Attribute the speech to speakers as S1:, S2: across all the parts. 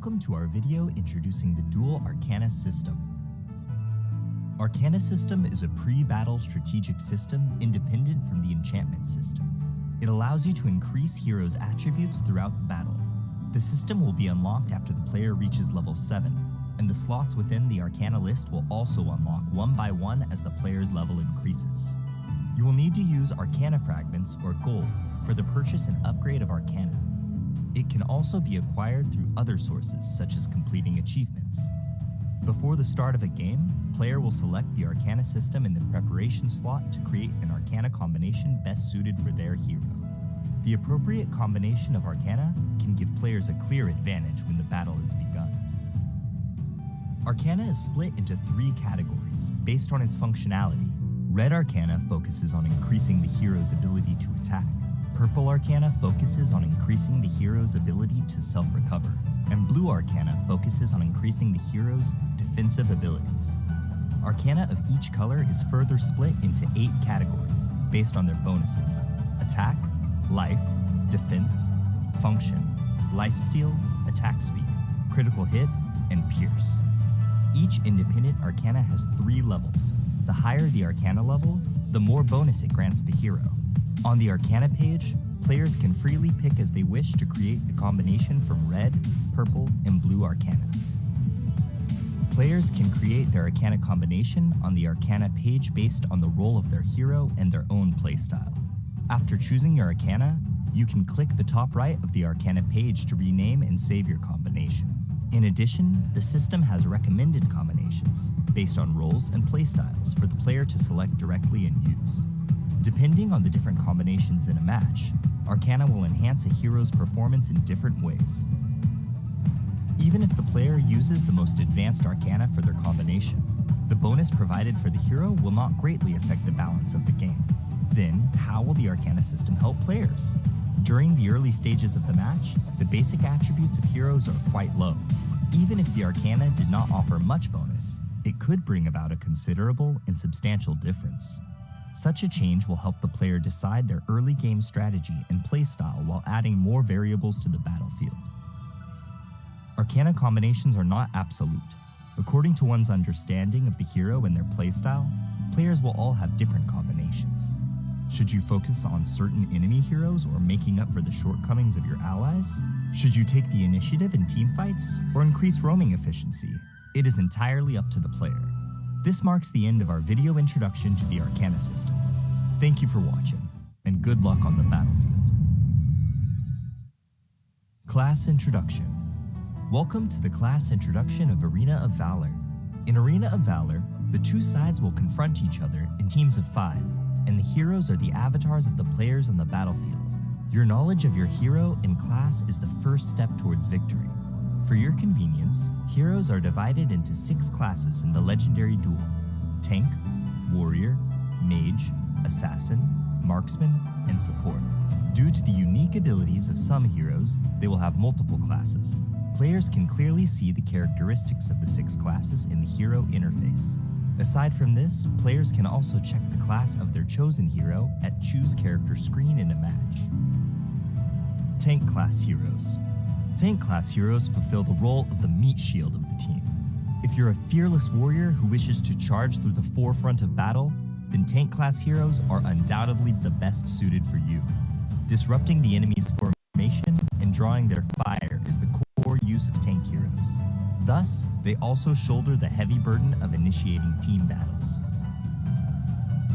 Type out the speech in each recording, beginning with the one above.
S1: Welcome to our video introducing the Dual Arcana System. Arcana System is a pre-battle strategic system independent from the enchantment system. It allows you to increase heroes' attributes throughout the battle. The system will be unlocked after the player reaches level 7, and the slots within the Arcana list will also unlock one by one as the player's level increases. You will need to use Arcana Fragments or Gold for the purchase and upgrade of Arcana. It can also be acquired through other sources, such as completing achievements. Before the start of a game, player will select the Arcana system in the preparation slot to create an Arcana combination best suited for their hero. The appropriate combination of Arcana can give players a clear advantage when the battle is begun. Arcana is split into 3 categories based on its functionality. Red Arcana focuses on increasing the hero's ability to attack. Purple Arcana focuses on increasing the hero's ability to self-recover, and Blue Arcana focuses on increasing the hero's defensive abilities. Arcana of each color is further split into 8 categories based on their bonuses: attack, life, defense, function, lifesteal, attack speed, critical hit, and pierce. Each independent Arcana has 3 levels. The higher the Arcana level, the more bonus it grants the hero. On the Arcana page, players can freely pick as they wish to create a combination from red, purple, and blue Arcana. Players can create their Arcana combination on the Arcana page based on the role of their hero and their own playstyle. After choosing your Arcana, you can click the top right of the Arcana page to rename and save your combination. In addition, the system has recommended combinations based on roles and playstyles for the player to select directly and use. Depending on the different combinations in a match, Arcana will enhance a hero's performance in different ways. Even if the player uses the most advanced Arcana for their combination, the bonus provided for the hero will not greatly affect the balance of the game. Then, how will the Arcana system help players? During the early stages of the match, the basic attributes of heroes are quite low. Even if the Arcana did not offer much bonus, it could bring about a considerable and substantial difference. Such a change will help the player decide their early game strategy and playstyle while adding more variables to the battlefield. Arcana combinations are not absolute. According to one's understanding of the hero and their playstyle, players will all have different combinations. Should you focus on certain enemy heroes or making up for the shortcomings of your allies? Should you take the initiative in teamfights or increase roaming efficiency? It is entirely up to the player. This marks the end of our video introduction to the Arcana system. Thank you for watching, and good luck on the battlefield. Class Introduction. Welcome to the class introduction of Arena of Valor. In Arena of Valor, the 2 sides will confront each other in teams of 5, and the heroes are the avatars of the players on the battlefield. Your knowledge of your hero and class is the first step towards victory. For your convenience, heroes are divided into 6 classes in the legendary duel: Tank, Warrior, Mage, Assassin, Marksman, and Support. Due to the unique abilities of some heroes, they will have multiple classes. Players can clearly see the characteristics of the 6 classes in the hero interface. Aside from this, players can also check the class of their chosen hero at Choose Character screen in a match. Tank class heroes. Tank class heroes fulfill the role of the meat shield of the team. If you're a fearless warrior who wishes to charge through the forefront of battle, then tank class heroes are undoubtedly the best suited for you. Disrupting the enemy's formation and drawing their fire is the core use of tank heroes. Thus, they also shoulder the heavy burden of initiating team battles.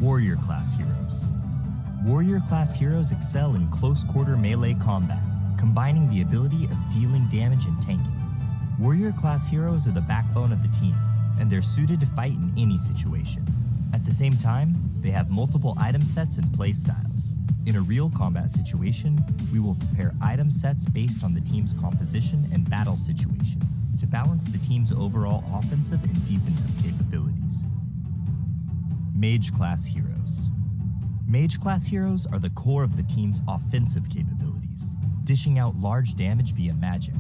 S1: Warrior class heroes. Warrior class heroes excel in close quarter melee combat, combining the ability of dealing damage and tanking. Warrior class heroes are the backbone of the team, and they're suited to fight in any situation. At the same time, they have multiple item sets and playstyles. In a real combat situation, we will prepare item sets based on the team's composition and battle situation to balance the team's overall offensive and defensive capabilities. Mage class heroes. Mage class heroes are the core of the team's offensive capabilities, dishing out large damage via magic.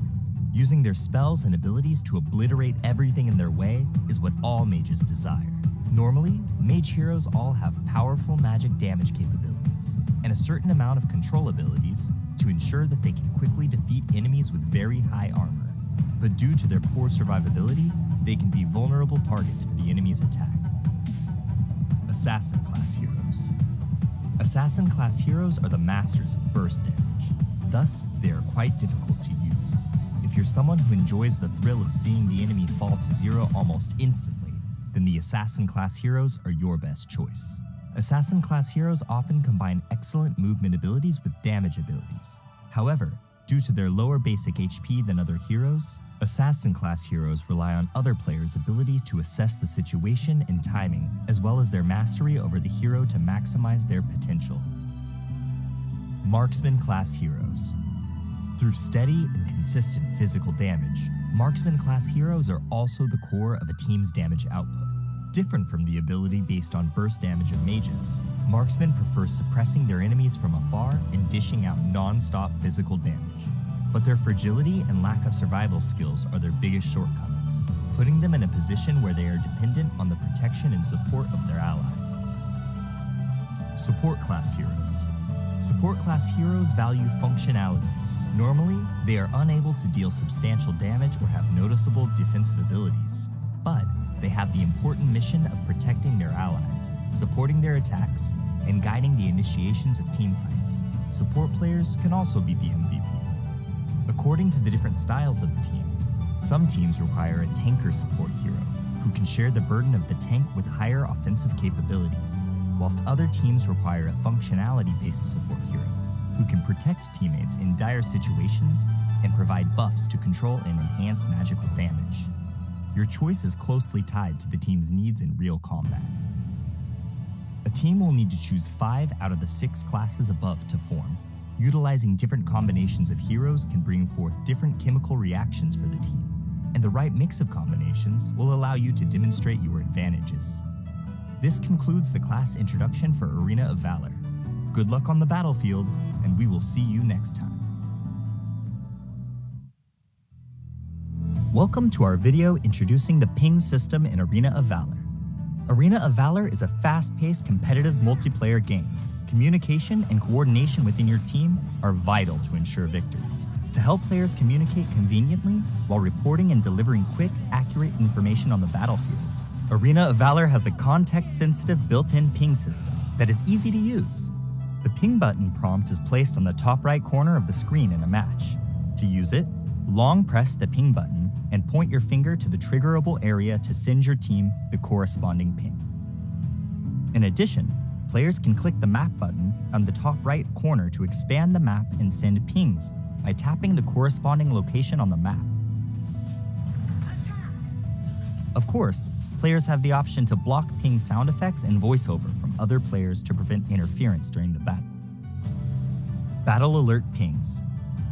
S1: Using their spells and abilities to obliterate everything in their way is what all mages desire. Normally, mage heroes all have powerful magic damage capabilities, and a certain amount of control abilities to ensure that they can quickly defeat enemies with very high armor. but due to their poor survivability, they can be vulnerable targets for the enemy's attack. Assassin-class heroes. Assassin-class heroes are the masters of burst damage. Thus, they are quite difficult to use. If you're someone who enjoys the thrill of seeing the enemy fall to zero almost instantly, then the Assassin-class heroes are your best choice. Assassin-class heroes often combine excellent movement abilities with damage abilities. However, due to their lower basic HP than other heroes, Assassin-class heroes rely on other players' ability to assess the situation and timing, as well as their mastery over the hero to maximize their potential. Marksman-class heroes. Through steady and consistent physical damage, Marksman-class heroes are also the core of a team's damage output. Different from the ability based on burst damage of mages, Marksmen prefer suppressing their enemies from afar and dishing out non-stop physical damage. But their fragility and lack of survival skills are their biggest shortcomings, putting them in a position where they are dependent on the protection and support of their allies. Support-class heroes. Support-class heroes value functionality. Normally, they are unable to deal substantial damage or have noticeable defensive abilities, but they have the important mission of protecting their allies, supporting their attacks, and guiding the initiations of teamfights. Support players can also be the MVP. According to the different styles of the team, some teams require a tanker support hero who can share the burden of the tank with higher offensive capabilities, whilst other teams require a functionality-based support hero who can protect teammates in dire situations and provide buffs to control and enhance magical damage. Your choice is closely tied to the team's needs in real combat. A team will need to choose 5 out of the 6 classes above to form. Utilizing different combinations of heroes can bring forth different chemical reactions for the team, and the right mix of combinations will allow you to demonstrate your advantages. This concludes the class introduction for Arena of Valor. Good luck on the battlefield, and we will see you next time. Welcome to our video introducing the ping system in Arena of Valor. Arena of Valor is a fast-paced competitive multiplayer game. Communication and coordination within your team are vital to ensure victory. To help players communicate conveniently while reporting and delivering quick, accurate information on the battlefield, Arena of Valor has a context-sensitive built-in ping system that is easy to use. The ping button prompt is placed on the top right corner of the screen in a match. To use it, long press the ping button and point your finger to the triggerable area to send your team the corresponding ping. In addition, players can click the map button on the top right corner to expand the map and send pings by tapping the corresponding location on the map. Of course, players have the option to block ping sound effects and voiceover from other players to prevent interference during the battle. Battle alert pings.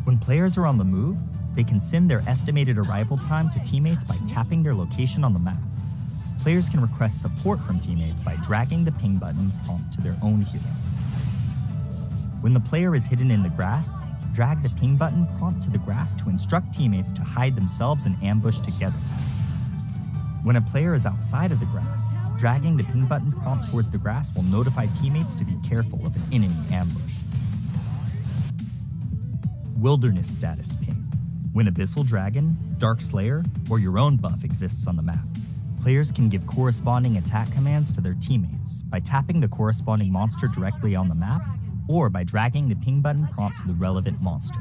S1: When players are on the move, they can send their estimated arrival time to teammates by tapping their location on the map. Players can request support from teammates by dragging the ping button prompt to their own hero. When the player is hidden in the grass, drag the ping button prompt to the grass to instruct teammates to hide themselves and ambush together. When a player is outside of the grass, dragging the ping button prompt towards the grass will notify teammates to be careful of an enemy ambush. Wilderness status ping. When Abyssal Dragon, Dark Slayer, or your own buff exists on the map, players can give corresponding attack commands to their teammates by tapping the corresponding monster directly on the map or by dragging the ping button prompt to the relevant monster.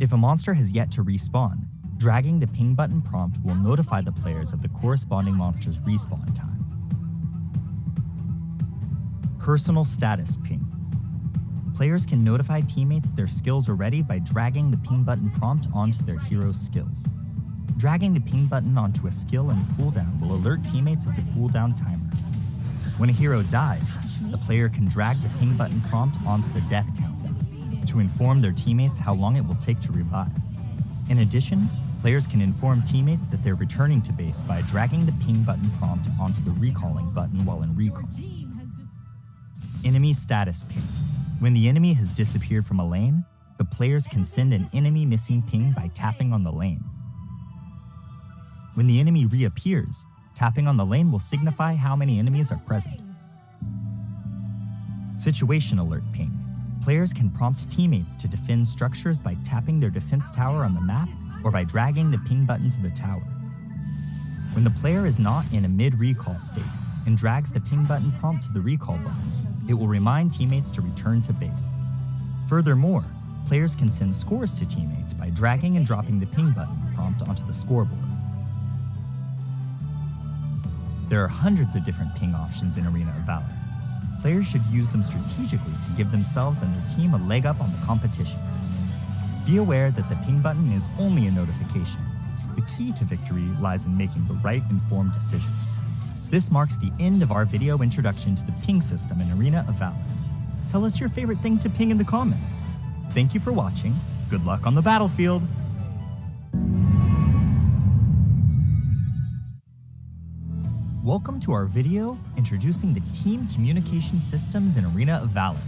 S1: If a monster has yet to respawn, dragging the ping button prompt will notify the players of the corresponding monster's respawn time. Personal status ping. Players can notify teammates their skills are ready by dragging the ping button prompt onto their hero's skills. Dragging the ping button onto a skill and cooldown will alert teammates of the cooldown timer. When a hero dies, the player can drag the ping button prompt onto the death counter to inform their teammates how long it will take to revive. In addition, players can inform teammates that they're returning to base by dragging the ping button prompt onto the recalling button while in recall. Enemy status ping. When the enemy has disappeared from a lane, the players can send an enemy missing ping by tapping on the lane. When the enemy reappears, tapping on the lane will signify how many enemies are present. Situation alert ping. Players can prompt teammates to defend structures by tapping their defense tower on the map or by dragging the ping button to the tower. When the player is not in a mid-recall state and drags the ping button prompt to the recall button, it will remind teammates to return to base. Furthermore, players can send scores to teammates by dragging and dropping the ping button prompt onto the scoreboard. There are hundreds of different ping options in Arena of Valor. Players should use them strategically to give themselves and their team a leg up on the competition. Be aware that the ping button is only a notification. The key to victory lies in making the right informed decisions. This marks the end of our video introduction to the ping system in Arena of Valor. Tell us your favorite thing to ping in the comments. Thank you for watching. Good luck on the battlefield. Welcome to our video introducing the team communication systems in Arena of Valor.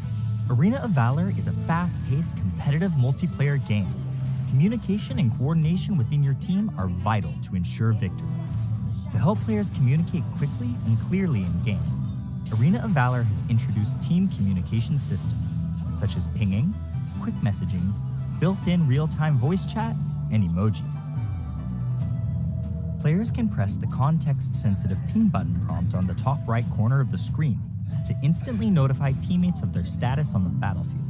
S1: Arena of Valor is a fast-paced, competitive multiplayer game. Communication and coordination within your team are vital to ensure victory. To help players communicate quickly and clearly in-game, Arena of Valor has introduced team communication systems, such as pinging, quick messaging, built-in real-time voice chat, and emojis. Players can press the context-sensitive ping button prompt on the top right corner of the screen to instantly notify teammates of their status on the battlefield.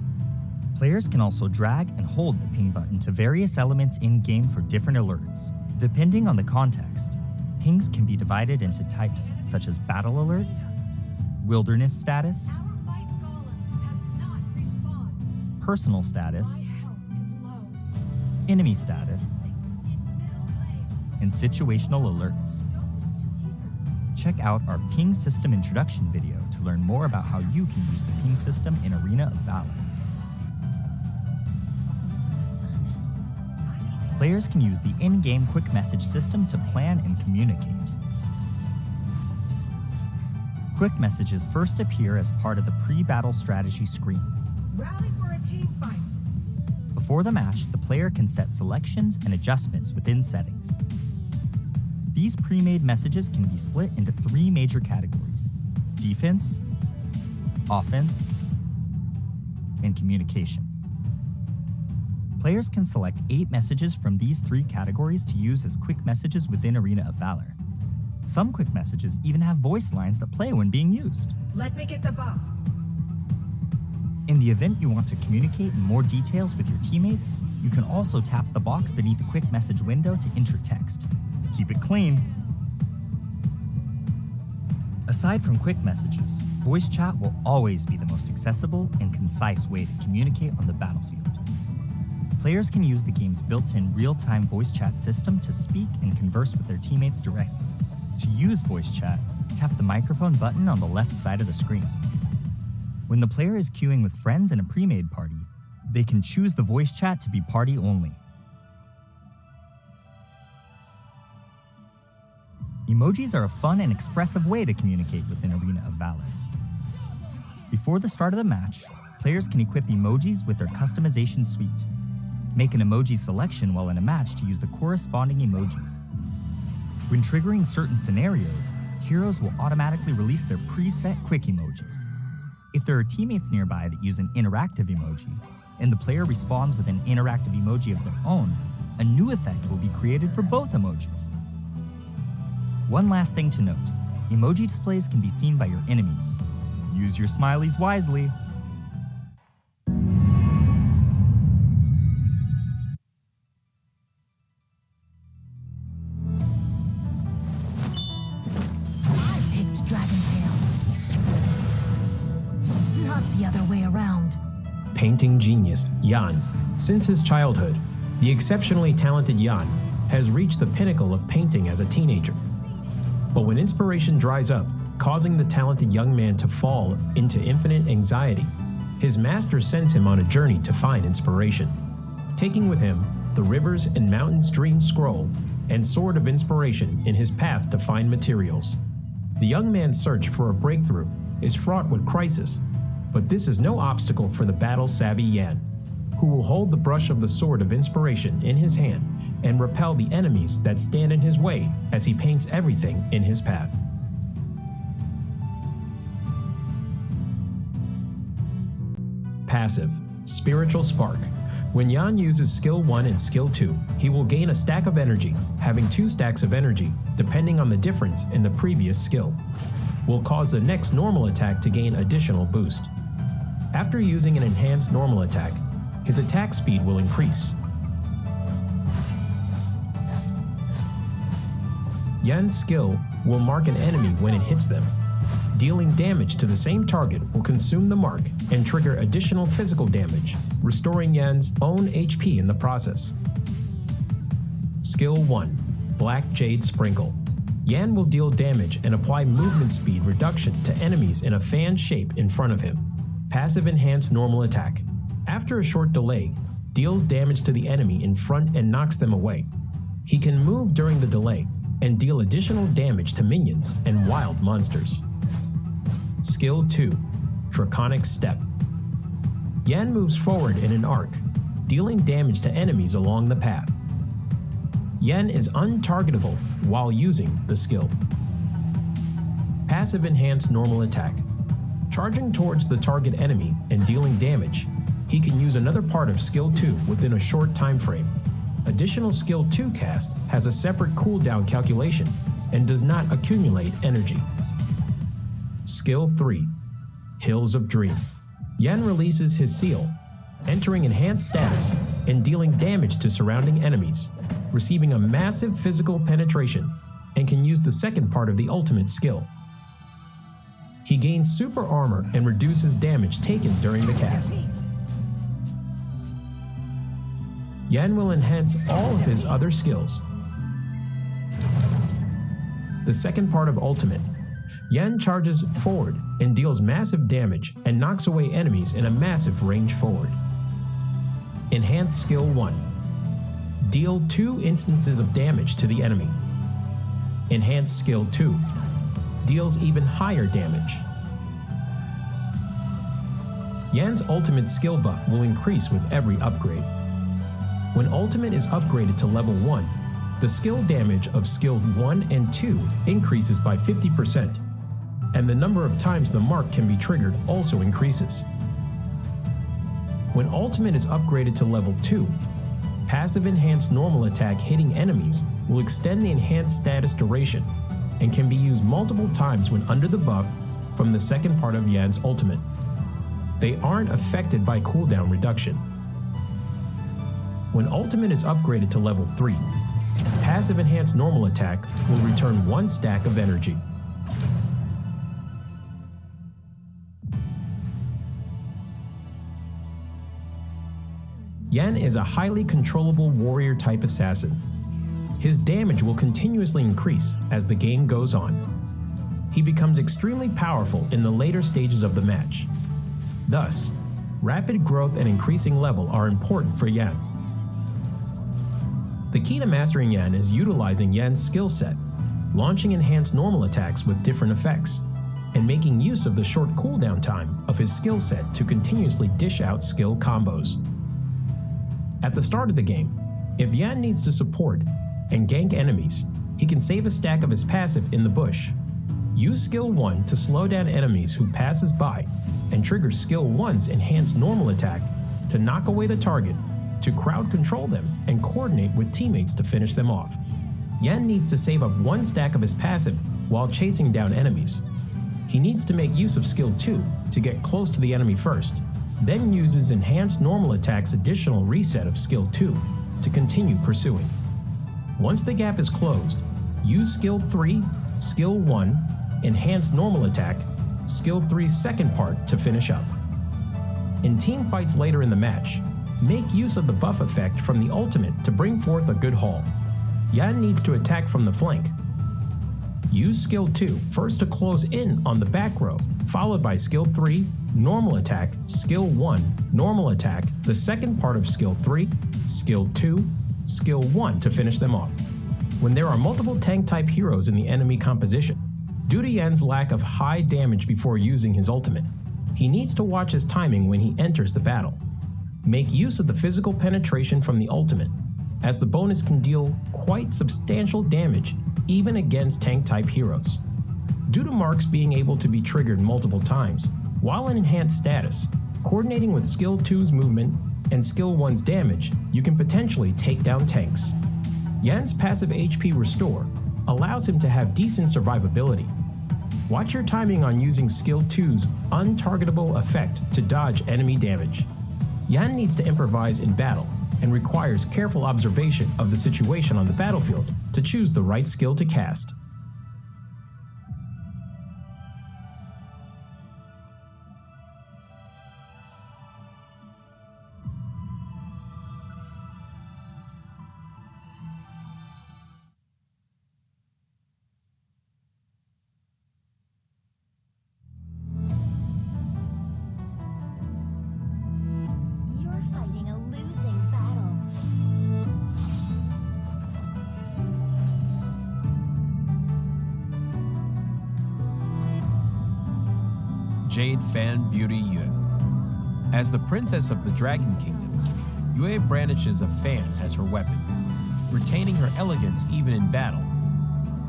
S1: Players can also drag and hold the ping button to various elements in-game for different alerts. Depending on the context, pings can be divided into types such as battle alerts, wilderness status, personal status, enemy status, and situational alerts. Check out our ping system introduction video to learn more about how you can use the ping system in Arena of Valor. Players can use the in-game quick message system to plan and communicate. Quick messages first appear as part of the pre-battle strategy screen.
S2: Rally for a team fight.
S1: Before the match, the player can set selections and adjustments within settings. These pre-made messages can be split into 3 major categories: defense, offense, and communication. Players can select 8 messages from these 3 categories to use as quick messages within Arena of Valor. Some quick messages even have voice lines that play when being used.
S2: Let me get the buff.
S1: In the event you want to communicate in more details with your teammates, you can also tap the box beneath the quick message window to enter text. Keep it clean. Aside from quick messages, voice chat will always be the most accessible and concise way to communicate on the battlefield. Players can use the game's built-in real-time voice chat system to speak and converse with their teammates directly. To use voice chat, tap the microphone button on the left side of the screen. When the player is queuing with friends in a pre-made party, they can choose the voice chat to be party only. Emojis are a fun and expressive way to communicate within Arena of Valor. Before the start of the match, players can equip emojis with their customization suite. Make an emoji selection while in a match to use the corresponding emojis. When triggering certain scenarios, heroes will automatically release their preset quick emojis. If there are teammates nearby that use an interactive emoji, and the player responds with an interactive emoji of their own, a new effect will be created for both emojis. One last thing to note, emoji displays can be seen by your enemies. Use your smileys wisely.
S2: I picked Dragon Tail. Not the other way around.
S3: Painting genius, Jan. Since his childhood, the exceptionally talented Jan has reached the pinnacle of painting as a teenager. But when inspiration dries up, causing the talented young man to fall into infinite anxiety, his master sends him on a journey to find inspiration, taking with him the Rivers and Mountains Dream Scroll and Sword of Inspiration in his path to find materials. The young man's search for a breakthrough is fraught with crisis, but this is no obstacle for the battle-savvy Jan, who will hold the brush of the Sword of Inspiration in his hand and repel the enemies that stand in his way as he paints everything in his path. Passive, Spiritual Spark. When Yan uses Skill 1 and Skill 2, he will gain a stack of energy, having 2 stacks of energy, depending on the difference in the previous skill. Will cause the next normal attack to gain additional boost. After using an enhanced normal attack, his attack speed will increase. Yan's skill will mark an enemy when it hits them. Dealing damage to the same target will consume the mark and trigger additional physical damage, restoring Yan's own HP in the process. Skill 1. Black Jade Sprinkle. Yan will deal damage and apply movement speed reduction to enemies in a fan shape in front of him. Passive Enhanced Normal Attack. After a short delay, deals damage to the enemy in front and knocks them away. He can move during the delay and deal additional damage to minions and wild monsters. Skill 2. Draconic Step. Yan moves forward in an arc, dealing damage to enemies along the path. Yan is untargetable while using the skill. Passive Enhanced Normal Attack. Charging towards the target enemy and dealing damage, he can use another part of Skill 2 within a short time frame. Additional Skill 2 cast has a separate cooldown calculation and does not accumulate energy. Skill 3. Hills of Dream. Yan releases his seal, entering enhanced status and dealing damage to surrounding enemies, receiving a massive physical penetration, and can use the second part of the ultimate skill. He gains super armor and reduces damage taken during the cast. Yan will enhance all of his other skills. The second part of Ultimate. Yan charges forward and deals massive damage and knocks away enemies in a massive range forward. Enhanced Skill 1. Deal 2 instances of damage to the enemy. Enhanced Skill 2. Deals even higher damage. Yan's ultimate skill buff will increase with every upgrade. When ultimate is upgraded to level 1, the skill damage of skill 1 and 2 increases by 50%, and the number of times the mark can be triggered also increases. When ultimate is upgraded to level 2, passive enhanced normal attack hitting enemies will extend the enhanced status duration and can be used multiple times when under the buff from the second part of Yan's ultimate. They aren't affected by cooldown reduction. When ultimate is upgraded to level 3, passive enhanced normal attack will return 1 stack of energy. Yan is a highly controllable warrior type assassin. His damage will continuously increase as the game goes on. He becomes extremely powerful in the later stages of the match. Thus, rapid growth and increasing level are important for Yan. The key to mastering Yan is utilizing Yan's skill set, launching enhanced normal attacks with different effects, and making use of the short cooldown time of his skill set to continuously dish out skill combos. At the start of the game, if Yan needs to support and gank enemies, he can save a stack of his passive in the bush. Use Skill 1 to slow down enemies who passes by, and trigger Skill 1's enhanced normal attack to knock away the target, to crowd control them and coordinate with teammates to finish them off. Yan needs to save up 1 stack of his passive while chasing down enemies. He needs to make use of Skill 2 to get close to the enemy first, then uses enhanced normal attack's additional reset of Skill 2 to continue pursuing. Once the gap is closed, use Skill 3, Skill 1, enhanced normal attack, Skill 3's second part to finish up. In team fights later in the match, make use of the buff effect from the ultimate to bring forth a good haul. Yan needs to attack from the flank. Use Skill 2 first to close in on the back row, followed by Skill 3, normal attack, Skill 1, normal attack, the second part of Skill 3, Skill 2, Skill 1 to finish them off. When there are multiple tank-type heroes in the enemy composition, due to Yan's lack of high damage before using his ultimate, he needs to watch his timing when he enters the battle. Make use of the physical penetration from the ultimate, as the bonus can deal quite substantial damage even against tank-type heroes. Due to marks being able to be triggered multiple times, while in enhanced status, coordinating with Skill 2's movement and Skill 1's damage, you can potentially take down tanks. Yan's passive HP Restore allows him to have decent survivability. Watch your timing on using Skill 2's untargetable effect to dodge enemy damage. Yan needs to improvise in battle and requires careful observation of the situation on the battlefield to choose the right skill to cast.
S4: You're fighting a losing battle.
S5: Jade Fan Beauty Yue. As the princess of the Dragon Kingdom, Yue brandishes a fan as her weapon, retaining her elegance even in battle.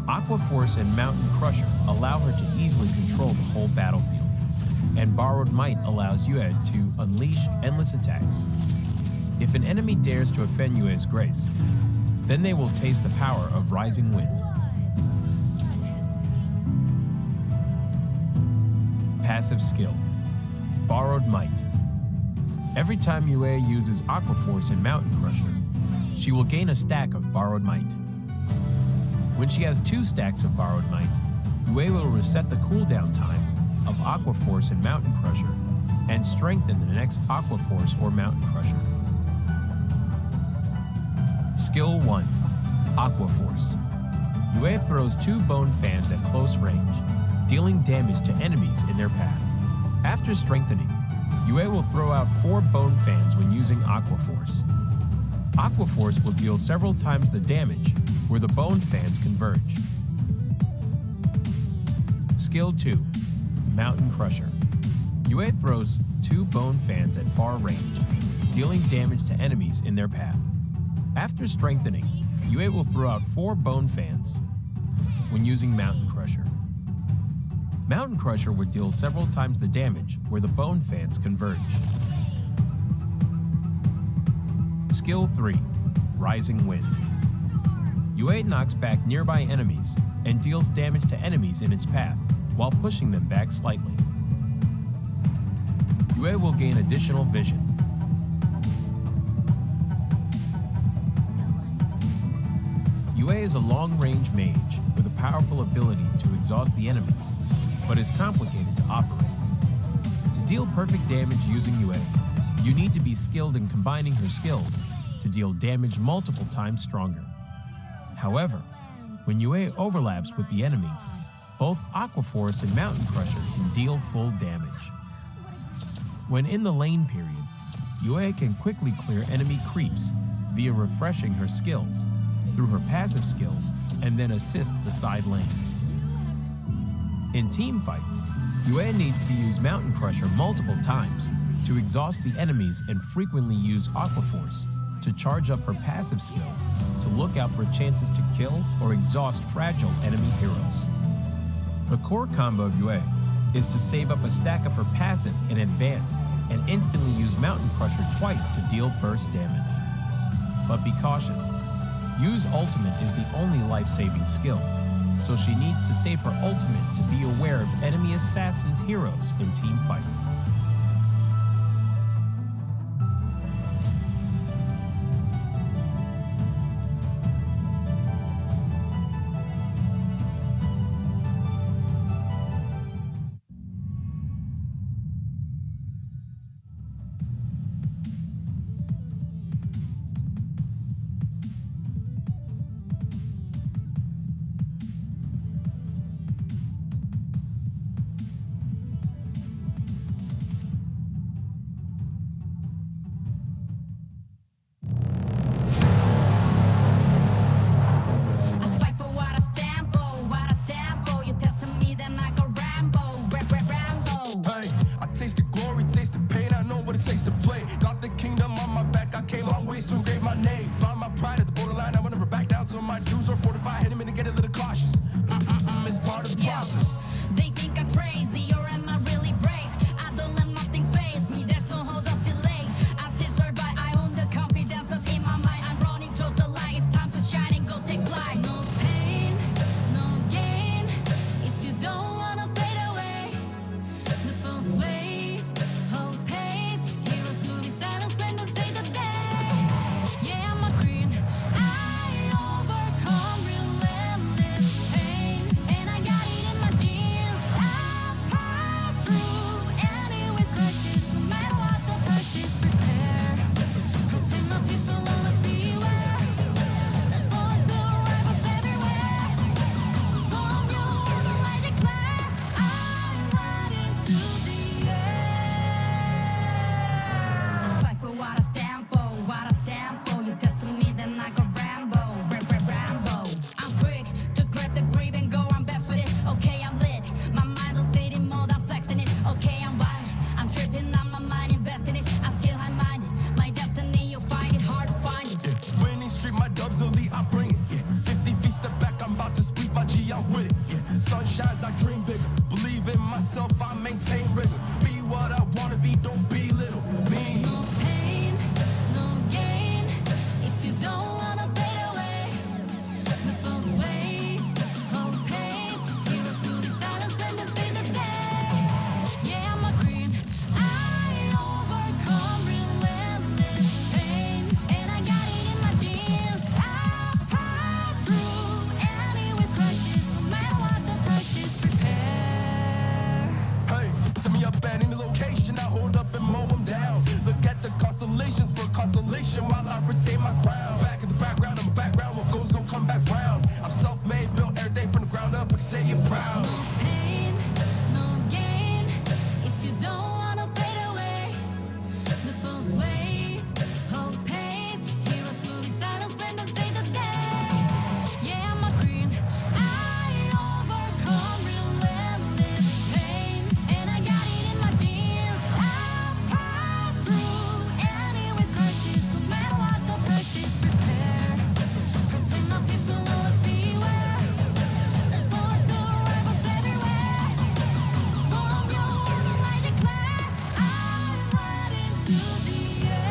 S5: Aqua Force and Mountain Crusher allow her to easily control the whole battlefield, and Borrowed Might allows Yue to unleash endless attacks. If an enemy dares to offend Yue's grace, then they will taste the power of Rising Wind. Passive skill, Borrowed Might. Every time Yue uses Aqua Force and Mountain Crusher, she will gain a stack of Borrowed Might. When she has 2 stacks of Borrowed Might, Yue will reset the cooldown time of Aqua Force and Mountain Crusher and strengthen the next Aqua Force or Mountain Crusher. Skill 1, Aqua Force. Yue throws 2 bone fans at close range, dealing damage to enemies in their path. After strengthening, Yue will throw out 4 bone fans when using Aqua Force. Aqua Force will deal several times the damage where the bone fans converge. Skill 2, Mountain Crusher. Yue throws 2 bone fans at far range, dealing damage to enemies in their path. After strengthening, Yue will throw out 4 bone fans when using Mountain Crusher. Mountain Crusher would deal several times the damage where the bone fans converge. Skill 3, Rising Wind. Yue knocks back nearby enemies and deals damage to enemies in its path while pushing them back slightly. Yue will gain additional vision. Yue is a long-range mage with a powerful ability to exhaust the enemies, but is complicated to operate. To deal perfect damage using Yue, you need to be skilled in combining her skills to deal damage multiple times stronger. However, when Yue overlaps with the enemy, both Aqua Force and Mountain Crusher can deal full damage. When in the lane period, Yue can quickly clear enemy creeps via refreshing her skills through her passive skill and then assist the side lanes. In team fights, Yue needs to use Mountain Crusher multiple times to exhaust the enemies and frequently use Aqua Force to charge up her passive skill to look out for chances to kill or exhaust fragile enemy heroes. The core combo of Yue is to save up a stack of her passive in advance and instantly use Mountain Crusher twice to deal burst damage. But be cautious. Yu's ultimate is the only life-saving skill, so she needs to save her ultimate to be aware of enemy assassins' heroes in team fights.
S6: shines, I dream bigger. Believe in myself, I maintain rigor. Be what I wanna be, don't be little. Me.
S4: No pain, no gain. If you don't wanna fade away, look both ways. Hope pays. Heroes will be silent when they say the day. Yeah, I'm a queen. I overcome relentless pain, and I got it in my genes. I pass through anyways crisis, no matter what the price is. Prepare.
S6: Hey, send me up at any location, I hold up and mow them down. Look at the constellations for consolation while I retain my crown. Back in the background, I'm a background, what goes gon' come back round. I'm self-made, built everything from the ground up, I say it proud.
S4: No pain, no gain. If you don't wanna fade away, look both ways. Hope pays. Heroes will be silent when they say the day. Yeah, I'm a queen. I overcome relentless pain, and I got it in my genes. I pass through anyways crisis, no matter what the price is. Prepare. Protect my people, always beware. There's always the rivals everywhere. But I'm your one, I declare. I'm riding to the air.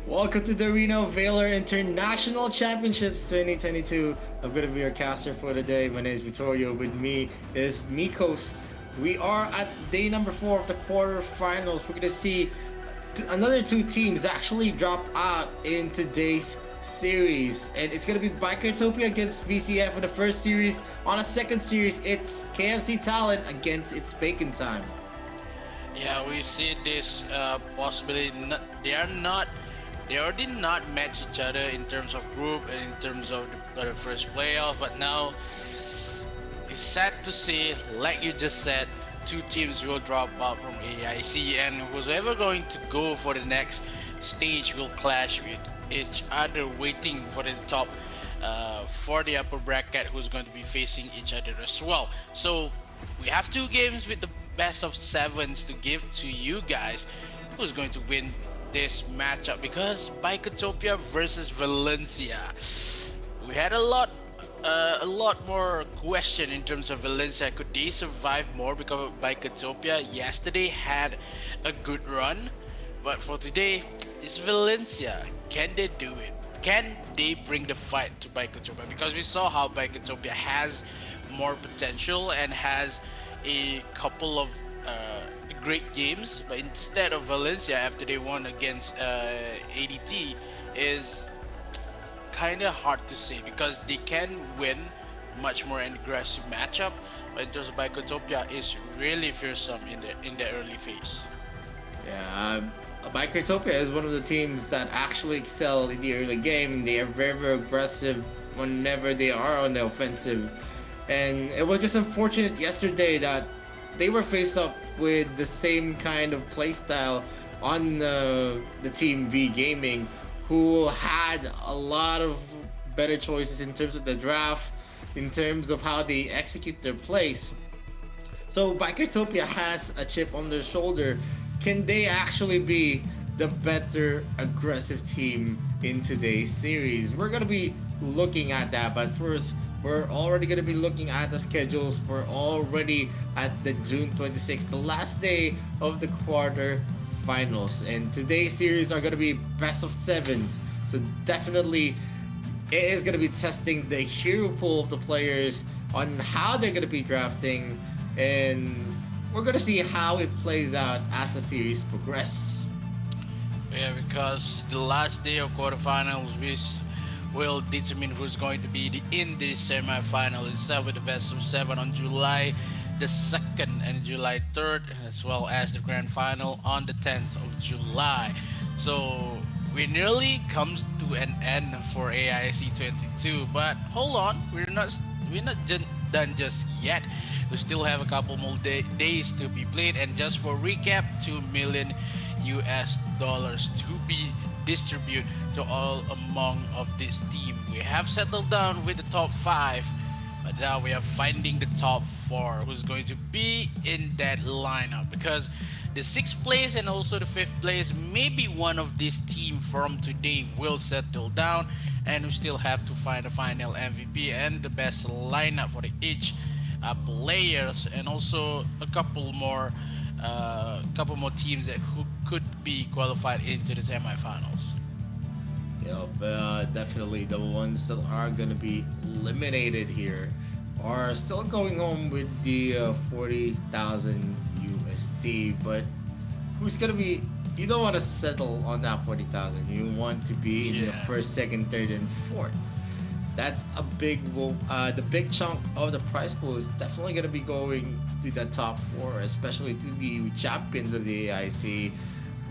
S7: Welcome to the Reno Valor International Championships 2022. I'm going to be your caster for today. My name is Vittorio. With me is Mikos. We are at day number 4 of the quarterfinals. We're going to see another 2 teams actually drop out in today's series. And it's going to be Bikertopia against VCF in the first series. On a second series, it's KFC Talent against It's Bacon Time.
S8: Yeah, we see this possibility. They already not match each other in terms of group and in terms of the first playoff. But now it's sad to see, like you just said, 2 teams will drop out from AIC, and whoever going to go for the next stage will clash with each other, waiting for the top for the upper bracket, who's going to be facing each other as well. So we have two games with the best of sevens to give to you guys. Who's going to win this matchup? Because Bicotopia versus Valencia, we had a lot more question in terms of Valencia. Could they survive more? Because Bicotopia yesterday had a good run, but for today, it's Valencia. Can they do it? Can they bring the fight to Bicotopia? Because we saw how Bicotopia has more potential and has a couple of great games, but instead of Valencia after they won against ADT is kind of hard to say because they can win much more aggressive matchup, but in terms of Bicotopia is really fearsome in the early phase.
S7: Yeah, Bicotopia is one of the teams that actually excel in the early game. They are very, very aggressive whenever they are on the offensive. And it was just unfortunate yesterday that they were faced up with the same kind of playstyle on the Team V Gaming, who had a lot of better choices in terms of the draft, in terms of how they execute their plays. So Bicotopia has a chip on their shoulder. Can they actually be the better aggressive team in today's series? We're going to be looking at that, but first, we're already going to be looking at the schedules. We're already at the June 26th, the last day of the quarterfinals. And today's series are going to be best of sevens. So definitely it is going to be testing the hero pool of the players on how they're going to be drafting. And we're going to see how it plays out as the series progresses.
S8: Yeah, because the last day of quarterfinals will determine who's going to be in the semi-final itself with the best of seven on July the 2nd and July 3rd, as well as the grand final on the 10th of July. So we nearly comes to an end for AIC 22, but hold on, we're not done just yet. We still have a couple more days to be played, and just for recap, 2 million US dollars to be distributed to all among of this team. We have settled down with the top 5, but now we are finding the top 4 who's going to be in that lineup, because the 6th place and also the 5th place, maybe one of this team from today will settle down, and we still have to find a final MVP and the best lineup for each players, and also a couple more teams that who could be qualified into the semifinals.
S7: Yep, definitely the ones that are gonna be eliminated here are still going home with the 40,000 USD. But who's gonna be? You don't want to settle on that 40,000. You want to be in the first, second, third, and fourth. That's a the big chunk of the prize pool is definitely gonna be going to the top 4, especially to the champions of the AIC.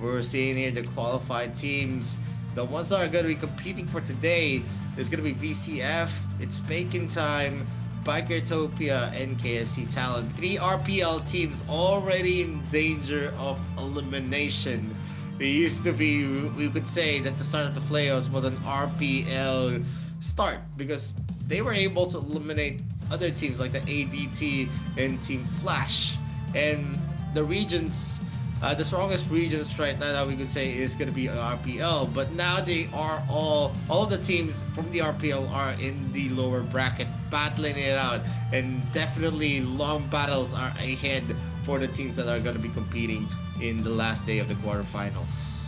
S7: We're seeing here the qualified teams. The ones that are going to be competing for today is going to be VCF, It's Bacon Time, Bikertopia, and KFC Talent. 3 RPL teams already in danger of elimination. It used to be, we could say that the start of the playoffs was an RPL start because they were able to eliminate other teams like the ADT and Team Flash. And the regions, the strongest regions right now that we could say is going to be RPL, but now they are all of the teams from the RPL are in the lower bracket battling it out, and definitely long battles are ahead for the teams that are going to be competing in the last day of the quarterfinals.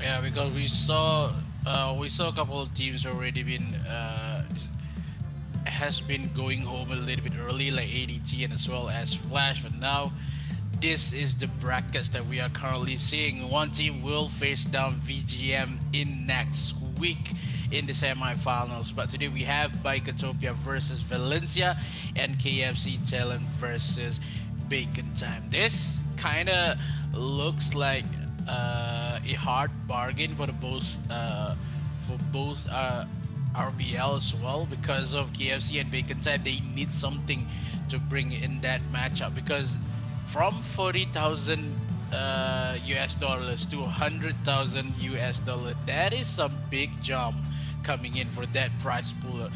S8: Yeah, because we saw a couple of teams already has been going home a little bit early, like ADT and as well as Flash, but now this is the brackets that we are currently seeing. One team will face down VGM in next week in the semifinals, but today we have Bicotopia versus Valencia and KFC Talent versus Bacon Time. This kind of looks like a hard bargain for both RBL as well, because of KFC and Bacon Time. They need something to bring in that matchup, because from 40,000 US dollars to 100,000 US dollars, that is a big jump coming in for that prize pool,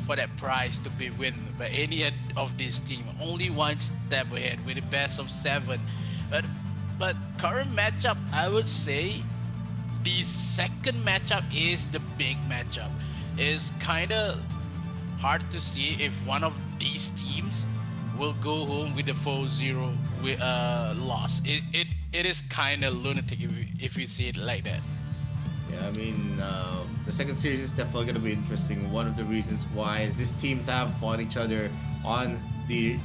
S8: for that prize to be win by any of these team. Only one step ahead with a best of 7. But current matchup, I would say the second matchup is the big matchup. It's kind of hard to see if one of these teams will go home with a 4-0 loss. It is kind of lunatic if you see it like that.
S7: Yeah, I mean, the second series is definitely going to be interesting. One of the reasons why is these teams have fought each other on their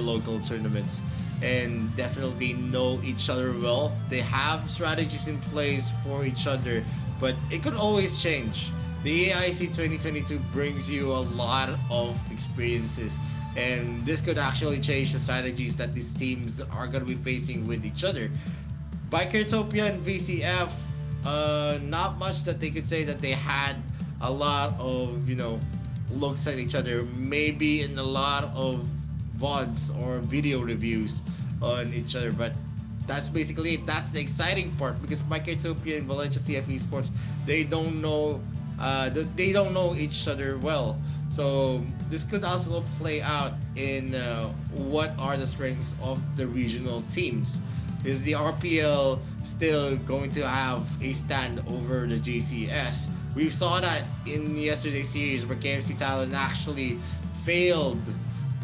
S7: local tournaments and definitely know each other well. They have strategies in place for each other, but it could always change. The AIC 2022 brings you a lot of experiences, and this could actually change the strategies that these teams are going to be facing with each other. Bikertopia and VCF, not much that they could say that they had a lot of, looks at each other, maybe in a lot of VODs or video reviews on each other, but that's basically it. That's the exciting part, because Bikertopia and Valencia CF Esports, they don't know each other well. So this could also play out in what are the strengths of the regional teams. Is the RPL still going to have a stand over the JCS? We saw that in yesterday's series where KFC Thailand actually failed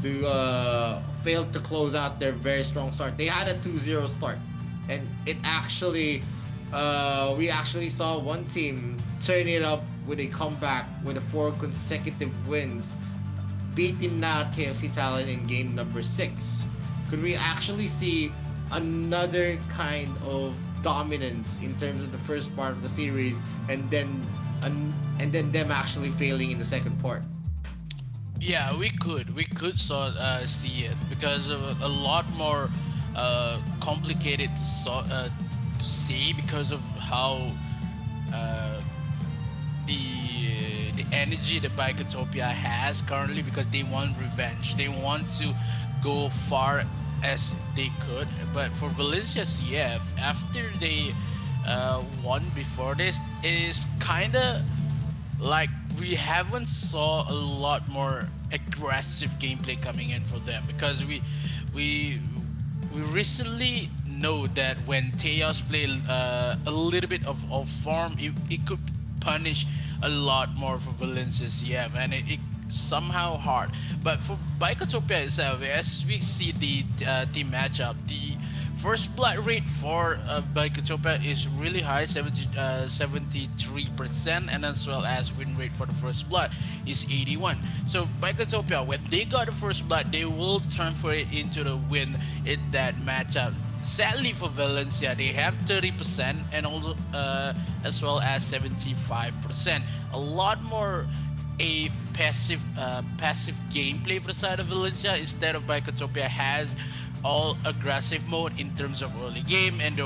S7: to close out their very strong start. They had a 2-0 start, and it actually we actually saw one team turn it up with a comeback with 4 consecutive wins, beating out KFC Thailand in game number 6. Could we actually see another kind of dominance in terms of the first part of the series, and then them actually failing in the second part?
S8: Yeah, we could see it, because of a lot more complicated to see, because of how the energy that Bikertopia has currently, because they want revenge. They want to go far as they could. But for Valencia CF, after they won before this, it is kind of like we haven't saw a lot more aggressive gameplay coming in for them, because we recently know that when Teos play a little bit of off form, it could punish a lot more for Valencia CF, and it somehow hard. But for Bikertopia itself, as we see the team matchup, the first blood rate for Bikertopia is really high, 73%, and as well as win rate for the first blood is 81. So Bikertopia, when they got the first blood, they will transfer it into the win in that matchup. Sadly for Valencia, they have 30% and also as well as 75%. A lot more a passive gameplay for the side of Valencia, instead of Bikertopia has all aggressive mode in terms of early game, and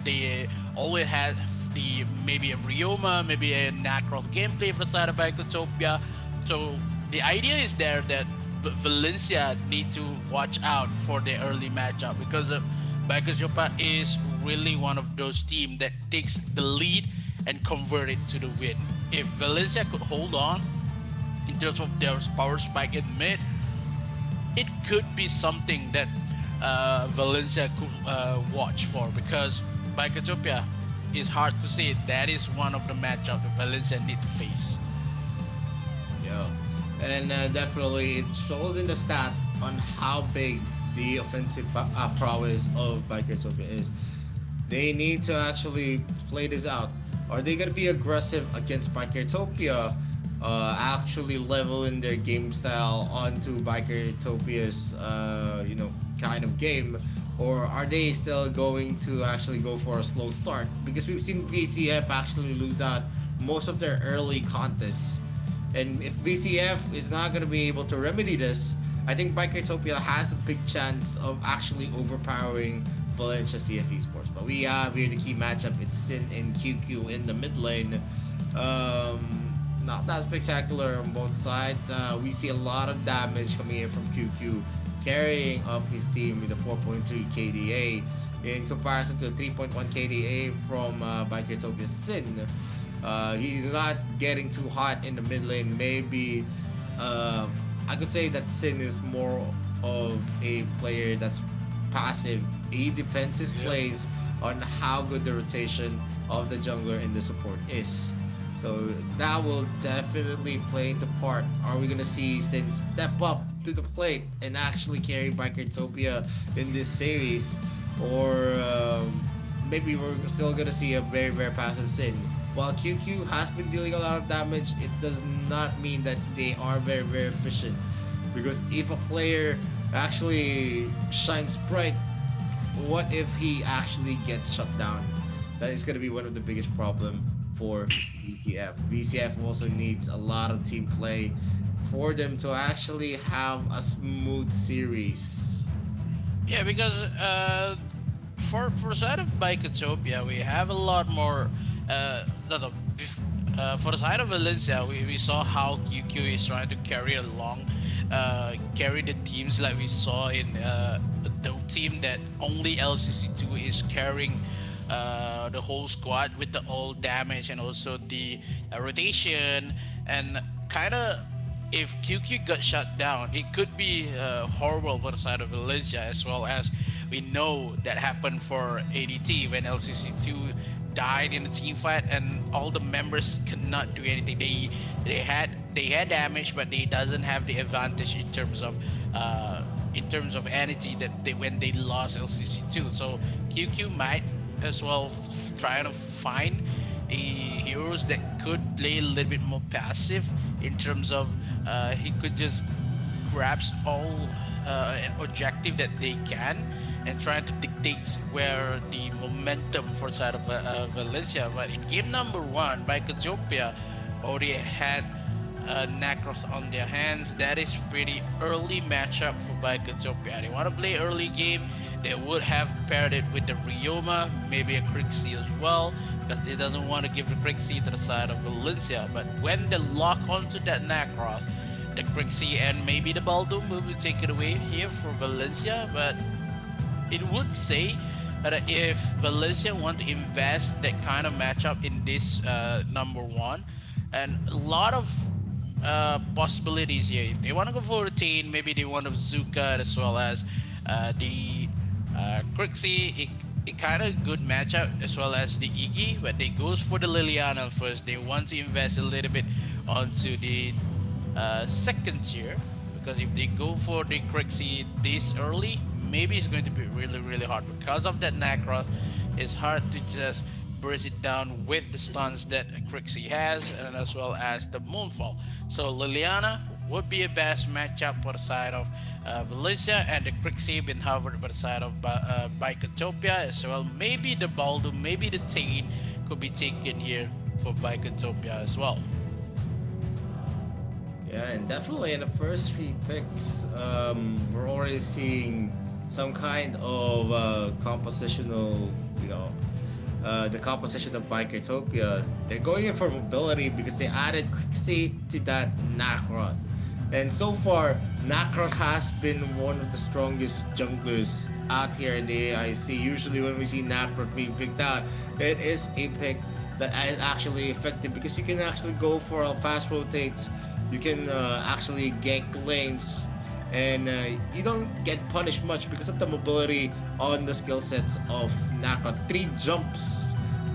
S8: they always have the maybe a Ryoma, maybe a Nacross gameplay for the side of Bikertopia. So the idea is there that Valencia need to watch out for the early matchup, because Bikertopia is really one of those teams that takes the lead and convert it to the win. If Valencia could hold on in terms of their power spike in mid, it could be something that Valencia could watch for, because Bikertopia is hard to say. That is one of the matchups that Valencia need to face.
S7: Yeah, and definitely it shows in the stats on how big the offensive prowess of Bikertopia is. They need to actually play this out. Are they gonna be aggressive against Bikertopia, actually leveling their game style onto Bikertopia's kind of game, or are they still going to actually go for a slow start? Because we've seen VCF actually lose out most of their early contests, and if VCF is not going to be able to remedy this, I think Bikertopia has a big chance of actually overpowering Valencia CF Esports. But we have here the key matchup. It's Sin and QQ in the mid lane. Not that spectacular on both sides. We see a lot of damage coming in from QQ, carrying up his team with a 4.3 KDA in comparison to a 3.1 KDA from Bikertopia's Sin. He's not getting too hot in the mid lane. Maybe I could say that Sin is more of a player that's passive. He depends his
S8: Yep.
S7: plays on how good the rotation of the jungler and the support is. So that will definitely play into part. Are we gonna see Sin step up to the plate and actually carry Bikertopia in this series, or maybe we're still gonna see a very very passive Sin? While QQ has been dealing a lot of damage, it does not mean that they are very very efficient. Because if a player actually shines bright, what if he actually gets shut down? That is going to be one of the biggest problem for VCF. VCF also needs a lot of team play for them to actually have a smooth series.
S8: Yeah, because for side of Bikotopia, we have a lot more. For the side of Valencia, we saw how QQ is trying to carry the teams like we saw in the team that only LCC2 is carrying the whole squad with the all damage and also the rotation, and kind of if QQ got shut down, it could be horrible for the side of Valencia, as well as we know that happened for ADT when LCC2 died in the team fight and all the members could not do anything. They had damage, but they doesn't have the advantage in terms of energy that they when they lost LCC2. So QQ might as well try to find heroes that could play a little bit more passive in terms of he could just grabs all objective that they can and trying to dictate where the momentum for side of Valencia. But in game number one, Bikotopia already had Nakros on their hands. That is pretty early matchup for Bikotopia. They want to play early game. They would have paired it with the Ryoma, maybe a Crixie as well, because they doesn't want to give the Crixie to the side of Valencia. But when they lock onto that Nakros, the Crixie and maybe the Baldum will be taken away here for Valencia. But it would say that if Valencia want to invest that kind of matchup in this number one, and a lot of possibilities here. If they want to go for routine, maybe they want to Zuka as well as the Crixie. It kind of good matchup as well as the Iggy, but they goes for the Liliana first. They want to invest a little bit onto the second tier, because if they go for the Crixie this early, maybe it's going to be really hard because of that Nakros. It's hard to just burst it down with the stuns that Crixie has, and as well as the Moonfall. So Liliana would be a best matchup for the side of Valencia, and the Crixie been covered by the side of Bikotopia as well. Maybe the Baldo, maybe the Tain could be taken here for Bikotopia as well.
S7: Yeah, and definitely in the first three picks, we're already seeing some kind of compositional, the composition of Bikertopia. They're going in for mobility because they added Crixie to that Nakrot. And so far, Nakrot has been one of the strongest junglers out here in the AIC. Usually when we see Nakrot being picked out, it is a pick that is actually effective because you can actually go for a fast rotates. You can actually gank lanes, and you don't get punished much because of the mobility on the skill sets of Nakron. 3 jumps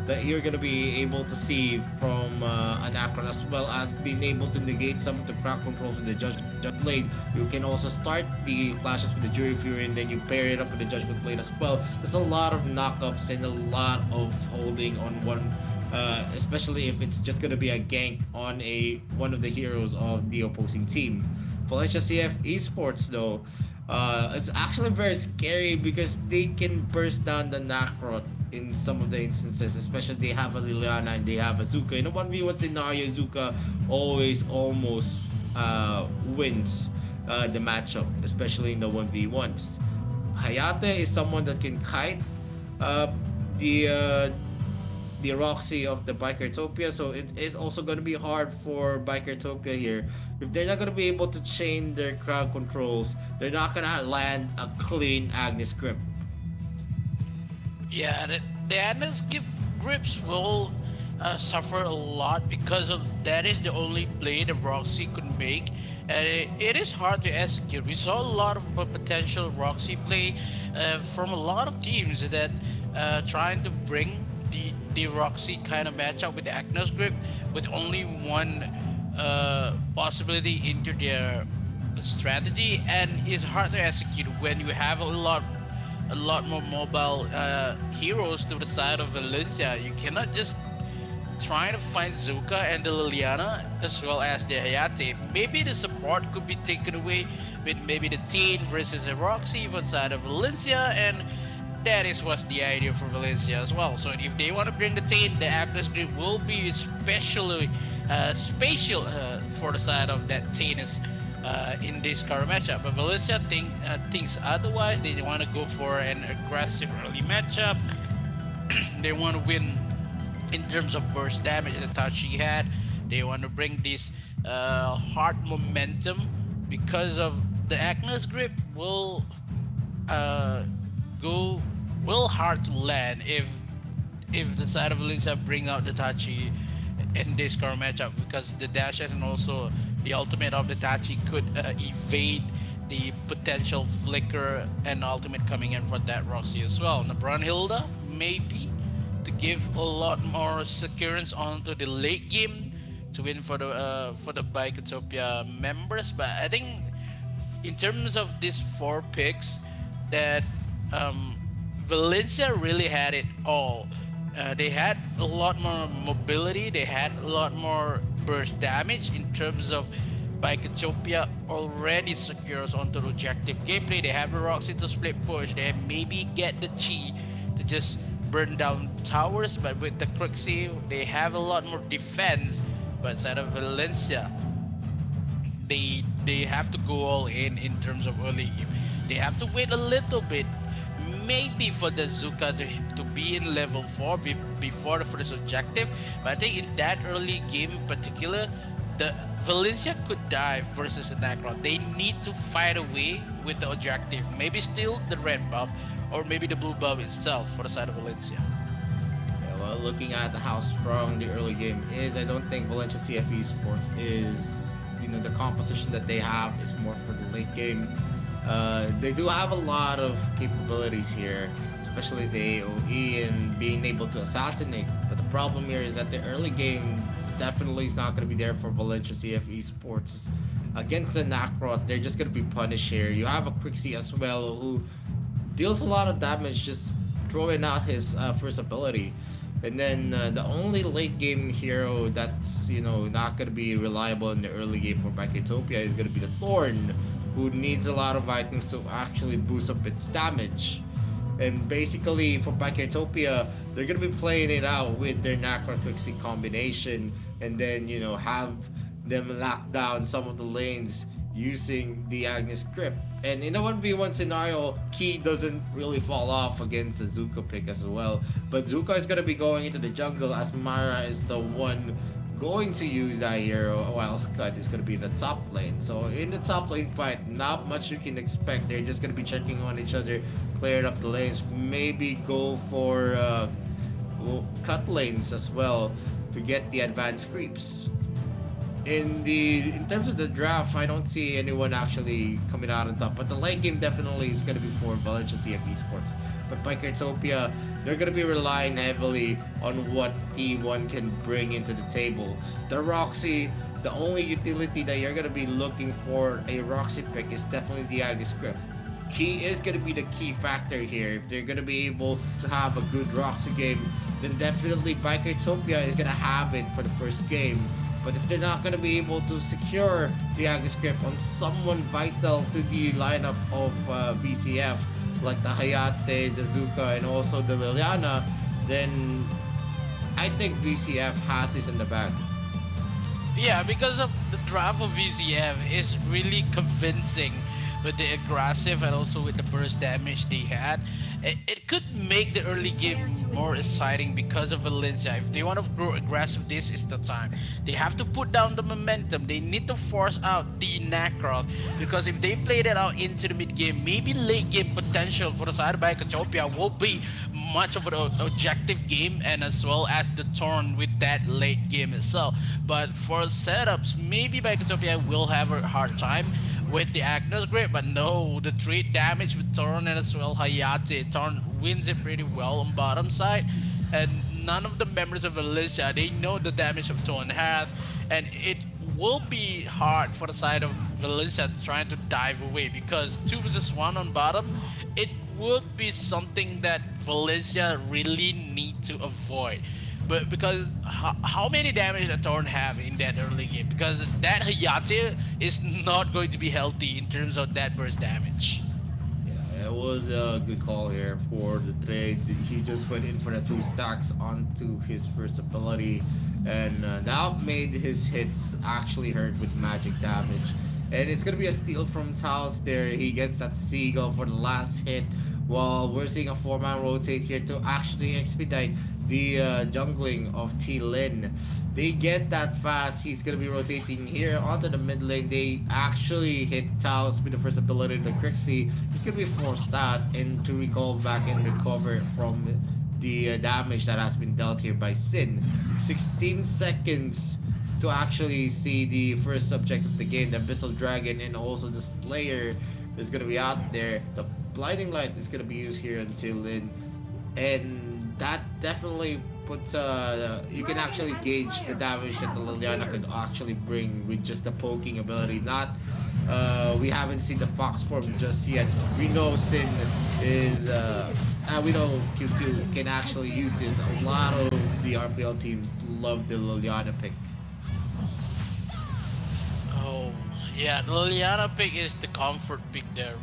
S7: that you're gonna be able to see from a Nakron, as well as being able to negate some of the crack controls with the Judgment Blade. You can also start the clashes with the Jury Fury, and then you pair it up with the Judgment Blade as well. There's a lot of knockups and a lot of holding on one, especially if it's just gonna be a gank on one of the heroes of the opposing team. Valencia CF Esports though, it's actually very scary because they can burst down the Nakrot in some of the instances, especially they have a Liliana and they have a Zuka. In a 1v1 scenario, Zuka always almost wins the matchup, especially in the 1v1s. Hayate is someone that can kite the Roxy of the Bikertopia, so it is also going to be hard for Bikertopia here. If they're not going to be able to chain their crowd controls, they're not going to land a clean Agnes grip.
S8: Yeah, the Agnes grips will suffer a lot because of that is the only play that Roxy could make, and it is hard to execute. We saw a lot of potential Roxy play from a lot of teams that trying to bring the Roxy kind of matchup with the Agnes grip with only one possibility into their strategy, and it's hard to execute when you have a lot more mobile heroes to the side of Valencia. You cannot just try to find Zuka and the Liliana as well as the Hayate. Maybe the support could be taken away with maybe the Teen versus a Roxy for the side of Valencia, and that is what's the idea for Valencia as well. So if they want to bring the Teen, the Agnes Grip will be especially spatial for the side of that Teen is in this current matchup. But Valencia thinks otherwise. They want to go for an aggressive early matchup. They want to win in terms of burst damage that Tachi had. They want to bring this hard momentum because of the Agnes grip will go hard to land if the side of Valencia bring out the Tachi in this current matchup, because the dash and also the ultimate of the Tachi could evade the potential flicker and ultimate coming in for that Roxy as well. Now Brunhilde maybe to give a lot more securance onto the late game to win for the Biketopia members. But I think in terms of these 4 picks, that Valencia really had it all. They had a lot more mobility. They had a lot more burst damage in terms of Biketopia already secures onto the objective gameplay. They have the Roxy to split push. They maybe get the Chi to just burn down towers, but with the Crixie, they have a lot more defense. But instead of Valencia, they have to go all in terms of early game. They have to wait a little bit, maybe for the Zuka to be in level 4 before the first objective. But I think in that early game in particular, the Valencia could die versus the Nacron. They need to fight away with the objective. Maybe still the red buff, or maybe the blue buff itself for the side of Valencia.
S7: Yeah, well, looking at how strong the early game is, I don't think Valencia CFE Sports is, the composition that they have is more for the late game. They do have a lot of capabilities here, especially the AOE and being able to assassinate. But the problem here is that the early game definitely is not going to be there for Valencia CFE Sports. Against the Nakrot, they're just going to be punished here. You have a Crixie as well who deals a lot of damage just throwing out his first ability. And then the only late game hero that's not going to be reliable in the early game for Biketopia is going to be the Thorn, who needs a lot of items to actually boost up its damage. And basically for Biketopia, they're going to be playing it out with their Nacron Crixie combination, and then have them lock down some of the lanes using the Agnes grip. And in a 1v1 scenario, Key doesn't really fall off against the Zuka pick as well. But Zuka is going to be going into the jungle as Mara is the one going to use that hero, while Scud is going to be in the top lane. So in the top lane fight, not much you can expect. They're just going to be checking on each other, clearing up the lanes, maybe go for cut lanes as well to get the advanced creeps. In terms of the draft, I don't see anyone actually coming out on top, but the late game definitely is going to be for Valencia CFE Sports. But Biketopia, they're going to be relying heavily on what T1 can bring into the table. The Roxy, the only utility that you're going to be looking for a Roxy pick is definitely the Agnes script. Key is going to be the key factor here. If they're going to be able to have a good Roxy game, then definitely Biketopia is going to have it for the first game. But if they're not going to be able to secure the Agnes script on someone vital to the lineup of VCF, like the Hayate, the Zuka, and also the Liliana, then I think VCF has this in the bag.
S8: Yeah, because of the draft of VCF is really convincing with the aggressive and also with the burst damage they had. It could make the early game more exciting because of Valencia. If they want to grow aggressive, this is the time. They have to put down the momentum. They need to force out the Nacros, because if they play that out into the mid game, maybe late game potential for the side of Biketopia will be much of an objective game, and as well as the turn with that late game itself. But for setups, maybe Bikotopia will have a hard time with the Agnes Grip, but no, the 3 damage with Torn and as well Hayate. Torn wins it pretty well on bottom side, and none of the members of Alicia, they know the damage of Torn has, and it will be hard for the side of Valencia trying to dive away, because 2 versus 1 on bottom, it would be something that Valencia really need to avoid. But because how many damage did Torn have in that early game? Because that Hayate is not going to be healthy in terms of that burst damage.
S7: Yeah, it was a good call here for the trade. He just went in for the 2 stacks onto his first ability, and that made his hits actually hurt with magic damage. And it's gonna be a steal from Taos there. He gets that Seagull for the last hit, while we're seeing a 4-man rotate here to actually expedite the jungling of T-Lin. They get that fast. He's gonna be rotating here onto the mid lane. They actually hit Taos with the first ability, the Crixie. He's gonna be forced out and to recall back and recover from the damage that has been dealt here by Sin. 16 seconds to actually see the first subject of the game, the Abyssal Dragon, and also the Slayer is gonna be out there. The Blinding Light is gonna be used here until Lin, and that definitely puts you can actually gauge the damage that the Liliana could actually bring with just the poking ability. Not we haven't seen the Fox form just yet. We know Sin is we know QQ can actually use this. A lot of the RPL teams love the Liliana pick.
S8: Oh yeah, the Liliana pick is the comfort pick there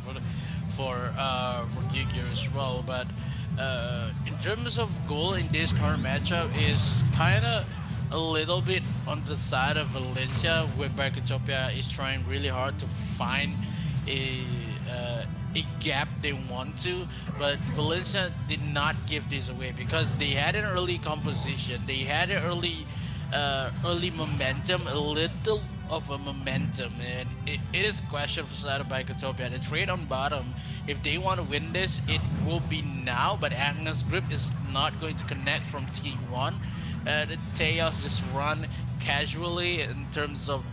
S8: for QQ as well. But in terms of goal in this current matchup is kind of a little bit on the side of Valencia, where Barkatopia is trying really hard to find a gap they want to, but Valencia did not give this away because they had an early composition, they had an early momentum, a little of a momentum, and it is a question for side of Bikotopia. The trade on bottom, if they want to win this, it will be now, but Agnes Grip is not going to connect from T1. The Teos just run casually in terms of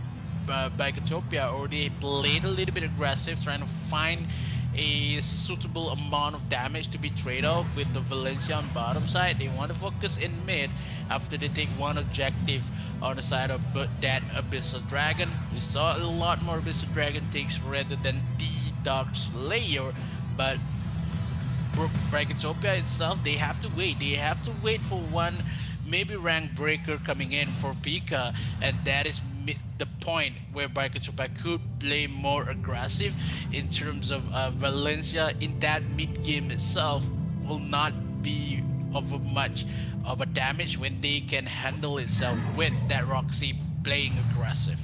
S8: Bikotopia, or they played a little bit aggressive, trying to find a suitable amount of damage to be trade off with the Valencia on bottom side. They want to focus in mid after they take one objective on the side of that Abyssal Dragon. We saw a lot more Abyssal Dragon takes rather than the Dark Slayer, but Bikotopia itself, they have to wait. They have to wait for one maybe rank breaker coming in for Pika, and that is the point where Bikotopia could play more aggressive in terms of Valencia in that mid game itself will not be of much of a damage when they can handle itself with that Roxy playing aggressive.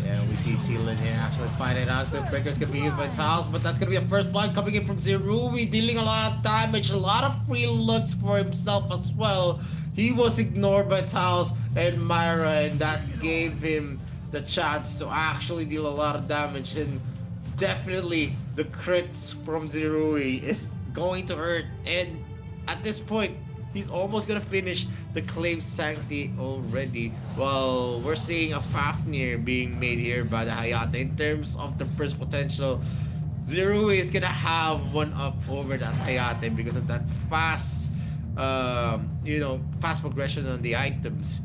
S7: Yeah, we see T-Lin here actually fighting out. The breaker's gonna be used by Taos, but that's gonna be a first blood coming in from Zerui, dealing a lot of damage, a lot of free looks for himself as well. He was ignored by Taos and Myra, and that gave him the chance to actually deal a lot of damage. And definitely the crits from Zerui is going to hurt. And at this point, he's almost gonna finish the Claim Sanctity already. Well, we're seeing a Fafnir being made here by the Hayate. In terms of the burst potential, Zerui is gonna have one up over that Hayate because of that fast fast progression on the items.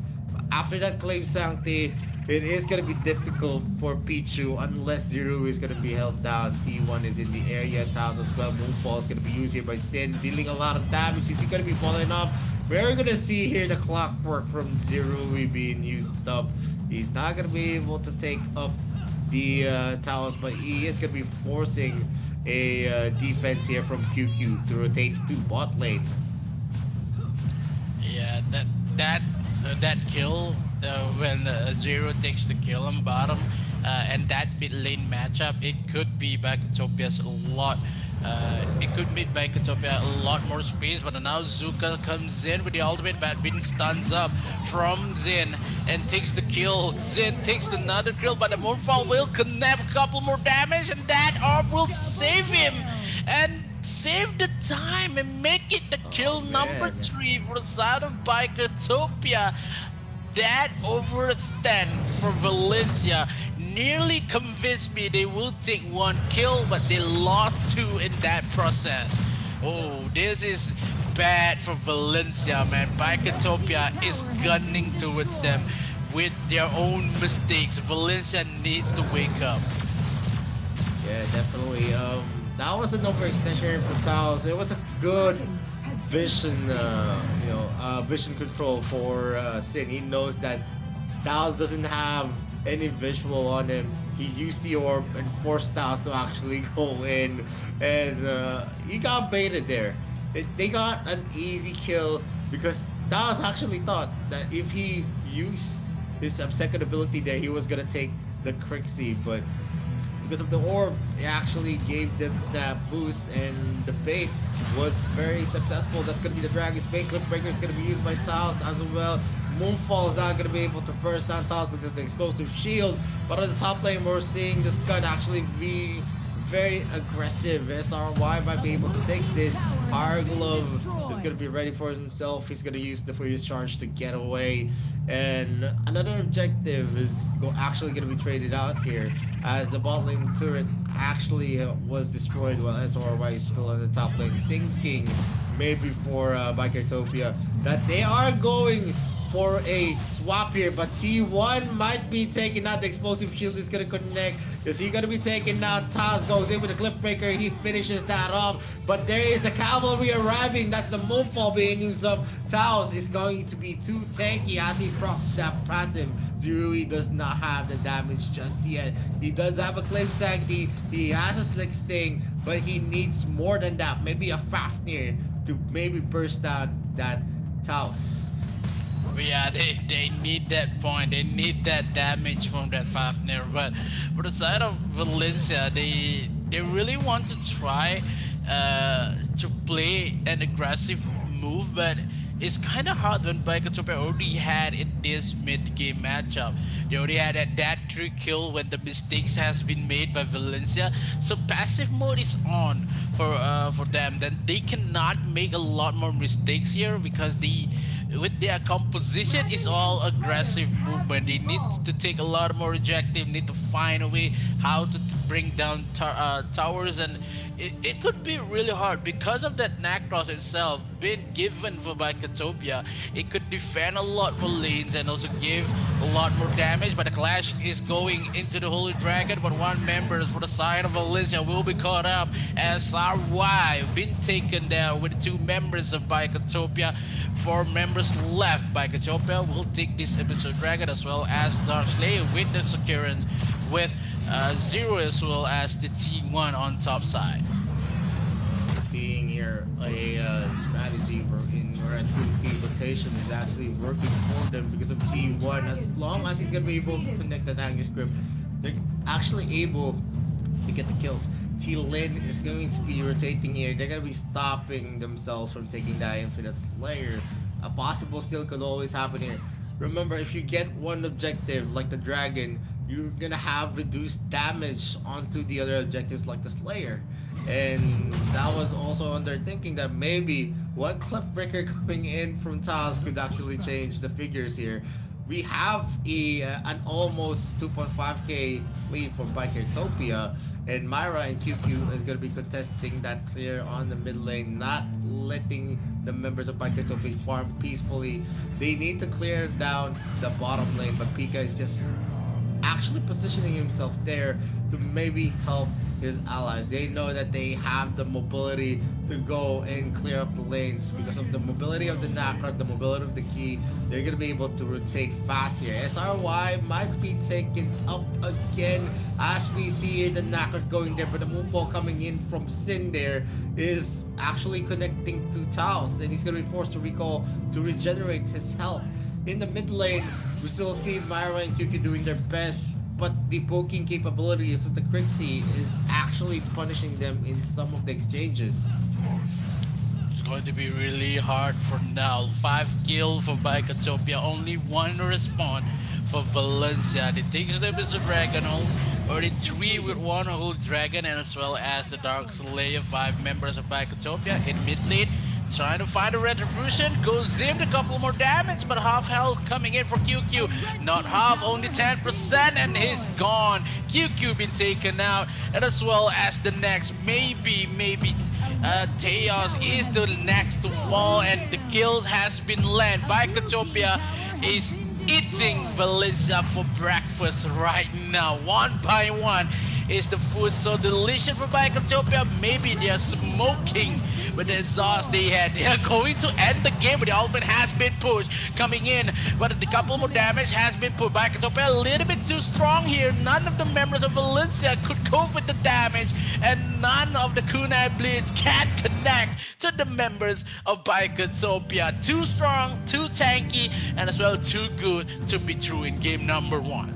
S7: After that Claim Sanctity, it is gonna be difficult for Pichu unless Zerui is gonna be held down. T1 is in the area, Taos as well. Moonfall is gonna be used here by Sin, dealing a lot of damage. Is he gonna be falling off? We're gonna see here the clockwork from Zerui being used up. He's not gonna be able to take up the Taos, but he is gonna be forcing a defense here from QQ to rotate to bot lane.
S8: Yeah, that kill when Zero takes the kill on bottom, and that mid lane matchup, it could be Bikotopia's a lot. It could make Bikotopia a lot more space, but now Zuka comes in with the ultimate, but being stuns up from Zin and takes the kill. Zin takes another kill, but the Moonfall will connect a couple more damage, and that orb will save him. And save the time and make it the kill number
S7: man.
S8: 3 for the side of Bikertopia. That overextend for Valencia nearly convinced me they will take 1 kill, but they lost 2 in that process. Oh, this is bad for Valencia, man. Bikertopia is gunning towards them with their own mistakes. Valencia needs to wake up.
S7: Yeah, definitely. That was an overextension for Taos. It was a good vision, vision control for Sin. He knows that Taos doesn't have any visual on him. He used the orb and forced Taos to actually go in, and he got baited there. They got an easy kill because Taos actually thought that if he used his second ability there, he was gonna take the Crixie, but because of the orb, it actually gave them that boost, and the bait was very successful. That's going to be the Dragon's bait. Cliffbreaker is going to be used by Taos as well. Moonfall is not going to be able to burst down Taos because of the explosive shield. But on the top lane, we're seeing this gun actually be very aggressive. SRY might be able to take this. Our Glove is going to be ready for himself. He's going to use the freeze charge to get away. And another objective is actually going to be traded out here as the bot lane turret actually was destroyed while SRY is still on the top lane, thinking maybe for Bikertopia that they are going for a swap here, but T1 might be taking out. The explosive shield is gonna connect. Is he gonna be taken out? Taz goes in with a Cliffbreaker. He finishes that off, but there is the cavalry arriving. That's the Moonfall being used up. Taos is going to be too tanky as he procs that passive. Zurui does not have the damage just yet. He does have a Claim Sanctity. He has a Slick Sting, but he needs more than that. Maybe a Fafnir to maybe burst down that Taos.
S8: Yeah, they need that point. They need that damage from that Fafnir. But for the side of Valencia, they really want to try to play an aggressive move, but it's kind of hard when Bikertopia already had in this mid-game matchup. They already had that 3 kill when the mistakes has been made by Valencia. So passive mode is on for them. Then they cannot make a lot more mistakes here because with their composition is all aggressive movement. They need to take a lot more objective, need to find a way how to bring down towers, and it could be really hard because of that Nacros itself being given for Bikertopia. It could defend a lot more lanes and also give a lot more damage, but the clash is going into the Holy Dragon, but 1 member for the side of Valencia will be caught up as RY been taken down with 2 members of Bikertopia. 4 members left. Bikertopia will take this episode Dragon as well as Dark Slayer with the Securance, with Zero as well as the T1 on top side.
S7: Being here a strategy where a 2P rotation is actually working for them because of T1. As long as he's gonna be able to connect the Agnes Grip, they're actually able to get the kills. T-Lin is going to be rotating here. They're gonna be stopping themselves from taking that Infinite Slayer. A possible steal could always happen here. Remember, if you get one objective like the Dragon, you're gonna have reduced damage onto the other objectives like the Slayer. And that was also on their thinking that maybe one Cliffbreaker coming in from Taz could actually change the figures here. We have an almost 2.5k lead for Bikertopia, and Myra and QQ is going to be contesting that clear on the mid lane, not letting the members of Bikertopia farm peacefully. They need to clear down the bottom lane, but Pika is just actually positioning himself there to maybe help his allies. They know that they have the mobility to go and clear up the lanes because of the mobility of the Nacra, the mobility of the key. They're gonna be able to rotate fast here. SRY might be taken up again as we see here the Nacra going there, but the Moonfall coming in from Sin there is actually connecting to Taos, and he's gonna be forced to recall to regenerate his health. In the mid lane, we still see Myra and QQ doing their best, but the poking capabilities of the Crixie is actually punishing them in some of the exchanges.
S8: It's going to be really hard for now. 5 kill for Bikertopia, only 1 respawn for Valencia. They take the Mr. Dragon home. already 3 with 1 Old Dragon, and as well as the Dark Slayer, 5 members of Bicotopia in mid lane. Trying to find a retribution, goes zimmed a couple more damage, but half health coming in for QQ. Not half, only 10%, and he's gone. QQ been taken out, and as well as the next, maybe Teos is the next to fall, and the kill has been land. Bicotopia is eating Valencia for breakfast right now. One by one is the food so delicious for Bicotopia. Maybe they are smoking with the exhaust they had. They are going to end the game, but the ultimate has been pushed. Coming in, but a couple more damage has been put. Bicotopia a little bit too strong here. None of the members of Valencia could cope with the damage, and none of the Kunai Blitz can connect to the members of Bicotopia. Too strong, too tanky, and as well too good to be true in game number 1.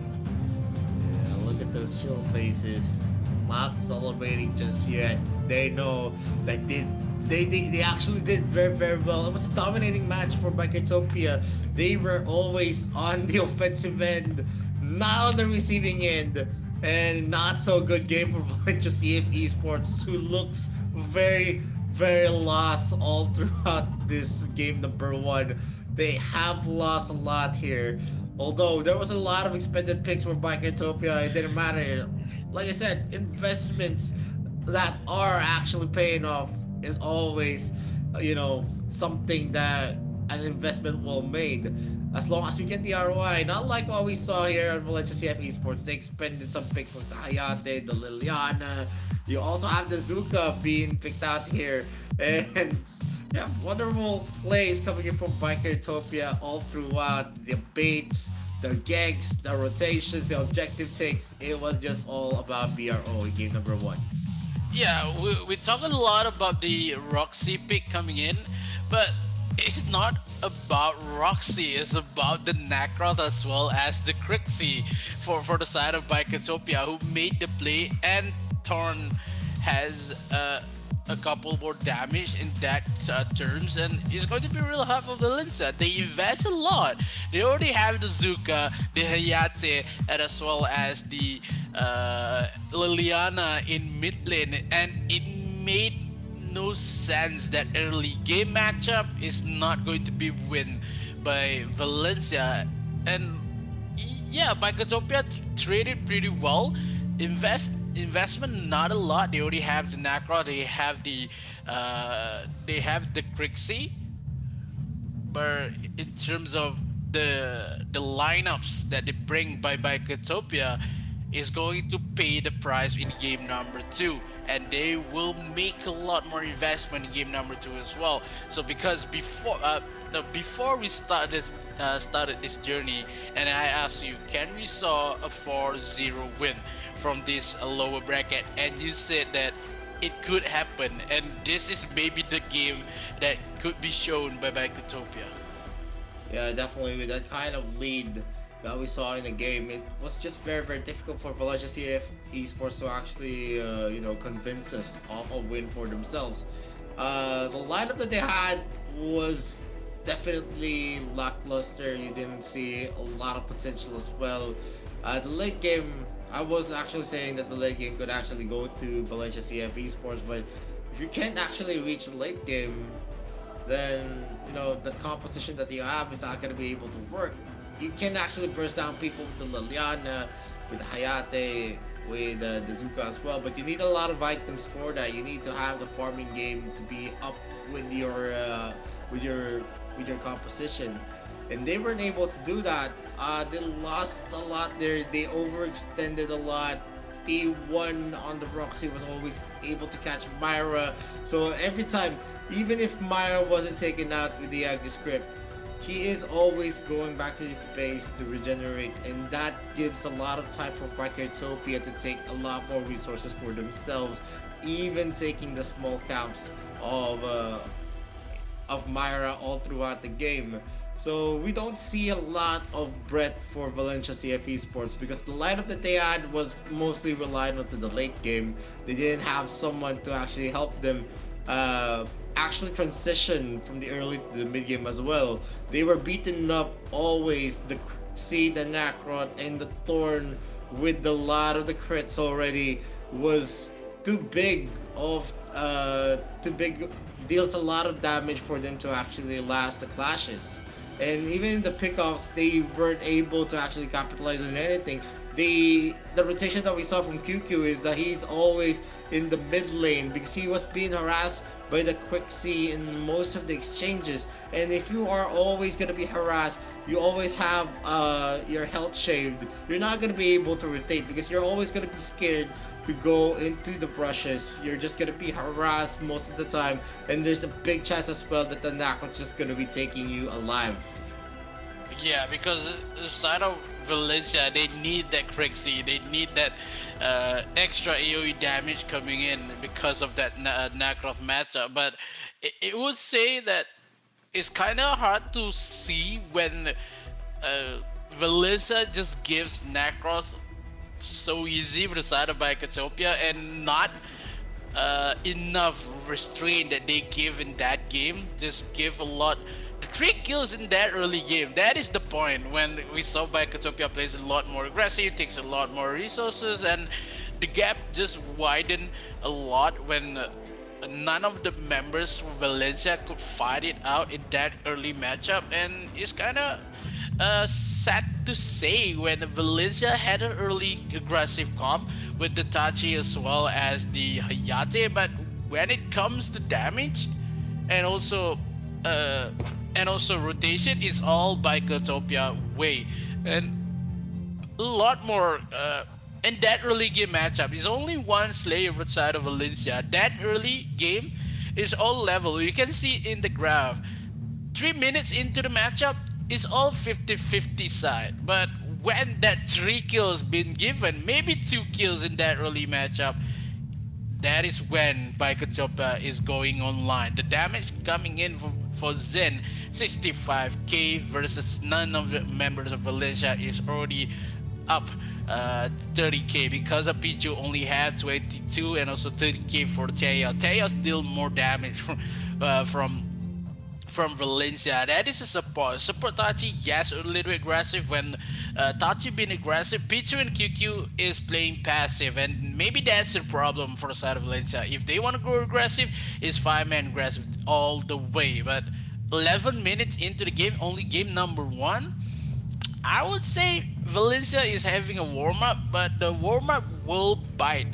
S7: Yeah, look at those chill faces. Not celebrating just yet. They know that they actually did very, very well. It was a dominating match for Bicotopia. They were always on the offensive end, not on the receiving end, and not so good game for Valencia CF Esports, who looks very, very lost all throughout this game number 1. They have lost a lot here. Although there was a lot of expended picks for Bicotopia, it didn't matter. Like I said, investments that are actually paying off is always, something that an investment well made. As long as you get the ROI, not like what we saw here on Valencia CF Esports. They expended some picks like the Hayate, the Liliana. You also have the Zuka being picked out here. And yeah, wonderful plays coming in from Bicotopia all throughout. The baits, the ganks, the rotations, the objective takes. It was just all about BRO in game number 1.
S8: Yeah, we talk a lot about the Roxy pick coming in, but it's not about Roxy, it's about the Nacroth as well as the Crixie for the side of Bicotopia, who made the play, and Torn has a couple more damage in that terms, and it's going to be real hard for Valencia. They invest a lot. They already have the Zuka, the Hayate, and as well as the Liliana in mid lane, and it made no sense that early game matchup is not going to be win by Valencia. And yeah, Bicotopia traded pretty well. Investment not a lot. They already have the Nacra, they have the Crixie, but in terms of the lineups that they bring by Bicotopia is going to pay the price in game number 2, and they will make a lot more investment in game number 2 as well. So because before we started this journey, and I asked you, can we saw a 4-0 win from this lower bracket, and you said that it could happen, and this is maybe the game that could be shown by Bicotopia.
S7: Yeah, definitely. With that kind of lead that we saw in the game, it was just very, very difficult for Valencia CF Esports to actually, convince us of a win for themselves. The lineup that they had was definitely lackluster. You didn't see a lot of potential as well. The late game, I was actually saying that the late game could actually go to Valencia CF Esports, but if you can't actually reach the late game, then the composition that you have is not going to be able to work. You can actually burst down people with the Liliana, with the Hayate, with the Zuka as well, but you need a lot of items for that. You need to have the farming game to be up with your composition, and they weren't able to do that. They lost a lot there. They overextended a lot. T1 on the Roxy was always able to catch Myra, so every time, even if Myra wasn't taken out with the Agri script, he is always going back to his base to regenerate, and that gives a lot of time for Bicotopia to take a lot more resources for themselves, even taking the small camps of Myra all throughout the game. So we don't see a lot of breadth for Valencia CF Esports because the lineup that they had was mostly reliant on the late game. They didn't have someone to actually help them actually transition from the early to the mid game as well. They were beaten up always. The Crixie, the Nacrot, and the Thorn with a lot of the crits already was too big of too big, deals a lot of damage for them to actually last the clashes. And even in the pickoffs, they weren't able to actually capitalize on anything. The rotation that we saw from QQ is that he's always in the mid lane because he was being harassed by the quick C in most of the exchanges. And if you are always gonna be harassed, you always have your health shaved. You're not gonna be able to rotate because you're always gonna be scared to go into the brushes. You're just gonna be harassed most of the time, and there's a big chance as well that the Nak's just gonna be taking you alive.
S8: Yeah, because the side of Valencia, they need that Crixie, they need that extra AoE damage coming in because of that Nacroth matchup. But it would say that it's kind of hard to see when Valencia just gives Nacroth so easy with the side of Bicotopia and not enough restraint that they give in that game. Just give a lot. The 3 kills in that early game, that is the point when we saw Bicotopia plays a lot more aggressive, takes a lot more resources, and the gap just widened a lot when none of the members from Valencia could fight it out in that early matchup. And it's kind of sad to say when Valencia had an early aggressive comp with the Tachi as well as the Hayate, but when it comes to damage and also rotation, is all by Cotopia way. And a lot more in that early game matchup is only one Slayer outside of Valencia. That early game is all level. You can see in the graph 3 minutes into the matchup is all 50-50 side, but when that 3 kills been given, maybe 2 kills in that early matchup, that is when Bicotopia is going online. The damage coming in for Zen, 65k versus none of the members of Valencia is already up 30k because of Pichu only had 22 and also 30k for Teo. Teo deal more damage from Valencia. That is a support. Support Tachi, yes, a little bit aggressive. When Tachi being aggressive, Pichu and QQ is playing passive, and maybe that's the problem for the side of Valencia. If they want to go aggressive, it's 5-man aggressive all the way. But 11 minutes into the game, only game number 1, I would say Valencia is having a warm-up, but the warm-up will bite.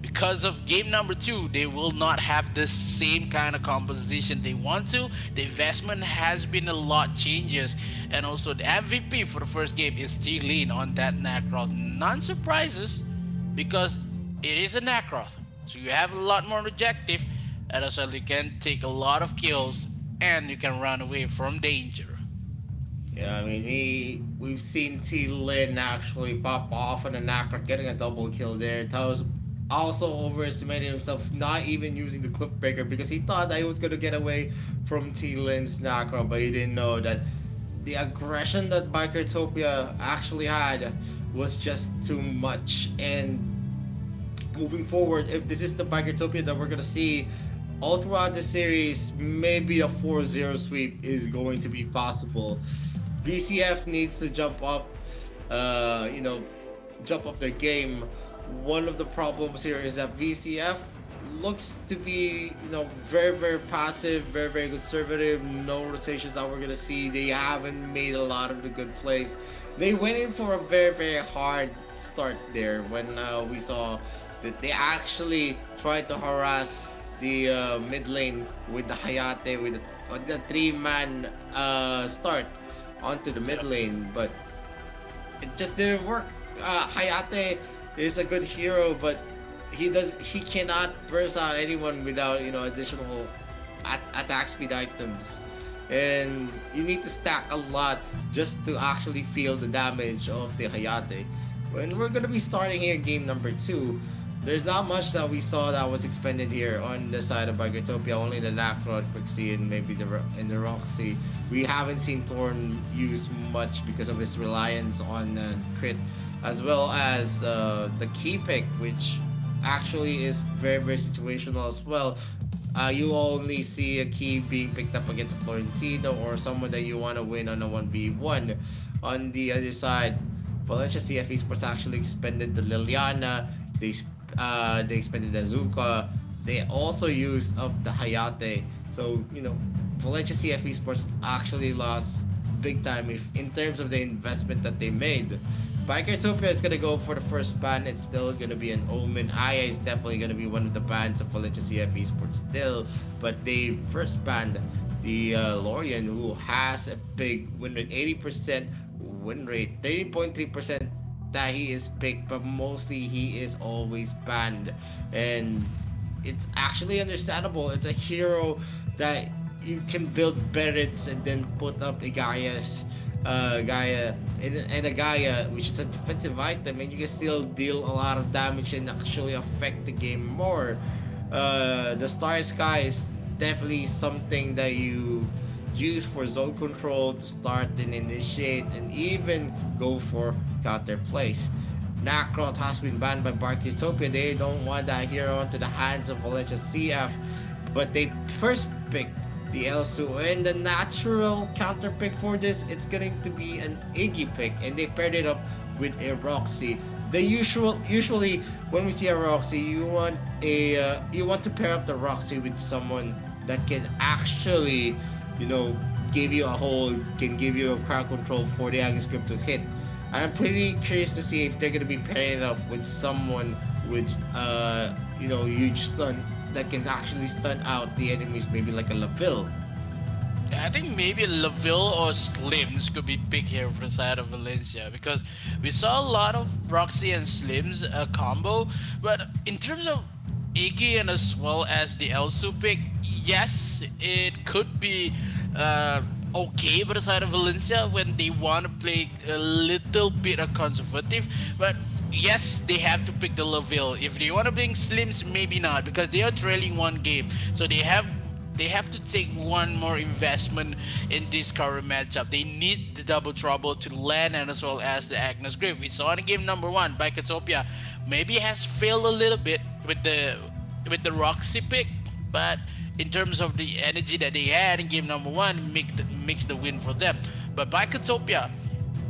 S8: Because of game number 2, they will not have the same kind of composition they want to. The investment has been a lot changes, and also the MVP for the first game is T-Lean on that Nacroth. None surprises because it is a Nacroth, so you have a lot more objective, and also you can take a lot of kills and you can run away from danger.
S7: Yeah, I mean, we've seen T Lin actually pop off on a Nacroth, getting a double kill there. That was also overestimating himself, not even using the clip breaker because he thought that he was gonna get away from T Lin's Nacroth, but he didn't know that the aggression that Bikertopia actually had was just too much. And moving forward, if this is the Bikertopia that we're gonna see all throughout the series, maybe a 4-0 sweep is going to be possible. BCF needs to jump up, jump up their game. One of the problems here is that VCF looks to be, very, very passive, very, very conservative. No rotations that we're gonna see. They haven't made a lot of the good plays. They went in for a very, very hard start there when we saw that they actually tried to harass the mid lane with the Hayate, with the 3-man start onto the mid lane, but it just didn't work. Hayate is a good hero, but he cannot burst out anyone without additional attack speed items, and you need to stack a lot just to actually feel the damage of the Hayate. When we're gonna be starting here game number 2, there's not much that we saw that was expended here on the side of Bikertopia. Only the Nacrod, Quixie, and maybe the Roxy. We haven't seen Thorn use much because of his reliance on crit, as well as the key pick, which actually is very, very situational as well. You only see a key being picked up against a Florentino or someone that you want to win on a 1v1. On the other side, Valencia CF Esports actually expended the Liliana, they expended the Azuka, they also used up the Hayate. So, Valencia CF Esports actually lost big time if in terms of the investment that they made. Bikertopia is gonna go for the first ban. It's still gonna be an Omen. Aya is definitely gonna be one of the bans of Valencia CF Esports still, but they first banned the Lorian, who has a big win rate, 80% win rate, 13.3% that he is picked, but mostly he is always banned, and it's actually understandable. It's a hero that you can build Berets and then put up a Gaia and a Gaia, which is a defensive item, and you can still deal a lot of damage and actually affect the game more. The Star Sky is definitely something that you use for zone control to start and initiate and even go for counter plays. Nakrot has been banned by Barkutopia. They don't want that hero into the hands of Valencia CF, but they first picked the Elsu, and the natural counter pick for this, it's going to be an Iggy pick, and they paired it up with a Roxy. Usually when we see a Roxy, you want to pair up the Roxy with someone that can actually, give you a hold, can give you a crowd control for the Aggie script to hit. I'm pretty curious to see if they're gonna be pairing it up with someone with huge stun that can actually stun out the enemies, maybe like a Laville.
S8: I think maybe Laville or Slims could be picked here for the side of Valencia, because we saw a lot of Roxy and Slims combo, but in terms of Iggy and as well as the Elsu pick, yes, it could be okay for the side of Valencia when they want to play a little bit of conservative, but yes, they have to pick the Laville. If they want to bring Slims, maybe not, because they are trailing one game, so they have to take one more investment in this current matchup. They need the double trouble to land, and as well as the Agnes Grip. We saw in game number 1, Bikatopia maybe has failed a little bit with the Roxy pick, but in terms of the energy that they had in game number 1, makes the win for them. But Bikatopia,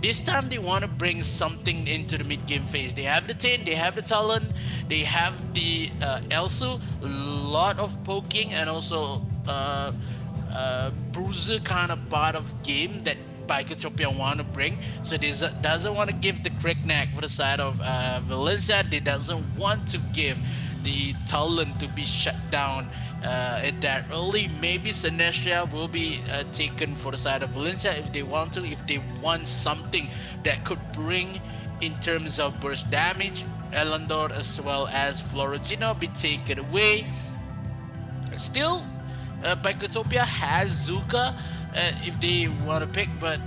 S8: this time they want to bring something into the mid-game phase. They have the Tin, they have the Talon, they have the Elsu, a lot of poking, and also bruiser kind of part of game that Bikatopia want to bring. So they doesn't want to give the Cricknack for the side of Valencia. They doesn't want to give the Talon to be shut down at that early. Maybe Sinestria will be taken for the side of Valencia if they want to, if they want something that could bring in terms of burst damage. Elandor as well as Florentino be taken away. Still, Bikatopia has Zuka if they want to pick, but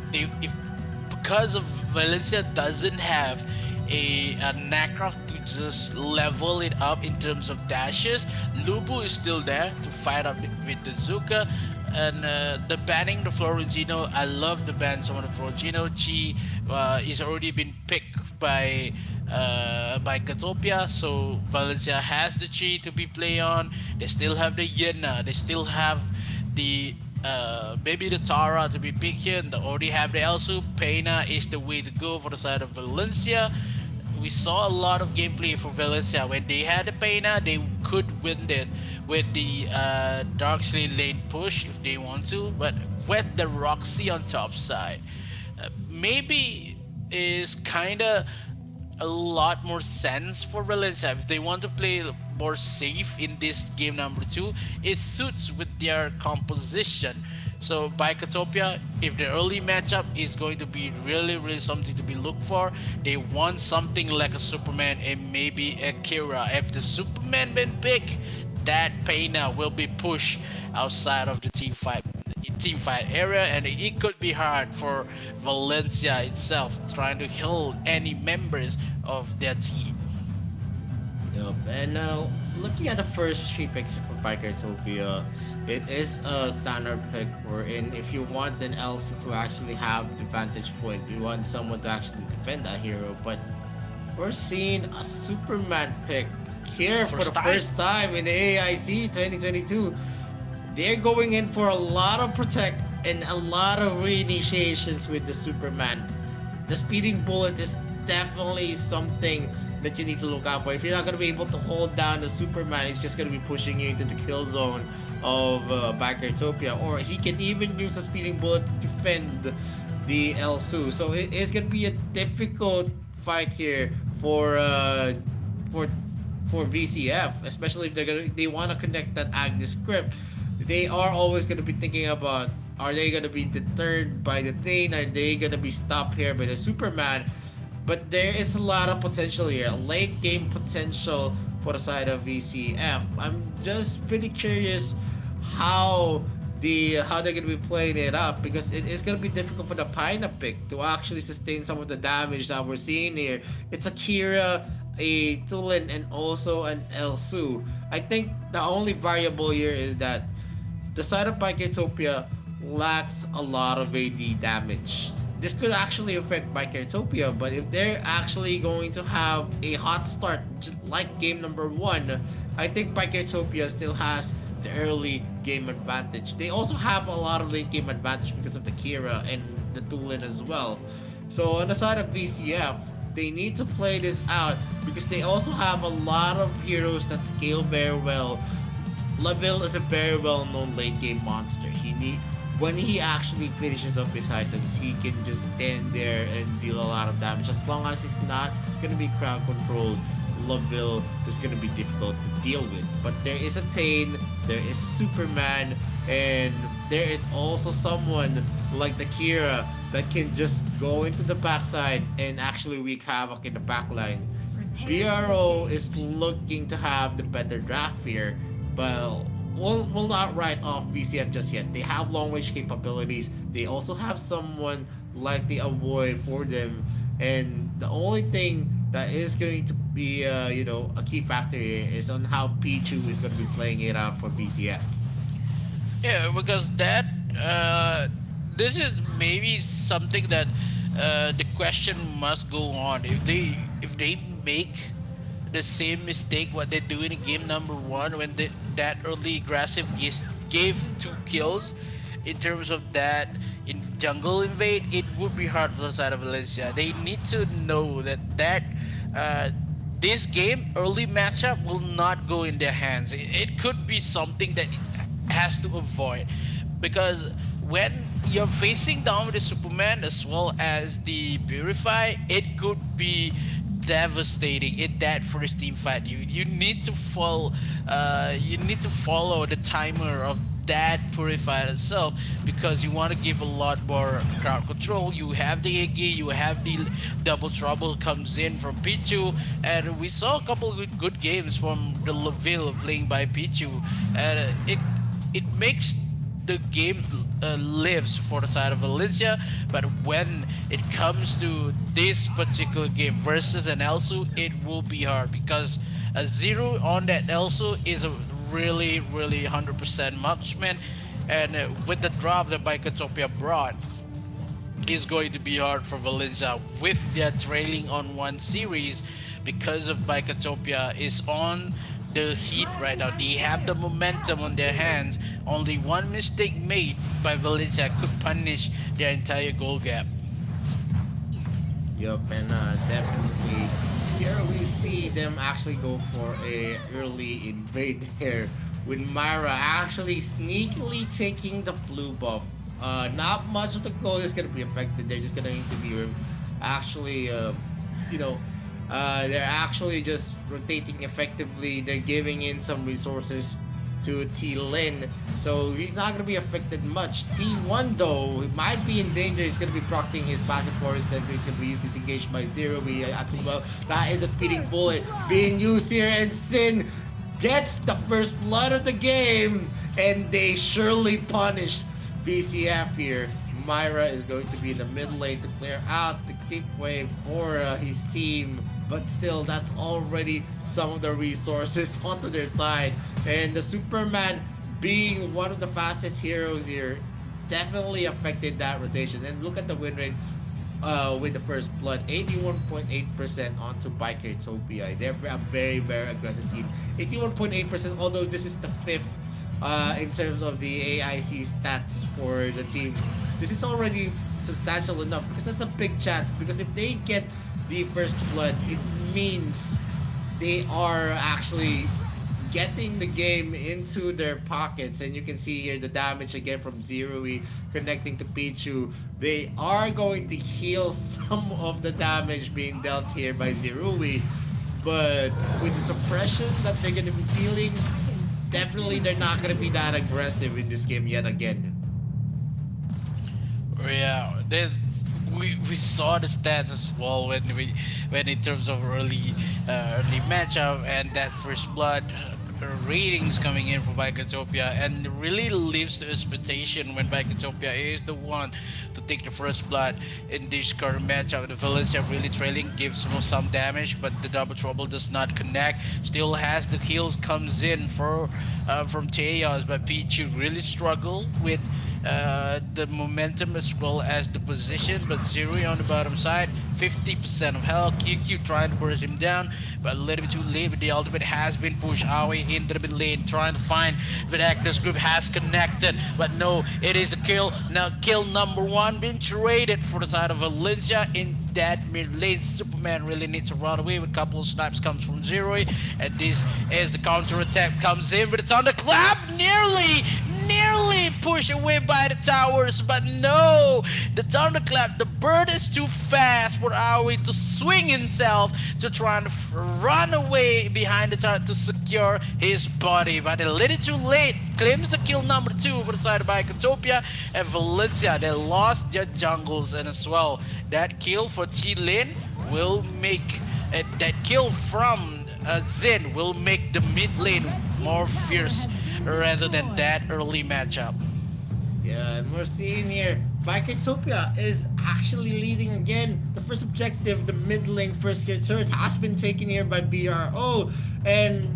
S8: because of Valencia doesn't have a Nacroft to just level it up in terms of dashes, Lubu is still there to fight up with the Zuka. And the banning the Florentino, I love the ban on the Florentino. Chi is already been picked by Katopia, so Valencia has the Chi to be play on. They still have the Yena, they still have the maybe the Tara to be picked here, and they already have the Elsu. Pena is the way to go for the side of Valencia. We saw a lot of gameplay for Valencia. When they had the Pena, they could win this with the Darksley lane push if they want to, but with the Roxy on top side, maybe is kinda a lot more sense for Valencia if they want to play more safe in this game number 2. It suits with their composition. So by Katopia, if the early matchup is going to be really something to be looked for, they want something like a Superman and maybe a Kira. If the Superman been picked, that Pena will be pushed outside of the team fight area, and it could be hard for Valencia itself trying to heal any members of their team.
S7: Yep, and looking at the first 3 picks for Bikertopia, it is a standard pick wherein if you want an Elsa to actually have the vantage point, you want someone to actually defend that hero, but we're seeing a Superman pick here for the first time in the AIC 2022. They're going in for a lot of protect and a lot of reinitiations with the Superman. The speeding bullet is definitely something that you need to look out for. If you're not going to be able to hold down the Superman, he's just going to be pushing you into the kill zone of Backertopia, or he can even use a speeding bullet to defend the Elsu. So it is going to be a difficult fight here for for for VCF, especially if they want to connect that Agnes script. They are always going to be thinking about, are they going to be deterred by the Thane? Are they going to be stopped here by the Superman? But there is a lot of potential here, late game potential for the side of VCF. I'm just pretty curious how they're gonna be playing it up, because it is gonna be difficult for the Pinepick to actually sustain some of the damage that we're seeing here. It's Akira, a Tulin, and also an Elsu. I think the only variable here is that the side of Biketopia lacks a lot of AD damage. This could actually affect Biketopia, but if they're actually going to have a hot start like game number 1, I think Biketopia still has the early game advantage. They also have a lot of late game advantage because of the Kira and the Tulin as well. So on the side of VCF, they need to play this out because they also have a lot of heroes that scale very well. Laville is a very well-known late game monster. When he actually finishes up his items, he can just stand there and deal a lot of damage. As long as he's not gonna be crowd controlled, Laville is gonna be difficult to deal with. But there is a Thane, there is a Superman, and there is also someone like the Kira that can just go into the backside and actually wreak havoc in the backline. BRO is looking to have the better draft here, but will not write off VCF just yet. They have long range capabilities. They also have someone like the Avoy for them, and the only thing that is going to be a key factor here is on how Pichu is going to be playing it out for VCF.
S8: Yeah, because this is maybe something that the question must go on. If they make the same mistake what they do in game number 1 when that early aggressive gave 2 kills in terms of that in jungle invade, it would be hard for the side of Valencia. They need to know that this game early matchup will not go in their hands. It could be something that it has to avoid, because when you're facing down with the Superman as well as the Purify, it could be devastating in that first team fight. You need to follow the timer of that Purify itself, because you want to give a lot more crowd control. You have the Iggy, you have the double trouble comes in from Pichu, and we saw a couple of good games from the Laville playing by Pichu, and it makes the game lives for the side of Valencia. But when it comes to this particular game versus an Elsu, it will be hard, because a 0 on that Elsu is a really 100% marksman, and with the drop that Biketopia brought, is going to be hard for Valencia with their trailing on 1 series, because of Biketopia is on the heat right now. They have the momentum on their hands. Only one mistake made by Valencia could punish their entire goal gap.
S7: Yup, and definitely here we see them actually go for a early invade here with Myra actually sneakily taking the blue buff. Not much of the goal is gonna be affected. They're just gonna need to be actually they're actually just rotating effectively. They're giving in some resources to T-Lin, so he's not going to be affected much. T1 though, it might be in danger. He's going to be procting his passive forest center. He's going to be disengaged by Zero. That is a speeding bullet being used here, and Sin gets the first blood of the game, and they surely punish VCF here. Myra is going to be in the mid lane to clear out the creep wave for his team, but still, that's already some of the resources onto their side. And the Superman, being one of the fastest heroes here, definitely affected that rotation. And look at the win rate with the first blood, 81.8% onto Biketopia. They're a very aggressive team. 81.8%, although this is the 5th in terms of the AIC stats for the teams. This is already substantial enough, because that's a big chance, because if they get the first blood, it means they are actually getting the game into their pockets. And you can see here the damage again from Zerui connecting to Pichu. They are going to heal some of the damage being dealt here by Zerui, but with the suppression that they're going to be feeling, definitely they're not going to be that aggressive in this game yet again.
S8: Yeah, we saw the stats as well when in terms of early matchup and that first blood ratings coming in for Biketopia, and really lives to expectation when Biketopia is the one to take the first blood in this current matchup. The Valencia really trailing gives some damage, but the double trouble does not connect. Still has the kills comes in for from Chaos, but Pichu really struggle with the momentum as well as the position. But Zero on the bottom side, 50% of health. QQ trying to burst him down, but a little bit too late. But the ultimate has been pushed away into the mid lane, trying to find Vidactus group has connected, but no, it is a kill. Now kill number one being traded for the side of Valencia in that mid lane. Superman really needs to run away with a couple of snipes comes from Zero, and this is the counter attack comes in, but it's on the clap, nearly pushed away by the towers, but no, the thunderclap, the bird is too fast for Aoi to swing himself to try and run away behind the tower to secure his body, but a little too late. Claims the kill number 2 for the side of Biketopia, and Valencia, they lost their jungles, and as well that kill for T-Lane will make that kill from Zen will make the mid lane more fierce rather than that early matchup.
S7: Yeah, and we're seeing here Biketopia is actually leading again. The first objective, the mid lane first year turret, has been taken here by BRO, and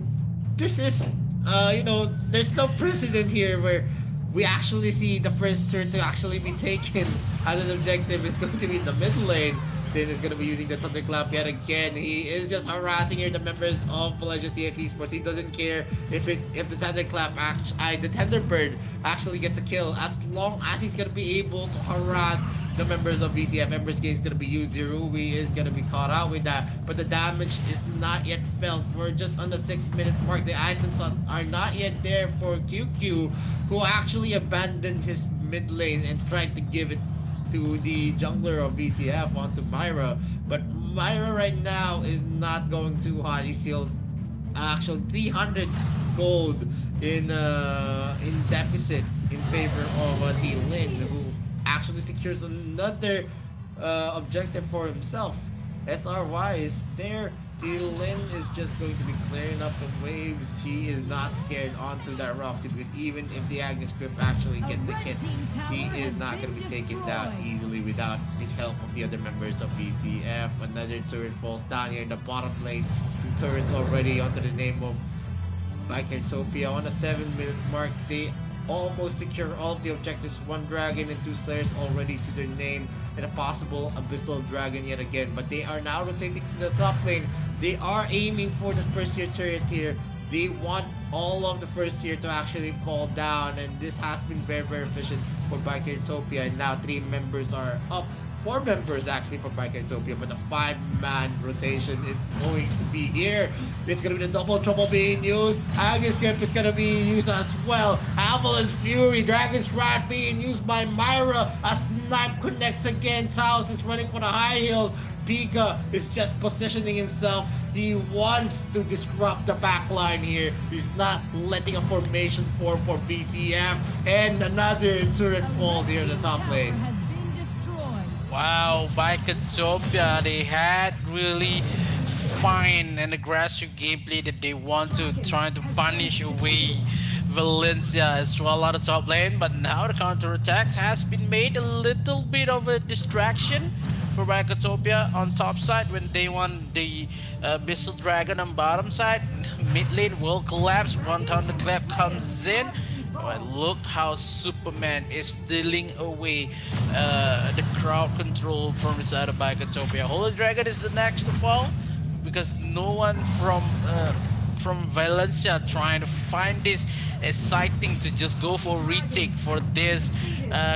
S7: this is there's no precedent here where we actually see the first turret to actually be taken as an objective is going to be in the mid lane. Sin is going to be using the Thunderclap yet again. He is just harassing here the members of Valencia CF Esports. He doesn't care if the Thunderclap, the Thunderbird actually gets a kill, as long as he's going to be able to harass the members of VCF. Ember's Gate is going to be used. Zerui is going to be caught out with that, but the damage is not yet felt. We're just on the 6-minute mark. The items are not yet there for QQ, who actually abandoned his mid lane and tried to give it to the jungler of VCF onto Myra, but Myra right now is not going too hot. He's still actually 300 gold in deficit in favor of T-Lin, who actually secures another objective for himself. SRY is there. T-Lin is just going to be clearing up the waves. He is not scared onto that Roxy, because even if the Agnes Grip actually gets a hit, he is not going to be taken down easily without the help of the other members of BCF. Another turret falls down here in the bottom lane. 2 turrets already under the name of Biketopia. On the 7-minute mark, they almost secure all of the objectives. 1 dragon and 2 slayers already to their name, and a possible abyssal dragon yet again. But they are now rotating to the top lane. They are aiming for the first year turret here. They want all of the first year to actually fall down, and this has been very efficient for Biketopia. And now 3 members are up. 4 members actually for Biketopia, but the 5-man rotation is going to be here. It's going to be the double trouble being used. Agnes Grip is going to be used as well. Avalanche Fury, Dragon's Wrath being used by Myra. A snipe connects again. Taos is running for the high heels. Pika is just positioning himself. He wants to disrupt the backline here. He's not letting a formation form for BCF. And another turret falls here in the top lane.
S8: Wow, Biketopia, they had really fine and aggressive gameplay that they want to try to punish away Valencia as well on the top lane, but now the counter-attacks has been made a little bit of a distraction for Biketopia on top side when they want the Missile Dragon on bottom side. Mid lane will collapse, 1 Thunderclap comes in. But look how Superman is stealing away the crowd control from the side of Biketopia. Holy Dragon is the next to fall, because no one from Valencia trying to find this exciting to just go for retake for this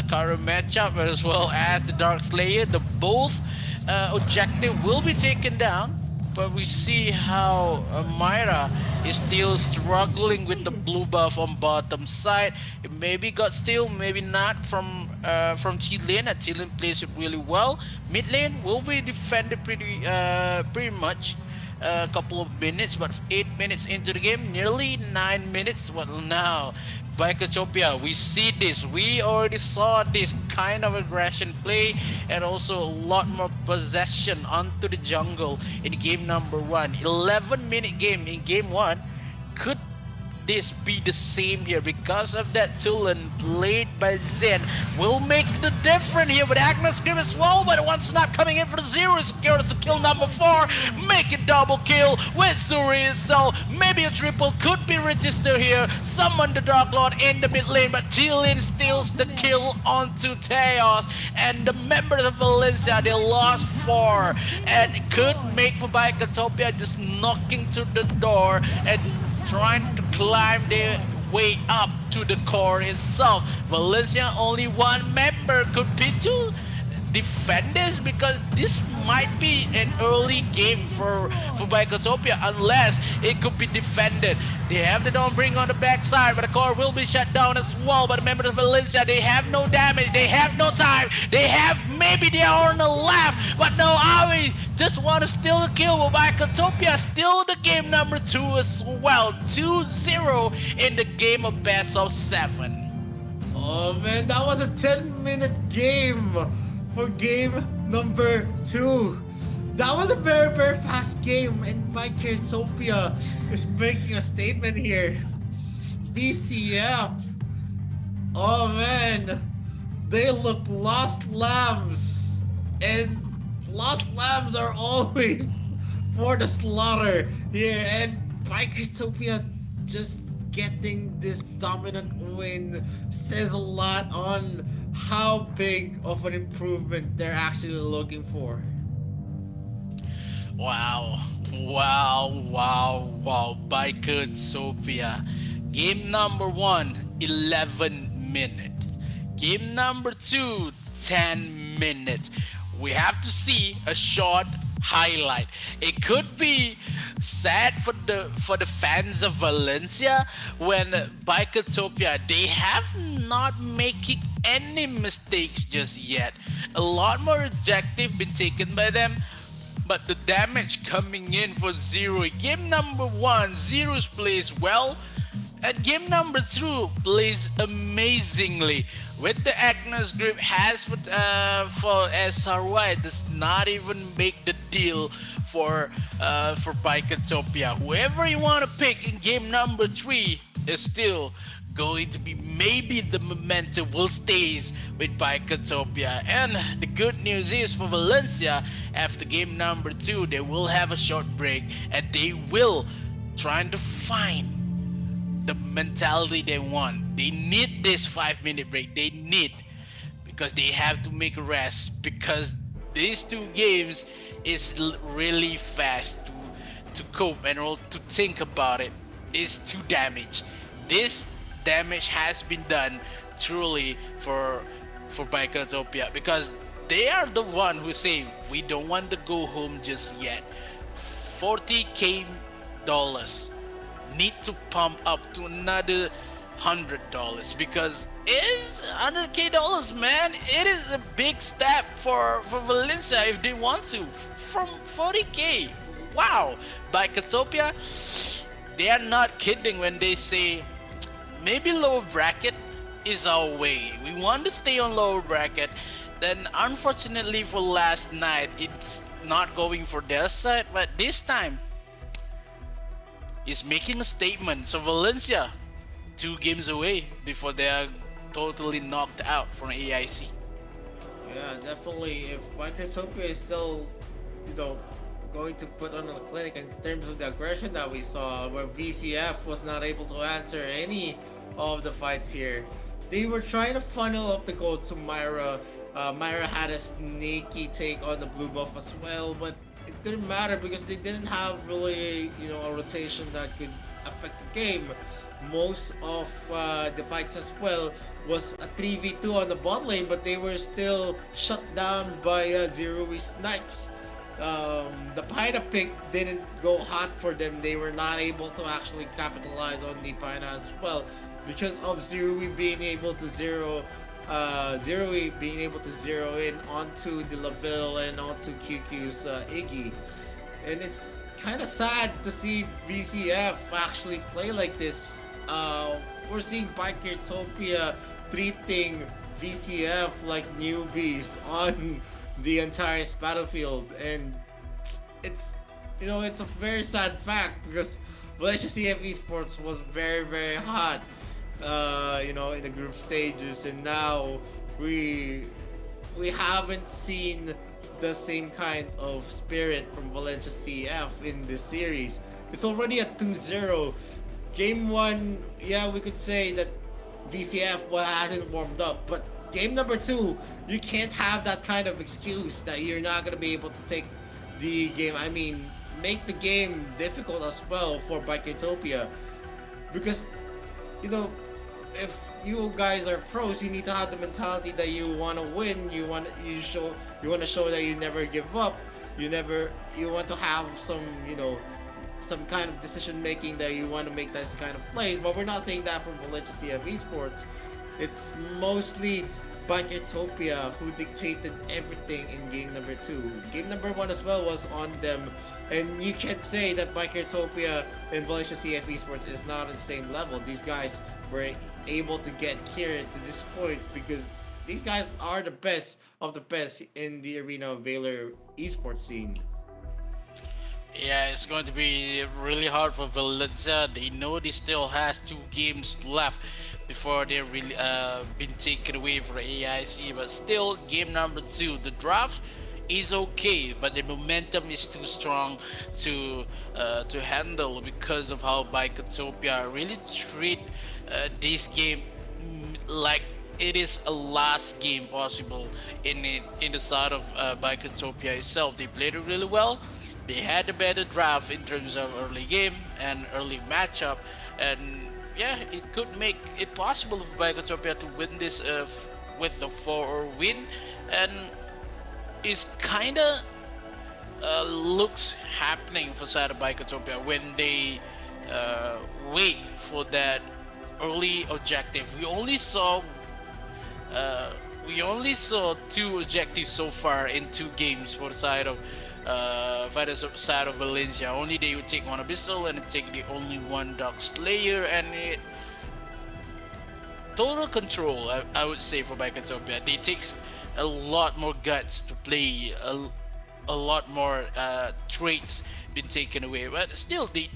S8: current matchup, as well as the Dark Slayer. The both objective will be taken down, but we see how Myra is still struggling with the blue buff on bottom side. It maybe got steal, maybe not from T lane. T lane plays it really well. Mid lane will be defended pretty much. A couple of minutes, but 8 minutes into the game, nearly 9 minutes. Well, now by Kachopia, we see this. We already saw this kind of aggression play and also a lot more possession onto the jungle in game number 1. 11-minute game in game 1. Could this be the same here? Because of that Tulan played by Zen will make the difference here with Agnes Grim as well, but one snap coming in for the zero secures the kill number 4, make it double kill with Zuri itself. Maybe a triple could be registered here. Summon the Dark Lord in the mid lane, but Jillian steals the kill onto Teos, and the members of Valencia, they lost 4 and could make for Bikatopia just knocking to the door and trying to climb their way up to the core itself. Valencia only one member could be to defend this, because this might be an early game for Bikotopia unless it could be defended. They have the Dawn Bring on the backside, but the core will be shut down as well. But the members of Valencia, they have no damage, they have no time, they have maybe they are on the left, but no, Avi just want to steal the kill. But Bikotopia still the game number 2 as well. 2-0 in the game of best of 7.
S7: Oh man, that was a 10-minute game for game number 2. That was a very, very fast game, and Bikotopia is making a statement here. BCF. Oh man, they look lost lambs, and lost lambs are always for the slaughter here, and Bikotopia just getting this dominant win says a lot on how big of an improvement they're actually looking for.
S8: Wow. Bikotopia. Game number 1, 11 minutes. Game number 2, 10 minutes. We have to see a short highlight. It could be sad for the fans of Valencia when Bikotopia, they have not making any mistakes just yet. A lot more objective been taken by them, but the damage coming in for Zero. Game number 1, Zero's plays well, and game number 2 plays amazingly. With the Agnes grip has for SRY, does not even make the deal for Bikotopia. Whoever you want to pick in game number 3 is still going to be, maybe the momentum will stays with Bikotopia. And the good news is for Valencia, after game number 2, they will have a short break and they will trying to find the mentality they want. They need this 5-minute break. They need, because they have to make a rest, because these 2 games is really fast to cope and all to think about it. Is too damage. This damage has been done truly for Bikotopia, because they are the one who say we don't want to go home just yet. $40K need to pump up to another $100, because it is $100K, man. It is a big step for Valencia if they want to, from 40K. Wow. Bikotopia, they are not kidding when they say maybe lower bracket is our way. We want to stay on lower bracket. Then unfortunately for last night, it's not going for their side, but this time is making a statement. So Valencia, 2 games away before they are totally knocked out from AIC.
S7: Yeah, definitely. If Bikotopia is still, going to put on a clinic in terms of the aggression that we saw, where VCF was not able to answer any of the fights here. They were trying to funnel up the gold to Myra. Myra had a sneaky take on the blue buff as well, but it didn't matter because they didn't have really, a rotation that could affect the game. Most of the fights as well was a 3v2 on the bot lane, but they were still shut down by Zero Snipes. The Pyra pick didn't go hot for them. They were not able to actually capitalize on the Pyra as well because of Zero being able to being able to zero in onto the Laville and onto QQ's Iggy. And it's kind of sad to see VCF actually play like this. We're seeing Bikertopia treating VCF like newbies on the entire battlefield, and it's it's a very sad fact because Valencia CF Esports was very hot, in the group stages, and now we we haven't seen the same kind of spirit from Valencia CF in this series. It's already a 2-0. Game 1, yeah, we could say that VCF hasn't warmed up, but game number 2, you can't have that kind of excuse that you're not going to be able to take the game. I mean, make the game difficult as well for Bikertopia. Because, if you guys are pros, you need to have the mentality that you want to win. You want to show that you never give up. You want to have some kind of decision making that you want to make this kind of plays. But we're not saying that from Valencia CF Esports. It's mostly Bikertopia who dictated everything in game number 2. Game number 1 as well was on them, and you can't say that Bikertopia and Valencia CF Esports is not on the same level. These guys were able to get here to this point because these guys are the best of the best in the Arena of Valor esports scene.
S8: Yeah, it's going to be really hard for Valencia. They know they still has 2 games left before they're really been taken away for AIC, but still game number 2. The draft is okay, but the momentum is too strong to handle because of how Bikertopia really treat this game like it is a last game possible in the side of Bikertopia itself. They played it really well. They had a better draft in terms of early game and early matchup, and yeah, it could make it possible for Bikertopia to win this with the 4 win, and it's kinda looks happening for side of Bikertopia when they wait for that early objective. We only saw 2 objectives so far in 2 games for the side of side of Valencia. Only they would take one Abyssal and take the only one Dark Slayer, and it total control, I would say, for Bikertopia. They takes a lot more guts to play, a lot more traits been taken away, but still they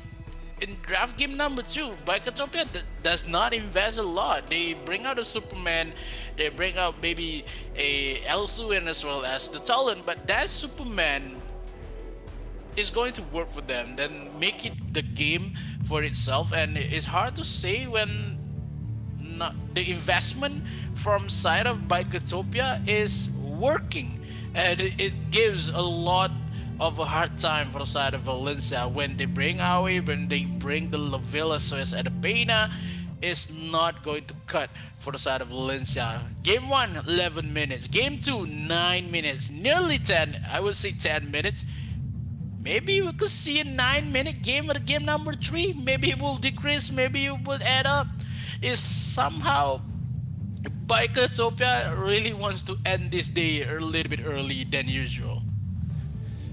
S8: in draft game number 2, Bikertopia does not invest a lot. They bring out a Superman, they bring out maybe a Elsuin as well as the Talon, but that Superman is going to work for them, then make it the game for itself. And it's hard to say when the investment from side of Bikertopia is working, and it gives a lot of a hard time for the side of Valencia when they bring Aoi, when they bring the Lavilla, so as Adapena is not going to cut for the side of Valencia. Game 1, 11 minutes. Game 2, 9 minutes. Nearly 10, I would say 10 minutes. Maybe we could see a 9-minute game at game number 3. Maybe it will decrease, maybe it will add up. Is somehow Bikertopia really wants to end this day a little bit early than usual.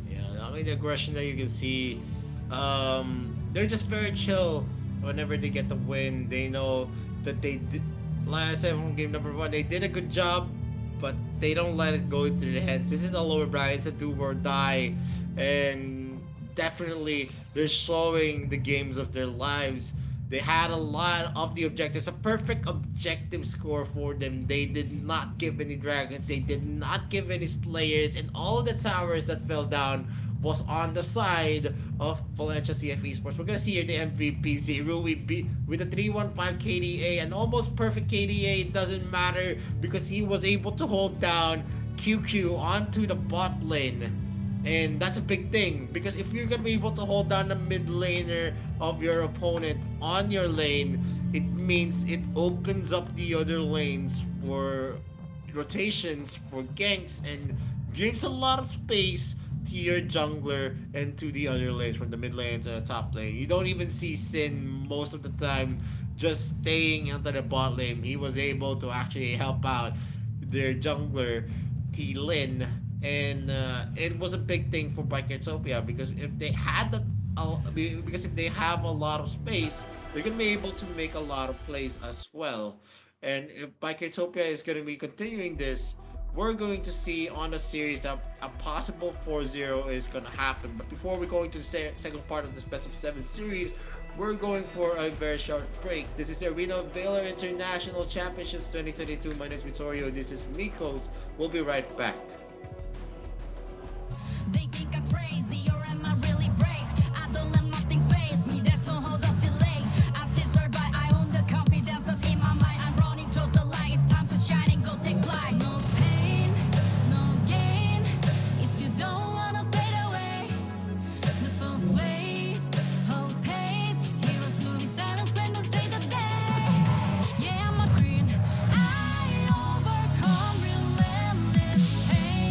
S7: Yeah, I mean the aggression that you can see, they're just very chill whenever they get the win. They know that they did, like I said from game number 1, they did a good job, but they don't let it go into their hands. This is a lower bracket, it's a do or die, and definitely they're showing the games of their lives. They had a lot of the objectives, a perfect objective score for them. They did not give any dragons, they did not give any slayers, and all of the towers that fell down was on the side of Valencia CF Esports. We're gonna see here the MVP Zerui beat with a 315 KDA, an almost perfect KDA. It doesn't matter because he was able to hold down QQ onto the bot lane. And that's a big thing, because if you're gonna be able to hold down the mid laner of your opponent on your lane, it means it opens up the other lanes for rotations, for ganks, and gives a lot of space to your jungler and to the other lanes from the mid lane to the top lane. You don't even see Sin most of the time just staying into the bot lane. He was able to actually help out their jungler, T Lin, and it was a big thing for Bikersopia because if they had that, because if they have a lot of space, they're gonna be able to make a lot of plays as well. And if Bikersopia is gonna be continuing this, we're going to see on the series that a possible 4-0 is going to happen. But before we go into the second part of this best of 7 series, we're going for a very short break. This is the Arena Valor International Championships 2022. My name is Vittorio. This is Mikos. We'll be right back.
S4: They think I'm crazy, or am I really brave? I don't let nothing faze me, there's no hold of delay. I still survive, I own the confidence up in my mind. I'm running close the light, it's time to shine and go take flight. No pain, no gain, if you don't wanna fade away. The both ways, hope pays, heroes moving silence when don't say the day. Yeah, I'm a queen, I overcome relentless pain.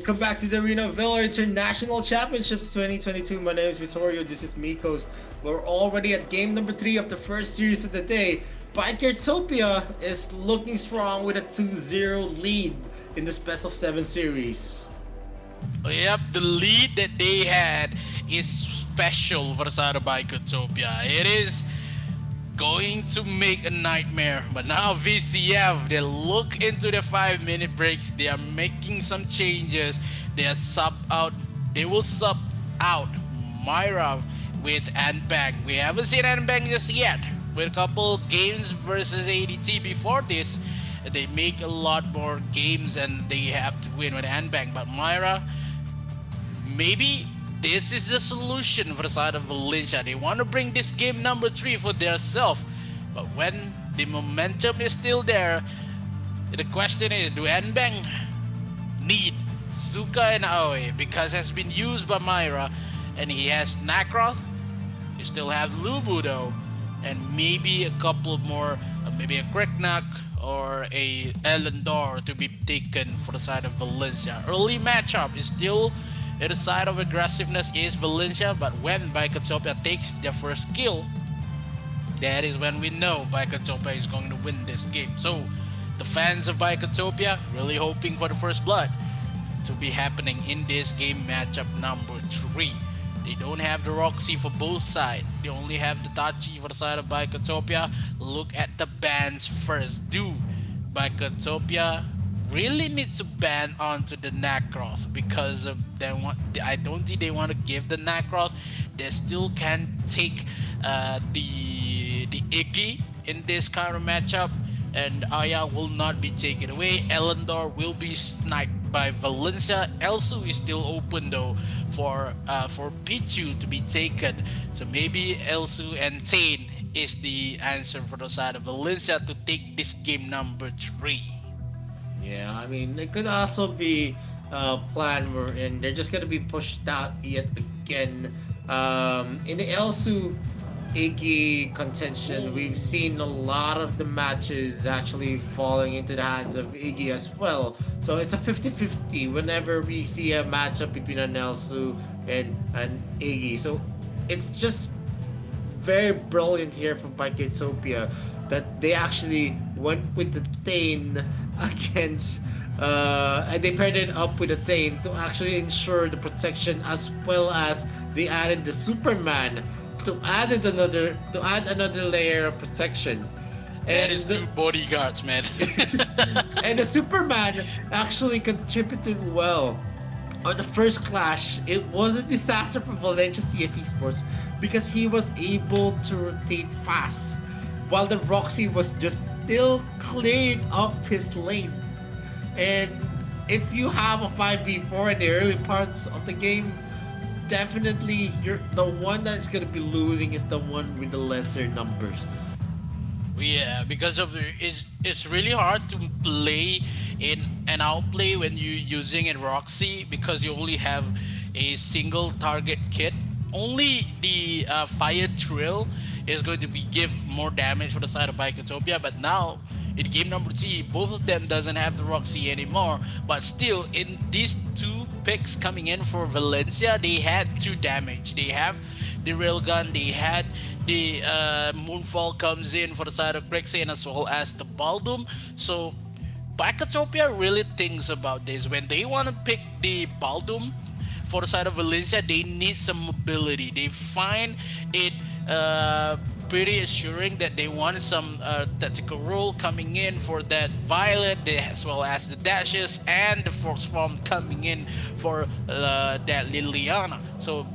S7: Welcome back to the Arena Villa International Championships 2022. My name is Vittorio. This is Mikos. We're already at game number 3 of the first series of the day. Bikertopia is looking strong with a 2-0 lead in this best of 7 series.
S8: Yep, the lead that they had is special for the side of Bikertopia. It is going to make a nightmare. But now VCF, they look into the 5-minute breaks. They are making some changes. They will sub out Myra with Anbang. We haven't seen Anbang just yet. With a couple games versus ADT before this, they make a lot more games and they have to win with Anbang. But Myra, maybe this is the solution for the side of Valencia. They want to bring this game number 3 for themselves. But when the momentum is still there, the question is, do Anbang need Zuka and Aoi? Because it has been used by Myra and he has Nakroth. You still have Lubu though. And maybe a couple more, maybe a Kriknak or a Elendor to be taken for the side of Valencia. Early matchup is still the side of aggressiveness is Valencia, but when Bikertopia takes their first kill, that is when we know Bikertopia is going to win this game. So the fans of Bikertopia really hoping for the first blood to be happening in this game matchup number 3. They don't have the Roxy for both sides. They only have the Tachi for the side of Bikertopia. Look at the bans first. Do Bikertopia really needs to ban onto the Nakroth because I don't think they want to give the Nakroth. They still can take the Iggy in this kind of matchup, and Aya will not be taken away. Elendor will be sniped by Valencia. Elsu is still open though for Pichu to be taken. So maybe Elsu and Tane is the answer for the side of Valencia to take this game number 3.
S7: Yeah, I mean, it could also be a plan wherein they're just gonna be pushed out yet again. In the Elsu Iggy contention, we've seen a lot of the matches actually falling into the hands of Iggy as well. So it's a 50-50 whenever we see a matchup between an Elsu and an Iggy. So it's just very brilliant here from Bikertopia that they actually went with the Thane against and they paired it up with a Thane to actually ensure the protection, as well as they added the Superman to add another layer of protection.
S8: That is 2 bodyguards, man.
S7: And the Superman actually contributed well. On the first clash, it was a disaster for Valencia CFE Sports because he was able to rotate fast while the Roxy was just still clearing up his lane. And if you have a 5v4 in the early parts of the game, definitely the one that's going to be losing is the one with the lesser numbers.
S8: Yeah, because of it's really hard to play in an outplay when you're using a Roxy because you only have a single target kit. Only the Fire Drill is going to give more damage for the side of Bikertopia, but now in game number 3, both of them doesn't have the Roxy anymore. But still, in these 2 picks coming in for Valencia, they had 2 damage. They have the Railgun, they had the Moonfall comes in for the side of Grexane, as well as the Baldum. So Bikertopia really thinks about this. When they want to pick the Baldum for the side of Valencia, they need some mobility. They find it pretty assuring that they wanted some tactical role coming in for that Violet, as well as the dashes and the Force Form coming in for that Liliana. So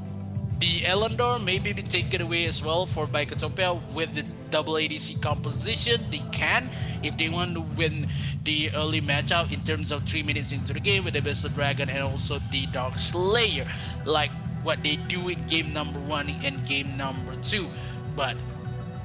S8: the Elendor may be taken away as well for Bikertopia with the double ADC composition. They can, if they want to win the early matchup in terms of 3 minutes into the game with the Abyssal Dragon and also the Dark Slayer, like what they do in game number 1 and game number 2. But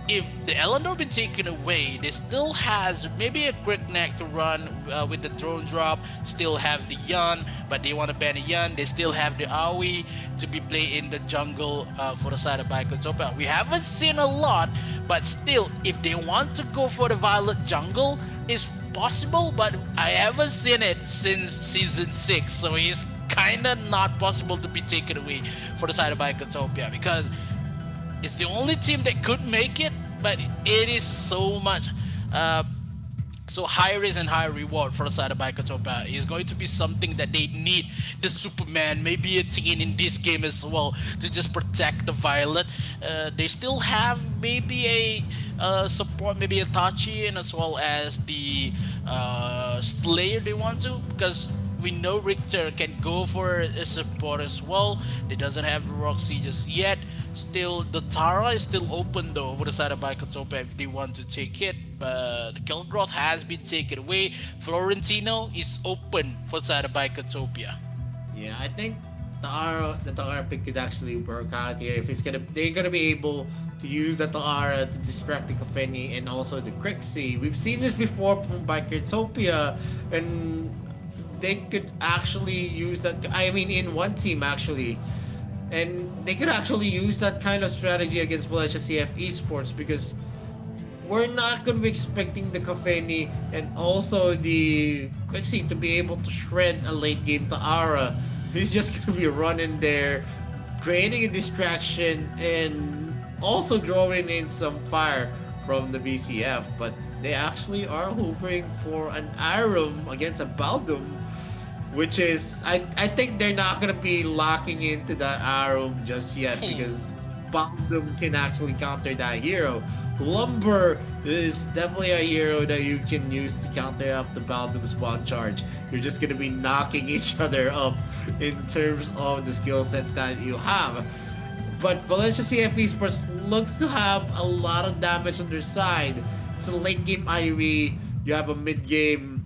S8: if the Elendor been taken away, they still has maybe a quick neck to run with the drone drop, still have the Yan, but they want to ban a Yan. They still have the Aoi to be played in the jungle for the side of Bikertopia. We haven't seen a lot, but still, if they want to go for the Violet jungle, it's possible, but I haven't seen it since season 6, so it's kind of not possible to be taken away for the side of Bicotopia, because it's the only team that could make it, but it is so much so high risk and high reward for the side of Bicotopia. Is going to be something that they need the Superman, maybe a Teen in this game as well, to just protect the Violet. They still have maybe a support, maybe a Tachi, and as well as the Slayer they want to, because we know Richter can go for a support as well. They doesn't have the Roxy just yet. Still, the Tara is still open though for the side of Bicotopia if they want to take it. But the Kilgroth has been taken away. Florentino is open for the side of Bicotopia.
S7: Yeah, I think the Tara pick could actually work out here if they're gonna be able to use the Tara to distract the Kafeni and also the Crixie. We've seen this before from Bicotopia, and they could actually use that. I mean, in one team actually. And they could actually use that kind of strategy against Valencia CF Esports, because we're not going to be expecting the Kafeni and also the Quixie to be able to shred a late game Ta'ara. He's just going to be running there, creating a distraction, and also drawing in some fire from the BCF. But they actually are hovering for an Arum against a Baldum, which is, I think they're not gonna be locking into that Arum just yet, because Baldum can actually counter that hero. Lumber is definitely a hero that you can use to counter up the Baldum spawn charge. You're just gonna be knocking each other up in terms of the skill sets that you have. But Valencia CF Esports looks to have a lot of damage on their side. It's a late game Irie, you have a mid game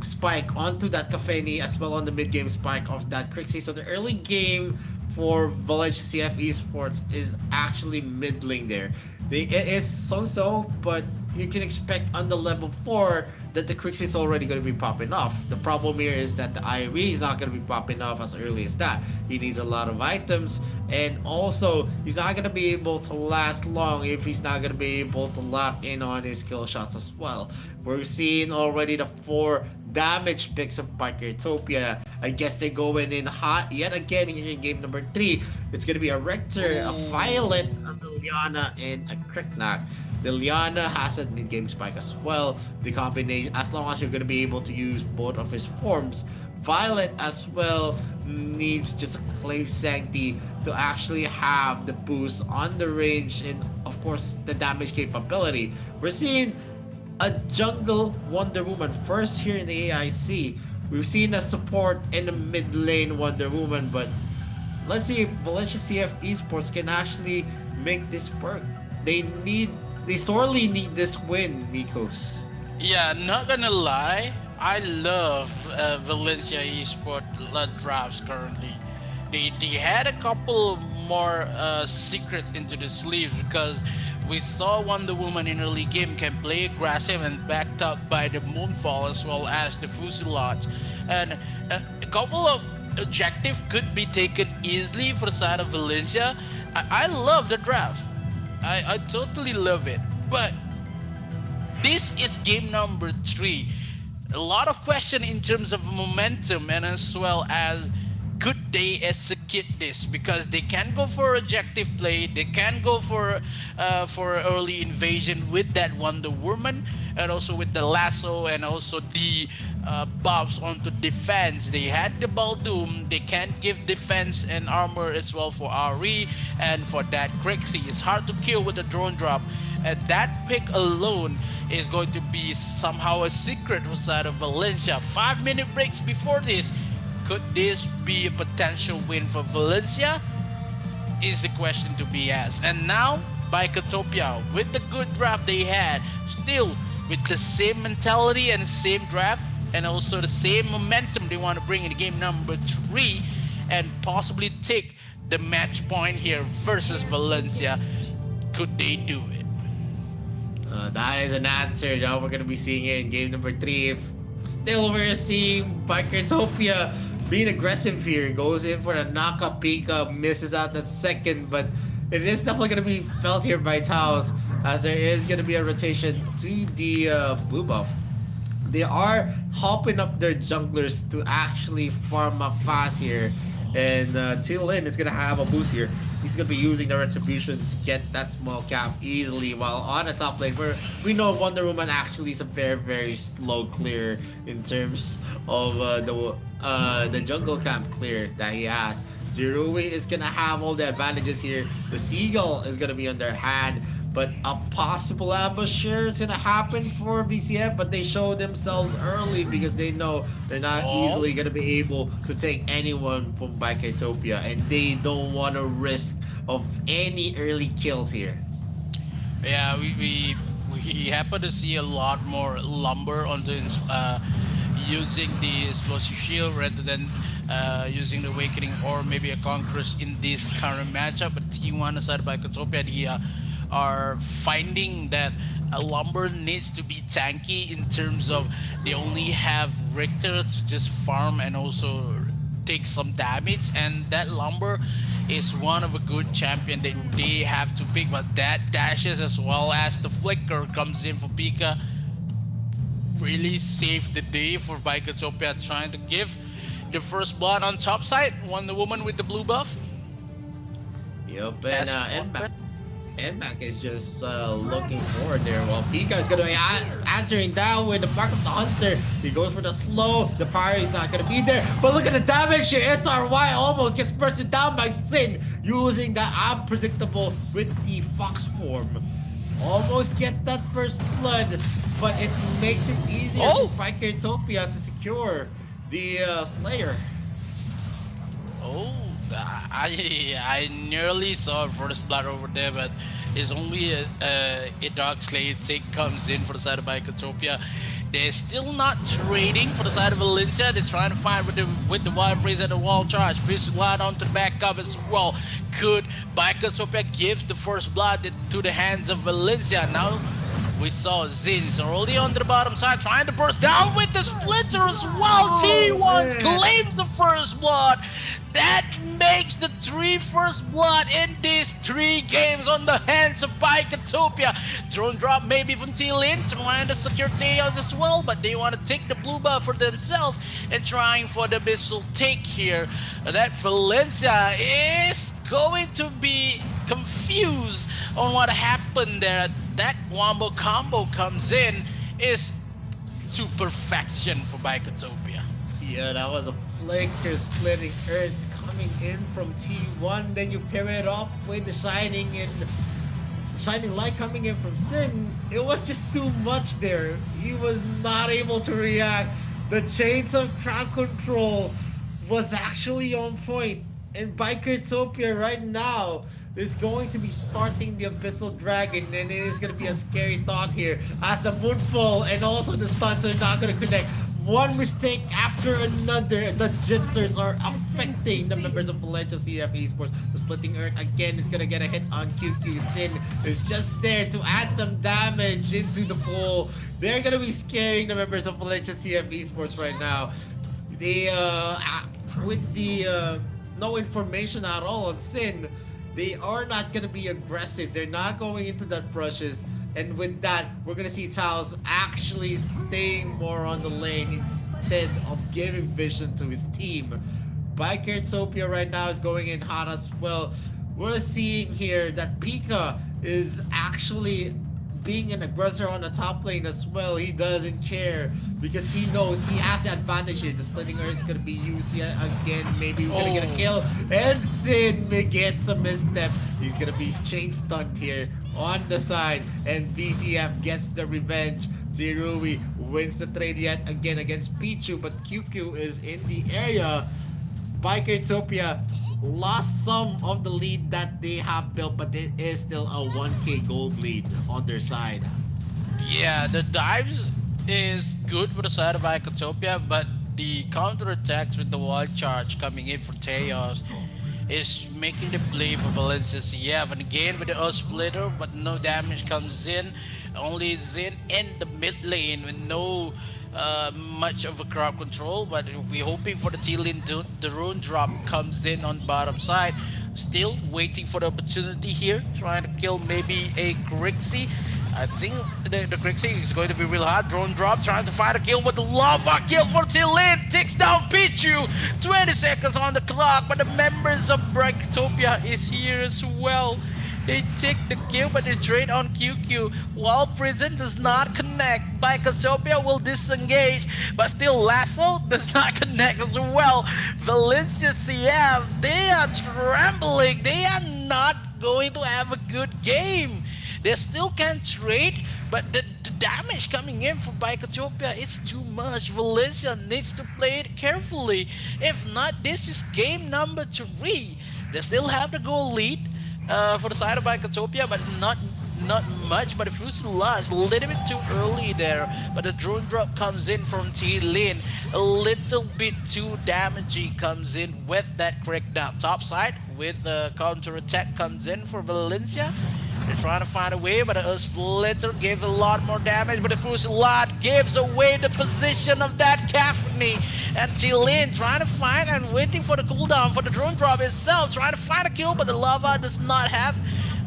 S7: spike onto that Kafeni, as well on the mid game spike of that Crixie. So the early game for Valencia CF Esports is actually middling there. It is so, but you can expect on the level 4 that the Crixie is already going to be popping off. The problem here is that the Irie is not going to be popping off as early as that. He needs a lot of items, and also he's not going to be able to last long if he's not going to be able to lock in on his skill shots as well. We're seeing already the 4 damage picks of Bicotopia. I guess they're going in hot yet again here in game number 3. It's going to be a Rector, a Violet, a Liliana, and a Cricknock. The Liana has a mid-game spike as well. The combination, as long as you're going to be able to use both of his forms. Violet as well needs just a Clave Sancti to actually have the boost on the range and of course the damage capability. We're seeing a jungle Wonder Woman first here in the AIC. We've seen a support in the mid lane Wonder Woman, but let's see if Valencia CF Esports can actually make this work. They sorely need this win, Mikos.
S8: Yeah, not gonna lie, I love Valencia Esport drafts currently. They had a couple more secrets into the sleeves, because we saw Wonder Woman in early game can play aggressive and backed up by the Moonfall as well as the Fuselage. And a couple of objectives could be taken easily for the side of Valencia. I love the draft. I totally love it. But this is game number 3. A lot of question in terms of momentum, and as well as could they execute this, because they can go for objective play, they can go for early invasion with that Wonder Woman, and also with the lasso, and also the buffs onto defense. They had the Baldoom, they can give defense and armor as well for Ari, and for that Crixie. It's hard to kill with the drone drop, and that pick alone is going to be somehow a secret side of Valencia. 5-minute breaks before this. Could this be a potential win for Valencia? Is the question to be asked. And now, Bicotopia, with the good draft they had, still with the same mentality and the same draft, and also the same momentum they want to bring in game number 3, and possibly take the match point here versus Valencia. Could they do it?
S7: That is an answer that we're going to be seeing here in game number 3. If still we're seeing Bicotopia being aggressive here, goes in for the knockup Pika, misses out that second, but it is definitely going to be felt here by Taos, as there is going to be a rotation to the blue buff. they are hopping up their junglers to actually farm up fast here. And Lin is gonna have a boost here. He's gonna be using the retribution to get that small cap easily. While on the top lane, where we know Wonder Woman actually is a very slow clear in terms of the jungle camp clear that he has. Zerui is gonna have all the advantages here. The Seagull is gonna be on their hand. But a possible ambush here is gonna happen for VCF, but they show themselves early because they know they're not easily gonna be able to take anyone from Biketopia, and they don't want to risk of any early kills here.
S8: Yeah, we happen to see a lot more lumber on the using the explosive shield rather than using the awakening or maybe a conquerors in this current matchup. But T1 aside by Katopia, they are finding that a lumber needs to be tanky in terms of they only have Richter to just farm and also take some damage, and that lumber is one of a good champion that they have to pick. But that dashes as well as the flicker comes in for Pika really saved the day for Vikatopia, trying to give the first blood on top side. Wonder Woman with the blue buff.
S7: Yep,
S8: That's
S7: and
S8: one
S7: Nmac is just looking forward there, while Pika is going to be answering down with the Mark of the Hunter. He goes for the slow. The parry is not going to be there. But look at the damage here. SRY almost gets bursted down by Sin using that unpredictable with the Fox form. Almost gets that first blood, but it makes it easier for Vikatopia to secure the Slayer.
S8: Oh, I nearly saw first blood over there, but it's only a Dark Slade take comes in for the side of Bikatopia. They're still not trading for the side of Valencia. They're trying to find with the wild freeze and the wall charge. First blood onto the backup as well. Could Bikatopia give the first blood to the hands of Valencia? Now we saw Zins already on the bottom side trying to burst down with the splitter as well. T1 claims the first blood. That makes the 3 first blood in these 3 games on the hands of Bikatopia. Drone drop maybe from T-Lin, trying to secure Teos as well, but they want to take the blue buff for themselves and trying for the missile take here. That Valencia is going to be confused on what happened there. That wombo combo comes in is to perfection for Bikatopia.
S7: Yeah, that was a flicker splitting earth coming in from T1. Then you pair it off with the shining light coming in from Sin. It was just too much there. He was not able to react. The chains of crowd control was actually on point. And Bikatopia right now is going to be starting the Abyssal Dragon, and it is going to be a scary thought here as the Moonfall and also the stuns are not going to connect. One mistake after another, the jitters are affecting the members of Valencia CF Esports. The splitting earth again is going to get a hit on QQ. Sin is just there to add some damage into the pool. They're going to be scaring the members of Valencia CF Esports right now. They, with the no information at all on Sin, they are not going to be aggressive. They're not going into that brushes. And with that, we're going to see Taos actually staying more on the lane instead of giving vision to his team. Bikatopia right now is going in hot as well. We're seeing here that Pika is actually being an aggressor on the top lane as well. He doesn't care because he knows he has the advantage here. The splitting earth is going to be used yet again. Maybe we're going to get a kill. And Sin gets a misstep. He's going to be chain stunned here on the side. And VCF gets the revenge. Zerui wins the trade yet again against Pichu. But QQ is in the area. Bikatopia lost some of the lead that they have built, but it is still a 1k gold lead on their side.
S8: Yeah, the dives is good for the side of Bikatopia, but the counter-attacks with the wild charge coming in for Teos is making the play for Valencia CF. And again with the Earth Splitter, but no damage comes in. Only Zin in the mid lane with no much of a crowd control, but we're hoping for the T-Lin. The rune drop comes in on bottom side. Still waiting for the opportunity here, trying to kill maybe a Grixie. I think the Crixie is going to be real hard. Drone drop, trying to find a kill, but the lava kill for Tilin takes down Pichu. 20 seconds on the clock, but the members of Brightopia is here as well. They take the kill, but they trade on QQ. While Prison does not connect, Brightopia will disengage, but still Lasso does not connect as well. Valencia CF, they are trembling. They are not going to have a good game. They still can trade, but the damage coming in from Brightopia, it's too much. Valencia needs to play it carefully. If not, this is game number 3. They still have the goal lead for the side of Brightopia, but not much. But the Fuselage a little bit too early there. But the drone drop comes in from T-Lin. A little bit too damaging comes in with that crackdown. Top side with the counter attack comes in for Valencia. They're trying to find a way, but a Splitter gives a lot more damage, but the Fuselage gives away the position of that Caffney. And T-Lin trying to find and waiting for the cooldown for the drone drop itself, trying to find a kill, but the lava does not have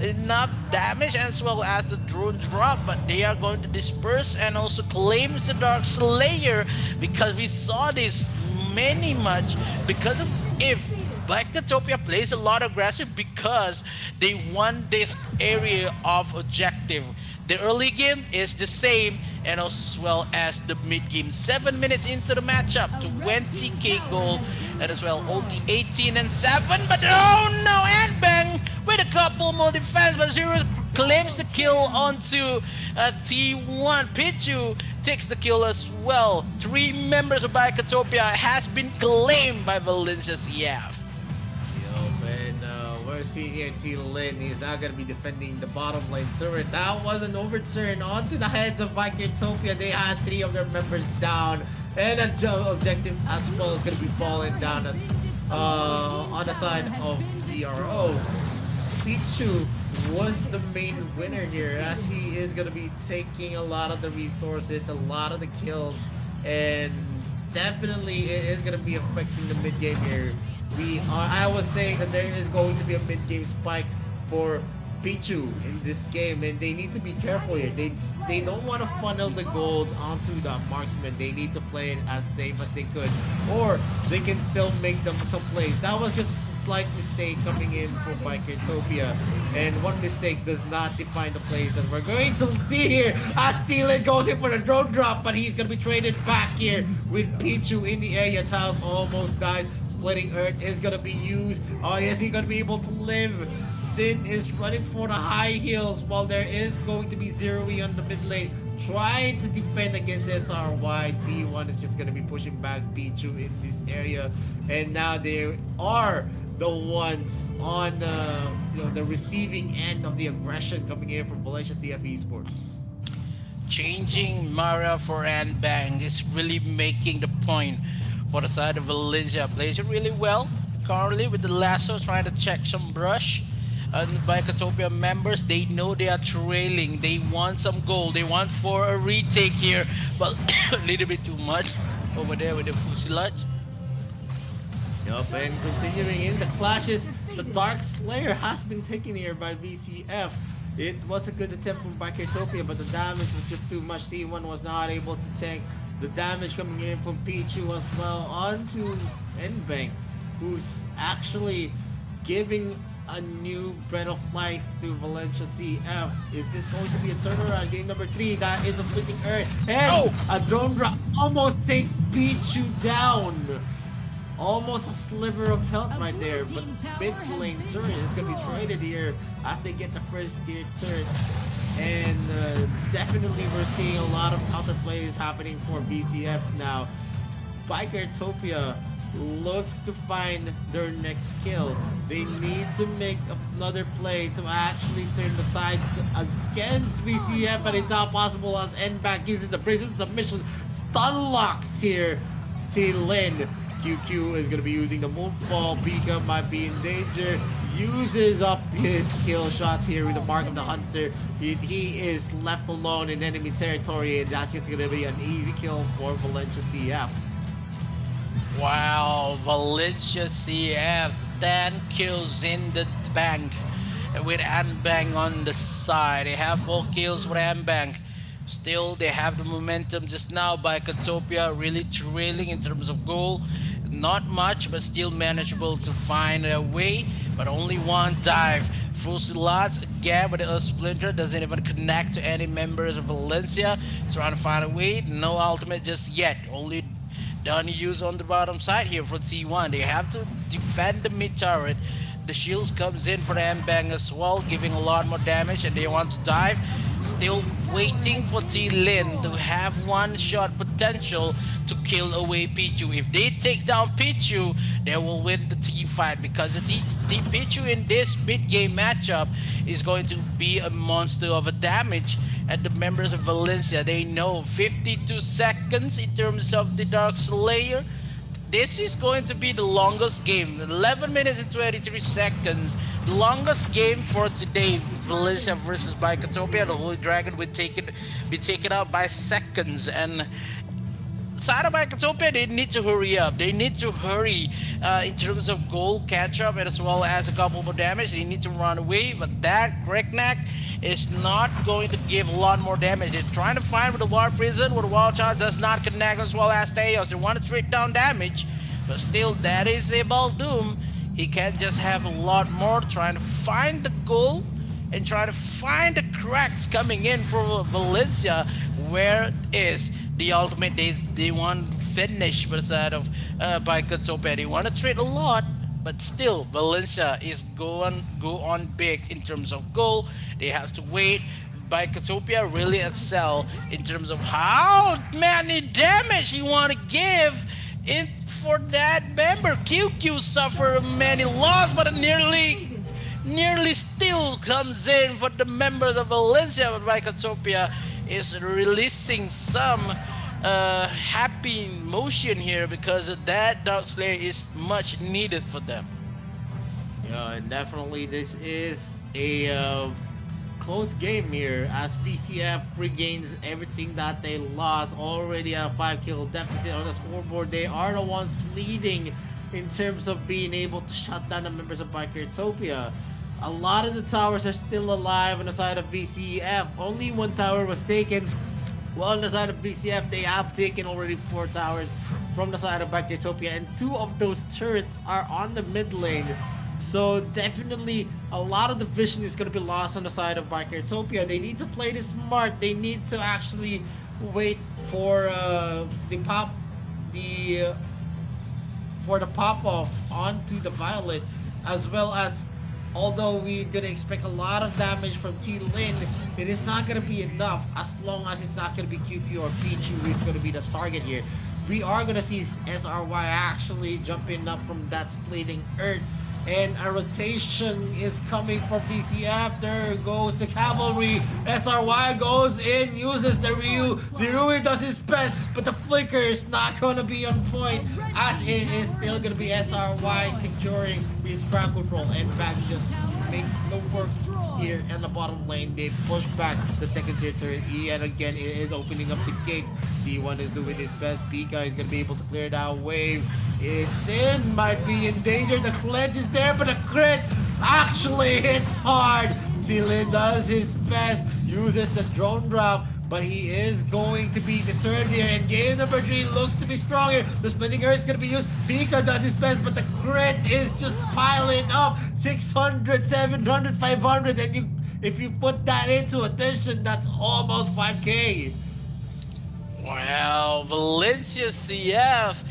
S8: enough damage as well as the drone drop, but they are going to disperse and also claims the Dark Slayer, because we saw this many much because of if Brightopia plays a lot aggressive because they won this area of objective. The early game is the same, and as well as the mid game. 7 minutes into the matchup, 20k gold, and as well only 18 and 7. But oh no, and bang with a couple more defense, but Zero claims the kill onto T1. Pichu takes the kill as well. 3 members of Brightopia has been claimed by Valencia CF.
S7: We're seeing here T-Lin. He's now going to be defending the bottom lane turret. That was an overturn onto the heads of Brightopia. They had 3 of their members down, and an objective as well is going to be falling down as on the side of DRO. Pichu was the main winner here, as he is going to be taking a lot of the resources, a lot of the kills, and definitely it is going to be affecting the mid game here. I was saying that there is going to be a mid-game spike for Pichu in this game, and they need to be careful here. They don't want to funnel the gold onto the marksman. They need to play it as safe as they could, or they can still make them some plays. That was just a slight mistake coming in for Brightopia, and one mistake does not define the plays that we're going to see here as T-Lin goes in for the drone drop, but he's going to be traded back here with Pichu in the area. Tiles almost dies. Splitting Earth is going to be used. Oh, is he going to be able to live? Sin is running for the high heels while there is going to be Zero-E on the mid lane trying to defend against SRY. T1 is just going to be pushing back Pichu in this area. And now they are the ones on the receiving end of the aggression coming in from Valencia CF Esports.
S8: Changing Mara for Anbang is really making the point for the side of Valencia. Plays it really well. Carly with the lasso trying to check some brush. And Brightopia members, they know they are trailing. They want some gold. They want for a retake here, but a little bit too much over there with the Fuselage.
S7: Yup, and continuing in the clashes, the Dark Slayer has been taken here by VCF. It was a good attempt from Brightopia, but the damage was just too much. T1 was not able to tank the damage coming in from Pichu as well onto Nbank, who's actually giving a new breath of life to Valencia CF. Is this going to be a turnaround? Game number 3, that is a Splitting Earth, and a drone drop almost takes Pichu down. Almost a sliver of health right there, but mid lane turret is going to be traded here as they get the first tier turret. And definitely we're seeing a lot of counter plays happening for BCF now. Brightopia looks to find their next kill. They need to make another play to actually turn the sides against BCF, but it's not possible as Nback uses the prison submission. Stun locks here. T-Lin. QQ is going to be using the Moonfall. Pika might be in danger. Uses up his kill shots here with the Mark of the Hunter. He is left alone in enemy territory, and that's just going to be an easy kill for Valencia CF.
S8: Wow, Valencia CF 10 kills in the bank. with Anbang on the side. They have 4 kills for Anbang. Still, they have the momentum just now by Katopia, really trailing in terms of goal. Not much, but still manageable to find a way. But only one dive. Fusilats again with a splinter, doesn't even connect to any members of Valencia. Trying to find a way, no ultimate just yet. Only done use on the bottom side here for T1. They have to defend the mid turret. The shields comes in for the M-Bang as well, giving a lot more damage, and they want to dive. Still waiting for T-Lin to have one shot potential to kill away Pichu. If they take down Pichu, they will win the team fight, because the Pichu in this mid-game matchup is going to be a monster of a damage. And the members of Valencia, they know 52 seconds in terms of the Dark Slayer. This is going to be the longest game, 11 minutes and 23 seconds. The longest game for today, Valencia versus Bikatopia. The Holy Dragon would be taken out by seconds. And side of Bikatopia, they need to hurry up. They need to hurry in terms of goal catch up, and as well as a couple more damage. They need to run away, but that Kreknak is not going to give a lot more damage. They're trying to find with the Wild Prison, where the Wild Child does not connect, as well as Theos. They want to trade down damage, but still, that is a Baldoom. He can just have a lot more, trying to find the goal and trying to find the cracks coming in for Valencia. Where is the ultimate? They want finish by the side of Bikatopia. They want to trade a lot, but still, Valencia is go on big in terms of goal. They have to wait. Bikatopia really excel in terms of how many damage you want to give in for that member. QQ suffer many loss, but nearly still comes in for the members of Valencia. But Bikatopia is releasing some happy motion here, because that Dark Slayer is much needed for them.
S7: Yeah, and definitely this is a close game here, as VCF regains everything that they lost. Already at a 5-kill deficit on the scoreboard. They are the ones leading in terms of being able to shut down the members of Bikatopia. A lot of the towers are still alive on the side of VCF. Only one tower was taken. Well, on the side of VCF, they have taken already 4 towers from the side of Bikatopia, and 2 of those turrets are on the mid lane. So definitely a lot of the vision is going to be lost on the side of Bikatopia. They need to play this smart. They need to actually wait for the pop off onto the Violet, as well as, although we're going to expect a lot of damage from T-Lin, it is not going to be enough as long as it's not going to be QQ or Pichu who's going to be the target here. We are going to see SRY actually jumping up from that splitting earth, and a rotation is coming for VCF. There goes the cavalry. SRY goes in, uses the Ryu. Zerui does his best, but the flicker is not going to be on point, as it is still going to be SRY securing his ground control, and back just makes no work here in the bottom lane. They push back the second tier turret yet again. It is opening up the gates. D1 is doing his best. Pika is going to be able to clear that wave. Sin might be in danger. The clench is there, but the crit actually hits hard. T-Lin does his best, uses the drone drop, but he is going to be deterred here, and game number 3 looks to be stronger. The splitting earth is going to be used. Pika does his best, but the crit is just piling up. 600, 700, 500, and if you put that into addition, that's almost 5k.
S8: Well, Valencia CF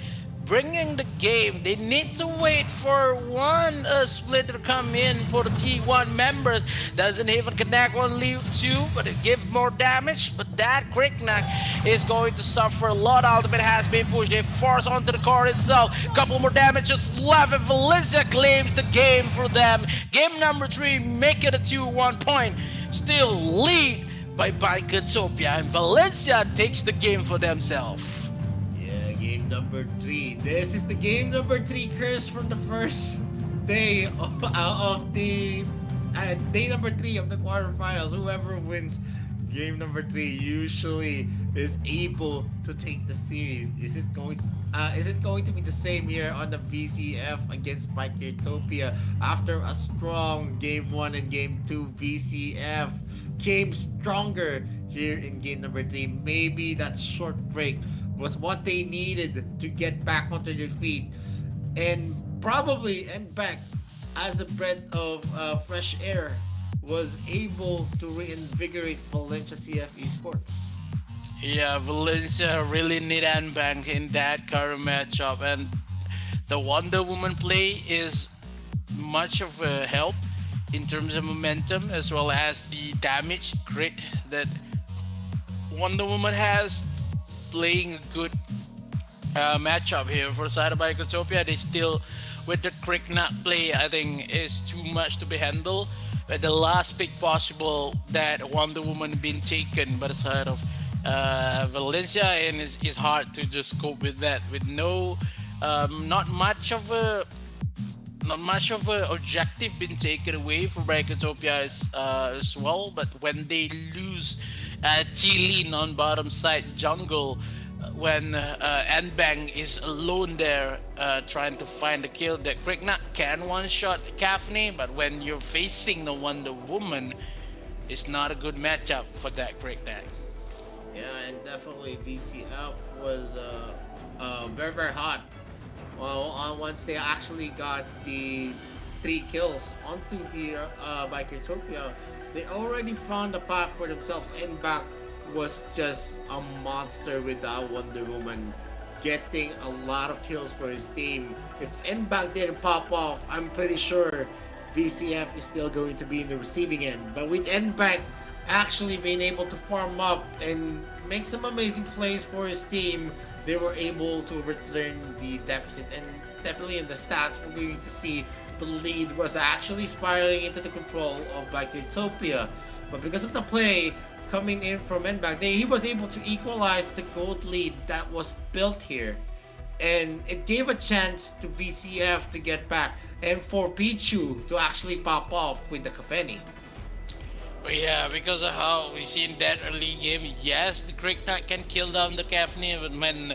S8: bringing the game. They need to wait for one splitter to come in for the T1 members. Doesn't even connect, only 2, but it gives more damage. But that Kreknak is going to suffer a lot. Ultimate has been pushed. They force onto the core itself. Couple more damages left, and Valencia claims the game for them. Game number 3, make it a 2-1 point. Still lead by Bikatopia, and Valencia takes the game for themselves.
S7: Game number 3. This is the game number 3 curse from the first day of the day number 3 of the quarterfinals. Whoever wins game number 3 usually is able to take the series. Is it going to be the same here on the VCF against Utopia after a strong game one and game two? VCF came stronger here in game number three. Maybe that short break was what they needed to get back onto their feet and probably and back as a breath of fresh air was able to reinvigorate Valencia CF Esports.
S8: Yeah, Valencia really need Bank in that current matchup, and the Wonder Woman play is much of a help in terms of momentum as well as the damage crit that Wonder Woman has, playing a good matchup here for side of Icotopia. They still, with the Cricknut play, I think is too much to be handled. At the last pick possible, that Wonder Woman been taken by the side of Valencia, and it's hard to just cope with that with no, not much of a objective been taken away from Brachytopia as well. But when they lose T-Lean on bottom side jungle, when Nbang is alone there trying to find the kill, that Krigna can one-shot Kafni, but when you're facing the Wonder Woman, it's not a good matchup for that Krigna.
S7: Yeah, and definitely VCF was very very hot. Well, once they actually got the three kills onto the Bikertopia, they already found a path for themselves. And back was just a monster with that Wonder Woman, getting a lot of kills for his team. If Nback didn't pop off, I'm pretty sure VCF is still going to be in the receiving end. But with Nback actually being able to farm up and make some amazing plays for his team, they were able to return the deficit. And definitely in the stats, we're going to see the lead was actually spiraling into the control of Utopia. But because of the play coming in from Nback, he was able to equalize the gold lead that was built here. And it gave a chance to VCF to get back and for Pichu to actually pop off with the Kafeni.
S8: But yeah, because of how we see in that early game, yes, the Cricknut can kill down the Kafni, but when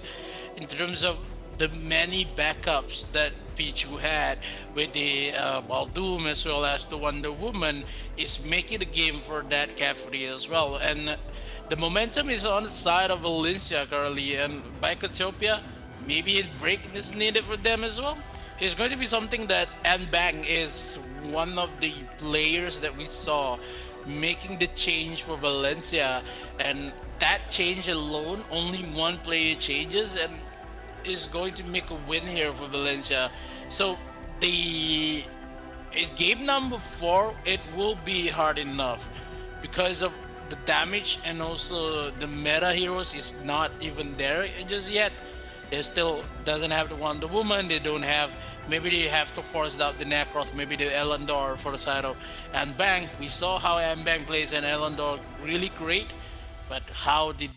S8: in terms of the many backups that Pichu had with the Baldoom as well as the Wonder Woman, is making the game for that Kafri as well. And the momentum is on the side of Valencia currently, and by Cotopia, maybe a break is needed for them as well. It's going to be something that Nbang is one of the players that we saw making the change for Valencia, and that change alone, only one player changes and is going to make a win here for Valencia. So the is game number 4, it will be hard enough because of the damage, and also the meta heroes is not even there just yet. They still doesn't have the Wonder Woman. They don't have. Maybe they have to force out the Necros. Maybe the Elendor for the side of Nbang. We saw how Nbang plays and Elendor really great, but how did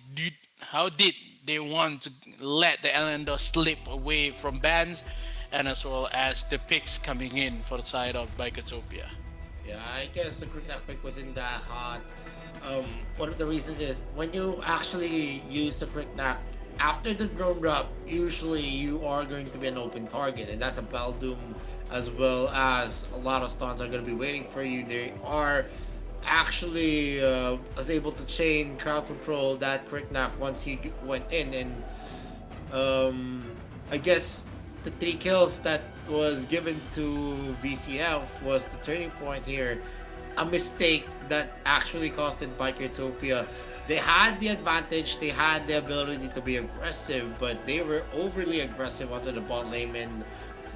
S8: they want to let the Elendor slip away from bans, and as well as the picks coming in for the side of Bikotopia?
S7: Yeah, I guess the quick pick wasn't that hot. One of the reasons is when you actually use the quick nap after the drone drop, usually you are going to be an open target, and that's a Baldoom, as well as a lot of stuns are going to be waiting for you. They are actually was able to chain crowd control that quick nap once he went in, and I guess the 3 kills that was given to VCF was the turning point here. A mistake that actually costed Bikertopia. They had the advantage, they had the ability to be aggressive, but they were overly aggressive onto the bot lane, and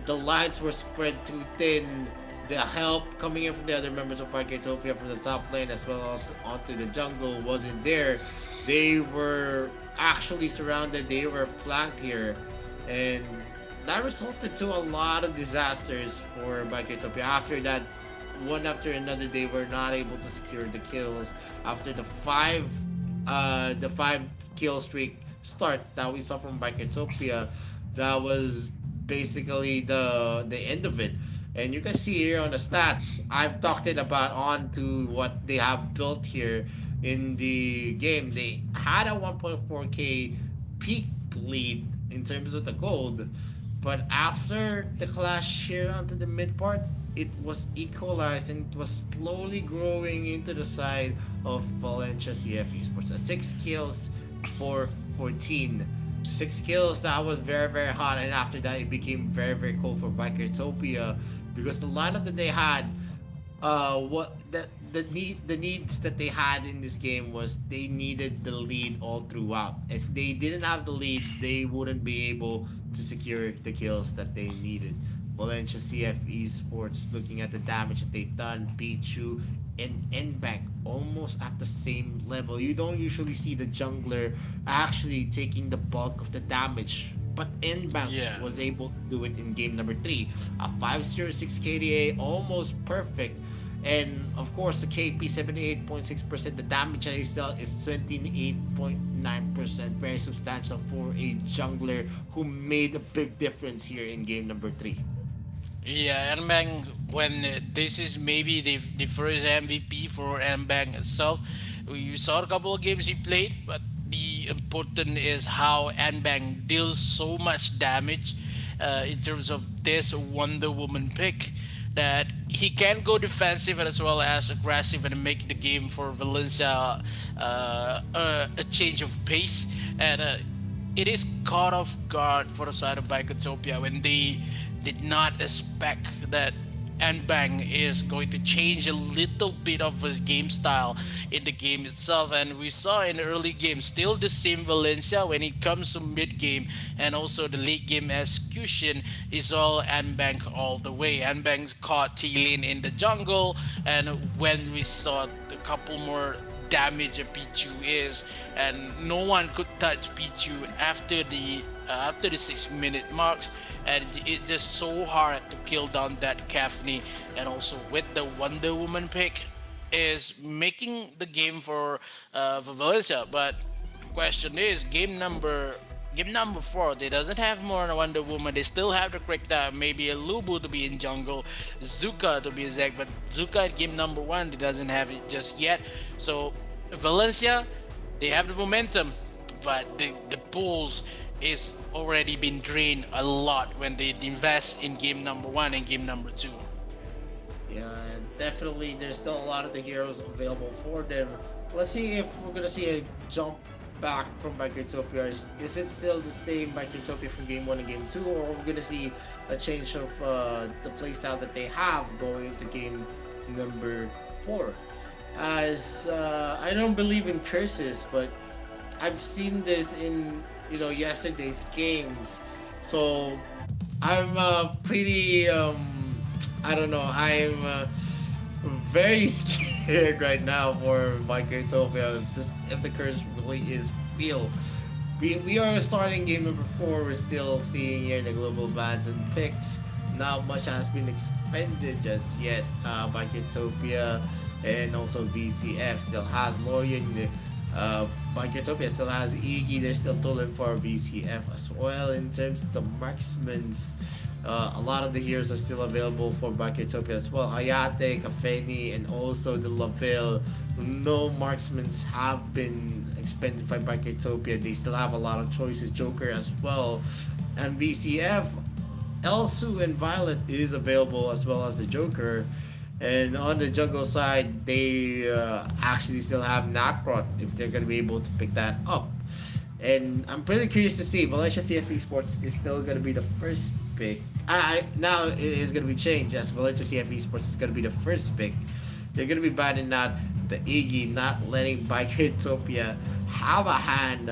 S7: the lines were spread too thin. The help coming in from the other members of Bikertopia from the top lane as well as onto the jungle wasn't there. They were actually surrounded, they were flanked here, and that resulted to a lot of disasters for Bikertopia. After that, one after another, they were not able to secure the kills after the 5 kill streak start that we saw from Bikertopia. That was basically the end of it. And you can see here on the stats, I've talked it about on to what they have built here. in the game. They had a 1.4k peak lead in terms of the gold, but after the clash here onto the mid part, it was equalized and it was slowly growing into the side of Valencia CF Esports. 6 kills for 14. 6 kills, that was very, very hot, and after that, it became very, very cold for Bikertopia because the lineup that they had, what the needs that they had in this game was they needed the lead all throughout. If they didn't have the lead, they wouldn't be able to secure the kills that they needed. Valencia CF Esports, looking at the damage that they've done, Pichu and Nbank almost at the same level. You don't usually see the jungler actually taking the bulk of the damage, but Nbank
S8: Yeah.
S7: was able to do it in game number 3. A 506 KDA, almost perfect. And of course, the KP 78.6%. The damage that he dealt is 28.9%. Very substantial for a jungler who made a big difference here in game number 3.
S8: Yeah, Mbang, when this is maybe the first MVP for Mbang itself, we saw a couple of games he played, but the important is how Mbang deals so much damage in terms of this Wonder Woman pick that he can go defensive as well as aggressive and make the game for Valencia a change of pace. And it is caught off guard for the side of Bicotopia when they did not expect that Anbang is going to change a little bit of his game style in the game itself. And we saw in the early game still the same Valencia when it comes to mid game and also the late game execution is all Anbang all the way. Anbang caught T-Lane in the jungle, and when we saw a couple more damage a Pichu is, and no one could touch Pichu after the 6 minute marks, and it's just so hard to kill down that Kafni, and also with the Wonder Woman pick is making the game for Valencia. But question is game number 4, they doesn't have more than Wonder Woman. They still have to correct that. Maybe a Lubu to be in jungle, Zuka to be Zeg, but Zuka at game number 1, they doesn't have it just yet. So Valencia, they have the momentum, but the pools is already been drained a lot when they invest in game number 1 and game number 2.
S7: Yeah, and definitely there's still a lot of the heroes available for them. Let's see if we're gonna see a jump back from Biketopia. Is it still the same Biketopia from game 1 and game 2, or are we gonna see a change of the playstyle that they have going into game number 4? As I don't believe in curses, but I've seen this in yesterday's games, so I'm pretty I don't know. I'm very scared right now for Biketopia. Just if the curse really is real. We are starting game number 4. We're still seeing here the global bans and picks. Not much has been expended just yet. Biketopia and also VCF still has Lorian. Biketopia still has Iggy. They're still tooling for VCF as well. In terms of the marksmans, a lot of the heroes are still available for Biketopia as well. Hayate, Kafeni, and also the Lavelle. No marksmans have been expended by Biketopia. They still have a lot of choices. Joker as well. And VCF, Elsu and Violet is available as well as the Joker. And on the jungle side, they actually still have Nakrot if they're going to be able to pick that up. And I'm pretty curious to see. Valencia CF Esports is still going to be the first pick. Now it is going to be changed as Valencia CF Esports is going to be the first pick. They're going to be banning out the Iggy, not letting Biketopia have a hand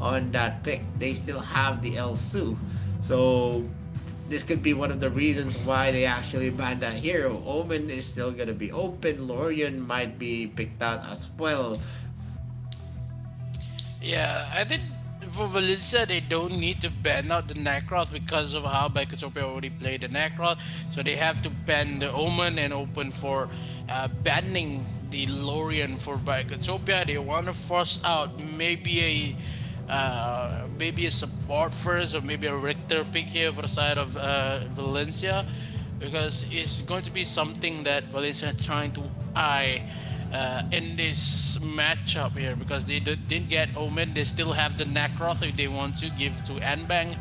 S7: on that pick. They still have the Elsu. So this could be one of the reasons why they actually banned that hero. Omen is still gonna be open. Lorian might be picked out as well.
S8: Yeah, I think for Valencia, they don't need to ban out the Necroth because of how Bikotopia already played the Necroth. So they have to ban the Omen and open for banning the Lorian for Bikotopia. They want to force out maybe a support first, or maybe a Richter pick here for the side of Valencia, because it's going to be something that Valencia is trying to eye in this matchup here because they didn't get Omen. They still have the Nakroth if they want to give to Anbang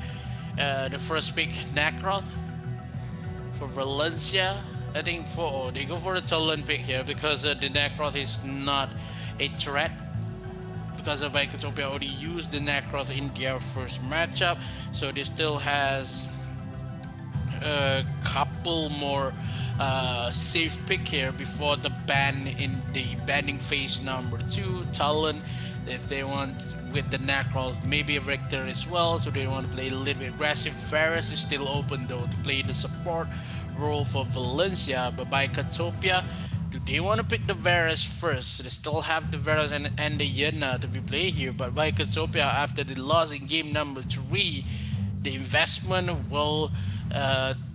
S8: the first pick Nakroth for Valencia. I think they go for the Tolan pick here because the Nakroth is not a threat because of Icotopia already used the Nakroth in their first matchup, so they still has a couple more safe pick here before the ban in the banning phase number 2. Talon, if they want with the Nakroth, maybe a Richter as well, so they want to play a little bit aggressive. Varus is still open though to play the support role for Valencia, but by Katopia, do they want to pick the Varus first? They still have the Varus and the Yena to be played here, but by Katopia, after the loss in game number 3, the investment will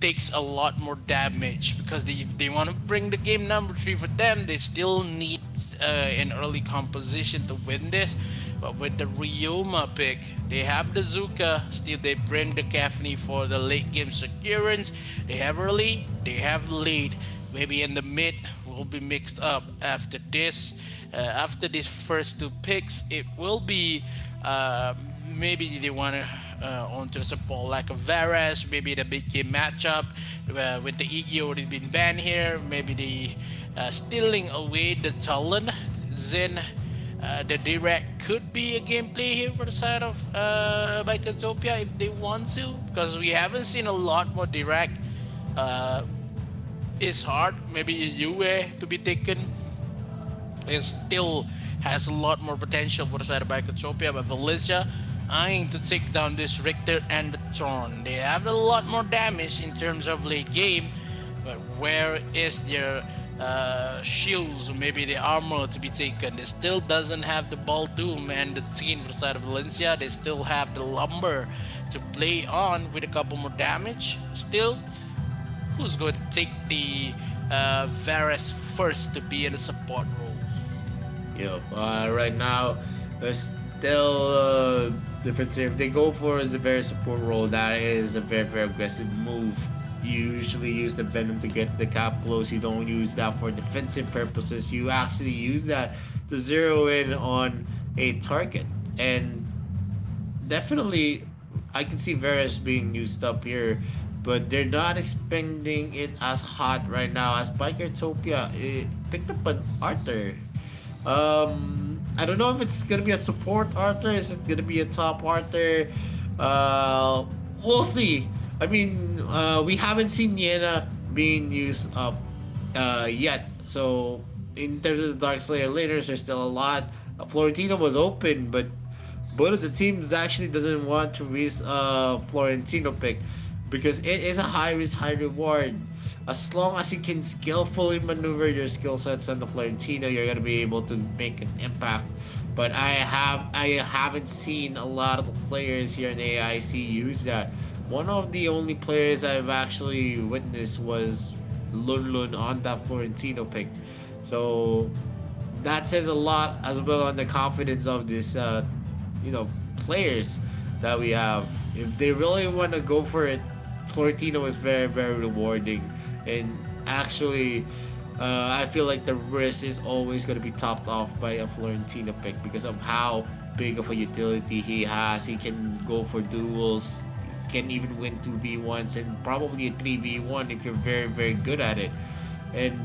S8: takes a lot more damage because they want to bring the game number 3 for them. They still need an early composition to win this, but with the Ryoma pick, they have the Zuka. Still, they bring the Kafni for the late game securance. They have early, they have late. Maybe in the mid will be mixed up after this. After these first 2 picks, it will be maybe they want to onto the support like a Varus, maybe the big game matchup with the Iggy already been banned here. Maybe the stealing away the Talon Zen. The direct could be a gameplay here for the side of Mycotopia if they want to, because we haven't seen a lot more direct. It's hard, maybe a UA to be taken. It still has a lot more potential for the side of Mycotopia, but Valencia eyeing to take down this Richter and the Thorn. They have a lot more damage in terms of late game, but where is their shields or maybe the armor to be taken? They still doesn't have the Ball Doom and the Teen for the side of Valencia. They still have the Lumber to play on with a couple more damage. Still, who's going to take the Varus first to be in the support role?
S7: Yep. Right now, there's still difference here. If they go for is a very support role, that is a very, very aggressive move. You usually use the Venom to get the cap close. You don't use that for defensive purposes. You actually use that to zero in on a target. And definitely, I can see Varus being used up here, but they're not expending it as hot right now as Bikertopia picked up an Arthur. I don't know if it's gonna be a support Arthur. Is it gonna be a top Arthur? We'll see. I mean, we haven't seen Niena being used up yet. So in terms of the Dark Slayer leaders, there's still a lot. Florentino was open, but both of the teams actually doesn't want to risk Florentino pick because it is a high risk, high reward. As long as you can skillfully maneuver your skill sets on the Florentino, you're gonna be able to make an impact. But I haven't seen a lot of the players here in AIC use that. One of the only players I've actually witnessed was Lun Lun on that Florentino pick. So that says a lot as well on the confidence of this players that we have. If they really want to go for it, Florentino is very, very rewarding. And actually, I feel like the risk is always going to be topped off by a Florentino pick because of how big of a utility he has. He can go for duels, can even win 2v1s and probably a 3v1 if you're very, very good at it. And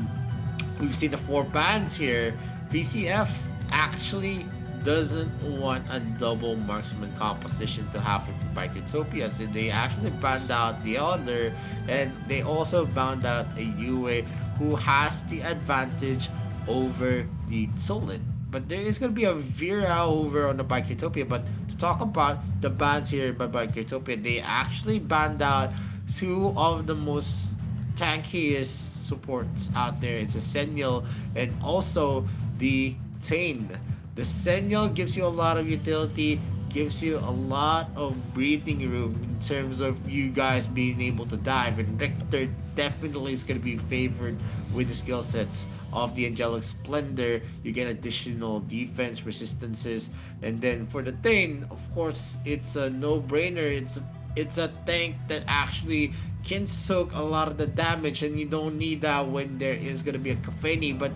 S7: we've seen the 4 bans here. PCF actually doesn't want a double marksman composition to happen for Biketopia, so they actually banned out the Elder, and they also banned out a UA who has the advantage over the Solin. But there is going to be a Vera over on the Biketopia. But to talk about the bans here by Biketopia, they actually banned out 2 of the most tankiest supports out there. It's a Senial and also the Tane. The Senial gives you a lot of utility, gives you a lot of breathing room in terms of you guys being able to dive, and Richter definitely is going to be favored with the skill sets of the Angelic Splendor. You get additional defense resistances, and then for the Thane, of course, it's a no-brainer. It's a tank that actually can soak a lot of the damage, and you don't need that when there is going to be a Kafeni. But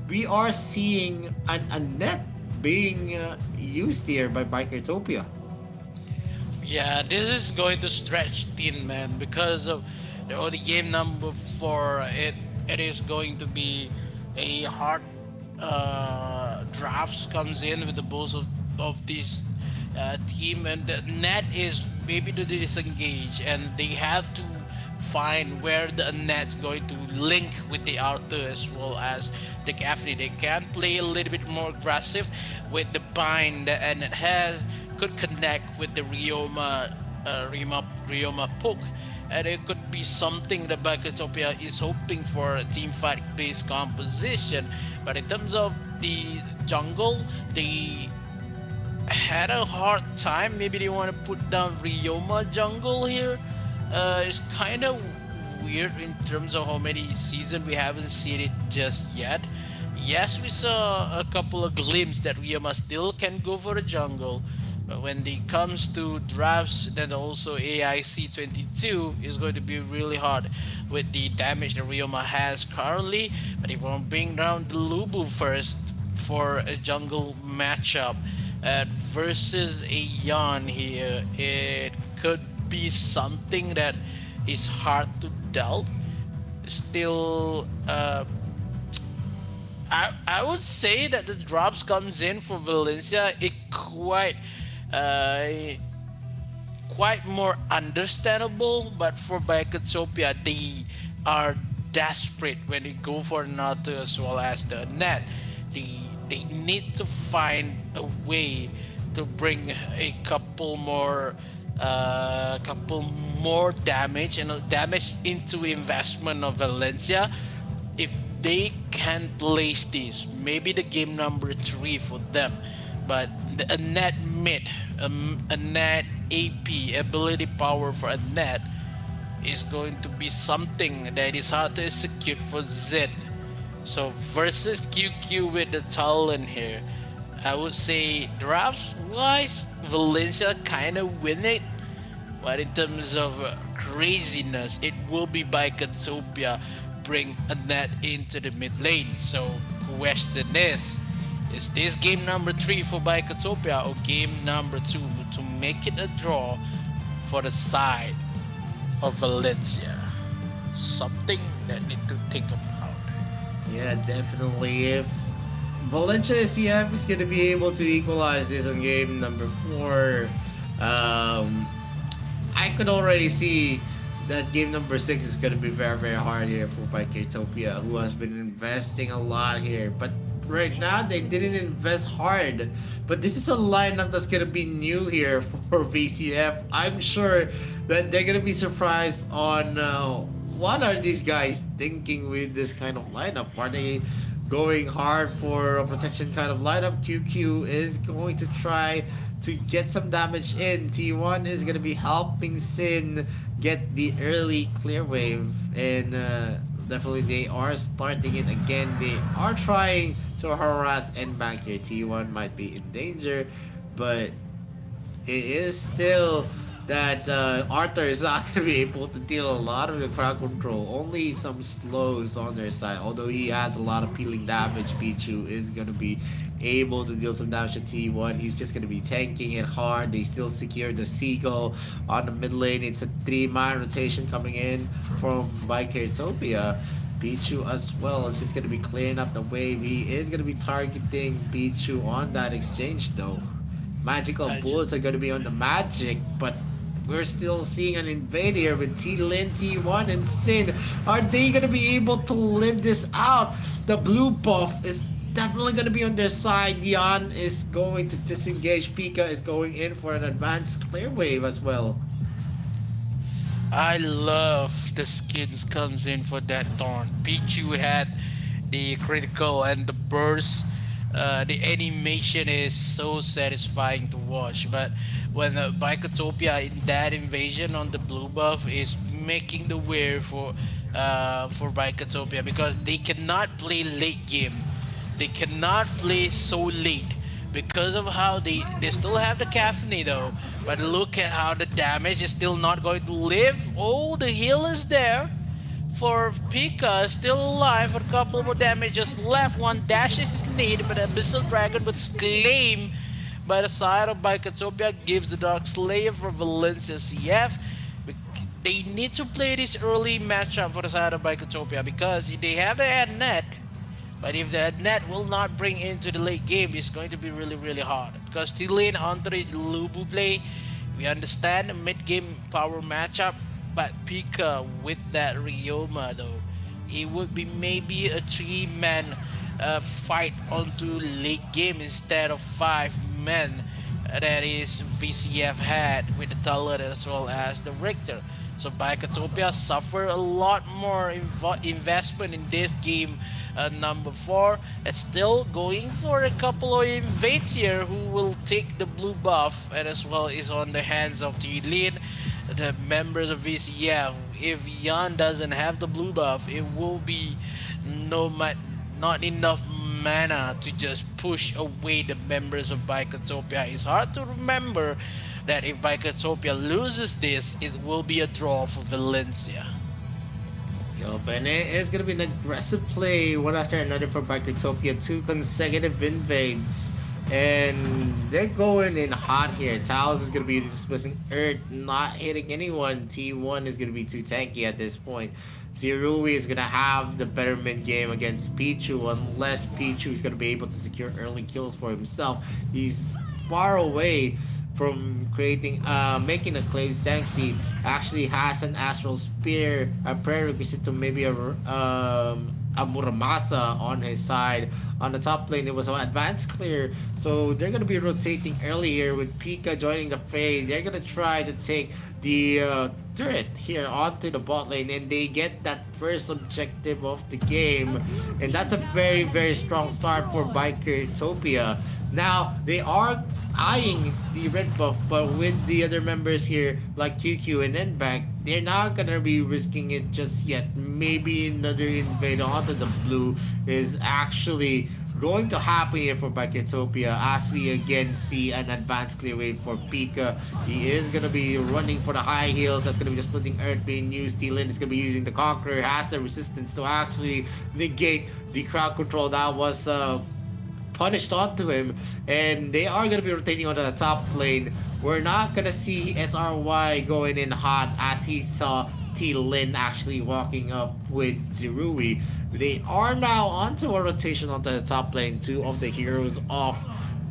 S7: we are seeing a net being used here by Bikertopia.
S8: Yeah, this is going to stretch thin, man, because of the game number four. It is going to be a hard drafts comes in with the both of this team, and the net is maybe to disengage, and they have to find where the net's going to link with the outer as well as the Gaffney. They can play a little bit more aggressive with the bind, and it has could connect with the Ryoma poke, and it could be something that Bakatopia is hoping for a team fight based composition. But in terms of the jungle, they had a hard time. Maybe they want to put down Ryoma jungle here. It's kind of weird in terms of how many seasons we haven't seen it just yet. Yes, we saw a couple of glimpses that Ryoma still can go for the jungle, but when it comes to drafts, then also AIC 22 is going to be really hard with the damage that Ryoma has currently. But if we want to bring down the Lubu first for a jungle matchup versus a Yan here, it could be something that is hard to dealt. Still, I would say that the drops comes in for Valencia. It uh, quite more understandable, but for Bikotopia, they are desperate when they go for Nato as well as the net. They need to find a way to bring a couple more damage and damage into investment of Valencia. If they can place this, maybe the game number three for them. But a net mid, a net AP ability power for a net is going to be something that is hard to execute for Zed. So versus QQ with the talent here, I would say drafts wise, Valencia kind of win it. But in terms of craziness, it will be by Katopia bring a net into the mid lane. So question is this game number three for Bikotopia or game number two to make it a draw for the side of Valencia? Something that need to think about.
S7: Yeah, definitely. If Valencia CF is going to be able to equalize this on game number four, I could already see that game number six is going to be very, very hard here for Bikotopia, who has been investing a lot here. But right now, they didn't invest hard. But this is a lineup that's going to be new here for VCF. I'm sure that they're going to be surprised on what are these guys thinking with this kind of lineup. Are they going hard for a protection kind of lineup? QQ is going to try to get some damage in. T1 is going to be helping Sin get the early clear wave, and definitely they are starting it again. They are trying to harass and back here. T1 might be in danger, but it is still that Arthur is not going to be able to deal a lot of the crowd control. Only some slows on their side. Although he has a lot of peeling damage, Pichu is going to be able to deal some damage to T1. He's just going to be tanking it hard. They still secure the Seagull on the mid lane. It's a 3-man rotation coming in from Bikotopia. Pichu as well is just going to be clearing up the wave. He is going to be targeting Pichu on that exchange though. Magical bullets are going to be on the magic, but we're still seeing an invade here with T-Lin, T1, and Sin. Are they going to be able to live this out? The blue buff is definitely going to be on their side. Yan is going to disengage. Pika is going in for an advanced clear wave as well.
S8: I love the skins comes in for that taunt. Pichu had the critical and the burst. The animation is so satisfying to watch, but when Bikotopia in that invasion on the blue buff is making the way for Bikotopia, because they cannot play late game, they cannot play so late because of how they still have the caffeine though, but look at how the damage is still not going to live. Oh, the heal is there for Pika, still alive with a couple more damages left. One dashes his need, but a Missile Dragon was claimed by the side of Bicotopia, gives the Dark Slayer for Valencia CF. They need to play this early matchup for the side of Bicotopia because they have the head net, but if the net will not bring into the late game, it's going to be really, really hard. Because T-Lane Andre Lubu play, we understand the mid-game power matchup, but Pika with that Ryoma though, it would be maybe a three-man fight onto late game instead of five men that is VCF had with the Talon as well as the Richter. So Bicotopia suffer a lot more investment in this game. Number 4, it's still going for a couple of invades here who will take the blue buff, and as well is on the hands of the elite, the members of VCF. If Yan doesn't have the blue buff, it will be not enough mana to just push away the members of Bicotopia. It's hard to remember that if Bicotopia loses this, it will be a draw for Valencia.
S7: Yup, and it is going to be an aggressive play one after another for Bicotopia. 2 consecutive invades. And they're going in hot here. Taos is going to be dismissing Earth, not hitting anyone. T1 is going to be too tanky at this point. Zerui is going to have the better mid game against Pichu, unless Pichu is going to be able to secure early kills for himself. He's far away from making a claim sanctity. Actually has an astral spear, a prerequisite to maybe a Muramasa on his side. On the top lane, it was an advanced clear, so they're gonna be rotating early here with Pika joining the fray. They're gonna try to take the turret here onto the bot lane, and they get that first objective of the game, and that's a very, very strong start for Bicotopia. Now, they are eyeing the red buff, but with the other members here, like QQ and NBank, they're not gonna be risking it just yet. Maybe another invade onto the blue is actually going to happen here for Bicotopia, as we again see an advanced clear wave for Pika. He is gonna be running for the high heels. That's gonna be just putting Earth being used. T-Lin is gonna be using the Conqueror, has the resistance to actually negate the crowd control that was punished onto him, and they are going to be rotating onto the top lane. We're not going to see SRY going in hot, as he saw T-Lin actually walking up with Zerui. They are now onto a rotation onto the top lane. 2 of the heroes of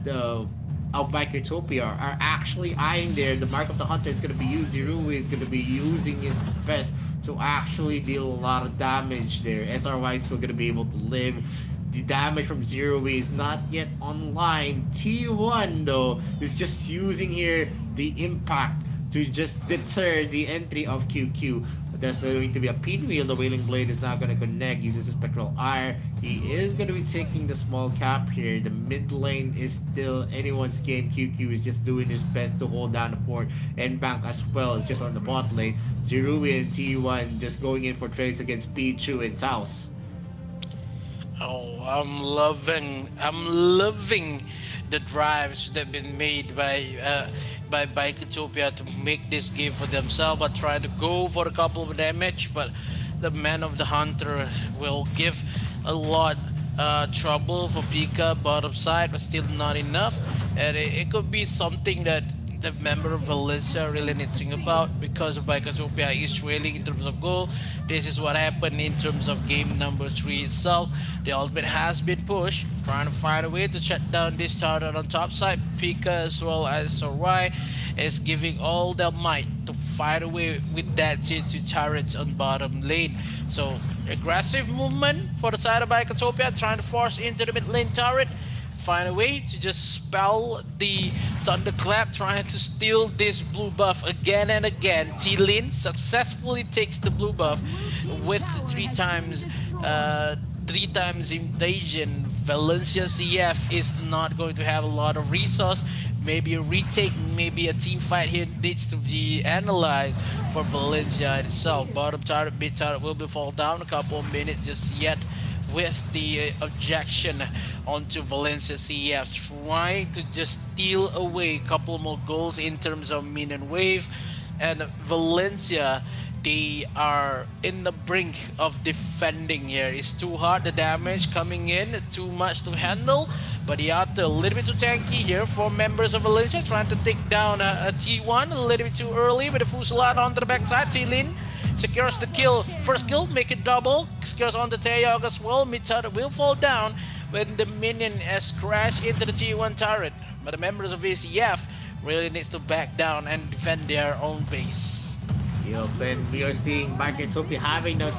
S7: Bicotopia are actually eyeing there. The Mark of the Hunter is going to be used. Zerui is going to be using his best to actually deal a lot of damage there. SRY is still going to be able to live. The damage from Zero is not yet online. T1 though is just using here the impact to just deter the entry of QQ. There's going to be a pinwheel. The Wailing Blade is not going to connect. Uses a Spectral Ire. He is going to be taking the small cap here. The mid lane is still anyone's game. QQ is just doing his best to hold down the fort. NBank as well is just on the bot lane. Zerui and T1 just going in for trades against Pichu and Taos.
S8: Oh, I'm loving the drives that have been made by Bicotopia to make this game for themselves, but try to go for a couple of damage, but the Man of the Hunter will give a lot trouble for Pika bottom side, but still not enough. And it could be something that the member of Valencia really need to think about, because of Bicotopia is trailing in terms of goal. This is what happened in terms of game number 3 itself. The ultimate has been pushed, trying to find a way to shut down this turret on top side. Pika as well as Sorai is giving all their might to fight away with that tier 2 turrets on bottom lane. So aggressive movement for the side of Bicotopia, trying to force into the mid lane turret. Find a way to just spell the Thunderclap, trying to steal this blue buff again and again. T-Lin successfully takes the blue buff with the 3 times invasion. Valencia CF is not going to have a lot of resource. Maybe a retake, maybe a team fight here needs to be analyzed for Valencia itself. Bottom turret, mid turret will be fall down a couple of minutes just yet, with the objection onto Valencia CF, trying to just steal away a couple more goals in terms of minion wave. And Valencia they are in the brink of defending here. It's too hard, the damage coming in, too much to handle. But Yatta a little bit too tanky here for members of Valencia, trying to take down a T1 a little bit too early with a Fusilade onto the backside. T-Lin secures the kill, first kill, make it double, secures on the Taeyong as well. Mid-turret will fall down when the minion has crashed into the T1 turret. But the members of VCF really needs to back down and defend their own base.
S7: Yup, and we are seeing Microtopia having the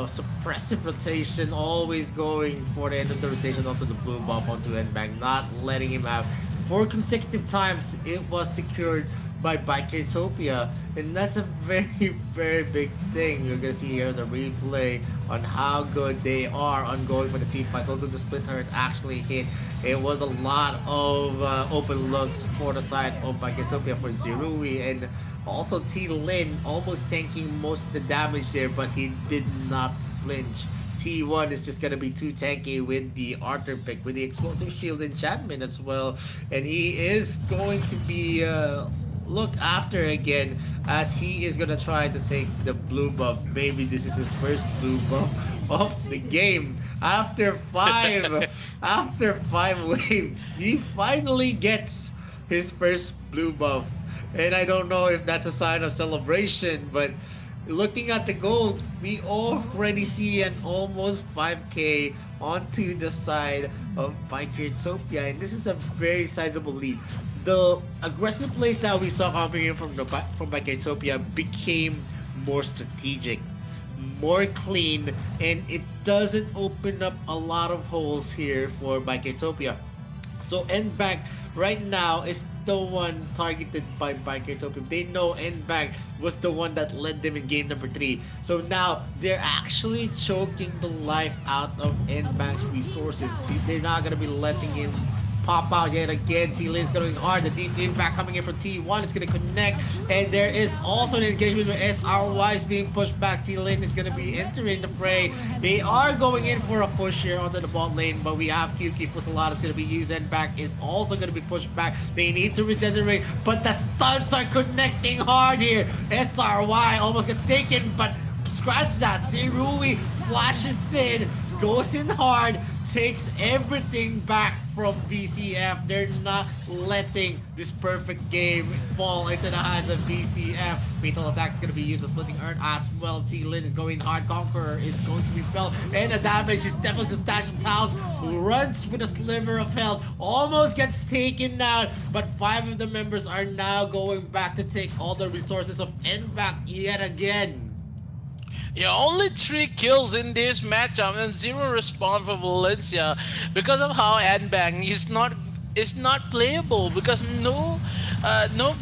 S7: suppressive rotation, always going for the end of the rotation onto the blue buff onto Nbang, not letting him have. 4 consecutive times it was secured by Microtopia, and that's a very, very big thing. You're gonna see here the replay on how good they are on going for the T5s. Although the split turret actually hit, it was a lot of open looks for the side of Microtopia for Zerui, and also T-Lin almost tanking most of the damage there, but he did not flinch. T1 is just gonna be too tanky with the Arthur pick, with the explosive shield enchantment as well, and he is going to be looked after again, as he is gonna try to take the blue buff. Maybe this is his first blue buff of the game. After 5 after 5 waves, he finally gets his first blue buff. And I don't know if that's a sign of celebration, but looking at the gold, we already see an almost 5k onto the side of Microtopia, and this is a very sizable lead. The aggressive playstyle we saw coming in from Microtopia became more strategic, more clean, and it doesn't open up a lot of holes here for Microtopia. So Nbank right now is the one targeted by Microtopia. They know Nbank was the one that led them in game number 3. So now they're actually choking the life out of Nbank's resources. See, they're not gonna be letting him pop out yet again. T-Lin's going hard. The deep impact coming in from T1 is going to connect. And there is also an engagement with SRY is being pushed back. T-Lin is going to be entering the fray. They are going in for a push here onto the bot lane, but we have QQ Fusilade is going to be used, and back is also going to be pushed back. They need to regenerate, but the stuns are connecting hard here. SRY almost gets taken, but scratch that. Zerui flashes in, goes in hard, takes everything back from VCF. They're not letting this perfect game fall into the hands of VCF. Fatal attack is going to be used, a splitting earth as well. T-Lin is going hard. Conqueror is going to be felt, and the damage is definitely substantial. Taos runs with a sliver of health, almost gets taken out, but 5 of the members are now going back to take all the resources of Nback yet again.
S8: Yeah, only 3 kills in this matchup and 0 respawn for Valencia because of how Nbang is not playable, because no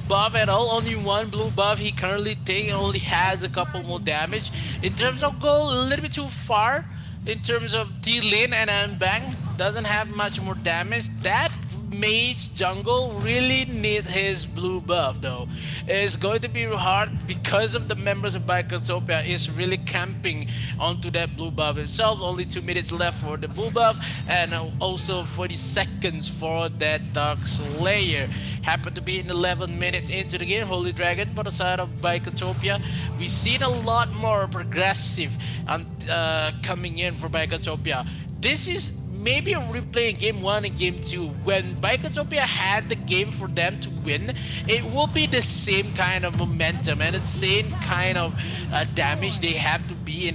S8: buff at all, only 1 blue buff he currently takes, only has a couple more damage. In terms of goal, a little bit too far. In terms of T-Lin and Nbang, doesn't have much more damage. That mage jungle really need his blue buff though. It's going to be hard because of the members of Microtopia is really camping onto that blue buff itself. Only 2 minutes left for the blue buff, and also 40 seconds for that Dark Slayer. Happen to be in 11 minutes into the game. Holy Dragon for the side of Microtopia. We've seen a lot more progressive coming in for Microtopia. This is maybe a replay in game 1 and game 2. When Microtopia had the game for them to win, it will be the same kind of momentum and the same kind of damage they have to be in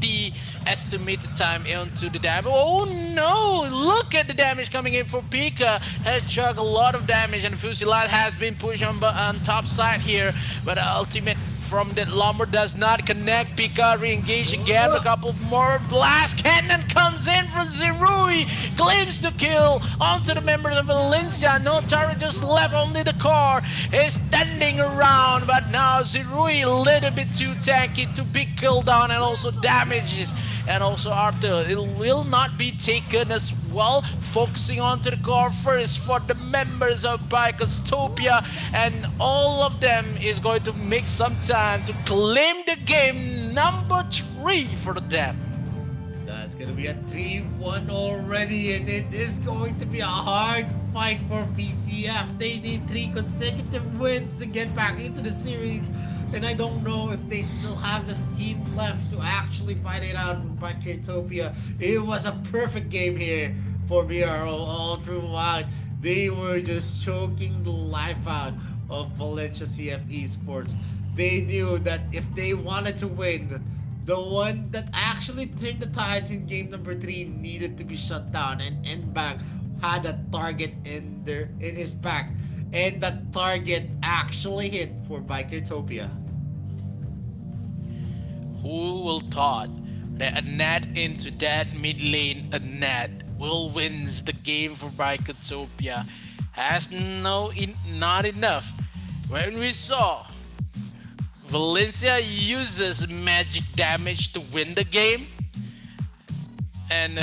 S8: the estimated time into the damage. Oh no! Look at the damage coming in for Pika. Has chugged a lot of damage, and Fusilade has been pushed on top side here, but ultimate from that Lumber does not connect. Pika re-engage again. A couple more blast cannon comes in from Zerui. Claims the kill onto the members of Valencia. No turret just left, only the core is standing around. But now Zerui a little bit too tanky to be killed down, and also damages. And also Arthur, it will not be taken as well. Focusing onto the core first for the members of Microtopia, and all of them is going to make some time to claim the game number 3 for them.
S7: That's gonna be a 3-1 already, and it is going to be a hard fight for VCF. They need 3 consecutive wins to get back into the series. And I don't know if they still have this team left to actually fight it out with Utopia. It was a perfect game here for BRO all throughout. They were just choking the life out of Valencia CF Esports. They knew that if they wanted to win, the one that actually turned the tides in game number 3 needed to be shut down, and Nbang had a target in his back, and that target actually hit for Bikertopia.
S8: Who will thought that a net into that mid lane, a net will wins the game for Bicotopia? Has not enough. When we saw Valencia uses magic damage to win the game, and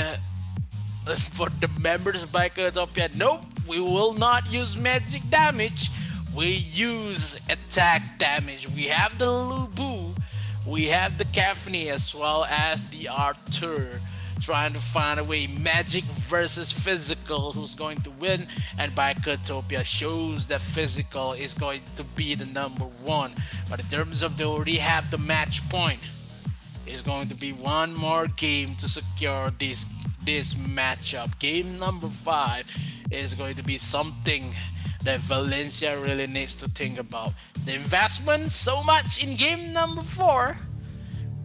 S8: for the members of Bicotopia, nope, we will not use magic damage. We use attack damage. We have the Lubu, we have the Caffney, as well as the Arthur, trying to find a way magic versus physical, who's going to win, and Bicotopia shows that physical is going to be the number one. But in terms of they already have the match point, it's going to be one more game to secure this matchup. Game number 5 is going to be something that Valencia really needs to think about. The investment so much in game number 4,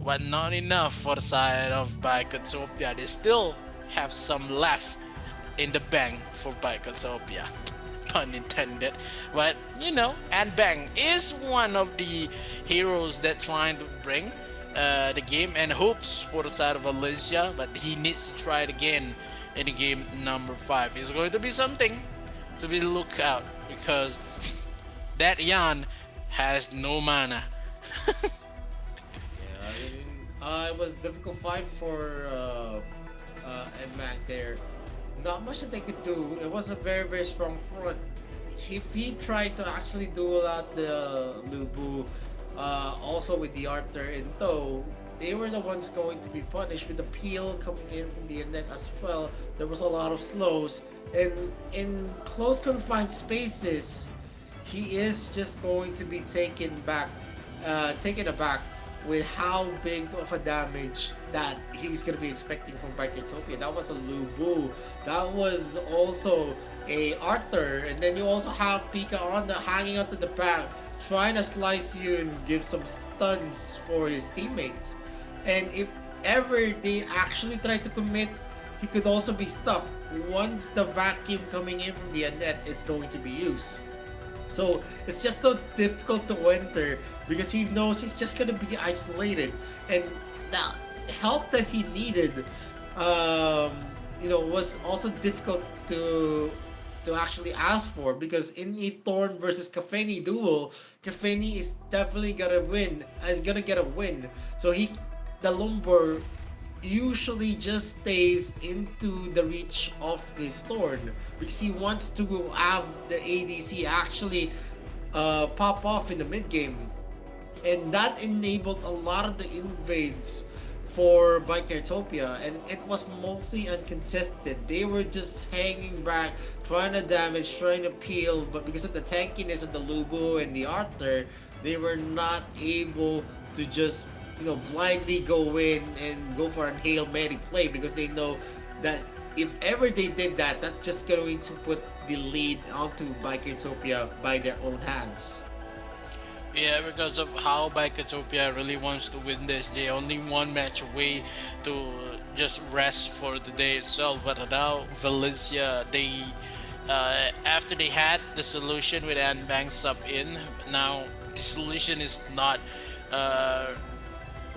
S8: but not enough for the side of Bicotopia. They still have some left in the bank for Bicotopia. Pun intended. But you know, and Bang is one of the heroes that trying to bring the game and hopes for the side of Valencia, but he needs to try it again in the game number 5. It's going to be something to be looked out, because that Yan has no mana.
S7: It was a difficult fight for Mac there. Not much that they could do. It was a very, very strong front. If he tried to actually duel out the Lubu, also with the Arthur in tow, they were the ones going to be punished with the peel coming in from the net as well. There was a lot of slows, and in close confined spaces, he is just going to be taken aback with how big of a damage that he's going to be expecting from Bicotopia. That was a Lubu. That was also a Arthur. And then you also have Pika on the hanging out to the back, trying to slice you and give some stuns for his teammates. And if ever they actually try to commit, he could also be stopped once the vacuum coming in from the net is going to be used. So it's just so difficult to enter because he knows he's just gonna be isolated, and the help that he needed, was also difficult to actually ask for, because in a Thorn versus Caffeni duel, Caffeni is definitely gonna win. Is gonna get a win. So the Lombor usually just stays into the reach of this Thorn because he wants to have the ADC actually pop off in the mid game, and that enabled a lot of the invades for Bikertopia, and it was mostly uncontested. They were just hanging back, trying to damage, trying to peel, but because of the tankiness of the Lubu and the Arthur, they were not able to just blindly go in and go for a Hail Mary play, because they know that if ever they did that, that's just going to put the lead onto Bikertopia by their own hands.
S8: Yeah, because of how Bicotopia really wants to win this. They only one match away to just rest for the day itself. But now Valencia, they after they had the solution with Anbang sub in, now the solution is not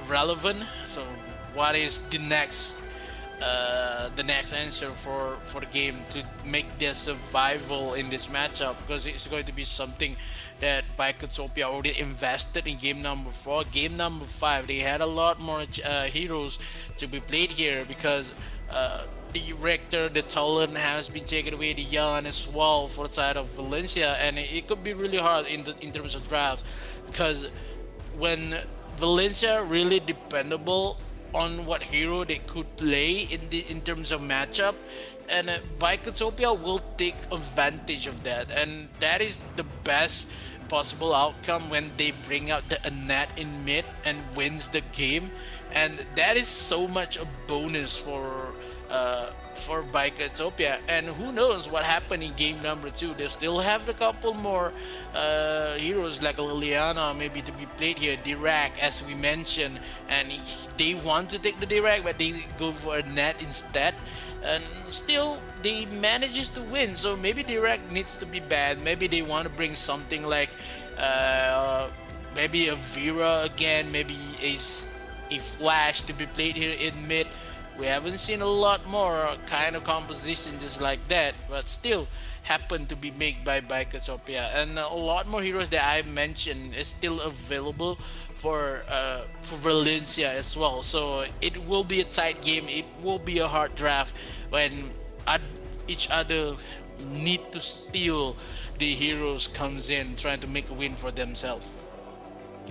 S8: relevant. So what is the next answer for the game to make their survival in this matchup? Because it's going to be something that Bicotopia already invested in game number 4. Game number 5, they had a lot more heroes to be played here, because the Rector, the Talon has been taken away, the Yan as well for the side of Valencia, and it could be really hard in terms of drafts, because when Valencia really dependable on what hero they could play in terms of matchup, and Bicotopia will take advantage of that, and that is the best possible outcome when they bring out the Anat in mid and wins the game, and that is so much a bonus for Biketopia. And who knows what happened in game number two? They still have a couple more heroes like Liliana maybe to be played here. Dirac, as we mentioned, and they want to take the Dirac, but they go for a net instead, and still they manages to win. So maybe Dirac needs to be bad. Maybe they want to bring something like maybe a Vera again, maybe a Flash to be played here in mid. We haven't seen a lot more kind of composition just like that, but still happen to be made by Biketopia, and a lot more heroes that I mentioned is still available for Valencia as well. So it will be a tight game. It will be a hard draft when each other need to steal the heroes comes in trying to make a win for themselves.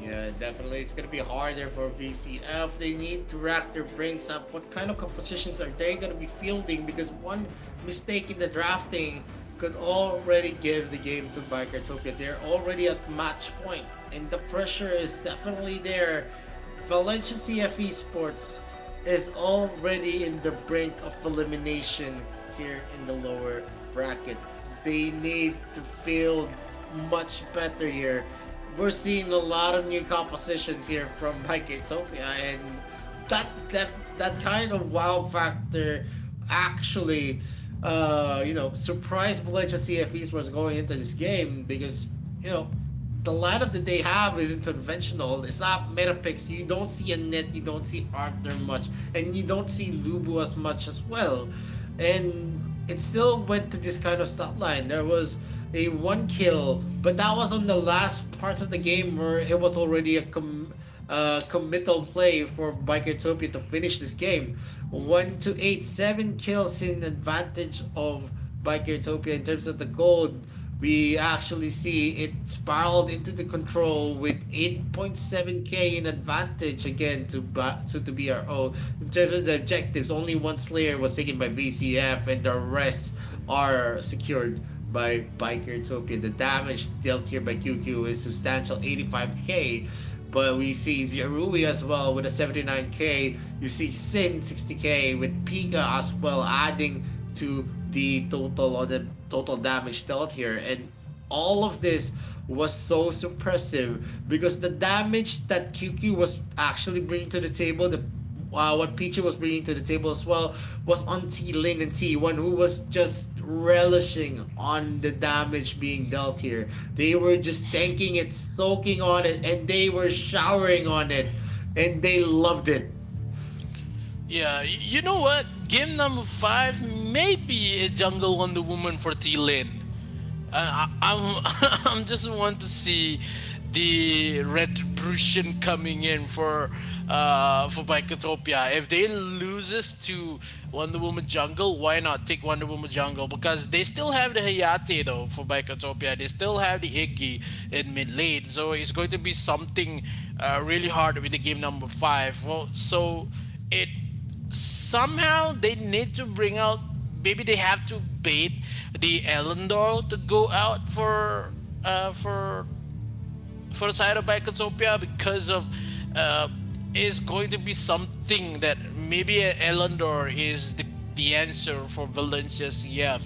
S7: Yeah, definitely. It's gonna be harder for VCF. They need to rack their brains up. What kind of compositions are they gonna be fielding? Because one mistake in the drafting could already give the game to Bikertopia. They're already at match point, and the pressure is definitely there. Valencia CFE Sports is already in the brink of elimination here in the lower bracket. They need to feel much better here. We're seeing a lot of new compositions here from Biketopia, and that kind of wow factor actually surprised Valencia CFE Sports going into this game, because the lineup that they have isn't conventional. It's not meta picks. You don't see a Net, you don't see Arthur much, and you don't see Lubu as much as well. And it still went to this kind of stat line. There was a one kill, but that was on the last part of the game where it was already a committal play for Bikertopia to finish this game. 1 to 8, 7 kills in advantage of Bikertopia in terms of the gold. We actually see it spiraled into the control with 8.7k in advantage again to BRO. In terms of the objectives, only one Slayer was taken by VCF, and the rest are secured by Bikertopia. The damage dealt here by QQ is substantial, 85k. But we see Zerui as well with a 79k. You see Sin 60k with Pika as well, adding to the total damage dealt here. And all of this was so suppressive because the damage that QQ was actually bringing to the table, what Pichu was bringing to the table as well, was on T Lane and T1, who was just relishing on the damage being dealt here. They were just tanking it, soaking on it, and they were showering on it, and they loved it.
S8: Yeah, you know what? Game number 5 may be a jungle Wonder Woman for T Lane. I'm just want to see the retribution coming in for Biketopia. If they loses to Wonder Woman jungle, why not take Wonder Woman jungle? Because they still have the Hayate though for Biketopia. They still have the Iggy in mid lane, so it's going to be something really hard with the game number 5. Well, so it somehow they need to bring out. Maybe they have to bait the Elendor to go out for the side of Biketopia, because of is going to be something that maybe Elendor is the answer for Valencia CF.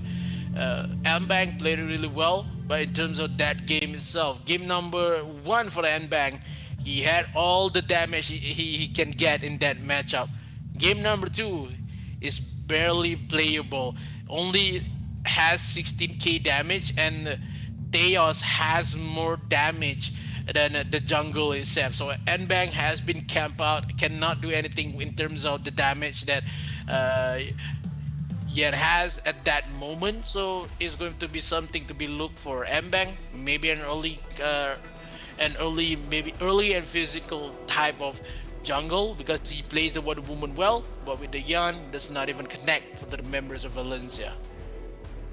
S8: Mbang played really well, but in terms of that game itself, game number 1 for Mbang, he had all the damage he can get in that matchup. Game number 2 is barely playable, only has 16k damage, and Theos has more damage than the jungle itself. So Nbang has been camped out, cannot do anything in terms of the damage that Yet has at that moment. So it's going to be something to be looked for. Mbang, maybe an early and physical type of jungle, because he plays the Wonder Woman well, but with the Yan does not even connect for the members of Valencia.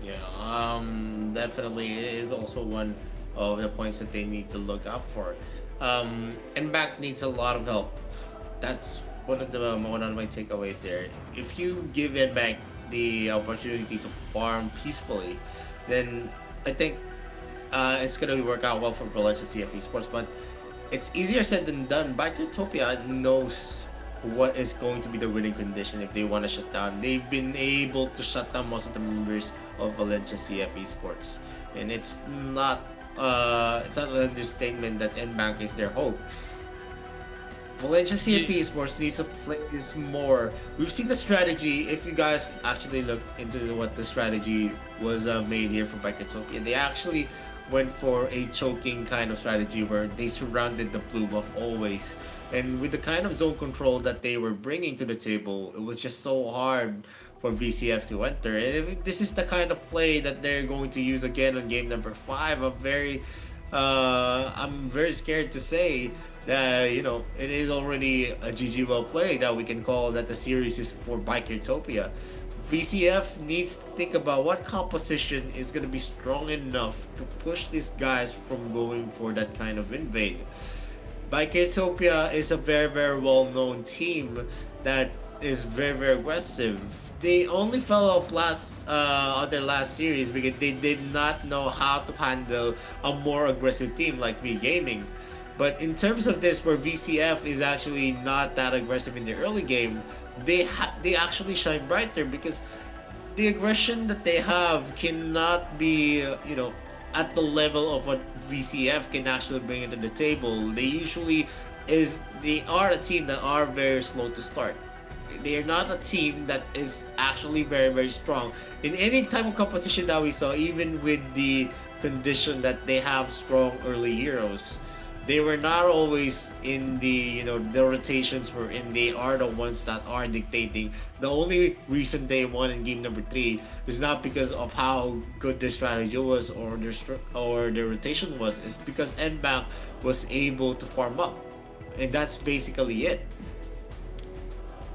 S7: Yeah, definitely it is also one of the points that they need to look out for. And back needs a lot of help. That's one of my takeaways there. If you give Bank the opportunity to farm peacefully, then I think it's gonna work out well for Valencia CFE Sports, but it's easier said than done. Utopia knows what is going to be the winning condition if they want to shut down. They've been able to shut down most of the members of Valencia CFE Sports, and it's not an understatement that NBank is their hope. Valencia CFE Sports needs to play is more. We've seen the strategy. If you guys actually look into what the strategy was made here for Utopia, they actually went for a choking kind of strategy where they surrounded the blue buff always. And with the kind of zone control that they were bringing to the table, it was just so hard for VCF to enter. And if this is the kind of play that they're going to use again on game number 5, I'm very scared to say that it is already a GG well played that we can call that the series is for Utopia. VCF needs to think about what composition is going to be strong enough to push these guys from going for that kind of invade. Utopia is a very, very well-known team that is very, very aggressive. They only fell off on their last series because they did not know how to handle a more aggressive team like me gaming. But in terms of this, where VCF is actually not that aggressive in the early game, they actually shine brighter because the aggression that they have cannot be at the level of what VCF can actually bring into the table. They are a team that are very slow to start. They are not a team that is actually very, very strong in any type of composition that we saw, even with the condition that they have strong early heroes. They were not always in the rotations were in. They are the ones that are dictating. The only reason they won in game number 3 is not because of how good their strategy was or their rotation was. It's because NBank was able to farm up, and that's basically it.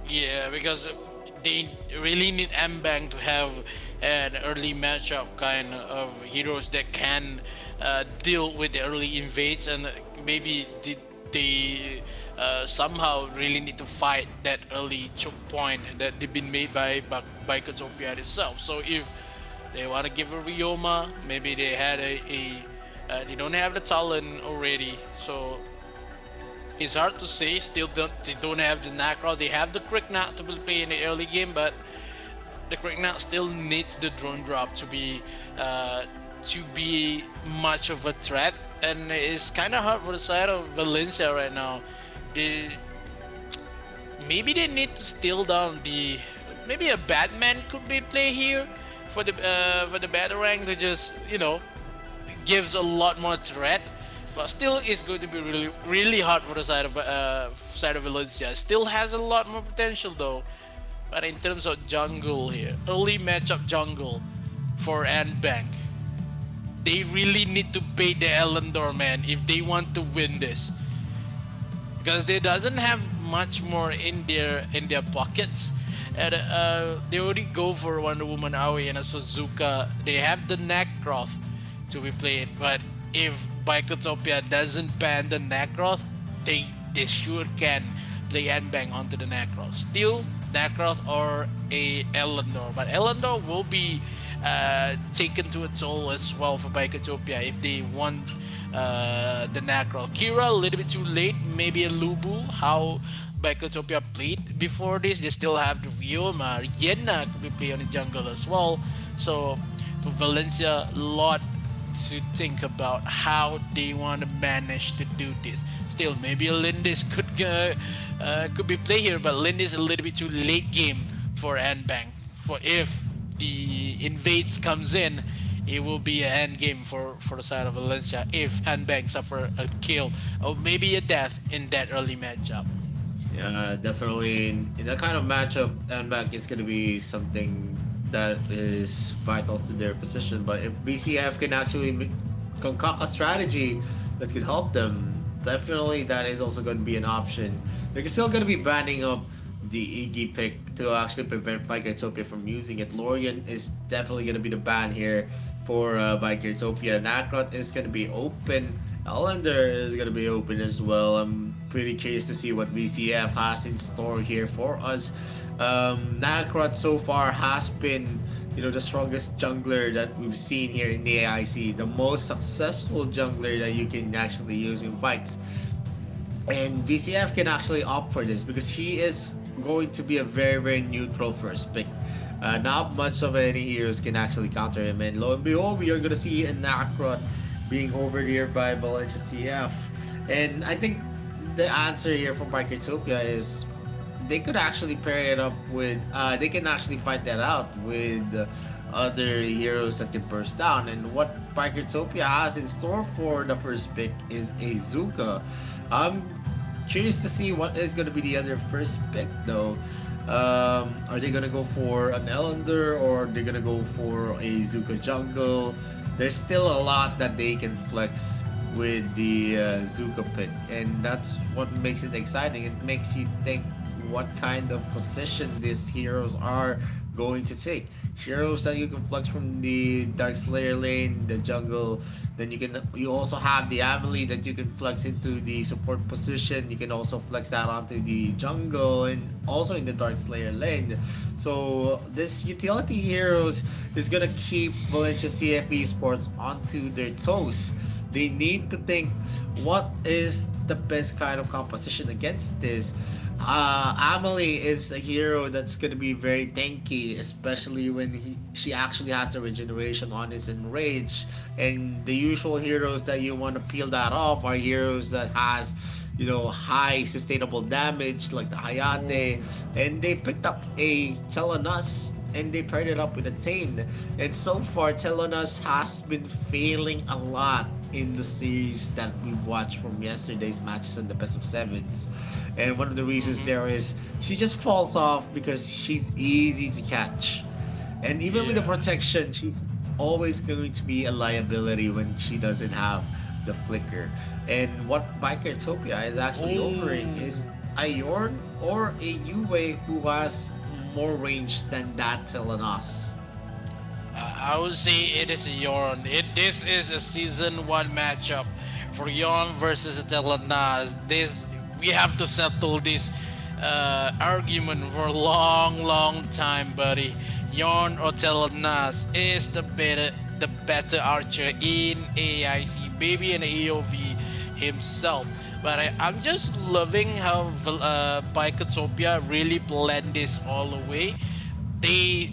S8: Yeah, because they really need Mbank to have an early matchup kind of heroes that can deal with the early invades, and maybe they somehow really need to fight that early choke point that they've been made by Quarterfinals itself. So if they want to give a Ryoma, maybe they had they don't have the talent already, so it's hard to say. Still, they don't have the Nacro. They have the Kriknat to play in the early game, but the Kriknat still needs the drone drop to be much of a threat, and it's kind of hard for the side of Valencia right now. Maybe they need to steal down maybe a Batman could be play here for the Batarang to just gives a lot more threat. But still, it's going to be really, really hard for the side of Valencia. Still has a lot more potential though. But in terms of jungle here, early matchup jungle for NBank, they really need to bait the Elendor, man, if they want to win this. Because they doesn't have much more in their pockets. And they already go for Wonder Woman Aoi and a Suzuka. They have the Necroth to be played, but if Utopia doesn't ban the Necroth, they sure can play NBank onto the Necroth. Still, Necroth or a Elendor, but Elendor will be taken to a toll as well for Utopia if they want the Necroth. Kira a little bit too late, maybe a Lubu. How Utopia played before this, they still have the Ryoma. Yenna could be played on the jungle as well. So for Valencia, a lot to think about how they want to manage to do this. Still, maybe a Lindis could be played here, but Lindis a little bit too late game for NBank. For if the invades comes in, it will be an end game for the side of Valencia if NBank suffer a kill or maybe a death in that early matchup.
S7: Yeah, definitely. In that kind of matchup, NBank is going to be something that is vital to their position. But if BCF can actually concoct a strategy that could help them, definitely that is also going to be an option. They're still going to be banning up the Iggy pick to actually prevent Utopia from using it. Lorian is definitely going to be the ban here for Utopia. Nakrot is going to be open. Elender is going to be open as well. I'm pretty curious to see what VCF has in store here for us. Nakrot so far has been the strongest jungler that we've seen here in the AIC, the most successful jungler that you can actually use in fights. And VCF can actually opt for this because he is going to be a very, very neutral first pick. Not much of any heroes can actually counter him. And lo and behold, we are going to see an Akrot being overed here by Valencia CF. And I think the answer here from Parketopia is they could actually pair it up with, they can actually fight that out with other heroes that can burst down. And what Parketopia has in store for the first pick is a Zuka. I'm curious to see what is going to be the other first pick though. Are they going to go for an Ellender or are they going to go for a Zuka jungle? There's still a lot that they can flex with the Zuka pick, and that's what makes it exciting. It makes you think what kind of position these heroes are going to take. Heroes that you can flex from the Dark Slayer lane, the jungle. Then you also have the Amelie that you can flex into the support position. You can also flex that onto the jungle and also in the Dark Slayer lane. So this utility heroes is gonna keep Valencia CFE Sports onto their toes. They need to think what is the best kind of composition against this. Amelie is a hero that's gonna be very tanky, especially when she actually has the regeneration on his enrage. And the usual heroes that you want to peel that off are heroes that has, high sustainable damage like the Hayate. And they picked up a Telenas and they paired it up with a Tane. And so far, Telenas has been failing a lot in the series that we've watched from yesterday's matches and the best of sevens. And one of the reasons there is she just falls off because she's easy to catch. And even with the protection, she's always going to be a liability when she doesn't have the flicker. And what Bikertopia is actually offering is a Yorn or a Yue who has more range than that Telenas.
S8: I would say it is Yorn. This is a season one matchup for Yorn versus Telenas. We have to settle this argument for a long time, buddy. Yorn or Telenas is the better archer in AIC, maybe in AOV himself. But I'm just loving how Bikotopia really blend this all the way. They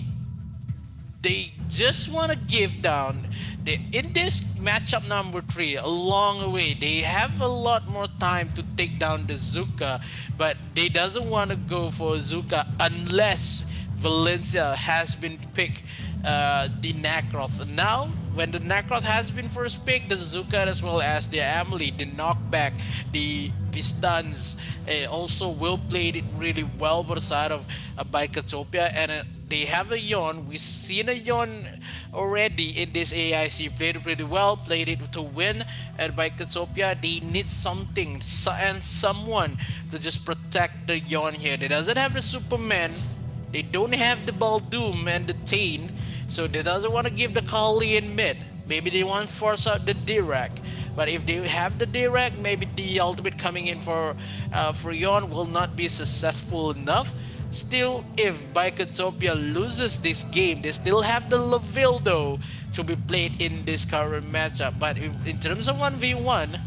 S8: just want to give down. In this matchup number 3, along the way, they have a lot more time to take down the Zuka, but they doesn't want to go for Zuka unless Valencia has been picked the Necroth. And now, when the Necroth has been first picked, the Zuka as well as the Amelie, the knockback, the stuns, also will play it really well for the side of Bikotopia, and they have a Yon. We've seen a Yon already in this AIC. Played it pretty well, played it to win. And by Katsopia, they need something and someone to just protect the Yon here. They doesn't have the Superman. They don't have the Baldoom and the Tane. So they doesn't want to give the Kali in mid. Maybe they want to force out the Dirac. But if they have the Dirac, maybe the ultimate coming in for Yon will not be successful enough. Still, if Bikotopia loses this game, they still have the Lavildo to be played in this current matchup. But in terms of 1v1,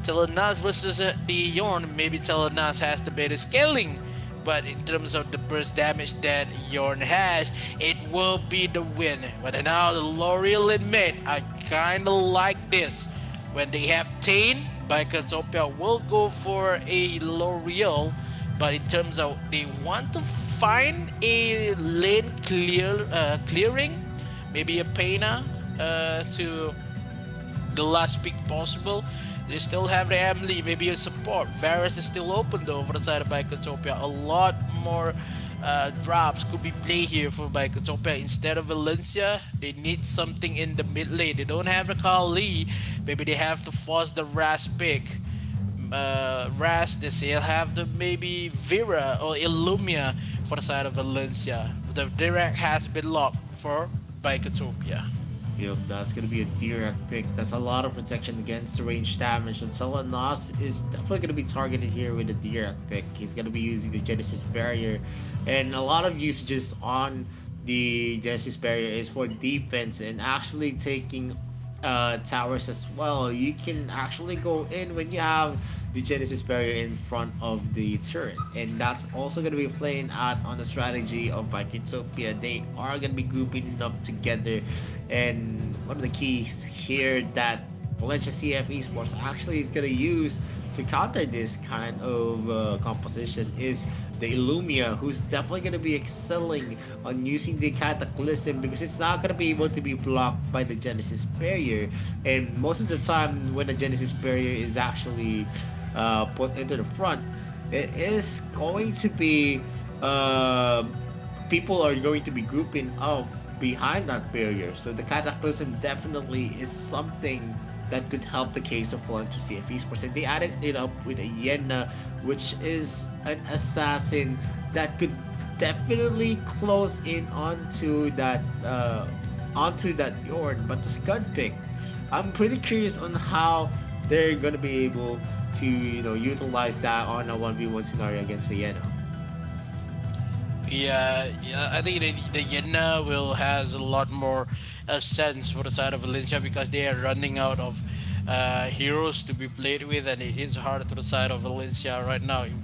S8: Telenas versus the Yorn, maybe Telenas has the better scaling. But in terms of the burst damage that Yorn has, it will be the win. But now the L'Oreal in mid, I kinda like this. When they have Tane, Bikotopia will go for a L'Oreal. But in terms of they want to find a lane clearing, maybe a Pena to the last pick possible. They still have the Emily, maybe a support. Varus is still open though for the side of Bikotopia. A lot more drops could be played here for Bikotopia. Instead of Valencia, they need something in the mid lane. They don't have the Kali. Maybe they have to force the Ras pick. Ras, they'll have the maybe Vera or Illumia for the side of Valencia. The Dirac has been locked for Bikotopia.
S7: Yep, that's gonna be a Dirac pick. That's a lot of protection against the range damage. And Telenas is definitely gonna be targeted here with the Dirac pick. He's gonna be using the Genesis barrier and a lot of usages on the Genesis barrier is for defense and actually taking towers as well. You can actually go in when you have the Genesis barrier in front of the turret, and that's also going to be playing out on the strategy of Vikingtopia. They are going to be grouping up together, and one of the keys here that Valencia CF Esports actually is going to use to counter this kind of composition is the Illumia, who's definitely going to be excelling on using the Cataclysm because it's not going to be able to be blocked by the Genesis barrier. And most of the time, when the Genesis barrier is actually put into the front, it is going to be people are going to be grouping up behind that barrier. So the Cataclysm definitely is something that could help the case of Valencia CF Esports. And they added it up with a Yena, which is an assassin that could definitely close in onto that Yorn. But the Scud pick, I'm pretty curious on how they're gonna be able to utilize that on a 1v1 scenario against the Yena.
S8: Yeah, I think the Yenna will has a lot more sense for the side of Valencia because they are running out of heroes to be played with, and it is hard to the side of Valencia right now. If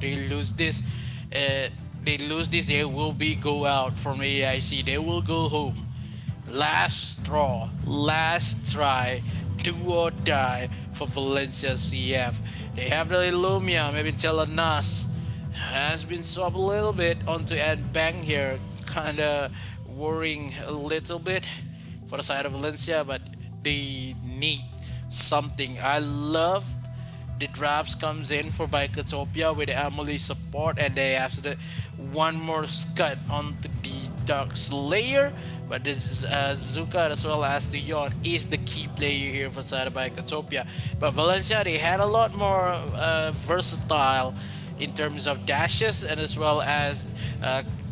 S8: they will be go out from AIC. They will go home. Last straw, last try, do or die for Valencia CF. They have the Illumia, maybe Telenas has been swapped a little bit onto Ed Bang here, kinda worrying a little bit for the side of Valencia, but they need something. I love the drafts comes in for Bikotopia with the Amelie support, and they have one more Scud onto the Dark Slayer. But this is Zuka as well as the Yacht is the key player here for side of Bikotopia. But Valencia, they had a lot more versatile in terms of dashes and as well as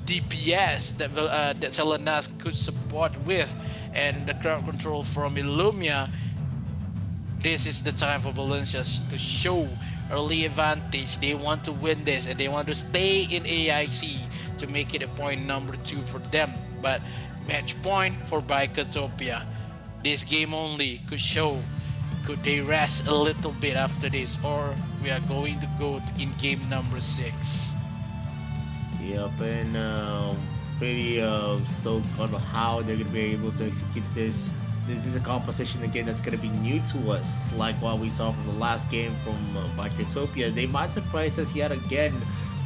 S8: DPS that Selenas could support with, and the crowd control from Illumia. This is the time for Valencia to show early advantage. They want to win this and they want to stay in AIC to make it a point number 2 for them. But match point for Bikotopia. This game only could show, could they rest a little bit after this, or we are going to go in game number 6.
S7: Yep, and pretty stoked on how they're gonna be able to execute this. This is a composition again that's gonna be new to us, like what we saw from the last game from Bikotopia. They might surprise us yet again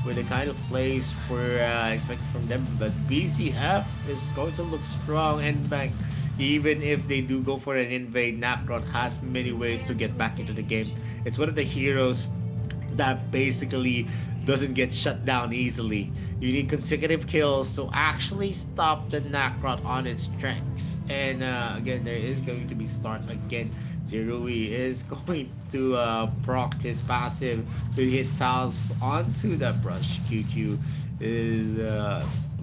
S7: with the kind of plays we're expecting from them, but BCF is going to look strong and back. Even if they do go for an invade, Nakrot has many ways to get back into the game. It's one of the heroes that basically doesn't get shut down easily. You need consecutive kills to actually stop the Nakrot on its tracks. And again, there is going to be start again. Zerui is going to proc his passive to hit tiles onto that brush. QQ is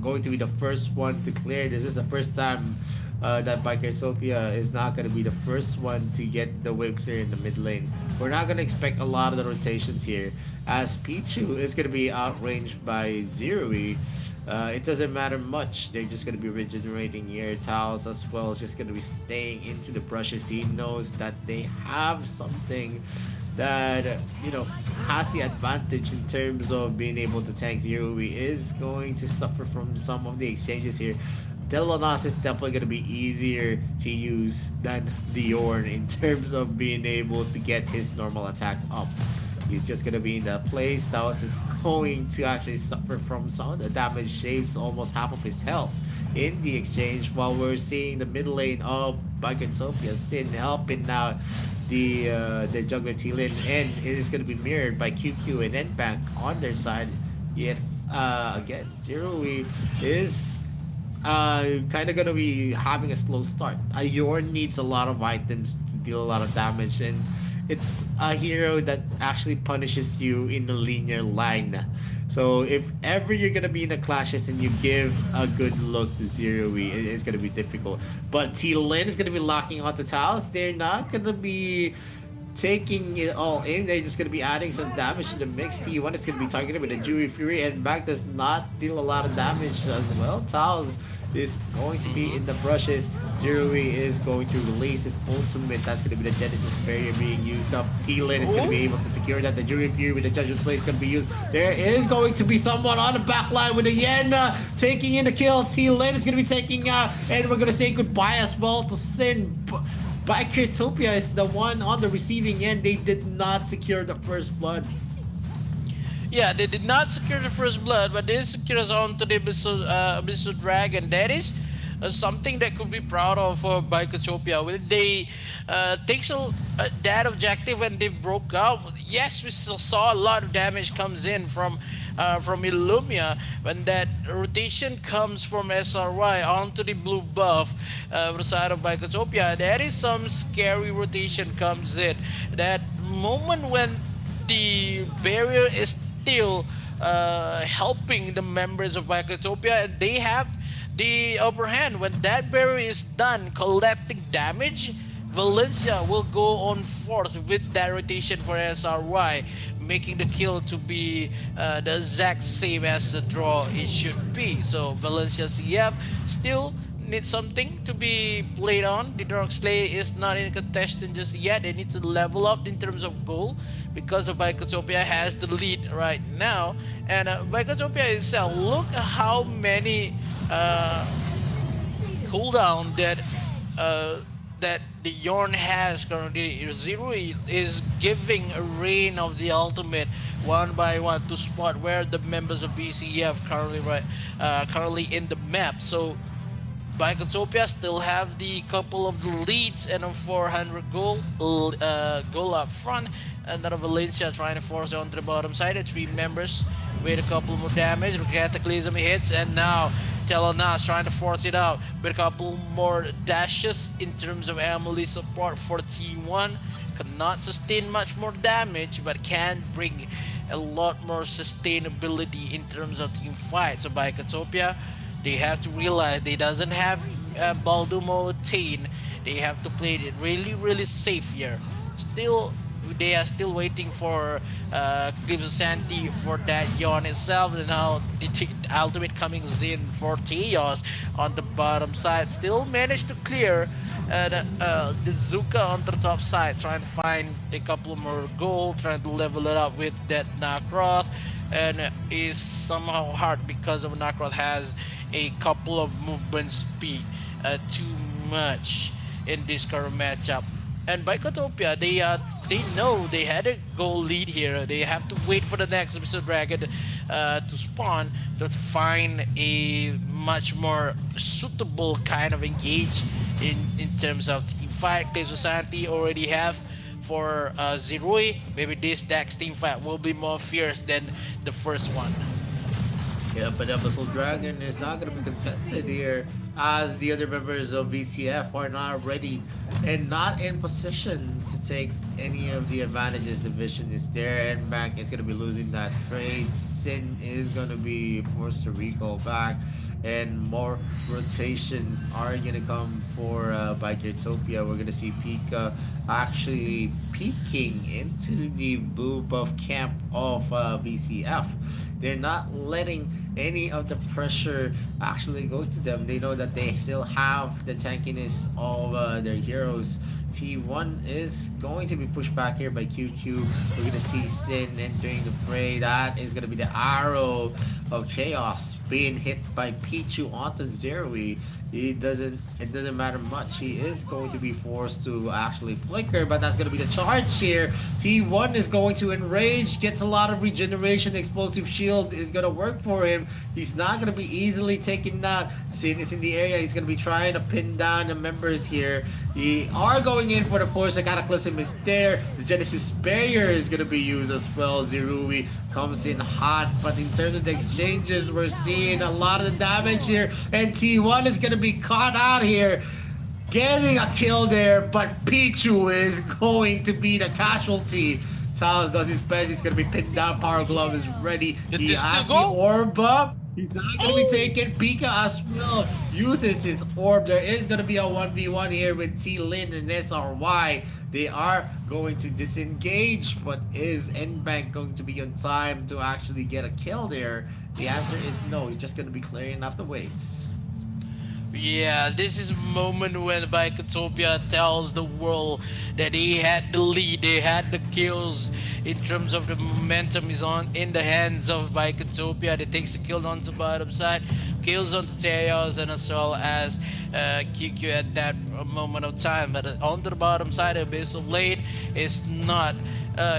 S7: going to be the first one to clear. This is the first time that Bikotopia is not going to be the first one to get the wave clear in the mid lane. We're not going to expect a lot of the rotations here, as Pichu is going to be outranged by Zerui. It doesn't matter much. They're just going to be regenerating air tiles as well. It's just going to be staying into the brushes. He knows that they have something that has the advantage in terms of being able to tank. Zerui is going to suffer from some of the exchanges here. Delonas is definitely going to be easier to use than the Yorn in terms of being able to get his normal attacks up. He's just going to be in that place. Taos is going to actually suffer from some of the damage, shaves almost half of his health in the exchange, while we're seeing the mid lane of Bikotopia Sin helping out the jungler T-Lin, and it is going to be mirrored by QQ and Nbank on their side. Yet again, Zerui is kind of gonna be having a slow start. Yorn needs a lot of items to deal a lot of damage, and it's a hero that actually punishes you in a linear line. So if ever you're gonna be in the clashes and you give a good look to Zerui, it's gonna be difficult. But T-Lin is gonna be locking onto tiles. They're not gonna be taking it all in. They're just going to be adding some damage to the mix. T1 is going to be targeted with a Jury Fury, and back does not deal a lot of damage as well. Taos is going to be in the brushes. Zerui is going to release his ultimate. That's going to be the Genesis barrier being used up. T-Lin is going to be able to secure that. The Jury Fury with the Judgment Blade is going to be used. There is going to be someone on the back line with the Yen taking in the kill. T-Lin is going to be taking out, and we're going to say goodbye as well to Sin. Bikertopia is the one on the receiving end. They did not secure the first blood.
S8: Yeah, they did not secure the first blood, but they secured us onto the Abyssal Dragon. That is something that could be proud of by Bikertopia. When they take that objective and they broke out, yes, we still saw a lot of damage comes in from Illumia when that rotation comes from SRY onto the blue buff the side of Bikertopia. That is some scary rotation comes in. That moment when the barrier is still helping the members of Bikertopia, and they have the upper hand. When that barrier is done collecting damage, Valencia will go on fourth with that rotation for SRY, making the kill to be the exact same as the draw it should be. So Valencia CF still needs something to be played on. The Dark Slayer is not in contestant just yet. They need to level up in terms of goal because of Bikertopia has the lead right now. And Bikertopia itself, look at how many cooldown that the Yorn has currently. Zero is giving a reign of the ultimate one by one to spot where the members of BCF currently in the map. So Bikertopia still have the couple of the leads and a 400 goal up front. Another Valencia trying to force it onto the bottom side. The three members with a couple more damage. Cataclysm hits, and now Telenas trying to force it out with a couple more dashes in terms of Emily support for Team 1. Cannot sustain much more damage, but can bring a lot more sustainability in terms of team fight. So Bikertopia, they have to realize they doesn't have Baldumo Tain. They have to play it really safe here. Still, they are still waiting for Clips Santi for that yawn itself, and now the ultimate coming in for Teos on the bottom side. Still managed to clear the Zuka on the top side, trying to find a couple more gold, trying to level it up with that Nakroth, and is somehow hard because of Nakroth has a couple of movement speed too much in this current matchup. And Bikertopia, they know they had a goal lead here. They have to wait for the next episode dragon to spawn to find a much more suitable kind of engage in terms of team fight. Clay Society already have for Zerui. Maybe this next team fight will be more fierce than the first one.
S7: Yeah, but Abyssal Dragon is not going to be contested here, as the other members of VCF are not ready and not in position to take any of the advantages. The vision is there, and Bank is going to be losing that trade. Sin is going to be forced to recall back, and more rotations are going to come for Bikertopia. We're going to see Pika actually peeking into the blue buff camp of BCF. They're not letting any of the pressure actually go to them. They know that they still have the tankiness of their heroes. T1 is going to be pushed back here by QQ. We're going to see Sin entering the fray. That is going to be the arrow of chaos being hit by Pichu onto Zerui. It doesn't matter much. He is going to be forced to actually flicker, but that's going to be the charge here. T1 is going to enrage, gets a lot of regeneration. Explosive shield is going to work for him. He's not going to be easily taken down. Sin is in the area. He's going to be trying to pin down the members here. They are going in for the push. The Cataclysm is there. The Genesis barrier is going to be used as well. Zerui comes in hot, but in terms of the exchanges, we're seeing a lot of the damage here, and T1 is going to be caught out here, getting a kill there, but Pichu is going to be the casualty. Taos does his best. He's going to be pinned down. Power Glove is ready. He has the orb up. He's not going to be taken. Pika as well uses his orb. There is going to be a 1v1 here with T-Lin and SRY. They are going to disengage, but is Nbank going to be on time to actually get a kill there? The answer is no. He's just going to be clearing up the waves.
S8: Yeah, this is a moment when Bikotopia tells the world that he had the lead, they had the kills. In terms of the momentum is on in the hands of Bikotopia. That takes the kills onto bottom side, kills onto Teos, and as well as QQ at that moment of time. But onto the bottom side, Abyssal Blade is not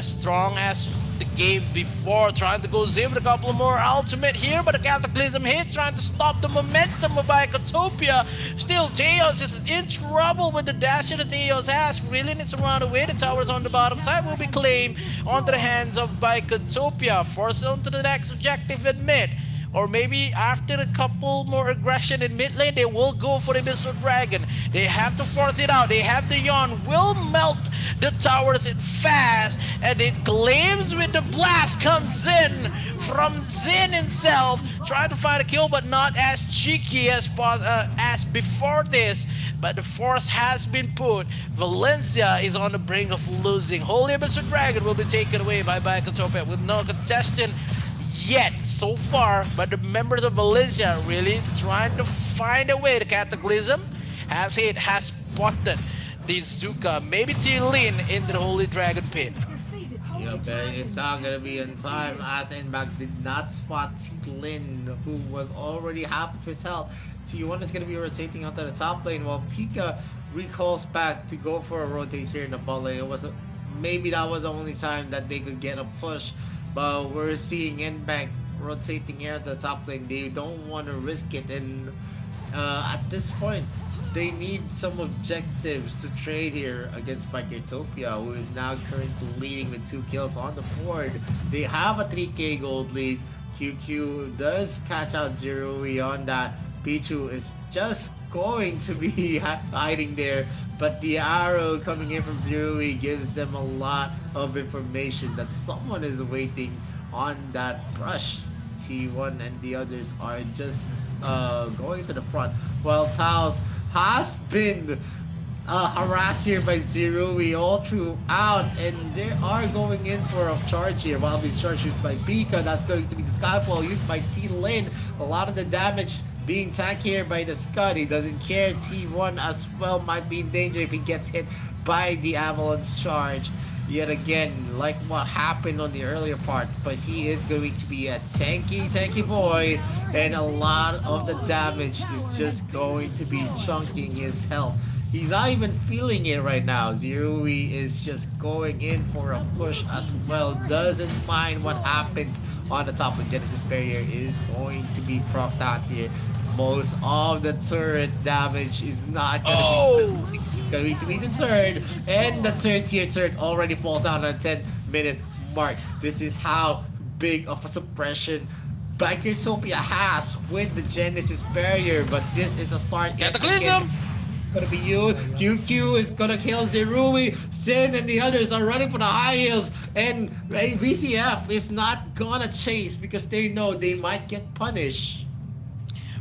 S8: strong as the game before, trying to go Zim with a couple more ultimate here, but the Cataclysm hits, trying to stop the momentum of Bikotopia. Still, Teos is in trouble with the dash that Teos has. Really needs to run away. The towers on the bottom side will be claimed onto the hands of Bikotopia. Force on to the next objective in mid. Or maybe after a couple more aggression in mid lane, they will go for the Abyssal Dragon. They have to force it out. They have the Yawn, will melt the towers fast, and it claims with the blast comes in from Zin himself, trying to find a kill, but not as cheeky as before this. But the force has been put. Valencia is on the brink of losing. Holy Abyssal Dragon will be taken away by Bikotopia with no contestant yet so far, but the members of Valencia really trying to find a way. The Cataclysm has spotted the Zuka, maybe T-Lin into the Holy Dragon Pit.
S7: Yeah, but it's not gonna be in time as Impact did not spot T-Lin, who was already half of his health. T1 is gonna be rotating onto the top lane while Pika recalls back to go for a rotate here in the bot lane. Maybe that was the only time that they could get a push. But we're seeing Nbank rotating here at the top lane. They don't want to risk it, and at this point, they need some objectives to trade here against Bikotopia, who is now currently leading with 2 kills on the board. They have a 3k gold lead. QQ does catch out Zerui on that. Pichu is just going to be hiding there, but the arrow coming in from Zerui gives them a lot of information that someone is waiting on that brush. T1 and the others are just going to the front, while Taos has been harassed here by Zerui all throughout, and they are going in for a charge here. While these charge used by Pika, that's going to be the Skyfall used by T-Lin. A lot of the damage being tanked here by the Scud. He doesn't care. T1 as well might be in danger if he gets hit by the Avalanche charge yet again, like what happened on the earlier part. But he is going to be a tanky boy, and a lot of the damage is just going to be chunking his health. He's not even feeling it right now. Zerui is just going in for a push as well. Doesn't mind what happens on the top of Genesis Barrier. Is going to be propped out here. Most of the turret damage is not going to be deterred, and the third tier turret already falls down on the 10-minute mark. This is how big of a suppression Bikotopia has with the Genesis Barrier, but this is a start.
S8: Cataclysm!
S7: Gonna be you. QQ is gonna kill Zerui. Sin and the others are running for the high heels, and VCF is not gonna chase because they know they might get punished.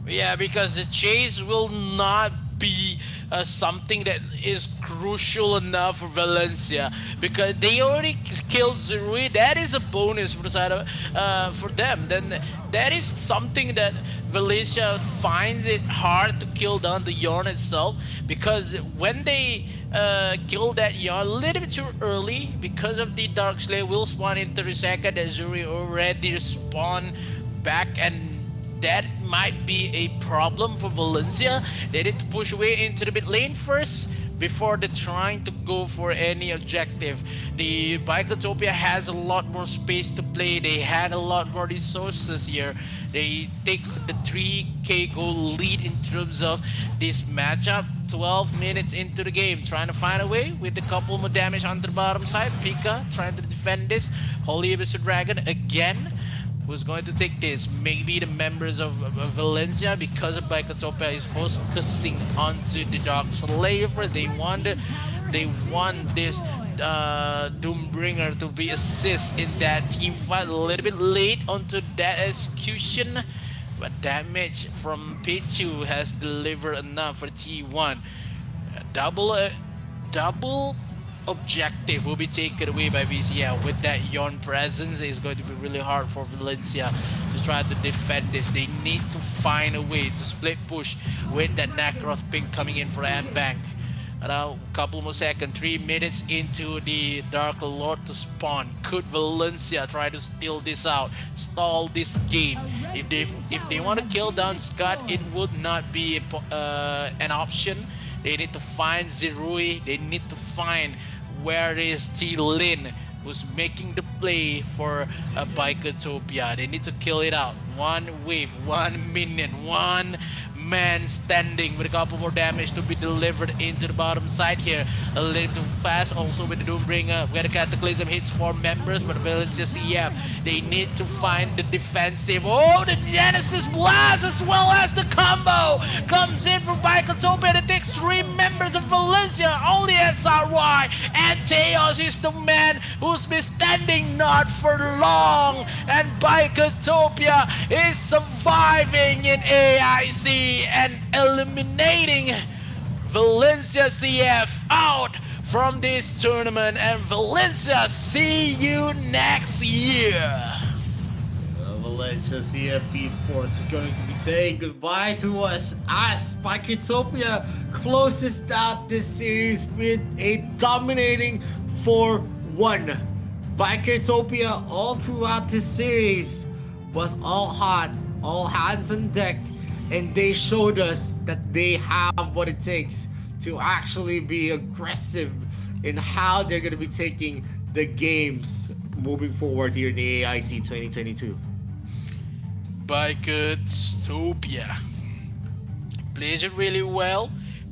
S8: Yeah, because the chase will not be something that is crucial enough for Valencia, because they already killed Zerui. That is a bonus for the side of, for them. Then that is something that Valencia finds it hard to kill down the Yarn itself, because when they kill that Yarn a little bit too early, because of the Dark Slayer will spawn in 30 seconds, that Zerui already spawn back, and that might be a problem for Valencia. They need to push away into the mid lane first before they're trying to go for any objective. The Bikotopia has a lot more space to play. They had a lot more resources here. They take the 3k goal lead in terms of this matchup. 12 minutes into the game, trying to find a way with a couple more damage on the bottom side. Pika trying to defend this. Holy Abyssal Dragon again. Who's going to take this? Maybe the members of Valencia, because of Bikotopia is focusing onto the Dark Slayer. They want this Doombringer to be assist in that team fight. A little bit late onto that execution, but damage from Pichu has delivered enough for T1. Double objective will be taken away by VCL. With that Yon presence, it's going to be really hard for Valencia to try to defend this. They need to find a way to split push with that Nakaroth ping coming in for Bank. Now, a couple more seconds, 3 minutes into the Dark Lord to spawn. Could Valencia try to steal this out, stall this game? If they want to kill down Scott, it would not be an option. They need to find Zerui. They need to find where is T Lin, who's making the play for Biketopia. They need to kill it out. One wave, 1 minion, one man standing with a couple more damage to be delivered into the bottom side here. A little too fast also with the Doombringer. We got a Cataclysm hits for members, but Valencia CF, they need to find the defensive. Oh, the Genesis Blast as well as the combo comes in from Biketopia. It takes 3 members of Valencia, only SRY, and Teos is the man who's been standing not for long, and Biketopia is surviving in AIC and eliminating Valencia CF out from this tournament. And Valencia, see you next year.
S7: Valencia CF Esports is going to be saying goodbye to us as Biketopia closes out this series with a dominating 4-1. Biketopia all throughout this series was all hot, all hands on deck, and they showed us that they have what it takes to actually be aggressive in how they're going to be taking the games moving forward here in the AIC 2022.
S8: Biketopia plays it really well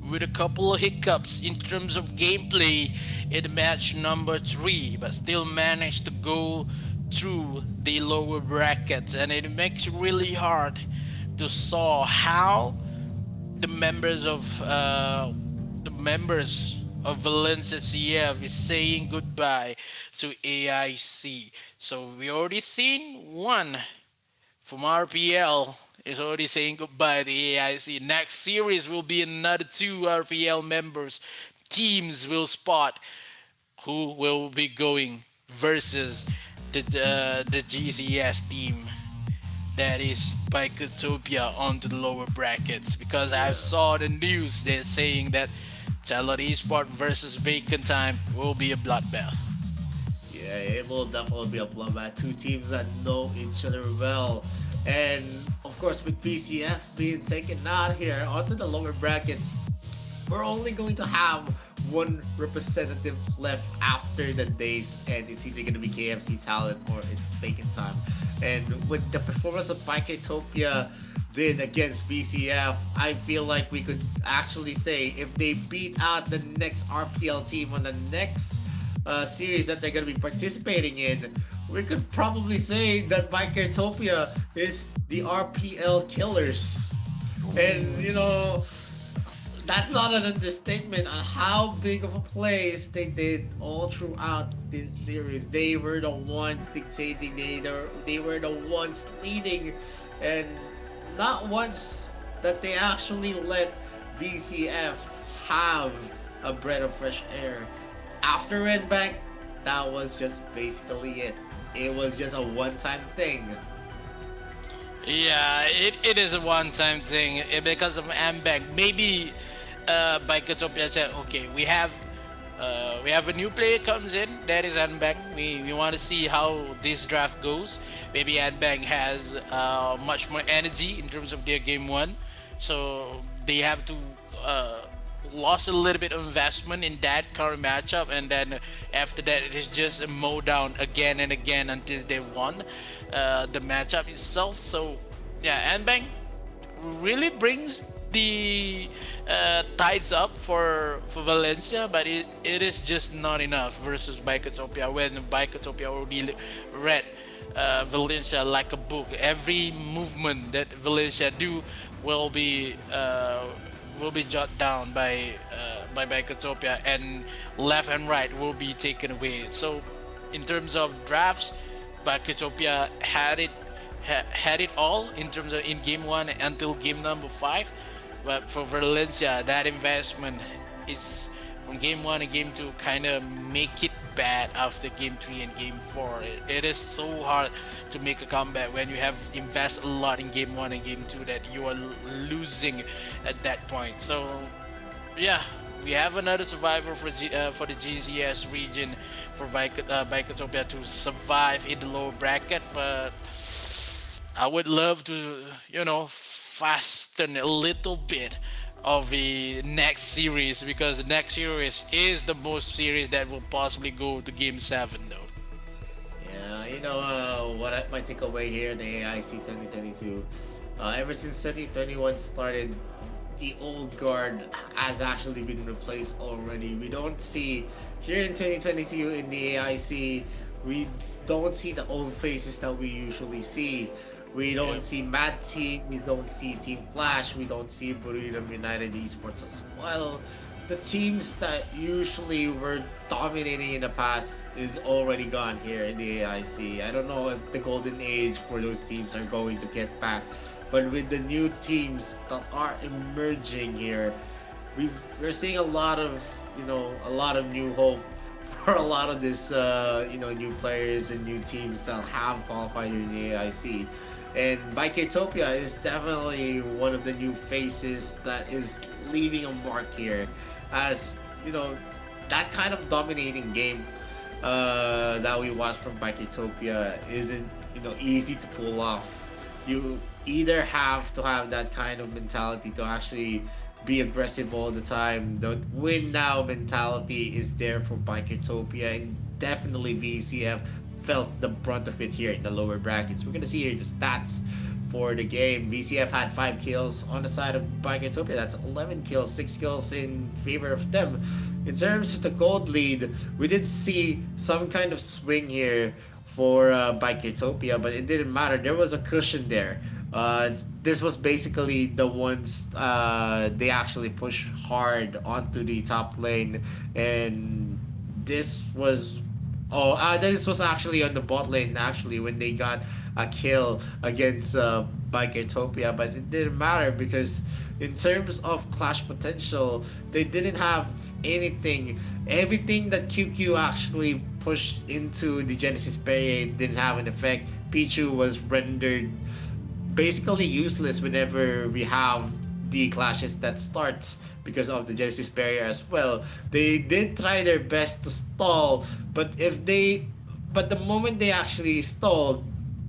S8: with a couple of hiccups in terms of gameplay in match number 3, but still managed to go through the lower brackets, and it makes it really hard to saw how the members of Valencia CF is saying goodbye to AIC. So we already seen one from RPL is already saying goodbye to AIC. Next series will be another 2 RPL members. Teams will spot who will be going versus the GCS team. That is Biketopia onto the lower brackets, because I saw the news they're saying that Chalot Esport versus Bacon Time will be a bloodbath.
S7: Yeah, it will definitely be a bloodbath. 2 teams that know each other well. And of course, with PCF being taken out here onto the lower brackets, we're only going to have 1 representative left after the day's end. It's either going to be KFC Talent or it's Bacon Time. And with the performance of Biketopia did against BCF, I feel like we could actually say if they beat out the next RPL team on the next series that they're going to be participating in, we could probably say that Biketopia is the RPL killers. And, you know, that's not an understatement on how big of a place they did all throughout this series. They were the ones dictating, they were the ones leading, and not once that they actually let VCF have a breath of fresh air. After Renbank, that was just basically it. It was just a one-time thing.
S8: Yeah, it is a one-time thing because of Ambank. Maybe Biketopia said, okay, we have a new player comes in, that is Anbang. We want to see how this draft goes. Maybe Anbang has much more energy in terms of their game 1, so they have to lost a little bit of investment in that current matchup, and then after that it is just a mow down again and again until they won the matchup itself. So yeah, Anbang really brings the tides up for Valencia, but it is just not enough versus Biketopia, when Biketopia already read Valencia like a book. Every movement that Valencia do will be jotted down by Biketopia, and left and right will be taken away. So in terms of drafts, Biketopia had it all in terms of in game 1 until game number 5. But for Valencia, that investment is from game 1 and game 2 kind of make it bad after game 3 and game 4. It is so hard to make a comeback when you have invest a lot in game 1 and game 2 that you are losing at that point. So yeah, we have another survivor for the GCS region for Bicotopia to survive in the lower bracket, but I would love to, fasten a little bit of the next series, because the next series is the most series that will possibly go to game 7 though.
S7: Yeah, what my takeaway here in the AIC 2022, ever since 2021 started, the old guard has actually been replaced already. We don't see here in 2022 in the AIC, we don't see the old faces that we usually see. We don't see Mad Team, we don't see Team Flash, we don't see Burritum United Esports as well. The teams that usually were dominating in the past is already gone here in the AIC. I don't know if the golden age for those teams are going to get back, but with the new teams that are emerging here, we're seeing a lot of new hope for a lot of this new players and new teams that have qualified in the AIC. And Biketopia is definitely one of the new faces that is leaving a mark here, as that kind of dominating game that we watched from Biketopia isn't easy to pull off. You either have to have that kind of mentality to actually be aggressive all the time. The win now mentality is there for Biketopia, and definitely VCF felt the brunt of it here in the lower brackets. We're gonna see here the stats for the game. VCF had 5 kills on the side of Biketopia. That's 11 kills, 6 kills in favor of them. In terms of the gold lead, we did see some kind of swing here for Biketopia, but it didn't matter. There was a cushion there. This was basically the ones they actually pushed hard onto the top lane, and this was actually on the bot lane actually when they got a kill against Biketopia, but it didn't matter because in terms of clash potential, they didn't have anything. Everything that QQ actually pushed into the Genesis barrier didn't have an effect. Pichu was rendered basically useless whenever we have the clashes that starts because of the Genesis barrier as well. They did try their best to stall, but the moment they actually stalled,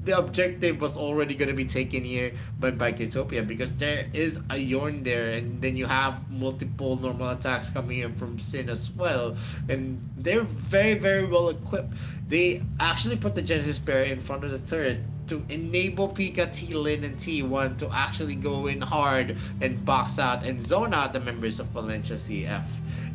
S7: the objective was already going to be taken here by Biketopia, because there is a Yorn there, and then you have multiple normal attacks coming in from Sin as well, and they're very, very well equipped. They actually put the Genesis barrier in front of the turret to enable Pika, T-Lin, and T1 to actually go in hard and box out and zone out the members of Valencia CF.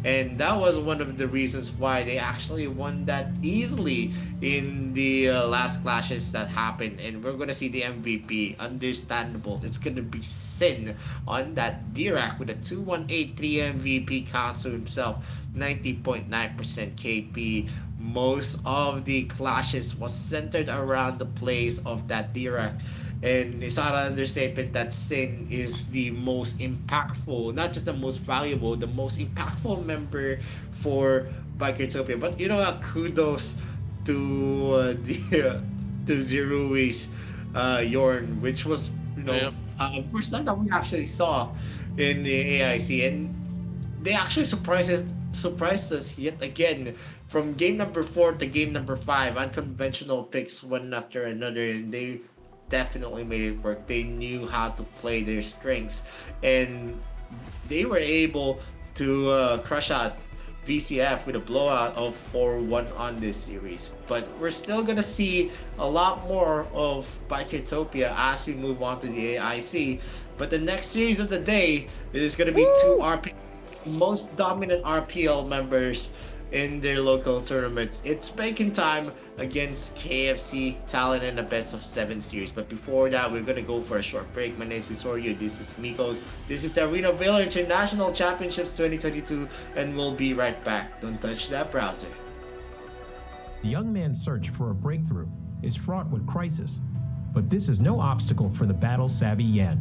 S7: And that was one of the reasons why they actually won that easily in the last clashes that happened. And we're gonna see the MVP. Understandable. It's gonna be Sin on that Dirac with a 2183 MVP counts to himself, 90.9% KP. Most of the clashes was centered around the plays of that Dirac. And it's not an understatement that Sin is the most impactful, not just the most valuable, the most impactful member for Biketopia. But kudos to to Zerui's Yorn, which was first time that we actually saw in the AIC, and they actually surprised us yet again. From game number 4 to game number 5, unconventional picks one after another, and they definitely made it work. They knew how to play their strengths, and they were able to crush out VCF with a blowout of 4-1 on this series. But we're still gonna see a lot more of Biketopia as we move on to the AIC. But the next series of the day is gonna be two most dominant RPL members in their local tournaments. It's Bacon time against KFC Talent in the best of 7 series. But before that, we're gonna go for a short break. My name is Visorio. This is Mikos. This is the Arena Villa International Championships 2022, and we'll be right back. Don't touch that browser.
S3: The young man's search for a breakthrough is fraught with crisis, but this is no obstacle for the battle-savvy Yan,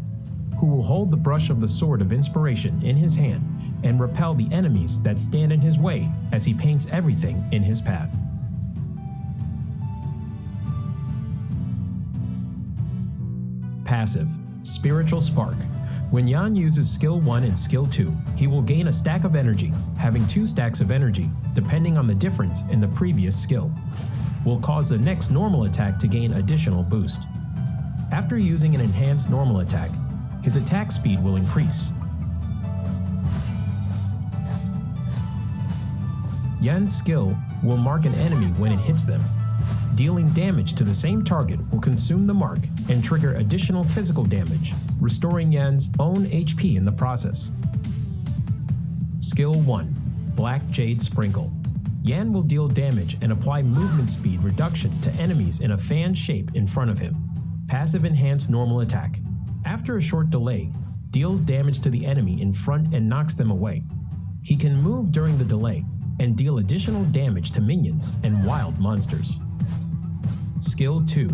S3: who will hold the brush of the sword of inspiration in his hand and repel the enemies that stand in his way as he paints everything in his path. Passive, Spiritual Spark. When Yan uses Skill 1 and Skill 2, he will gain a stack of energy, having 2 stacks of energy, depending on the difference in the previous skill. Will cause the next normal attack to gain additional boost. After using an enhanced normal attack, his attack speed will increase. Yan's skill will mark an enemy when it hits them. Dealing damage to the same target will consume the mark and trigger additional physical damage, restoring Yan's own HP in the process. Skill 1. Black Jade Sprinkle. Yan will deal damage and apply movement speed reduction to enemies in a fan shape in front of him. Passive Enhanced Normal Attack. After a short delay, deals damage to the enemy in front and knocks them away. He can move during the delay and deal additional damage to minions and wild monsters. Skill 2.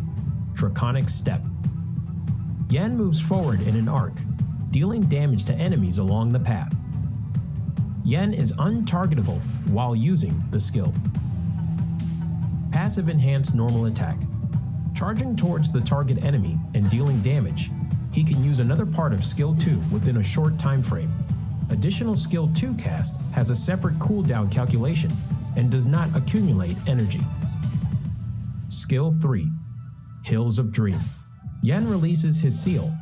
S3: Draconic Step. Yan moves forward in an arc, dealing damage to enemies along the path. Yan is untargetable while using the skill. Passive Enhanced Normal Attack. Charging towards the target enemy and dealing damage, he can use another part of Skill 2 within a short time frame. Additional Skill 2 cast has a separate cooldown calculation and does not accumulate energy. Skill 3. Hills of Dream. Yan releases his seal,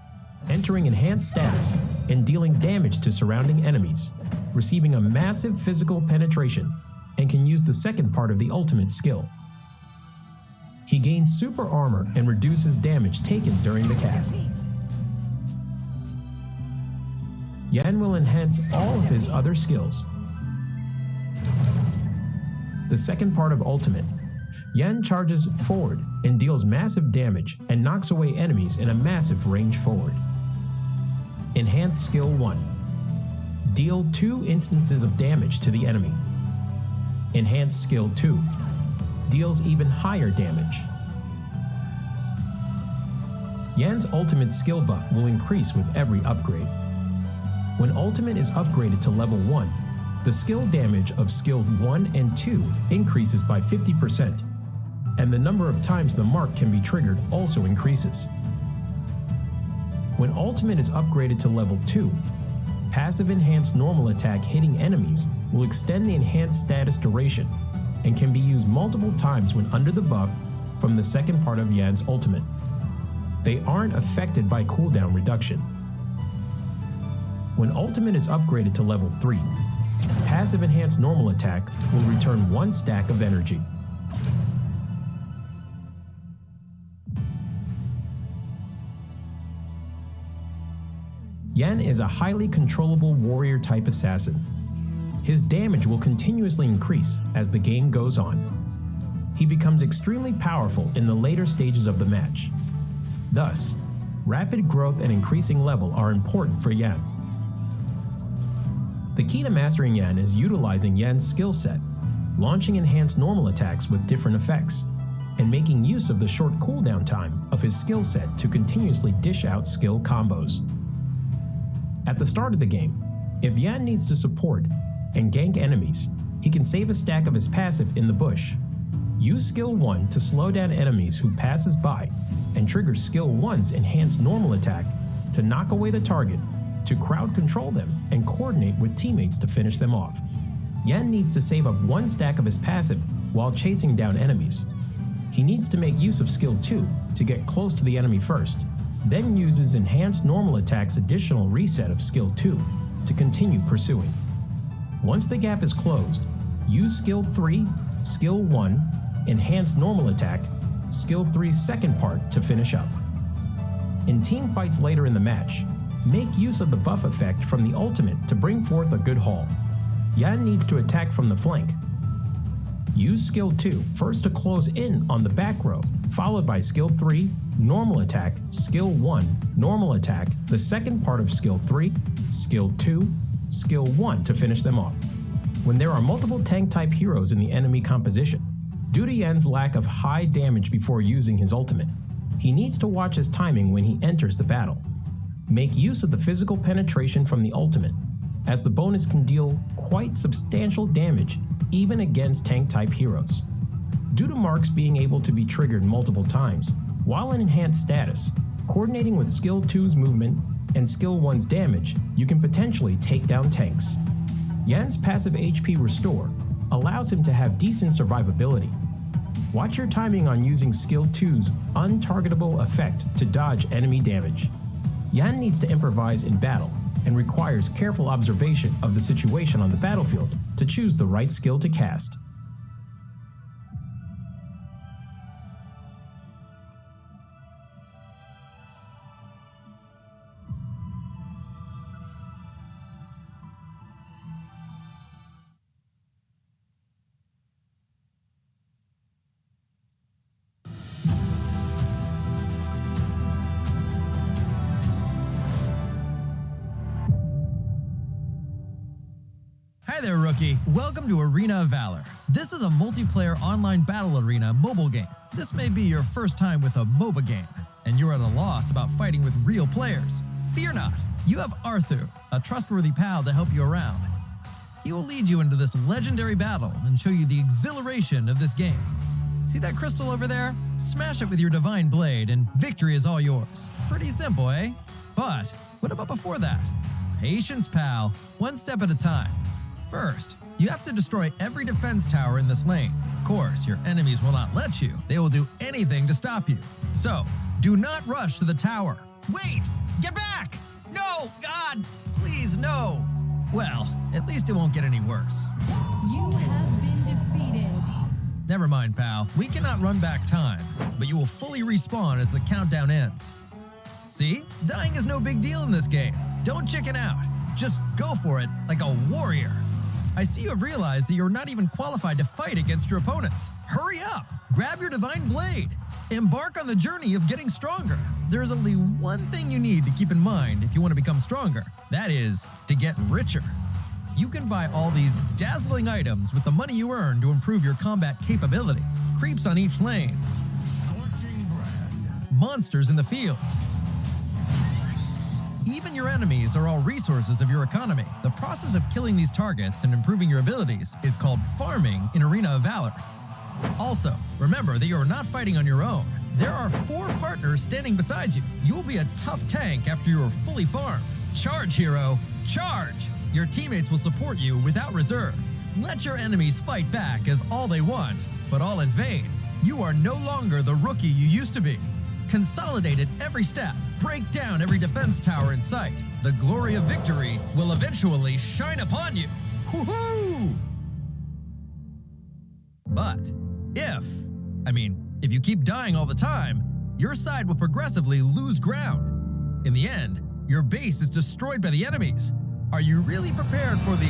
S3: entering enhanced status and dealing damage to surrounding enemies, receiving a massive physical penetration, and can use the second part of the ultimate skill. He gains super armor and reduces damage taken during the cast. Yan will enhance all of his other skills. The second part of Ultimate. Yan charges forward and deals massive damage and knocks away enemies in a massive range forward. Enhanced Skill 1. Deal 2 instances of damage to the enemy. Enhanced Skill 2. Deals even higher damage. Yan's ultimate skill buff will increase with every upgrade. When ultimate is upgraded to level 1, the skill damage of skill 1 and 2 increases by 50%, and the number of times the mark can be triggered also increases. When ultimate is upgraded to level 2, passive enhanced normal attack hitting enemies will extend the enhanced status duration and can be used multiple times when under the buff from the second part of Yan's ultimate. They aren't affected by cooldown reduction. When ultimate is upgraded to level 3, passive enhanced normal attack will return 1 stack of energy. Yan is a highly controllable warrior-type assassin. His damage will continuously increase as the game goes on. He becomes extremely powerful in the later stages of the match. Thus, rapid growth and increasing level are important for Yan. The key to mastering Yan is utilizing Yan's skill set, launching enhanced normal attacks with different effects, and making use of the short cooldown time of his skill set to continuously dish out skill combos. At the start of the game, if Yan needs to support and gank enemies, he can save a stack of his passive in the bush. Use Skill 1 to slow down enemies who passes by, and trigger Skill 1's enhanced normal attack to knock away the target, to crowd control them and coordinate with teammates to finish them off. Yan needs to save up 1 stack of his passive while chasing down enemies. He needs to make use of Skill 2 to get close to the enemy first, then uses enhanced normal attack's additional reset of Skill 2 to continue pursuing. Once the gap is closed, use Skill 3, Skill 1, enhanced normal attack, Skill 3's second part to finish up. In team fights later in the match, make use of the buff effect from the ultimate to bring forth a good haul. Yan needs to attack from the flank. Use Skill 2 first to close in on the back row, followed by Skill 3, normal attack, Skill 1, normal attack, the second part of Skill 3, Skill 2, Skill 1 to finish them off. When there are multiple tank-type heroes in the enemy composition, due to Yan's lack of high damage before using his ultimate, he needs to watch his timing when he enters the battle. Make use of the physical penetration from the ultimate, as the bonus can deal quite substantial damage even against tank-type heroes. Due to marks being able to be triggered multiple times, while in enhanced status, coordinating with Skill 2's movement and Skill 1's damage, you can potentially take down tanks. Yan's passive HP Restore allows him to have decent survivability. Watch your timing on using Skill 2's untargetable effect to dodge enemy damage. Yan needs to improvise in battle and requires careful observation of the situation on the battlefield to choose the right skill to cast.
S9: Hi there, rookie. Welcome to Arena of Valor. This is a multiplayer online battle arena mobile game. This may be your first time with a MOBA game, and you're at a loss about fighting with real players. Fear not. You have Arthur, a trustworthy pal to help you around. He will lead you into this legendary battle and show you the exhilaration of this game. See that crystal over there? Smash it with your divine blade and victory is all yours. Pretty simple, eh? But what about before that? Patience, pal. One step at a time. First, you have to destroy every defense tower in this lane. Of course, your enemies will not let you. They will do anything to stop you. So, do not rush to the tower. Wait! Get back! No! God! Please, no! Well, at least it won't get any worse.
S4: You have been defeated.
S9: Never mind, pal. We cannot run back time, but you will fully respawn as the countdown ends. See? Dying is no big deal in this game. Don't chicken out. Just go for it like a warrior. I see you have realized that you're not even qualified to fight against your opponents. Hurry up! Grab your divine blade. Embark on the journey of getting stronger. There's only one thing you need to keep in mind if you want to become stronger. That is, to get richer. You can buy all these dazzling items with the money you earn to improve your combat capability. Creeps on each lane. Monsters in the fields. Even your enemies are all resources of your economy. The process of killing these targets and improving your abilities is called farming in Arena of Valor. Also, remember that you are not fighting on your own. There are 4 partners standing beside you. You will be a tough tank after you are fully farmed. Charge, hero! Charge! Your teammates will support you without reserve. Let your enemies fight back as all they want, but all in vain. You are no longer the rookie you used to be. Consolidate at every step. Break down every defense tower in sight. The glory of victory will eventually shine upon you. Woohoo! But if you keep dying all the time, your side will progressively lose ground. In the end, your base is destroyed by the enemies. Are you really prepared for the...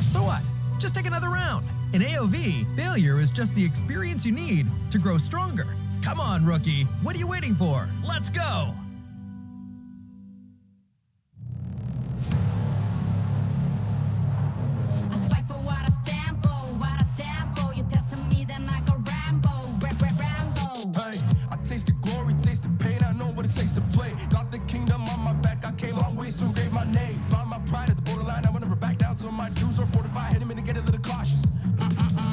S9: So what? Just take another round. In AOV, failure is just the experience you need to grow stronger. Come on, rookie. What are you waiting for? Let's go!
S4: I fight for what I stand for, what I stand for. You testing me, then I go Rambo, Rambo.
S6: Hey, I taste the glory, taste the pain. I know what it takes to play. Got the kingdom on my back. I came long ways to engrave my name. Found my pride at the borderline. I will never back down till my dues are fortified. Hit him and get a little cautious.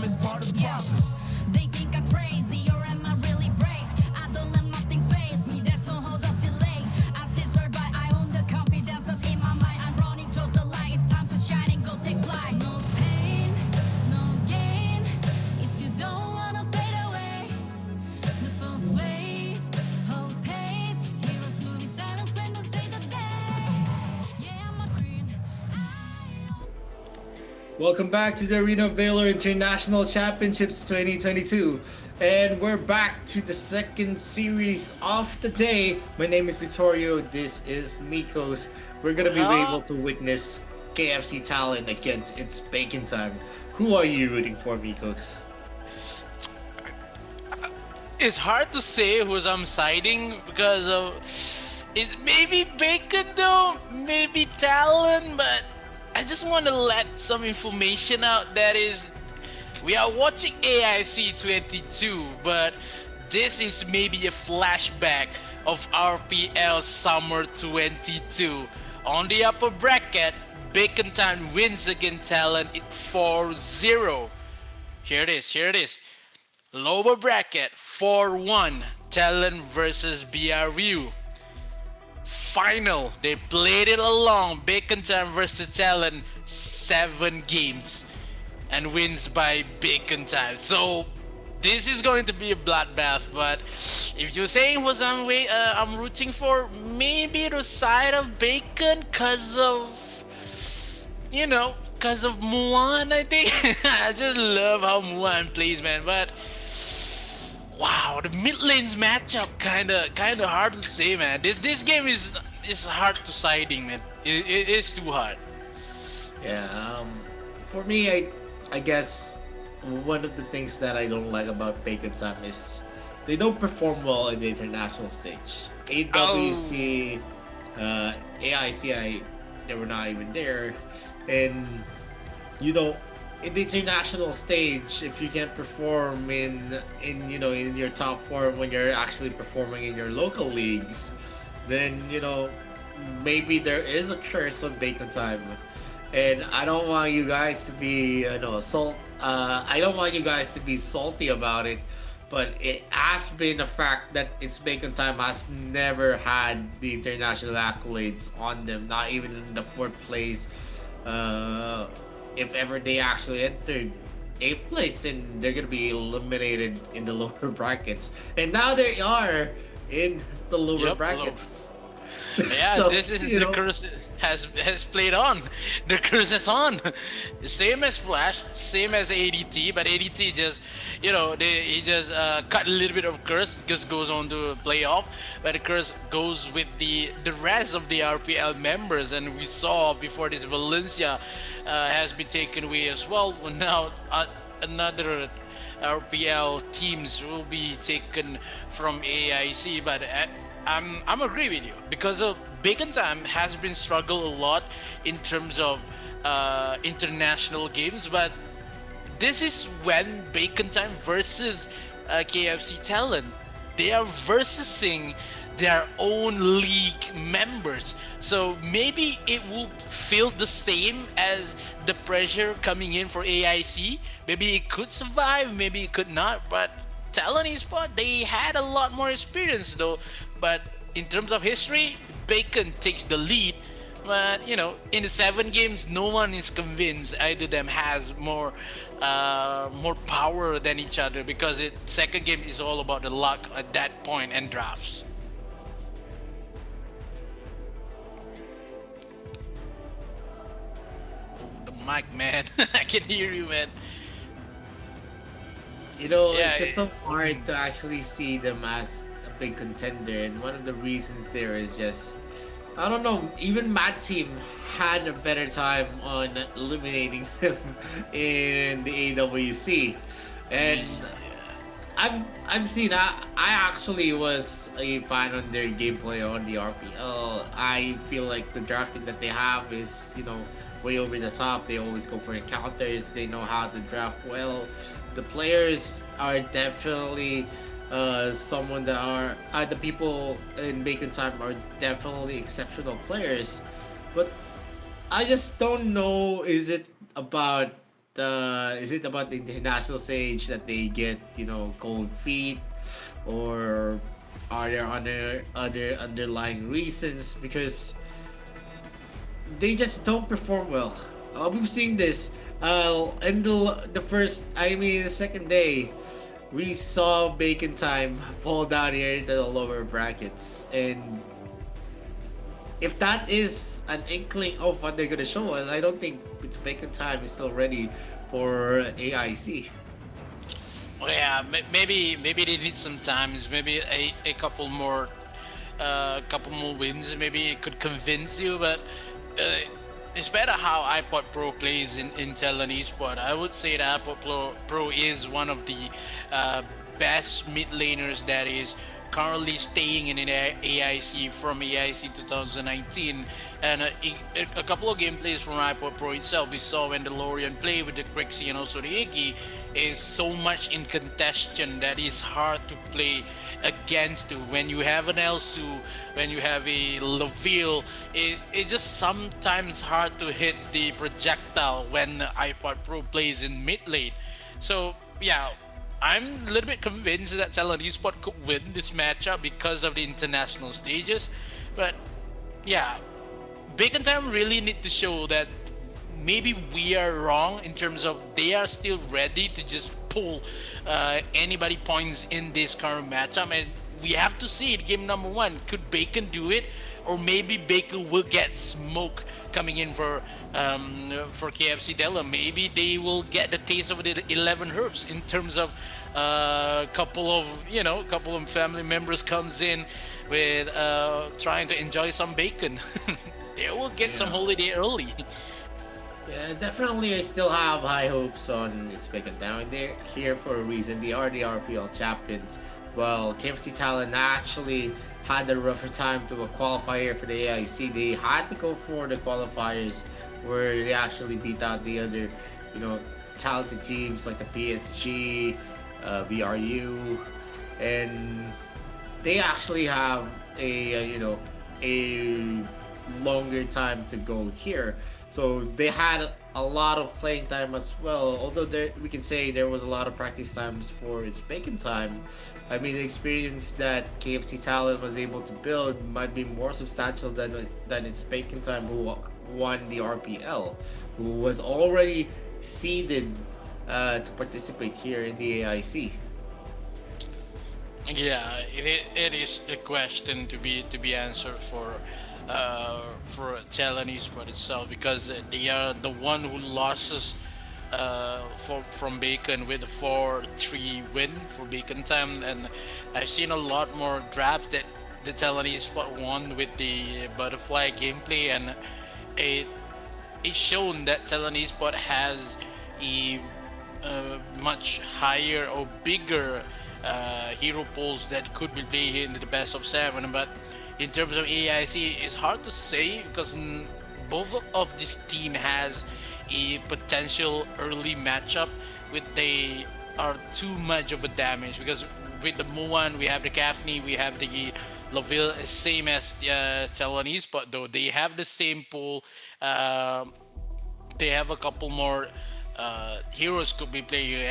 S6: It's part of the process.
S4: They think I'm crazy, or am I really brave? I don't let nothing faze me. There's no hold up delay. I still survive. I own the confidence up in my mind. I'm running towards the light. It's time to shine and go take flight. No pain, no gain. If you don't wanna fade away, the both ways, hold pace. Heroes moving silence when don't say the day. Yeah, I'm a queen.
S7: Welcome back to the Arena of Valor International Championships 2022. And we're back to the second series of the day. My name is Vittorio, this is Mikos. We're gonna be able to witness KFC Talon against its Bacon Time. Who are you rooting for, Mikos?
S8: It's hard to say who's I'm siding because of it's maybe Bacon though, maybe Talon, but I just want to let some information out. That is, we are watching AIC 22, but this is maybe a flashback of RPL Summer 22. On the upper bracket, Bacon Time wins against Talent 4-0. Here it is. Lower bracket, 4-1, Talent versus BRU. Final, they played it along, Bacon Time versus Talent, 7 games, and wins by Bacon Time. So this is going to be a bloodbath, but if you're saying for some way I'm rooting for maybe the side of Bacon because of, because of Muan, I think. I just love how Muan plays, man. But wow, the mid lanes matchup kinda hard to say, man. This game is hard to siding, man. It is too hard.
S7: Yeah, for me, I guess one of the things that I don't like about Bacon Time is they don't perform well in the international stage. AWC, AIC, they were not even there, and in the international stage, if you can't perform in your top form when you're actually performing in your local leagues, then maybe there is a curse on Bacon Time. And I don't want you guys to be I don't want you guys to be salty about it, but it has been a fact that its Bacon Time has never had the international accolades on them, not even in the 4th place. If ever they actually entered 8th place, then they're gonna be eliminated in the lower brackets. And now they are in the lower brackets.
S8: Yeah,
S7: So,
S8: this is the curse has played on. The curse is on. Same as Flash, same as ADT, but ADT just he just cut a little bit of curse, just goes on to playoff, but the curse goes with the rest of the RPL members, and we saw before this Valencia has been taken away as well. Now another RPL teams will be taken from AIC, but I'm agree with you because of Bacon Time has been struggle a lot in terms of international games, but this is when Bacon Time versus KFC Talent, they are versusing their own league members, so maybe it will feel the same as the pressure coming in for AIC. Maybe it could survive, maybe it could not, but Talent Esports, they had a lot more experience though. But in terms of history, Bacon takes the lead. But in the 7 games, no one is convinced either of them has more power than each other, because second game is all about the luck at that point and drafts. The mic, man. I can hear you, man.
S7: It's just so hard to actually see them as a big contender, and one of the reasons there is just, I don't know, even Mad Team had a better time on eliminating them in the AWC, and I actually was a fan on their gameplay on the RPL. I feel like the drafting that they have is way over the top. They always go for encounters. They know how to draft well. The players are definitely someone that are the people in Bacon Time are definitely exceptional players, but I just don't know. Is it about the international stage that they get cold feet, or are there other underlying reasons? Because they just don't perform well. We've seen this. In the second day, we saw Bacon Time fall down here to the lower brackets, and if that is an inkling of what they're gonna show us, I don't think it's Bacon Time is still ready for AIC.
S8: Oh yeah, maybe they need some time. Maybe a couple more wins. Maybe it could convince you, but. It's better how iPod Pro plays in Talent Esports. I would say that iPod Pro is one of the best mid laners that is currently staying in an AIC from AIC 2019, and a couple of gameplays from iPod Pro itself, we saw when DeLorean play with the Crixie and also the Iggy, is so much in contention that it's hard to play against. When you have an Elsu, when you have a Laville, it just sometimes hard to hit the projectile when the iPod Pro plays in mid lane. So yeah, I'm a little bit convinced that Talon Esports could win this matchup because of the international stages. But yeah, Bacon Time really need to show that maybe we are wrong in terms of they are still ready to just pull anybody points in this current matchup, and we have to see it. Game number 1, could Bacon do it, or maybe Bacon will get smoke coming in for KFC Della. Maybe they will get the taste of the 11 herbs in terms of couple of family members comes in with trying to enjoy some bacon. They will get some holiday early.
S7: Yeah, definitely. I still have high hopes on It's Bacon Time. They're here for a reason. They are the RPL champions. Well, KFC Talon actually had a rougher time to a qualifier for the AIC. They had to go for the qualifiers where they actually beat out the other, talented teams like the PSG, VRU, and they actually have a longer time to go here. So they had a lot of playing time as well. Although we can say there was a lot of practice times for It's Bacon Time. I mean, the experience that KFC Talent was able to build might be more substantial than It's Bacon Time, who won the RPL, who was already seeded to participate here in the AIC.
S8: Yeah, it is the question to be answered for Talon Esports itself, because they are the one who loses from Bacon with a 4-3 win for Bacon Time, and I've seen a lot more drafts that the Talon Esports won with the butterfly gameplay, and it's shown that Talon Esports has a much higher or bigger hero pools that could be played in the best of 7. But in terms of AIC, it's hard to say because both of this team has a potential early matchup with they are too much of a damage, because with the Muan we have the Gaffney, we have the Laville, same as Talon Esports, though they have the same pool. They have a couple more heroes could be played here,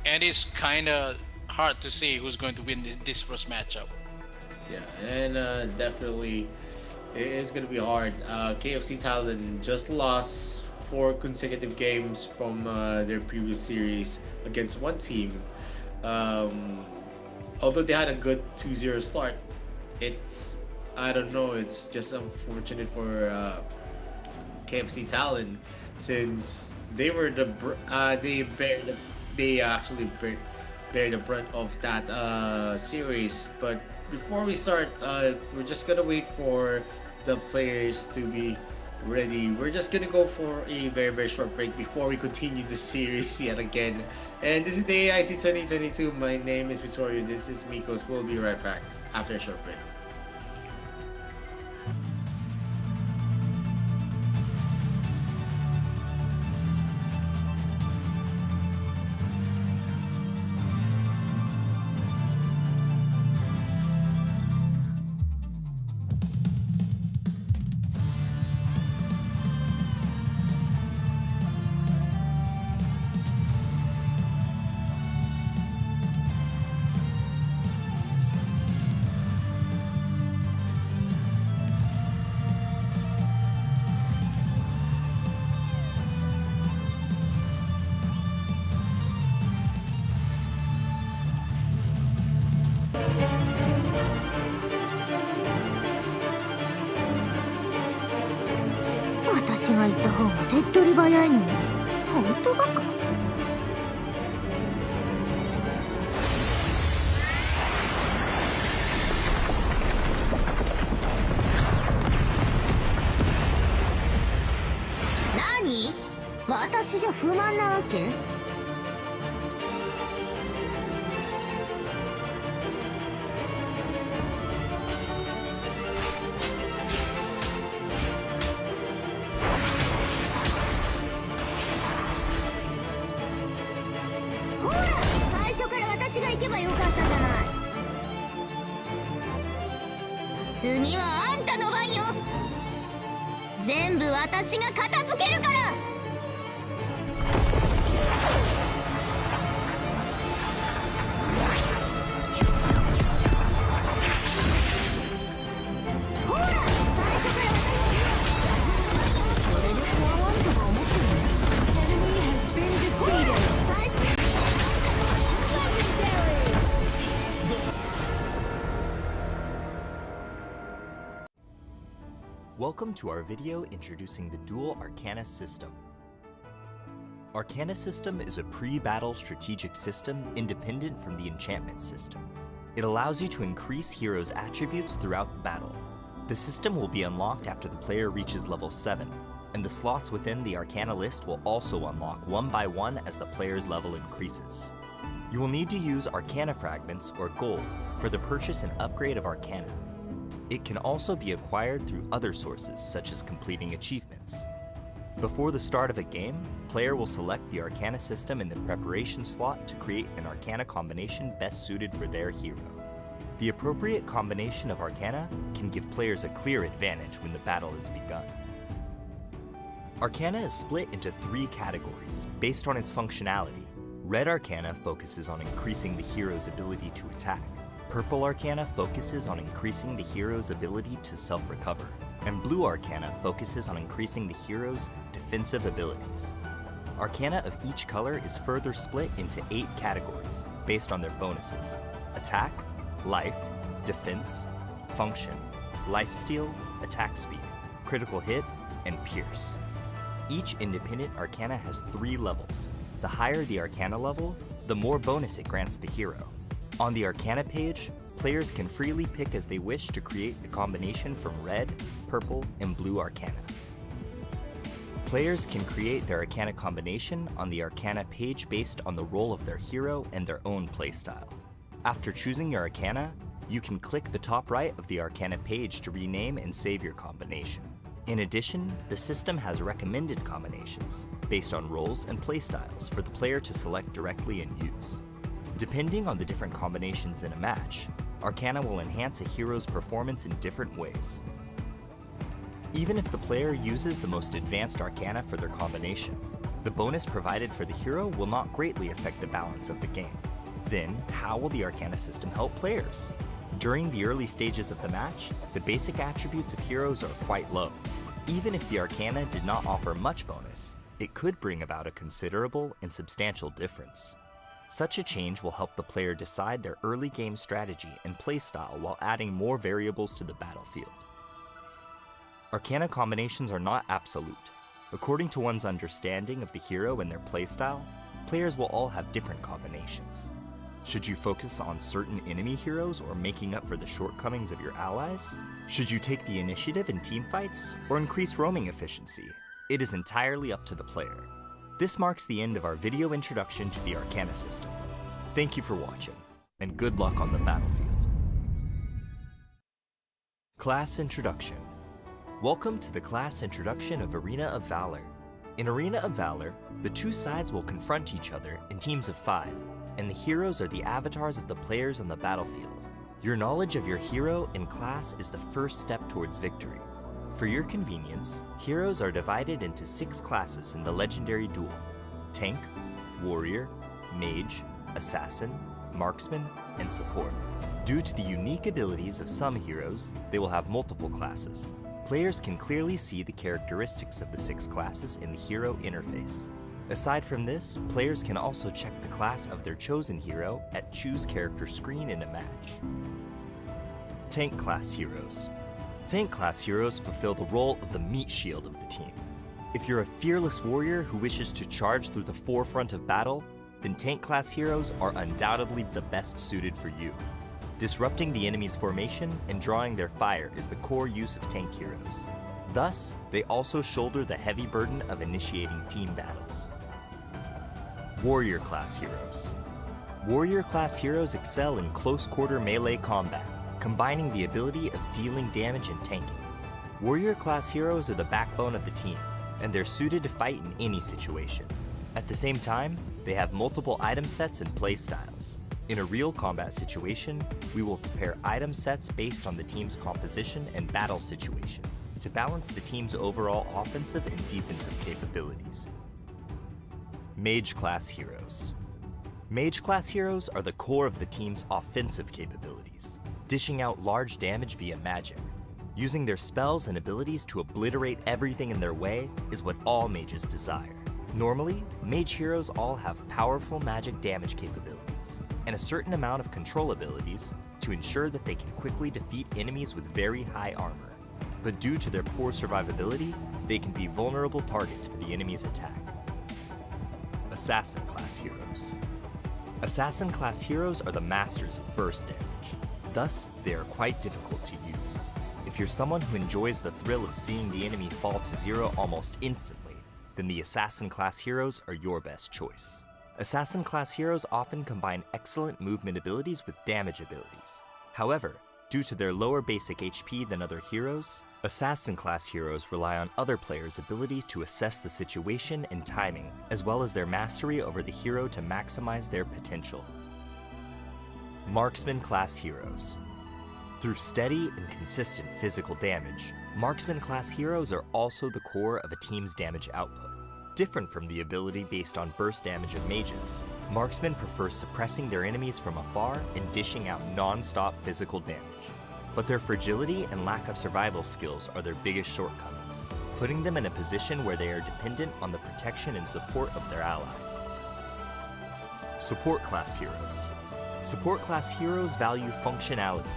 S8: and it's kind of hard to say who's going to win this first matchup.
S7: Yeah, and definitely it is going to be hard. KFC Talon just lost 4 consecutive games from their previous series against one team. Although they had a good 2-0 start, I don't know, it's just unfortunate for KFC Talon, since they were they actually bear the brunt of that series. But before we start, we're just gonna wait for the players to be ready. We're just gonna go for a very, very short break before we continue the series yet again. And this is the AIC 2022. My name is Vittorio. This is Mikos. We'll be right back after a short break.
S4: 私が行った方が手っ取り早いのに本当バカ。何？私じゃ不満なわけ？次はあんたの番よ。全部私が片付けるから。ほら、最初から私がそれで怖わんとか思ってるの。Enemy has been defeated. 最初に
S1: Welcome to our video introducing the Dual Arcana System. Arcana System is a pre-battle strategic system independent from the enchantment system. It allows you to increase heroes' attributes throughout the battle. The system will be unlocked after the player reaches level 7, and the slots within the Arcana list will also unlock one by one as the player's level increases. You will need to use Arcana Fragments or Gold for the purchase and upgrade of Arcana. It can also be acquired through other sources, such as completing achievements. Before the start of a game, player will select the Arcana system in the preparation slot to create an Arcana combination best suited for their hero. The appropriate combination of Arcana can give players a clear advantage when the battle is begun. Arcana is split into 3 categories based on its functionality. Red Arcana focuses on increasing the hero's ability to attack. Purple Arcana focuses on increasing the hero's ability to self-recover, and Blue Arcana focuses on increasing the hero's defensive abilities. Arcana of each color is further split into 8 categories based on their bonuses: attack, life, defense, function, lifesteal, attack speed, critical hit, and pierce. Each independent Arcana has 3 levels. The higher the Arcana level, the more bonus it grants the hero. On the Arcana page, players can freely pick as they wish to create a combination from red, purple, and blue Arcana. Players can create their Arcana combination on the Arcana page based on the role of their hero and their own playstyle. After choosing your Arcana, you can click the top right of the Arcana page to rename and save your combination. In addition, the system has recommended combinations based on roles and playstyles for the player to select directly and use. Depending on the different combinations in a match, Arcana will enhance a hero's performance in different ways. Even if the player uses the most advanced Arcana for their combination, the bonus provided for the hero will not greatly affect the balance of the game. Then, how will the Arcana system help players? During the early stages of the match, the basic attributes of heroes are quite low. Even if the Arcana did not offer much bonus, it could bring about a considerable and substantial difference. Such a change will help the player decide their early game strategy and playstyle while adding more variables to the battlefield. Arcana combinations are not absolute. According to one's understanding of the hero and their playstyle, players will all have different combinations. Should you focus on certain enemy heroes or making up for the shortcomings of your allies? Should you take the initiative in teamfights or increase roaming efficiency? It is entirely up to the player. This marks the end of our video introduction to the Arcana system. Thank you for watching, and good luck on the battlefield. Class Introduction. Welcome to the class introduction of Arena of Valor. In Arena of Valor, the 2 sides will confront each other in teams of 5, and the heroes are the avatars of the players on the battlefield. Your knowledge of your hero and class is the first step towards victory. For your convenience, heroes are divided into 6 classes in the legendary duel: Tank, Warrior, Mage, Assassin, Marksman, and Support. Due to the unique abilities of some heroes, they will have multiple classes. Players can clearly see the characteristics of the 6 classes in the hero interface. Aside from this, players can also check the class of their chosen hero at Choose Character screen in a match. Tank class heroes. Tank class heroes fulfill the role of the meat shield of the team. If you're a fearless warrior who wishes to charge through the forefront of battle, then tank class heroes are undoubtedly the best suited for you. Disrupting the enemy's formation and drawing their fire is the core use of tank heroes. Thus, they also shoulder the heavy burden of initiating team battles. Warrior class heroes. Warrior class heroes excel in close quarter melee combat, combining the ability of dealing damage and tanking. Warrior class heroes are the backbone of the team, and they're suited to fight in any situation. At the same time, they have multiple item sets and play styles. In a real combat situation, we will prepare item sets based on the team's composition and battle situation to balance the team's overall offensive and defensive capabilities. Mage class heroes. Mage class heroes are the core of the team's offensive capabilities, dishing out large damage via magic. Using their spells and abilities to obliterate everything in their way is what all mages desire. Normally, mage heroes all have powerful magic damage capabilities and a certain amount of control abilities to ensure that they can quickly defeat enemies with very high armor. But due to their poor survivability, they can be vulnerable targets for the enemy's attack. Assassin class heroes. Assassin class heroes are the masters of burst damage. Thus, they are quite difficult to use. If you're someone who enjoys the thrill of seeing the enemy fall to zero almost instantly, then the Assassin class heroes are your best choice. Assassin class heroes often combine excellent movement abilities with damage abilities. However, due to their lower basic HP than other heroes, Assassin class heroes rely on other players' ability to assess the situation and timing, as well as their mastery over the hero to maximize their potential. Marksman class heroes. Through steady and consistent physical damage, Marksman class heroes are also the core of a team's damage output. Different from the ability based on burst damage of mages, Marksmen prefer suppressing their enemies from afar and dishing out non-stop physical damage. But their fragility and lack of survival skills are their biggest shortcomings, putting them in a position where they are dependent on the protection and support of their allies. Support class heroes. Support class heroes value functionality.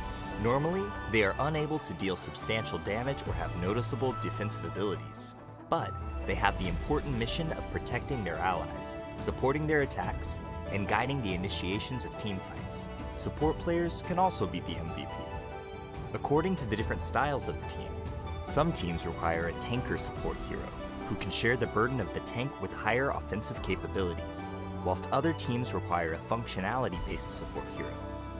S1: Normally, they are unable to deal substantial damage or have noticeable defensive abilities, but they have the important mission of protecting their allies, supporting their attacks, and guiding the initiations of teamfights. Support players can also be the MVP. According to the different styles of the team, some teams require a tanker support hero who can share the burden of the tank with higher offensive capabilities, whilst other teams require a functionality-based support hero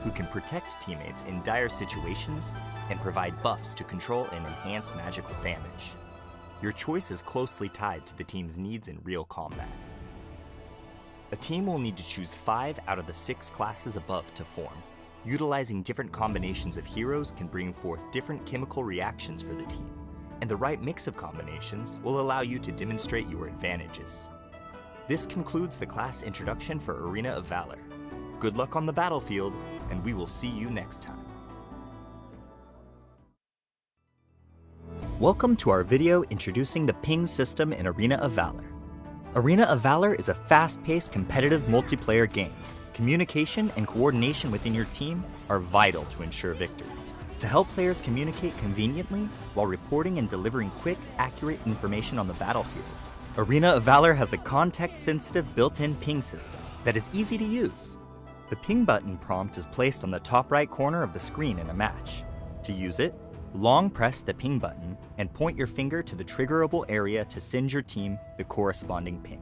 S1: who can protect teammates in dire situations and provide buffs to control and enhance magical damage. Your choice is closely tied to the team's needs in real combat. A team will need to choose 5 out of the 6 classes above to form. Utilizing different combinations of heroes can bring forth different chemical reactions for the team, and the right mix of combinations will allow you to demonstrate your advantages. This concludes the class introduction for Arena of Valor. Good luck on the battlefield, and we will see you next time. Welcome to our video introducing the ping system in Arena of Valor. Arena of Valor is a fast-paced competitive multiplayer game. Communication and coordination within your team are vital to ensure victory. To help players communicate conveniently while reporting and delivering quick, accurate information on the battlefield, Arena of Valor has a context-sensitive built-in ping system that is easy to use. The ping button prompt is placed on the top right corner of the screen in a match. To use it, long press the ping button and point your finger to the triggerable area to send your team the corresponding ping.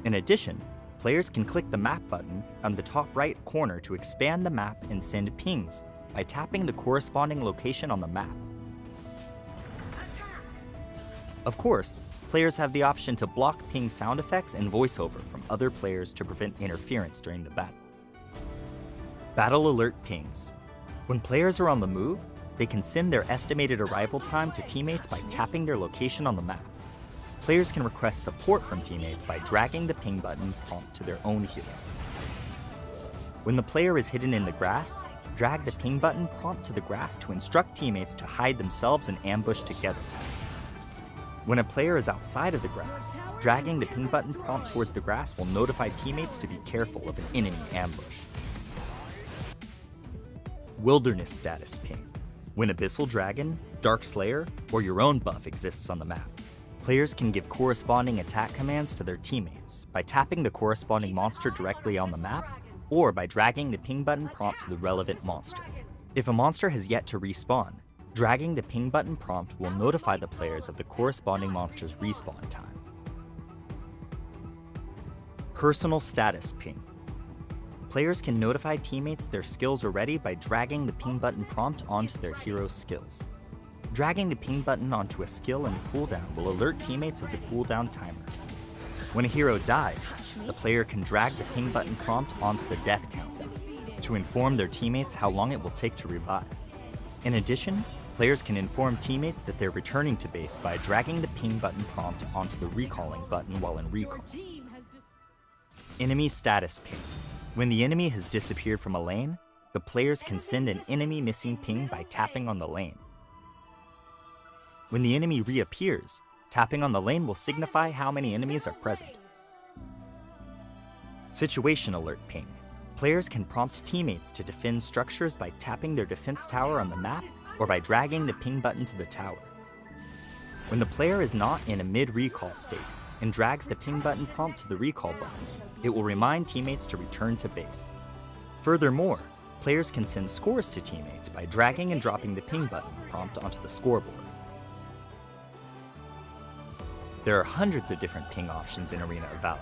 S1: In addition, players can click the map button on the top right corner to expand the map and send pings by tapping the corresponding location on the map. Of course, players have the option to block ping sound effects and voiceover from other players to prevent interference during the battle. Battle Alert Pings. When players are on the move, they can send their estimated arrival time to teammates by tapping their location on the map. Players can request support from teammates by dragging the ping button prompt to their own hero. When the player is hidden in the grass, drag the ping button prompt to the grass to instruct teammates to hide themselves and ambush together. When a player is outside of the grass, dragging the ping button prompt towards the grass will notify teammates to be careful of an enemy ambush. Wilderness Status Ping. When Abyssal Dragon, Dark Slayer, or your own buff exists on the map, players can give corresponding attack commands to their teammates by tapping the corresponding monster directly on the map, or by dragging the ping button prompt to the relevant monster. If a monster has yet to respawn, dragging the ping button prompt will notify the players of the corresponding monster's respawn time. Personal Status Ping. Players can notify teammates their skills are ready by dragging the ping button prompt onto their hero's skills. Dragging the ping button onto a skill in cooldown will alert teammates of the cooldown timer. When a hero dies, the player can drag the ping button prompt onto the death counter to inform their teammates how long it will take to revive. In addition, players can inform teammates that they're returning to base by dragging the ping button prompt onto the recalling button while in recall. Enemy status ping. When the enemy has disappeared from a lane, the players can send an enemy missing ping by tapping on the lane. When the enemy reappears, tapping on the lane will signify how many enemies are present. Situation alert ping. Players can prompt teammates to defend structures by tapping their defense tower on the map or by dragging the ping button to the tower. When the player is not in a mid-recall state and drags the ping button prompt to the recall button, it will remind teammates to return to base. Furthermore, players can send scores to teammates by dragging and dropping the ping button prompt onto the scoreboard. There are hundreds of different ping options in Arena of Valor.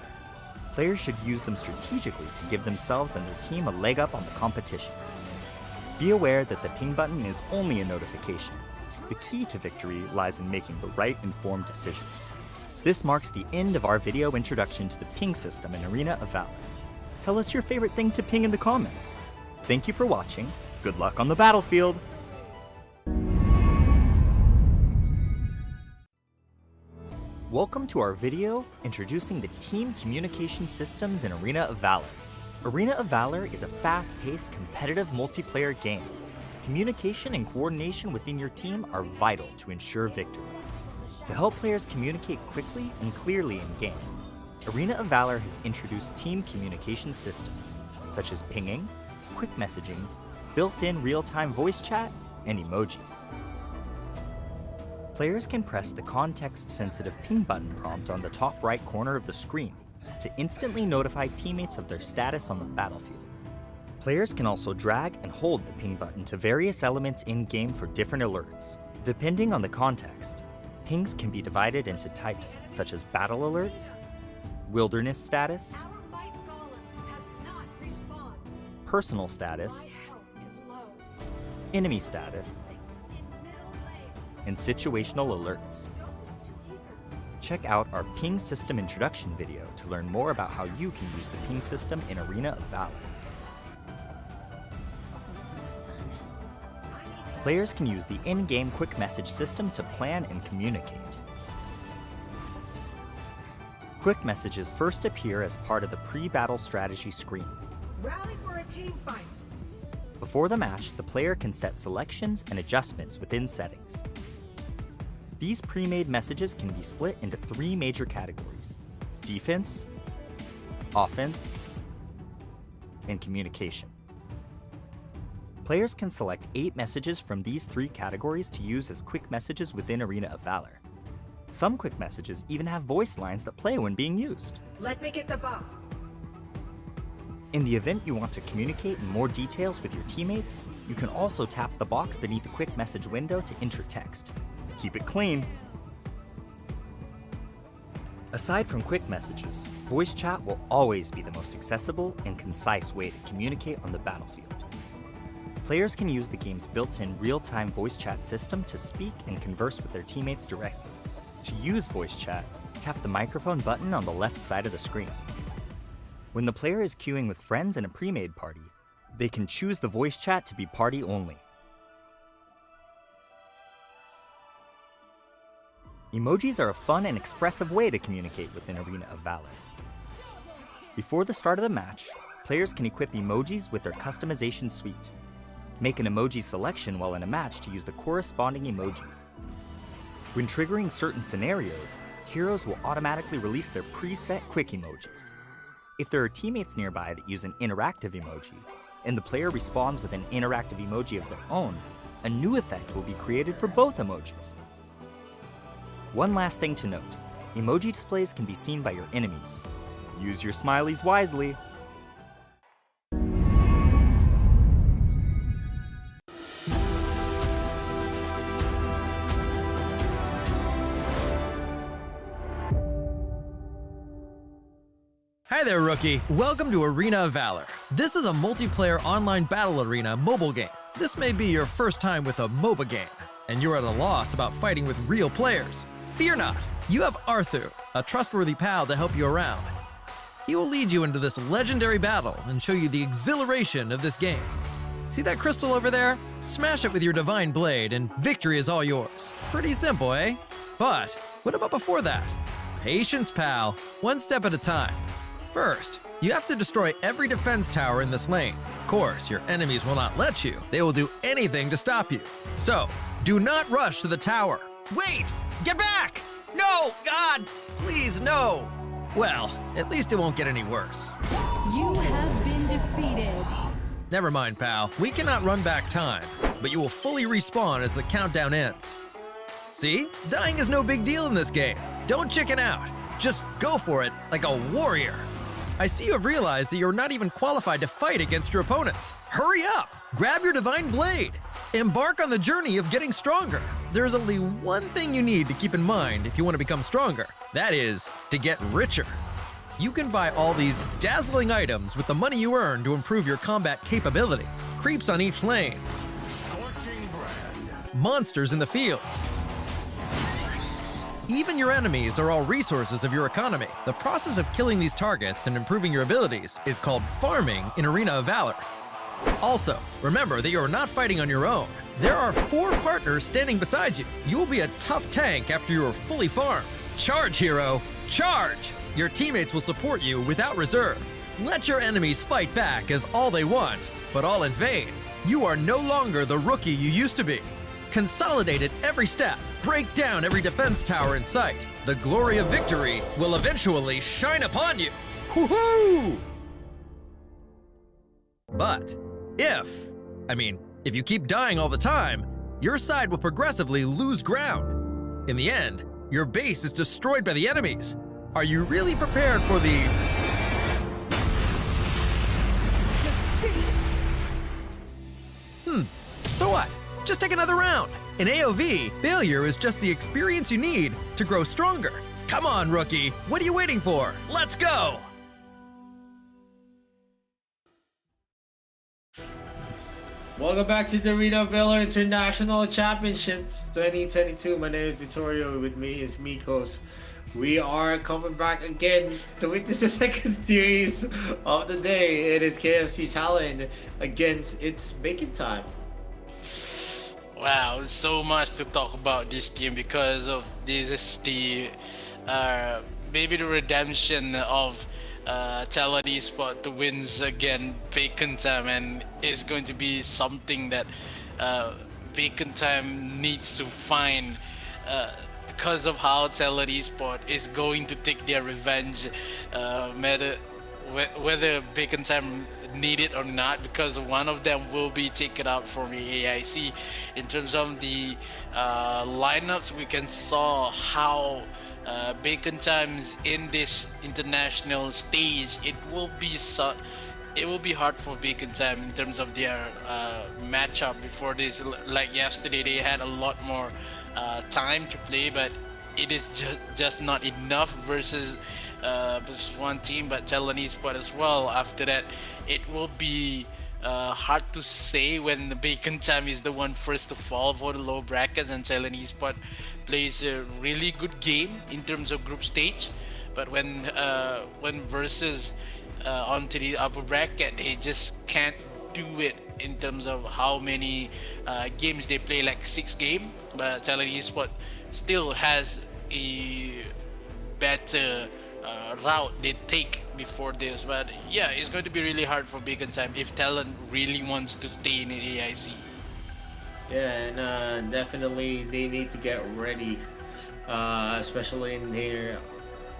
S1: Players should use them strategically to give themselves and their team a leg up on the competition. Be aware that the ping button is only a notification. The key to victory lies in making the right informed decisions. This marks the end of our video introduction to the ping system in Arena of Valor. Tell us your favorite thing to ping in the comments. Thank you for watching. Good luck on the battlefield. Welcome to our video introducing the team communication systems in Arena of Valor. Arena of Valor is a fast-paced, competitive multiplayer game. Communication and coordination within your team are vital to ensure victory. To help players communicate quickly and clearly in-game, Arena of Valor has introduced team communication systems, such as pinging, quick messaging, built-in real-time voice chat, and emojis. Players can press the context-sensitive ping button prompt on the top right corner of the screen to instantly notify teammates of their status on the battlefield. Players can also drag and hold the ping button to various elements in-game for different alerts. Depending on the context, pings can be divided into types such as battle alerts, wilderness status, personal status, enemy status, and situational alerts. Check out our ping system introduction video to learn more about how you can use the ping system in Arena of Valor. Players can use the in-game quick message system to plan and communicate. Quick messages first appear as part of the pre-battle strategy screen.
S2: Rally for a team fight.
S1: Before the match, the player can set selections and adjustments within settings. These pre-made messages can be split into 3 major categories: defense, offense, and communication. Players can select 8 messages from these 3 categories to use as quick messages within Arena of Valor. Some quick messages even have voice lines that play when being used.
S2: Let me get the buff.
S1: In the event you want to communicate in more details with your teammates, you can also tap the box beneath the quick message window to enter text. Keep it clean. Aside from quick messages, voice chat will always be the most accessible and concise way to communicate on the battlefield. Players can use the game's built-in real-time voice chat system to speak and converse with their teammates directly. To use voice chat, tap the microphone button on the left side of the screen. When the player is queuing with friends in a pre-made party, they can choose the voice chat to be party only. Emojis are a fun and expressive way to communicate within Arena of Valor. Before the start of the match, players can equip emojis with their customization suite. Make an emoji selection while in a match to use the corresponding emojis. When triggering certain scenarios, heroes will automatically release their preset quick emojis. If there are teammates nearby that use an interactive emoji, and the player responds with an interactive emoji of their own, a new effect will be created for both emojis. One last thing to note, emoji displays can be seen by your enemies. Use your smileys wisely.
S9: Hi there, rookie. Welcome to Arena of Valor. This is a multiplayer online battle arena mobile game. This may be your first time with a MOBA game, and you're at a loss about fighting with real players. Fear not. You have Arthur, a trustworthy pal to help you around. He will lead you into this legendary battle and show you the exhilaration of this game. See that crystal over there? Smash it with your divine blade and victory is all yours. Pretty simple, eh? But what about before that? Patience, pal. One step at a time. First, you have to destroy every defense tower in this lane. Of course, your enemies will not let you. They will do anything to stop you. So, do not rush to the tower. Wait! Get back! No! God! Please, no! Well, at least it won't get any worse.
S4: You have been defeated.
S9: Never mind, pal. We cannot run back time, but you will fully respawn as the countdown ends. See? Dying is no big deal in this game. Don't chicken out. Just go for it like a warrior. I see you have realized that you're not even qualified to fight against your opponents. Hurry up! Grab your divine blade. Embark on the journey of getting stronger. There's only one thing you need to keep in mind if you want to become stronger. That is, to get richer. You can buy all these dazzling items with the money you earn to improve your combat capability. Creeps on each lane. Monsters in the fields. Even your enemies are all resources of your economy. The process of killing these targets and improving your abilities is called farming in Arena of Valor. Also, remember that you are not fighting on your own. There are 4 partners standing beside you. You will be a tough tank after you are fully farmed. Charge, hero! Charge! Your teammates will support you without reserve. Let your enemies fight back as all they want, but all in vain. You are no longer the rookie you used to be. Consolidate at every step. Break down every defense tower in sight. The glory of victory will eventually shine upon you. Woohoo! But if you keep dying all the time, your side will progressively lose ground. In the end, your base is destroyed by the enemies. Are you really prepared for the... So what? Just take another round. In AOV, failure is just the experience you need to grow stronger. Come on, rookie. What are you waiting for? Let's go!
S7: Welcome back to the Arena of Valor International Championships 2022. My name is Vittorio. With me is Mikos. We are coming back again to witness the second series of the day. It is KFC Talon against It's Bacon Time.
S8: Wow, so much to talk about this team because of this is the maybe the redemption of Talon Esport to wins again Bacon Time, and it's going to be something that Bacon Time needs to find because of how Talon Esport is going to take their revenge, whether Bacon Time need it or not, because one of them will be taken out from the AIC. In terms of the lineups, we can saw how Bacon Times in this international stage, it will be hard for Bacon Time in terms of their matchup before this. Like yesterday, they had a lot more time to play, but it is just not enough versus one team, but Talon Esport as well. After that, it will be hard to say when the Bacon Time is the one first to fall for the low brackets, and Talon Esport plays a really good game in terms of group stage, but when versus onto the upper bracket, they just can't do it in terms of how many games they play, like 6 games. But Talon Esport still has a better route they take before this. But yeah, it's going to be really hard for Bacon Time if Talon really wants to stay in the AIC.
S7: Yeah, and definitely they need to get ready, especially in here.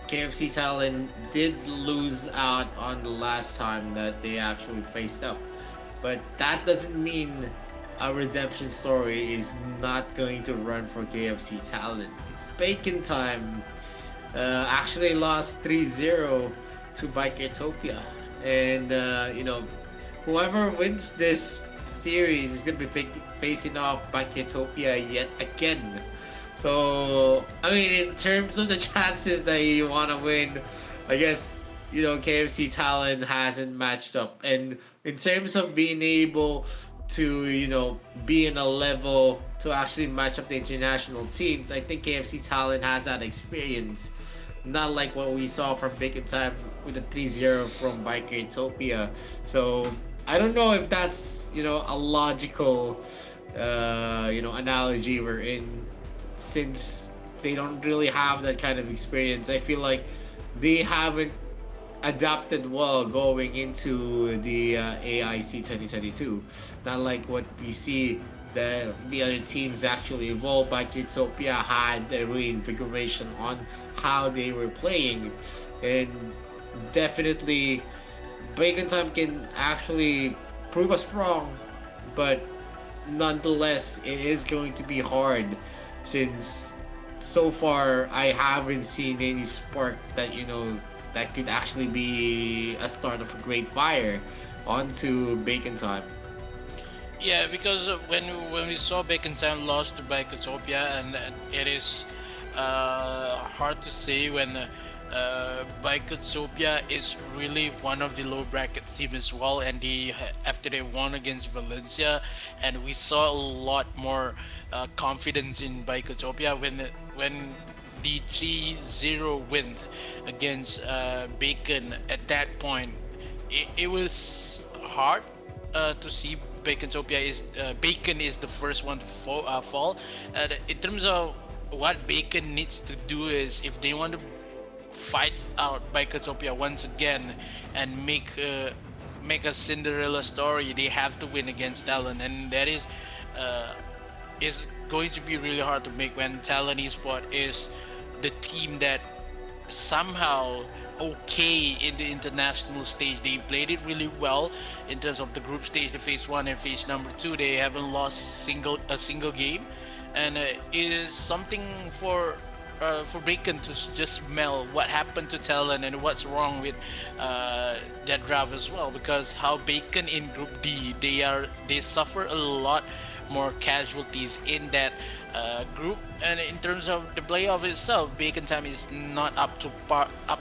S7: KFC Talon did lose out on the last time that they actually faced up, but that doesn't mean a redemption story is not going to run for KFC Talon. It's Bacon Time. Actually lost 3-0 to Bikeitopia, and whoever wins this series is going to be facing off Bikeitopia yet again. So I mean, in terms of the chances that you want to win, I guess KFC Talon hasn't matched up, and in terms of being able to be in a level to actually match up the international teams. I think KFC Talent has that experience, not like what we saw from Bacon Time with the 3-0 from Biker Utopia. So I don't know if that's a logical analogy we're in, since they don't really have that kind of experience. I feel like they haven't adapted well going into the AIC 2022. Not like what we see the other teams actually evolved. Like Utopia had a reinvigoration on how they were playing, and definitely Bacon Time can actually prove us wrong, but nonetheless, it is going to be hard, since so far I haven't seen any spark that that could actually be a start of a great fire onto Bacon Time.
S8: Yeah, because when we saw Bacon Time lost to Bikotopia, and it is hard to say when Bikotopia is really one of the low bracket team as well, and after they won against Valencia, and we saw a lot more confidence in Bikotopia when the 3-0 win against Bacon. At that point, it was hard to see Bacon is the first one to fall. In terms of what Bacon needs to do is, if they want to fight out Bikotopia once again and make a Cinderella story, they have to win against Talon, and that is going to be really hard to make when Talon Esport is the team that somehow okay in the international stage. They played it really well in terms of the group stage, the phase 1 and phase number 2. They haven't lost a single game, and it is something for Bacon to just smell what happened to Talon and what's wrong with that draft as well, because how Bacon in Group D, they suffer a lot more casualties in that group, and in terms of the playoff itself, Bacon Time is not up to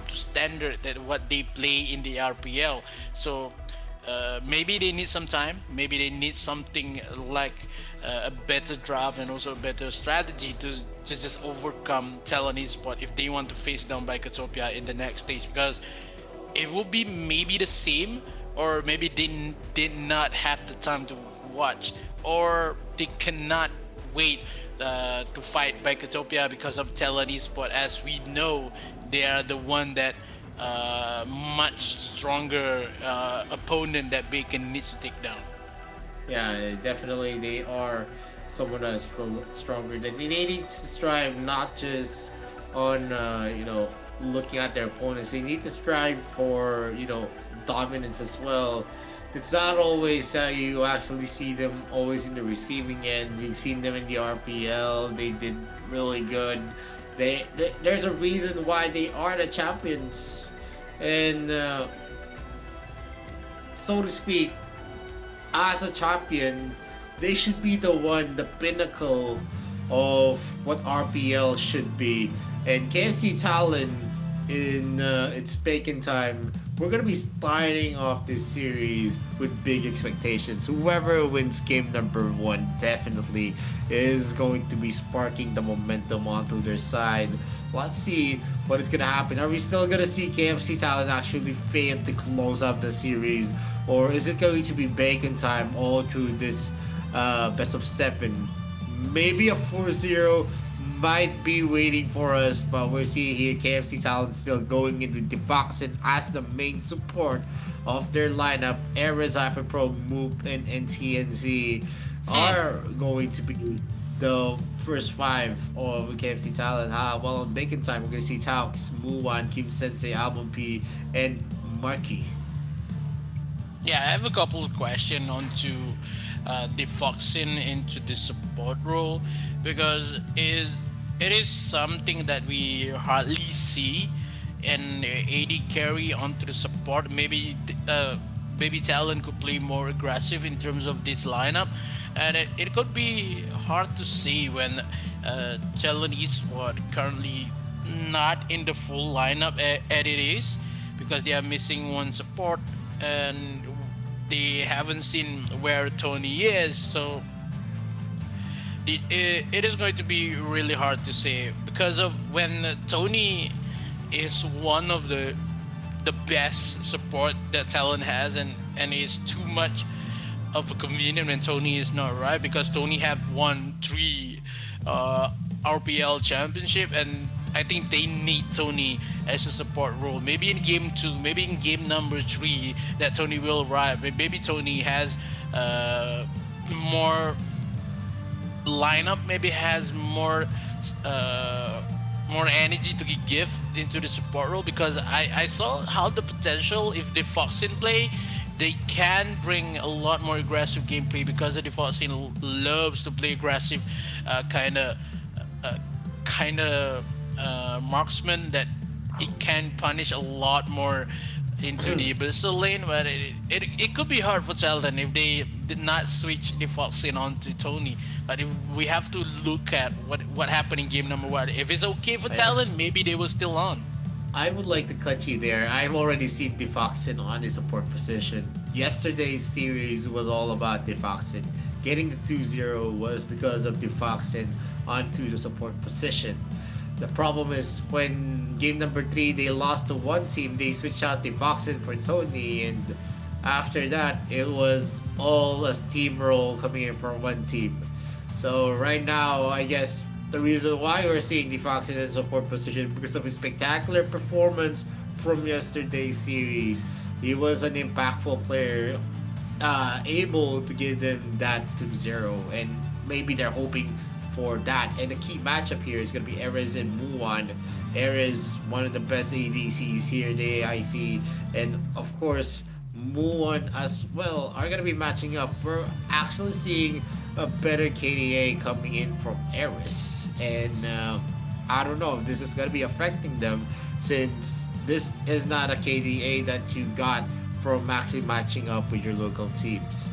S8: standard that what they play in the RPL. So maybe they need some time, maybe they need something like a better draft and also a better strategy to just overcome Talon Esport if they want to face down Bikotopia in the next stage, because it will be maybe the same, or maybe they did not have the time to watch, or they cannot wait to fight Bikotopia because of Talon Esport. As we know, they are the one that much stronger opponent that Bacon needs to take down.
S7: Yeah, definitely they are someone that's stronger. That they need to strive not just on looking at their opponents. They need to strive for dominance as well. It's not always you actually see them always in the receiving end. We've seen them in the RPL. They did really good. There's a reason why they are the champions, and so to speak, as a champion, they should be the pinnacle of what RPL should be. And KFC Talon in its Bacon Time, we're gonna be starting off this series with big expectations. Whoever wins game number 1 definitely is going to be sparking the momentum onto their side. Let's see what is gonna happen. Are we still gonna see KFC Talent actually fail to close up the series, or is it going to be Bacon Time all through this best of 7? Maybe a 4-0 might be waiting for us, but we're seeing here KFC Talent still going in with Devoxin as the main support of their lineup. Ares, Hyperpro, Moop, and TNZ are going to be the first 5 of KFC Talent. While on Bacon Time, we're going to see Taux, Muwan, Kim Sensei, Album P, and Marky.
S8: Yeah, I have a couple of questions onto Defoxin into the support role, because it is something that we hardly see in AD carry onto the support. Maybe Talon could play more aggressive in terms of this lineup, and it could be hard to see when Talon Esport currently not in the full lineup as it is, because they are missing one support, and they haven't seen where Tony is. So it is going to be really hard to say because of when Tony is one of the best support that Talon has, and it's too much of a convenient when Tony is not right because Tony have won three RPL championship, and I think they need Tony as a support role. Maybe in game two, maybe in game number three, that Tony will arrive. Maybe Tony has more lineup, maybe has more energy to give into the support role because I saw how the potential if the Foxin play they can bring a lot more aggressive gameplay because the Foxin loves to play aggressive kind of marksman that it can punish a lot more into the abyssal lane, but it could be hard for Sheldon if they did not switch the Foxin onto Tony. But if we have to look at what happened in game number one. If it's okay for Talon, maybe they were still on.
S7: I would like to cut you there. I've already seen Defoxin on his support position. Yesterday's series was all about Defoxin. Getting the 2-0 was because of Defoxin onto the support position. The problem is when game number 3 they lost to one team, they switched out Defoxin for Tony, and after that it was all a steamroll coming in for one team. So right now, I guess the reason why we're seeing Defoxin in support position because of his spectacular performance from yesterday's series. He was an impactful player, able to give them that 2-0, and maybe they're hoping for that. And the key matchup here is going to be Erez and Muan. Erez, one of the best ADCs here in the AIC, and of course Muan as well are going to be matching up. We're actually seeing a better KDA coming in from Eris, and I don't know if this is going to be affecting them since this is not a KDA that you got from actually matching up with your local teams.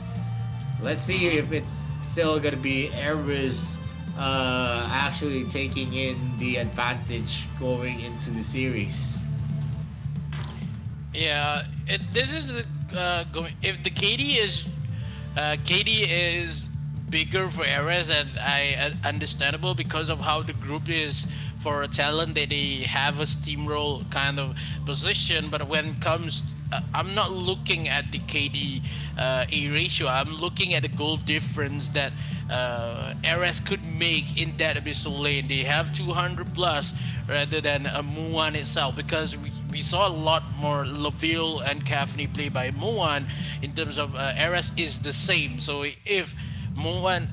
S7: Let's see if it's still going to be Eris actually taking in the advantage going into the series.
S8: Yeah, this is going. If the KD is bigger for Erez, and understandable because of how the group is for a talent that they have a steamroll kind of position. But when it comes, I'm not looking at the KD A ratio. I'm looking at the goal difference that Erez could make in that abyssal lane. They have 200 plus rather than Muan itself, because we saw a lot more Laville and Cafney play by Muan in terms of Erez is the same. So if Muan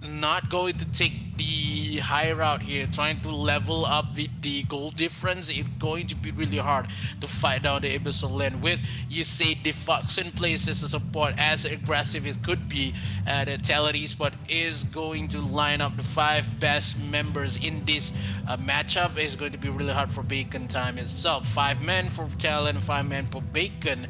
S8: not going to take the high route here, trying to level up with the goal difference, it's going to be really hard to fight down the abyssal lane with, you say, Defoxin plays as a support as aggressive as could be. The Talon Esport is going to line up the 5 best members in this matchup. It's going to be really hard for Bacon time itself. 5 men for Talon, 5 men for Bacon.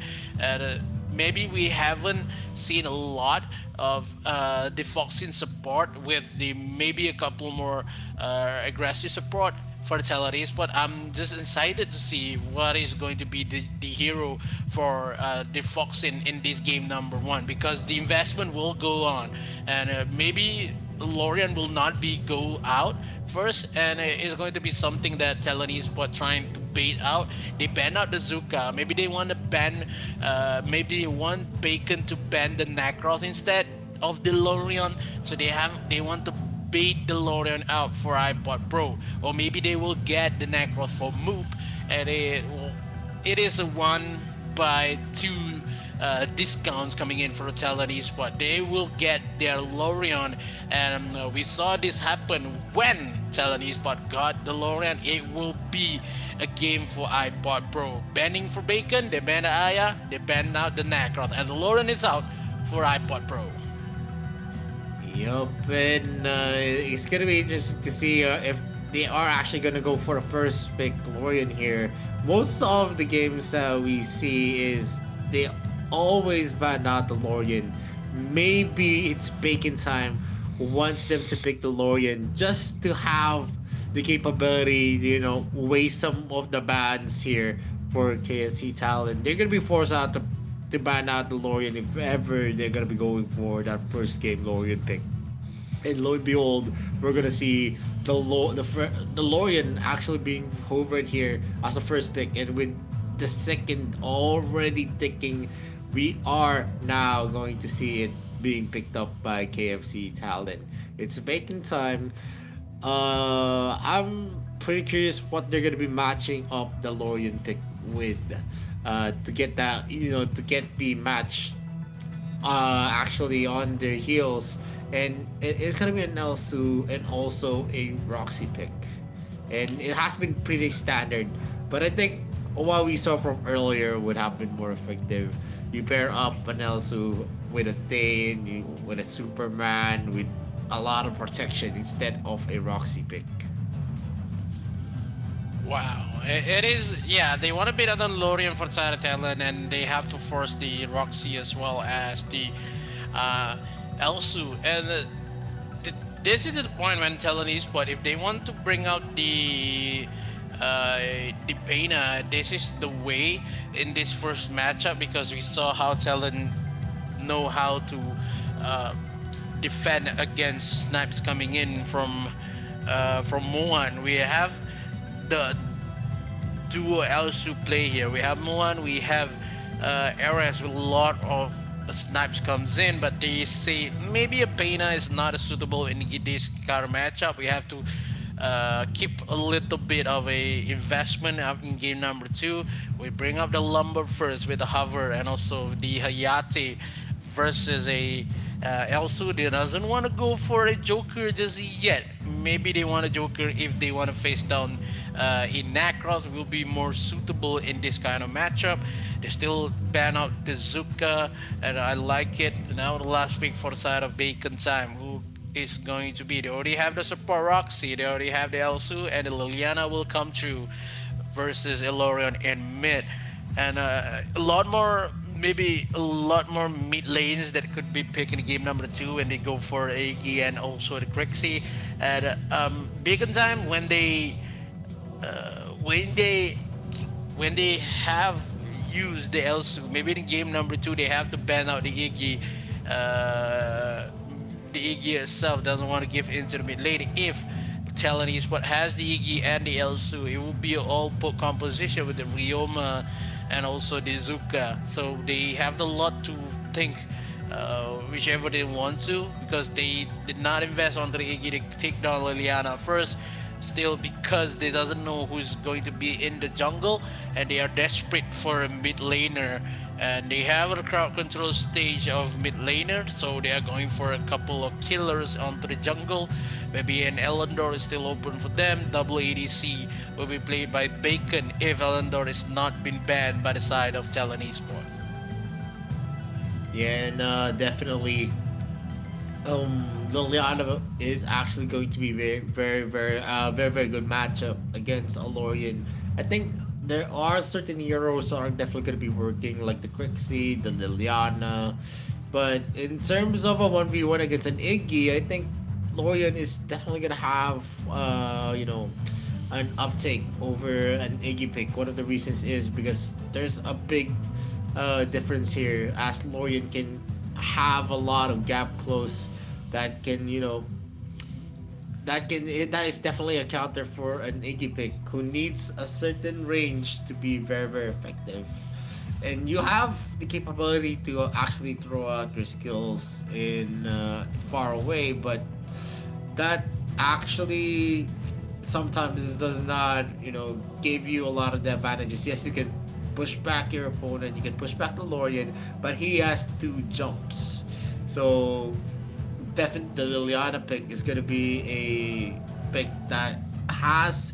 S8: Maybe we haven't seen a lot of Defoxin support with the maybe a couple more aggressive support for the Talon but I'm just excited to see what is going to be the hero for Defoxin in this game number 1, because the investment will go on, and maybe Lorian will not be go out first, and it's going to be something that Talon Esport trying to bait out. They ban out the Zuka. Maybe they want to ban, maybe they want Bacon to ban the Nakroth instead of the Lorian. So they want to bait the Lorian out for iPod Pro, or maybe they will get the Nakroth for Moop, and it is a 1/2 discounts coming in for Talon Esport. They will get their Lorian, and we saw this happen when Talon Esport got the Lorian. It will be a game for iPod Pro. Banning for Bacon, they ban the Aya, they ban out the Nakroth, and the Lorian is out for iPod Pro.
S7: Yup, and it's gonna be interesting to see if they are actually gonna go for the first pick Lorian here. Most of the games that we see is they always ban out the Lorian. Maybe it's Bacon time wants them to pick the Lorian just to have the capability, waste some of the bans here for KFC Talon. They're gonna be forced out to to ban out the Lorien if ever they're gonna be going for that first game Lorien pick. And lo and behold, we're gonna see the Lorien actually being hovered here as a first pick, and with the second already ticking, we are now going to see it being picked up by KFC Talon. It's bacon time. I'm pretty curious what they're gonna be matching up the Lorien pick with, to get that, to get the match actually on their heels, and it is gonna be an Elsu and also a Roxy pick, and it has been pretty standard. But I think what we saw from earlier would have been more effective. You pair up an Elsu with a Thane, with a Superman, with a lot of protection instead of a Roxy pick.
S8: Wow, it is. Yeah, they want to beat out the Lorien for Tara Talon, and they have to force the Roxy as well as the Elsu. And this is the point when Talon Esports, if they want to bring out the Pena, this is the way in this first matchup, because we saw how Talon know how to defend against snipes coming in from Mohan. We have the duo Elsu play here. We have Mohan, we have Ares with a lot of snipes comes in, but they say maybe a Pena is not suitable in this kind of matchup. We have to keep a little bit of a investment in game number 2. We bring up the Lumber first with the Hover, and also the Hayate versus a Elsu. They doesn't want to go for a Joker just yet. Maybe they want a Joker if they want to face down in Nakros. Will be more suitable in this kind of matchup. They still ban out the Zuka, and I like it. Now the last pick for the side of Bacon Time. Who is going to be? They already have the support Roxy. They already have the Elsu, and the Liliana will come through versus Elorion in mid, and a lot more. Maybe a lot more mid lanes that could be picked in game number 2 when they go for Agi and also the Crixie. And Bacon Time, when they have used the Elsu, maybe in game number 2 they have to ban out the Iggy. The Iggy itself doesn't want to give into the mid lane. If Talon Esports has the Iggy and the Elsu, it will be an all poke composition with the Ryoma and also the Zuka. So they have a lot to think, whichever they want to, because they did not invest on the Iggy to take down Liliana first. Still, because they doesn't know who's going to be in the jungle, and they are desperate for a mid laner, and they have a crowd control stage of mid laner, so they are going for a couple of killers onto the jungle. Maybe an Elendor is still open for them. Double ADC will be played by Bacon if Elendor is not been banned by the side of Talon Esports.
S7: Yeah, and definitely, Liliana is actually going to be very good matchup against Alorian. I think there are certain heroes that are definitely going to be working, like the Crixie, the Liliana. But in terms of a 1v1 against an Iggy, I think Lorian is definitely going to have, an uptake over an Iggy pick. One of the reasons is because there's a big difference here, as Lorian can have a lot of gap close that can, that is definitely a counter for an Iggy pick who needs a certain range to be very effective. And you have the capability to actually throw out your skills in far away, but that actually sometimes does not, give you a lot of the advantages. Yes, you can push back your opponent, you can push back the Lorian, but he has 2 jumps. So definitely the Liliana pick is going to be a pick that has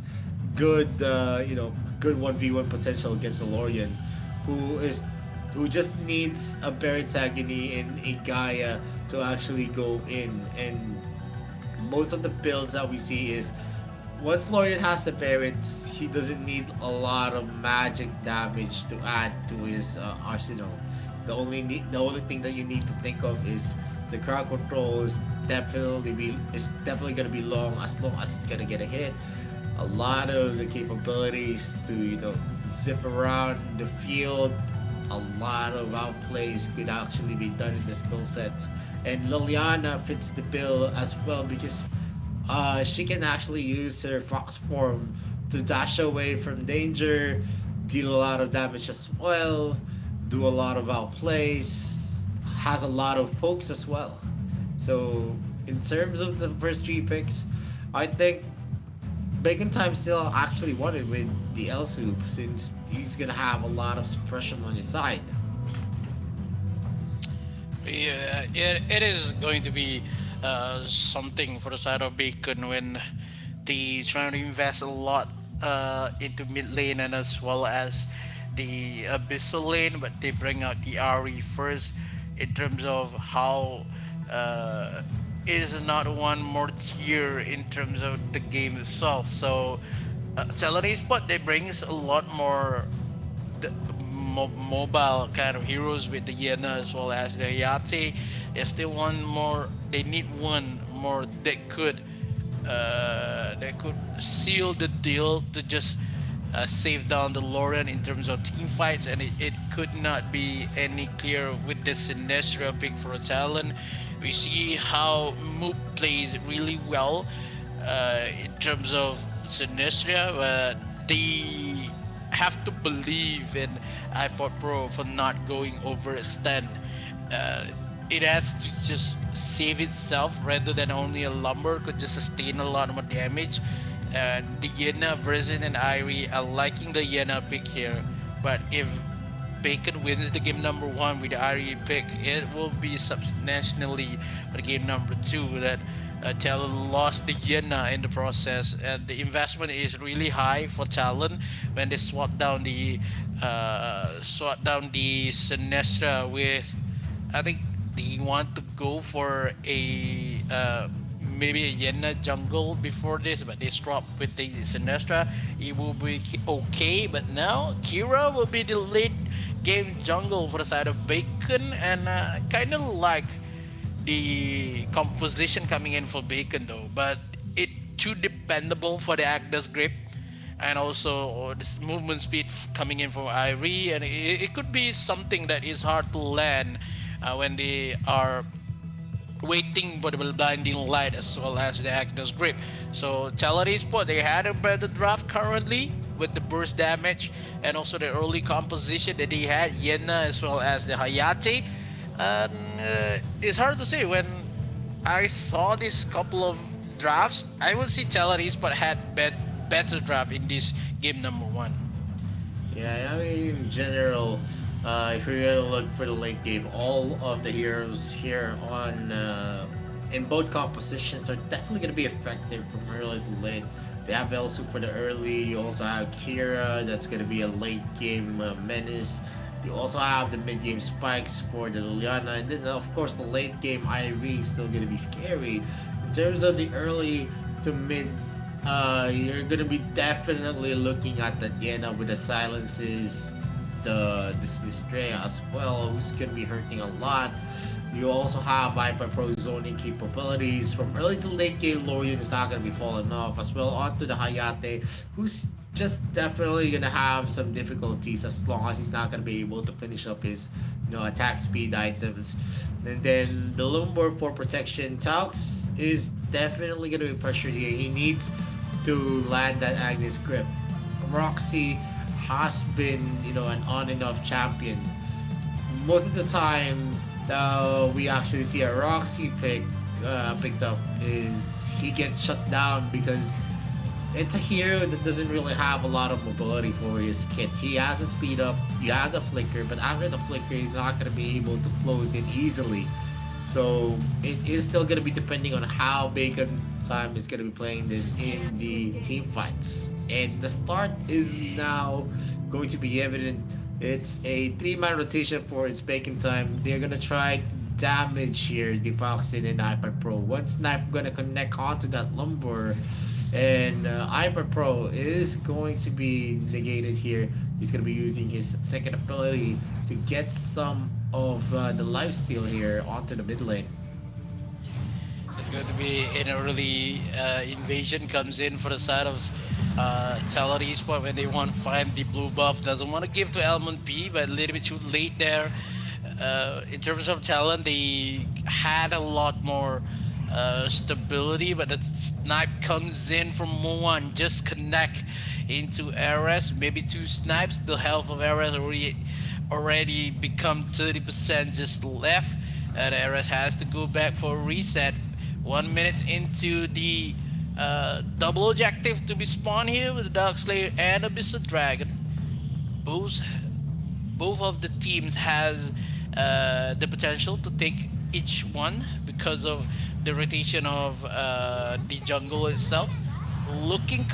S7: good, good 1v1 potential against the Lorian, who just needs a Baritagony and a Gaia to actually go in. And most of the builds that we see is, once Lorian has the Barrett, he doesn't need a lot of magic damage to add to his arsenal. The only thing that you need to think of is the crowd control is definitely going to be long as it's going to get a hit. A lot of the capabilities to zip around the field a lot of outplays could actually be done in the skill sets. And Liliana fits the bill as well because she can actually use her fox form to dash away from danger, deal a lot of damage as well, do a lot of outplays, has a lot of pokes as well. So in terms of the first three picks, I think Bacon Time still actually won it with the L Soup since he's gonna have a lot of suppression on his side.
S8: Yeah, it is going to be something for the side of Bacon when they trying to invest a lot into mid lane and as well as the abyssal lane, but they bring out the RE first in terms of how it is not one more tier in terms of the game itself. So Celery Spot they brings a lot more the mobile kind of heroes with the Yena as well as the Yate. They still want more. They need one more that could seal the deal to just save down the Lauren in terms of team fights, and it could not be any clearer with the Sinestro pick for a talent. We see how Moop plays really well in terms of Sinestro, but they have to believe in iPod Pro for not going overextend. It has to just save itself rather than only a lumber could just sustain a lot more damage. The Yena version and Irie are liking the Yena pick here, but if Bacon wins the game number one with the Irie pick, it will be substantially for the game number two that Talon lost the Yena in the process, and the investment is really high for Talon when they swap down the Sinestra with, I think they want to go for a maybe a Yena jungle before this, but they swap with the Sinestra. It will be okay, but now Kira will be the late game jungle for the side of Bacon, and kind of like the composition coming in for Bacon though, but it too dependable for the Agnes grip, and also this movement speed coming in from Irie, and it could be something that is hard to land when they are waiting for the blinding light as well as the Agnes grip. So Talari Sport, they had a better draft currently with the burst damage and also the early composition that they had, Yena as well as the Hayate. And it's hard to say. When I saw this couple of drafts, I would see Talari Sport had better draft in this game number one.
S7: Yeah, I mean, in general, if you're gonna look for the late game, all of the heroes here on in both compositions are definitely gonna be effective from early to late. They have Elsu for the early. You also have Kira, that's gonna be a late game menace. You also have the mid game spikes for the Liliana, and then of course the late game Irie is still gonna be scary. In terms of the early to mid, you're gonna be definitely looking at the Diana with the silences, the Sinistrea as well, who's gonna be hurting a lot. You also have Viper Pro zoning capabilities. From early to late game, Lorian is not gonna be falling off as well. Onto the Hayate, who's just definitely gonna have some difficulties as long as he's not gonna be able to finish up his attack speed items. And then the Lumber for protection. Taux is definitely gonna be pressured here. He needs to land that Agnes grip. Roxy has been an on and off champion. Most of the time we actually see a Roxy picked up is he gets shut down because it's a hero that doesn't really have a lot of mobility for his kit. He has a speed up, you have the flicker, but after the flicker he's not going to be able to close it easily. So it is still going to be depending on how Bacon Time is going to be playing this in the team fights. And the start is now going to be evident. It's a 3-man rotation for its Bacon Time. They're going to try damage here, Defoxin and Hyper Pro. One snipe going to connect onto that Lumber, and Hyper Pro is going to be negated here. He's going to be using his second ability to get some of the lifesteal here onto the mid lane.
S8: It's going to be an early invasion comes in for the side of Talon Esport when they want to find the blue buff. Doesn't want to give to Almond P, but a little bit too late there. In terms of talent, they had a lot more stability, but the snipe comes in from Moan, just connect into Ares, maybe two snipes. The health of Ares already become 30% just left, and Ares has to go back for a reset. 1 minute into the double objective to be spawned here with the Dark Slayer and Abyssal Dragon. Both of the teams has the potential to take each one because of the rotation of the jungle itself. Looking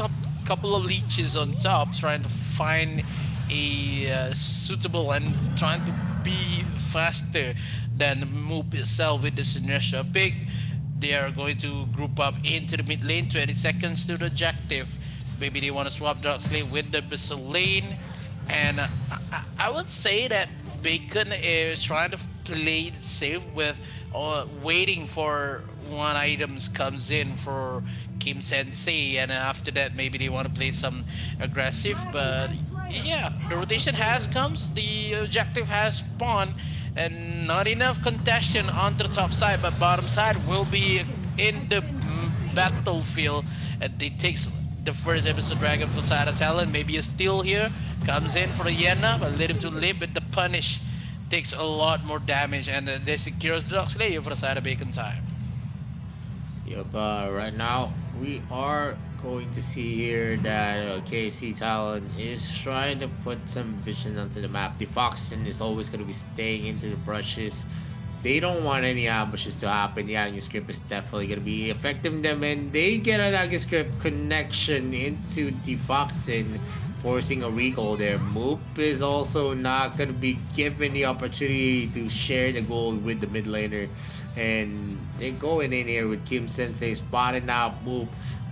S8: couple of leeches on top, trying to find a suitable and trying to be faster than the move itself with the Synertia pick. They are going to group up into the mid lane, 20 seconds to the objective. Maybe they want to swap Dark Slayer with the Abyssal lane. And I would say that Bacon is trying to play it safe with waiting for one items comes in for Kim Sensei, and after that maybe they want to play some aggressive. But yeah, the rotation has comes, the objective has spawned, and not enough contention on the top side, but bottom side will be in the battlefield. And they takes the first Abyssal Dragon for side of Talon. Maybe a steal here comes in for the Yenna, but a little too late with the punish. Takes a lot more damage, and they secures the Dark Slayer for the side of Bacon time.
S7: Yep, right now we are going to see here that KFC Talon is trying to put some vision onto the map. The Foxen is always going to be staying into the brushes. They don't want any ambushes to happen. The Agnes Grip is definitely going to be affecting them, and they get an Agnes Grip connection into the Foxen, forcing a recall there. Moop is also not going to be given the opportunity to share the gold with the mid laner. And they're going in here with Kim Sensei spotting out Moop,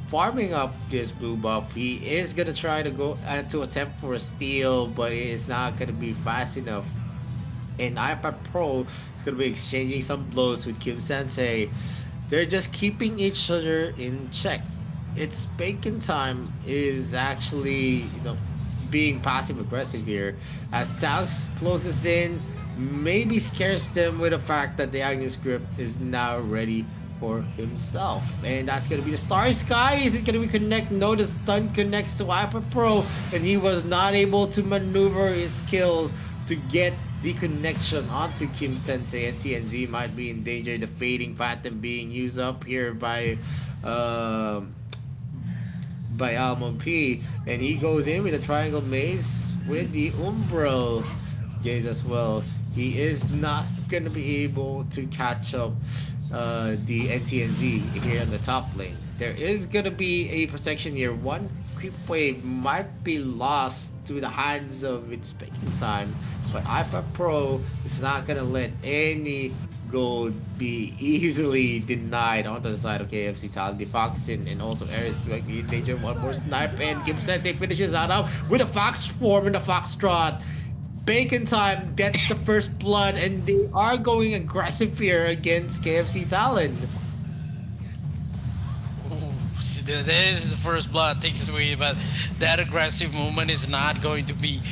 S7: farming up this blue buff. He is going to try to go to attempt for a steal, but it is not going to be fast enough. And iPad Pro is going to be exchanging some blows with Kim Sensei. They're just keeping each other in check. It's Bacon time is actually, being passive aggressive here as Tax closes in, maybe scares them with the fact that the Agnes Grip is now ready for himself. And that's gonna be the Starry Sky. Is it gonna be connect? No, the stun connects to Hyper Pro, and he was not able to maneuver his skills to get the connection onto Kim Sensei, and TNZ might be in danger. The Fading Phantom being used up here by Almond P, and he goes in with a triangle maze with the Umbral gaze as well. He is not gonna be able to catch up the NTNZ here in the top lane. There is gonna be a protection here. One creep wave might be lost to the hands of its Bacon time, but iPad Pro is not gonna let any gold be easily denied onto the side of KFC Talon. The Foxen and also Ares like in danger. One more snipe, and Kim Sensei finishes out with a Fox form and a Foxtrot. Bacon time gets the first blood, and they are going aggressive here against KFC Talon.
S8: This is the first blood takes away, but that aggressive movement is not going to be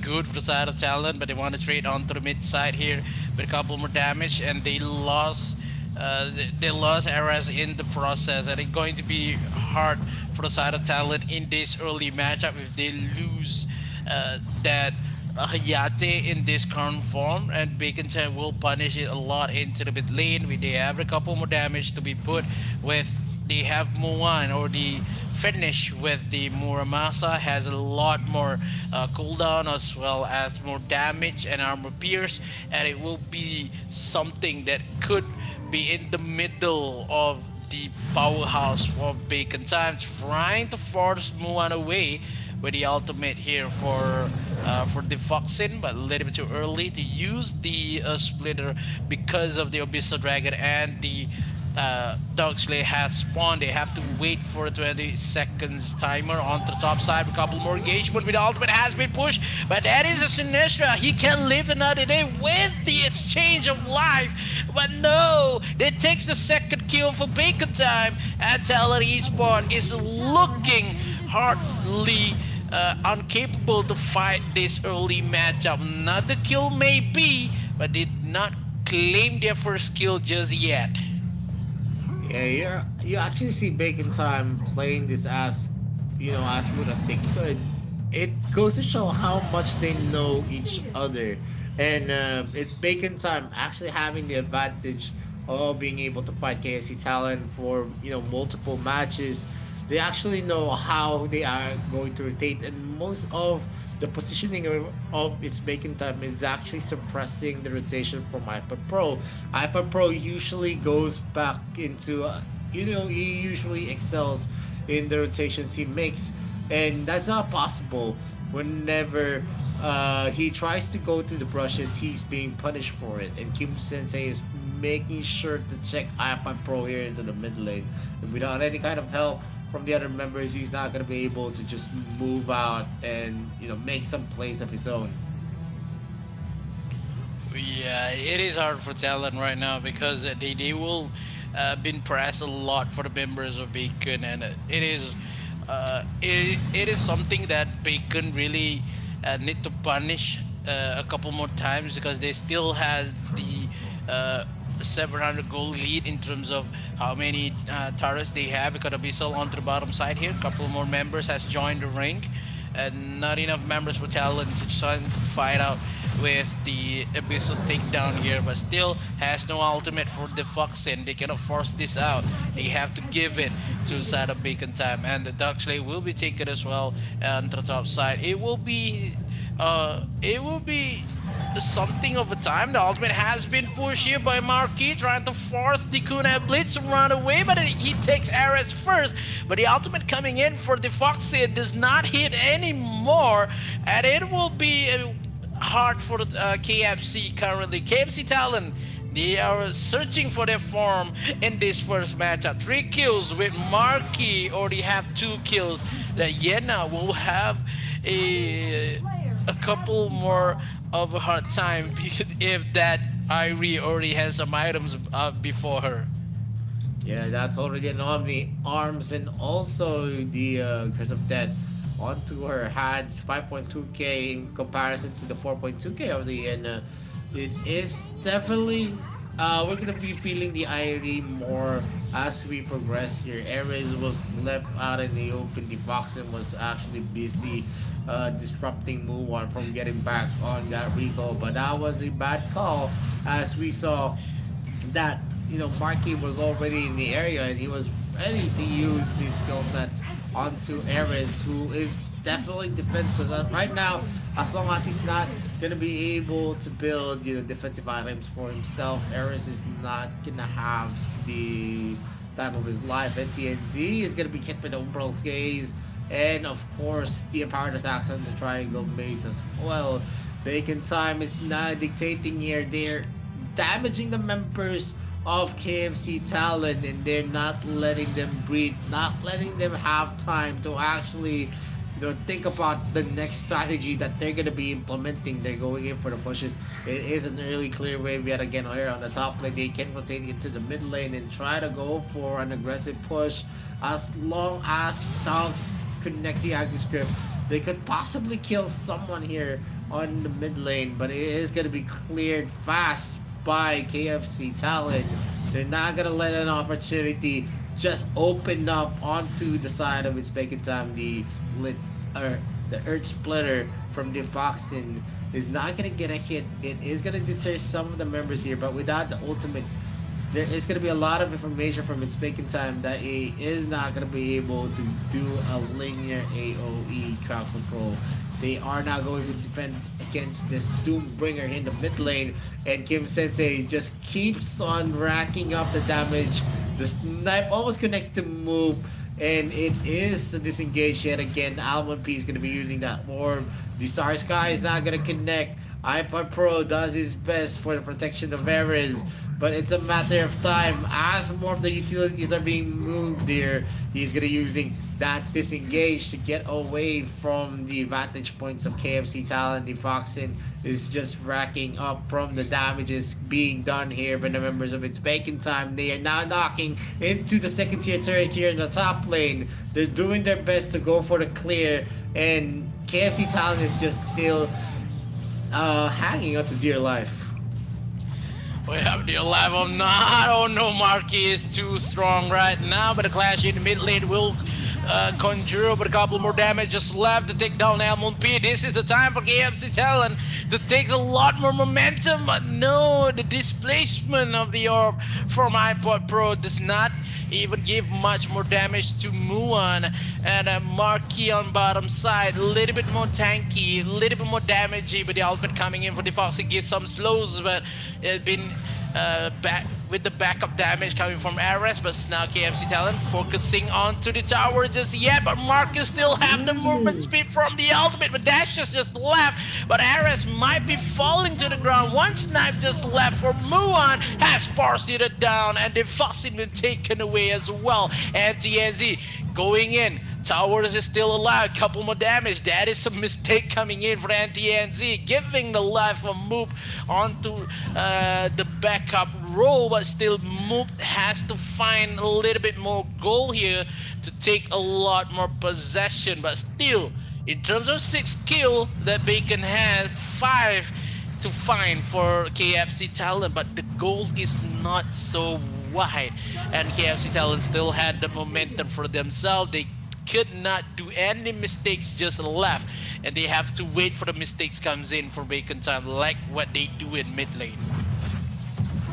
S8: good for the side of Talon. But they want to trade onto the mid side here with a couple more damage, and they lost Ares in the process, and it's going to be hard for the side of Talon in this early matchup if they lose that Hayate in this current form. And Bacon Time will punish it a lot into the mid lane. They have a couple more damage to be put with. They have Moan, or the finish with the Muramasa has a lot more cooldown as well as more damage and armor pierce, and it will be something that could be in the middle of the powerhouse for Bacon Time, trying to force Moan away with the ultimate here for the Foxen, but a little bit too early to use the splitter because of the Abyssal Dragon and the Dogsley has spawned. They have to wait for a 20 seconds timer on the top side. A couple more engagement with the ultimate has been pushed, but that is a Sinistra. He can live another day with the exchange of life, but no, it takes the second kill for Bacon Time, and Talon Esports is looking hardly incapable to fight this early matchup. Another kill may be, but did not claim their first kill just yet.
S7: Yeah, you actually see Bacon Time playing this as, as good as they could. It goes to show how much they know each other, and Bacon Time actually having the advantage of being able to fight KFC Talent for multiple matches. They actually know how they are going to rotate, and most of the positioning of its Bacon Time is actually suppressing the rotation from iPad Pro. iPad Pro usually goes back into, he usually excels in the rotations he makes, and that's not possible whenever he tries to go to the brushes. He's being punished for it, and Kim Sensei is making sure to check iPad Pro here into the mid lane. And without any kind of help from the other members, he's not going to be able to just move out and make some plays of his own.
S8: Yeah, it is hard for Talon right now because they will been pressed a lot for the members of Bacon, and it is something that Bacon really need to punish a couple more times, because they still has the 700 gold lead in terms of how many turrets they have. Because Abyssal on the bottom side here, a couple more members has joined the ring, and not enough members for Talon to try and fight out with the Abyssal takedown here, but still has no ultimate for the Foxen. They cannot force this out. They have to give it to side of Bacon Time, and the Duxley will be taken as well on the top side. It will be something of a time. The ultimate has been pushed here by Marquis, trying to force the Kuna Blitz to run away, but he takes Ares first. But the ultimate coming in for the Foxy does not hit anymore, and it will be hard for KFC currently. KFC Talon, they are searching for their form in this first matchup. 3 kills with Marquis, already have 2 kills. That Yena will have a couple more of a hard time if that Irie already has some items before her.
S7: Yeah, that's already an Omni Arms, and also the Curse of Death onto her hands. 5.2k in comparison to the 4.2k of the Iena. It is definitely we're gonna be feeling the Irie more as we progress here. Ares was left out in the open. The Foxen was actually busy disrupting Muwan from getting back on that recall, but that was a bad call, as we saw that Marky was already in the area and he was ready to use his skill sets onto Ares, who is definitely defenseless right now. As long as he's not gonna be able to build defensive items for himself, Ares is not gonna have the time of his life. NTNZ is gonna be kept with the Umbral's gaze, and of course the empowered attacks on the triangle base as well. Bacon Time is now dictating here. They're damaging the members of KFC Talon, and they're not letting them breathe, not letting them have time to actually think about the next strategy that they're going to be implementing. They're going in for the pushes. It is an early clear wave yet again here on the top lane. They can rotate into the mid lane and try to go for an aggressive push. As long as dogs connect the active script, they could possibly kill someone here on the mid lane, but it is going to be cleared fast by KFC Talent. They're not going to let an opportunity just open up onto the side of its Bacon Time. The split, or the Earth Splitter from the Foxen is not going to get a hit. It is going to deter some of the members here, but without the ultimate, there is going to be a lot of information from its Bacon Time that it is not going to be able to do a linear AoE crowd control. They are now going to defend against this Doombringer in the mid lane, and Kim Sensei just keeps on racking up the damage. The snipe almost connects to move, and it is a disengage yet again. Almond P is going to be using that orb. The Star Sky is not going to connect. iPod Pro does his best for the protection of Ares, but it's a matter of time. As more of the utilities are being moved there, he's gonna using that disengage to get away from the vantage points of KFC Talent. The Foxin is just racking up from the damages being done here by the members of its Bacon Time. They are now knocking into the second tier turret here in the top lane. They're doing their best to go for the clear, and KFC Talent is just still hanging up to dear life.
S8: We have the live or not. Oh no, Marky is too strong right now, but the clash in the mid lane will conjure but a couple more damage just left to take down LMP. This is the time for KFC Talent to take a lot more momentum, but no, the displacement of the orb from iPod Pro does not even give much more damage to Muan. And Marquee on bottom side, a little bit more tanky, a little bit more damagey, but the ultimate coming in for the Foxy gives some slows, but it's been back with the backup damage coming from Ares. But now KFC Talent focusing onto the tower just yet, but Marcus still have the movement speed from the ultimate, but Dash just left, but Ares might be falling to the ground. One snipe just left for Muan, has forced it down, and the Foxy been taken away as well. And TNZ going in, Towers is still alive, couple more damage. That is a mistake coming in for NTNZ, giving the life of Moop onto the backup role, but still Moop has to find a little bit more goal here to take a lot more possession. But still, in terms of 6 kill that Bacon had, 5 to find for KFC Talent, but the goal is not so wide, and KFC Talent still had the momentum for themselves. They could not do any mistakes just left, and they have to wait for the mistakes comes in for Bacon Time, like what they do in mid lane.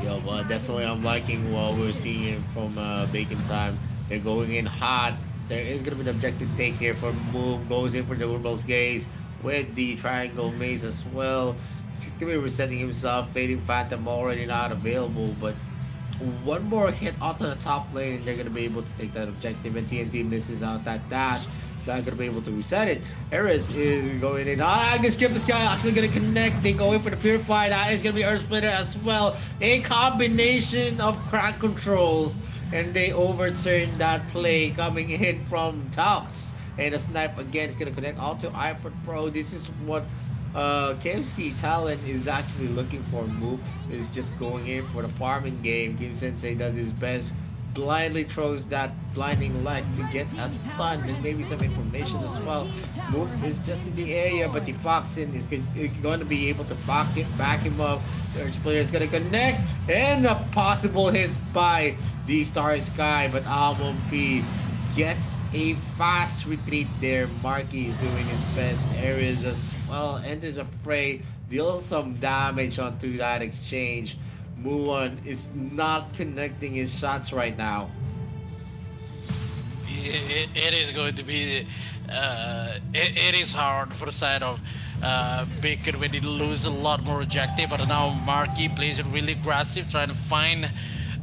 S7: Yeah, well, definitely I'm liking what we're seeing from Bacon Time. They're going in hot. There is going to be an objective take here for Move. Goes in for the Urbal's Gaze with the Triangle Maze as well. He's going to be resetting himself. Fading Phantom already not available, but one more hit onto the top lane and they're going to be able to take that objective, and TNT misses out that dash. Not going to be able to reset it. Eris is going in. I can skip this guy. Actually going to connect. They go in for the Purify. That is going to be Earth Splitter as well. A combination of crack controls, and they overturn that play coming in from Tops. And a snipe again is going to connect onto iPod Pro. This is what KFC Talent is actually looking for. Move is just going in for the farming game. Kim Sensei does his best, blindly throws that blinding light to get a stun and maybe some information as well. Move is just in the area, but the Foxin is going to be able to back him up. Third player is going to connect, and a possible hit by the Star Sky, but Almon P gets a fast retreat there. Marky is doing his best. Ares as well enters a fray, deals some damage onto that exchange. Muon is not connecting his shots right now.
S8: It is going to be it is hard for the side of Bacon when they lose a lot more objective, but now Marky plays it really aggressive, trying to find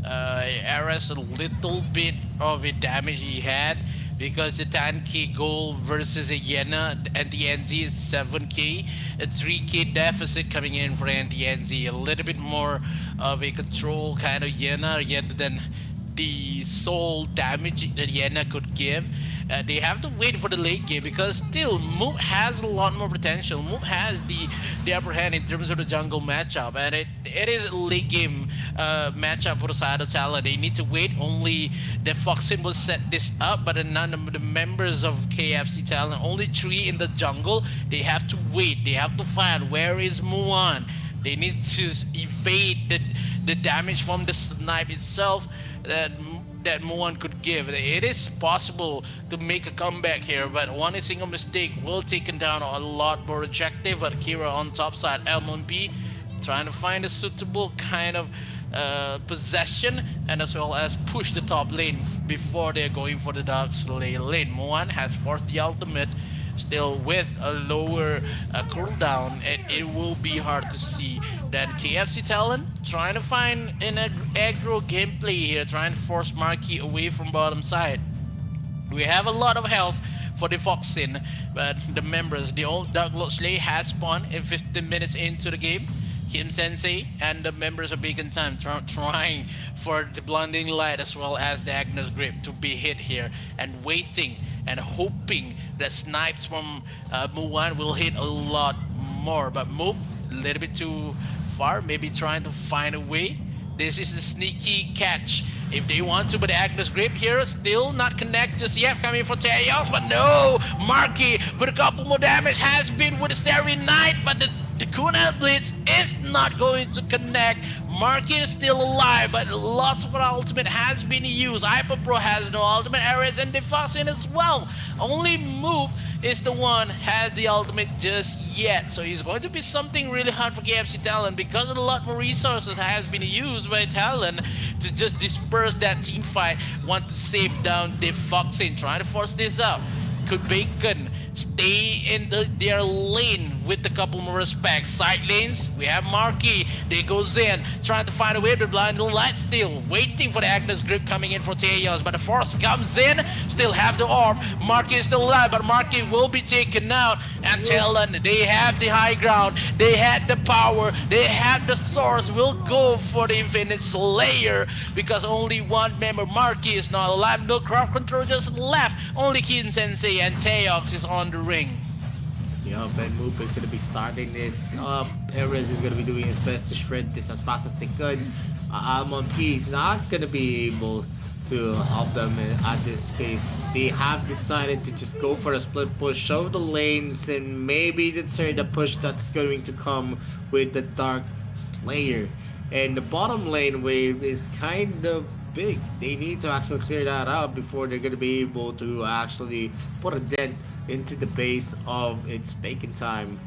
S8: Ares a little bit of a damage he had, because the 10k goal versus a Yena and the NZ is 7k, a 3k deficit coming in for NTNZ. A little bit more of a control kind of Yena yet than the soul damage that Yena could give. They have to wait for the late game, because still Moop has a lot more potential. Moop has the upper hand in terms of the jungle matchup, and it is a late game matchup for the side of Talent. They need to wait. Only the Foxin will set this up, but none of the members of KFC Talent, only 3 in the jungle. They have to wait. They have to find where is Muan. They need to evade the damage from the snipe itself that Muan could give. It is possible to make a comeback here, but one single mistake will take down a lot more objective. But Kira on top side, Elmon trying to find a suitable kind of possession, and as well as push the top lane before they're going for the dark lane. Muan has forced the ultimate, still with a lower cooldown, and it will be hard to see. Then KFC Talent trying to find an aggro gameplay here, trying to force Marky away from bottom side. We have a lot of health for the Foxin, but the members, the old Dark Lord Slay has spawned in 15 minutes into the game. Kim Sensei and the members of Beacon Time trying for the blinding light as well as the Agnes grip to be hit here, and waiting and hoping that snipes from Muwan will hit a lot more. But Mook a little bit too far, maybe trying to find a way. This is the sneaky catch if they want to, but the Agnes grip here still not connect just yet, coming for Teos, but no! Marky with a couple more damage has been with the Starry Knight, but the Kunal Blitz is not going to connect. Marky is still alive, but lots of ultimate has been used. Hyper Pro has no ultimate areas, and Defoxin as well. Only move is the one has the ultimate just yet, so it's going to be something really hard for KFC Talon because a lot more resources has been used by Talon to just disperse that team fight. Want to save down Defoxin, trying to force this out. Could Bacon stay in their lane with a couple more respects? Side lanes, we have Marky. They goes in, trying to find a way to blind the light still. Waiting for the Agnes grip coming in for Teos, but the force comes in. Still have the orb. Marky is still alive, but Marky will be taken out. And Talon, they have the high ground. They had the power. They had the source. Will go for the Infinite Slayer because only one member, Marky, is not alive. No crowd control just left. Only Kin Sensei and Teox is on the ring.
S7: Yeah, Ben Moop is going to be starting this up. Erez is going to be doing his best to shred this as fast as they could. Almond P is not going to be able to help them at this phase. They have decided to just go for a split push, show the lanes, and maybe deter the push that's going to come with the Dark Slayer. And the bottom lane wave is kind of big. They need to actually clear that out before they're going to be able to actually put a dent into the base of its Bacon Time.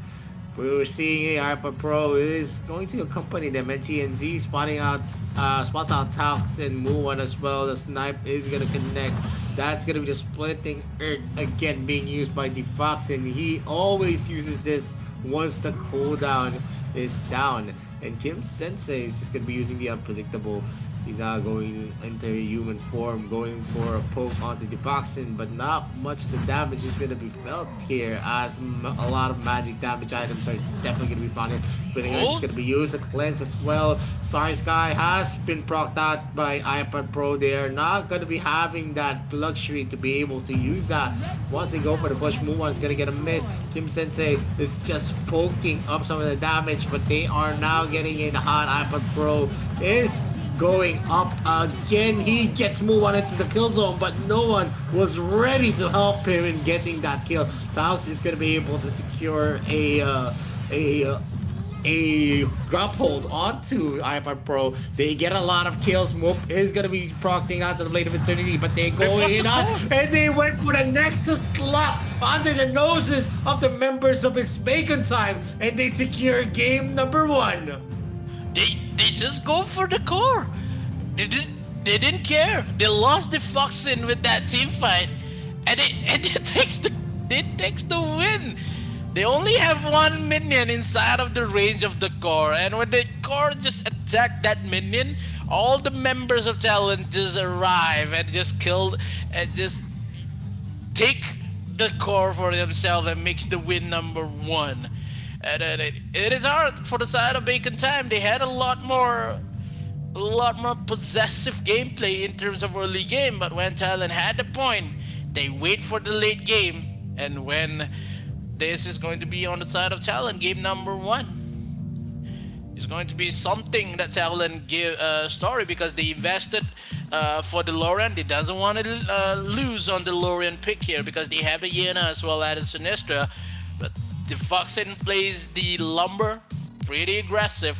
S7: We're seeing Hyper Pro is going to accompany them, and TNZ spots out Talx and Muwan as well. The snipe is going to connect. That's going to be the splitting earth again being used by Defox, and he always uses this once the cooldown is down. And Kim Sensei is just going to be using the unpredictable. He's now going into human form, going for a poke onto Defoxin, but not much of the damage is going to be felt here, as a lot of magic damage items are definitely going to be found here. But it's going to be used, a cleanse as well. Star Sky has been procced out by iPad Pro. They are not going to be having that luxury to be able to use that. Once they go for the push, Muwan is going to get a miss. Kim Sensei is just poking up some of the damage, but they are now getting in hot. iPad Pro is going up again. He gets Muwan into the kill zone, but no one was ready to help him in getting that kill. Talx is going to be able to secure a grab hold onto iPad Pro. They get a lot of kills. Moop is going to be procting out to the Blade of Eternity, but they're going in on, and they went for the Nexus slap under the noses of the members of its Bacon Time, and they secure game number 1.
S8: They just go for the core. They didn't care. They lost the Foxin with that team fight, and it takes the win. They only have one minion inside of the range of the core, and when the core just attacked that minion, all the members of Talon just arrive and just killed and just take the core for themselves and makes the win number 1. And it is hard for the side of Bacon Time. They had a lot more possessive gameplay in terms of early game, but when Talon had the point, they wait for the late game, and when this is going to be on the side of Talon, game number 1. It's going to be something that Talon give story because they invested for the Lorian. They doesn't want to lose on the Lorian pick here because they have a Yena as well as a Sinistra, but the Foxin plays the Lumber, pretty aggressive,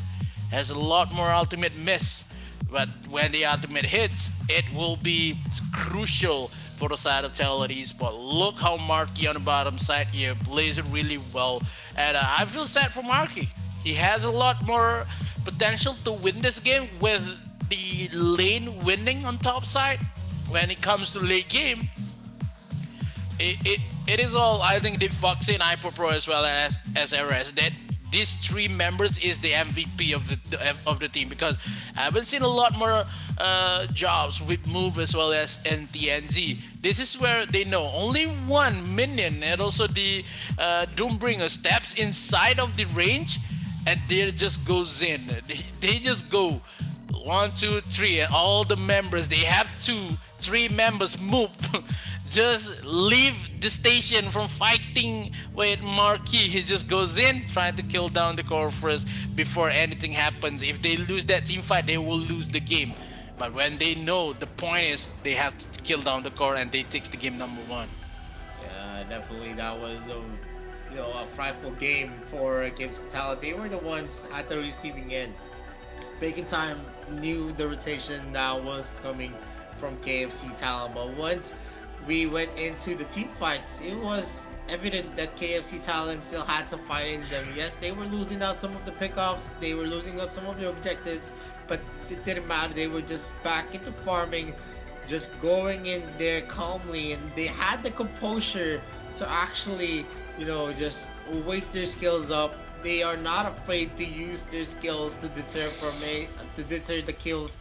S8: has a lot more ultimate miss, but when the ultimate hits, it will be crucial for the side of Talon Esports. Look how Marky on the bottom side here plays it really well, and I feel sad for Marky. He has a lot more potential to win this game with the lane winning on top side. When it comes to late game, it is all, I think, the Foxy and Hyper Pro as well as RS, that these 3 members is the MVP of the team, because I haven't seen a lot more jobs with Move as well as NTNZ. This is where they know only one minion and also the Doombringer steps inside of the range, and they just goes in. They just go one, two, three, and all the members they have two, three members move. Just leave the station from fighting with Marquis. He just goes in, trying to kill down the core first before anything happens. If they lose that team fight, they will lose the game. But when they know the point is they have to kill down the core and they takes the game number one.
S7: Yeah, definitely that was a frightful game for KFC Talent. They were the ones at the receiving end. Bacon Time knew the rotation that was coming from KFC Talent, but once we went into the team fights, it was evident that KFC Talent still had some fight in them. Yes, they were losing out some of the pickoffs, they were losing up some of the objectives, but it didn't matter. They were just back into farming, just going in there calmly, and they had the composure to actually, just waste their skills up. They are not afraid to use their skills to deter the kills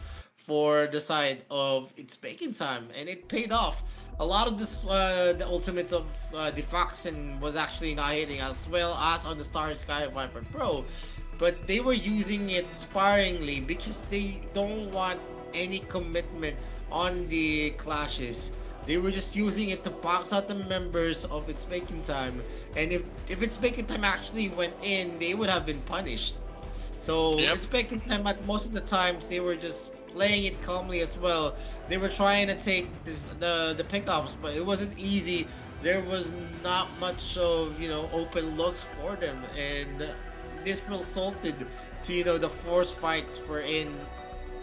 S7: for the side of It's Bacon Time, and it paid off. A lot of the ultimates of the Foxen was actually not hitting, as well as on the Star Sky Viper Pro, but they were using it sparingly because they don't want any commitment on the clashes. They were just using it to box out the members of It's Bacon Time, and if It's Bacon Time actually went in, they would have been punished. So
S8: Yep.
S7: It's Bacon Time, at most of the times they were just playing it calmly as well. They were trying to take the pickups, but it wasn't easy. There was not much of open looks for them, and this resulted to the force fights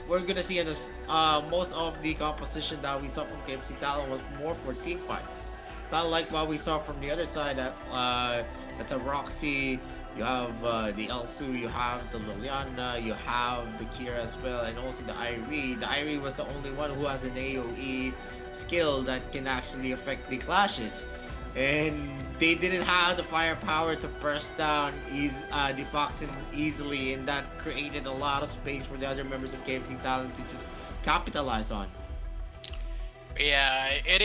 S7: we're gonna see in this. Most of the composition that we saw from KFC Talon was more for team fights, not like what we saw from the other side. That's a Roxy. You have the Elsu, you have the Liliana, you have the Kira as well, and also the Irie. The Irie was the only one who has an AoE skill that can actually affect the clashes, and they didn't have the firepower to burst down the Foxens easily, and that created a lot of space for the other members of KFC Talent to just capitalize on.
S8: Yeah, it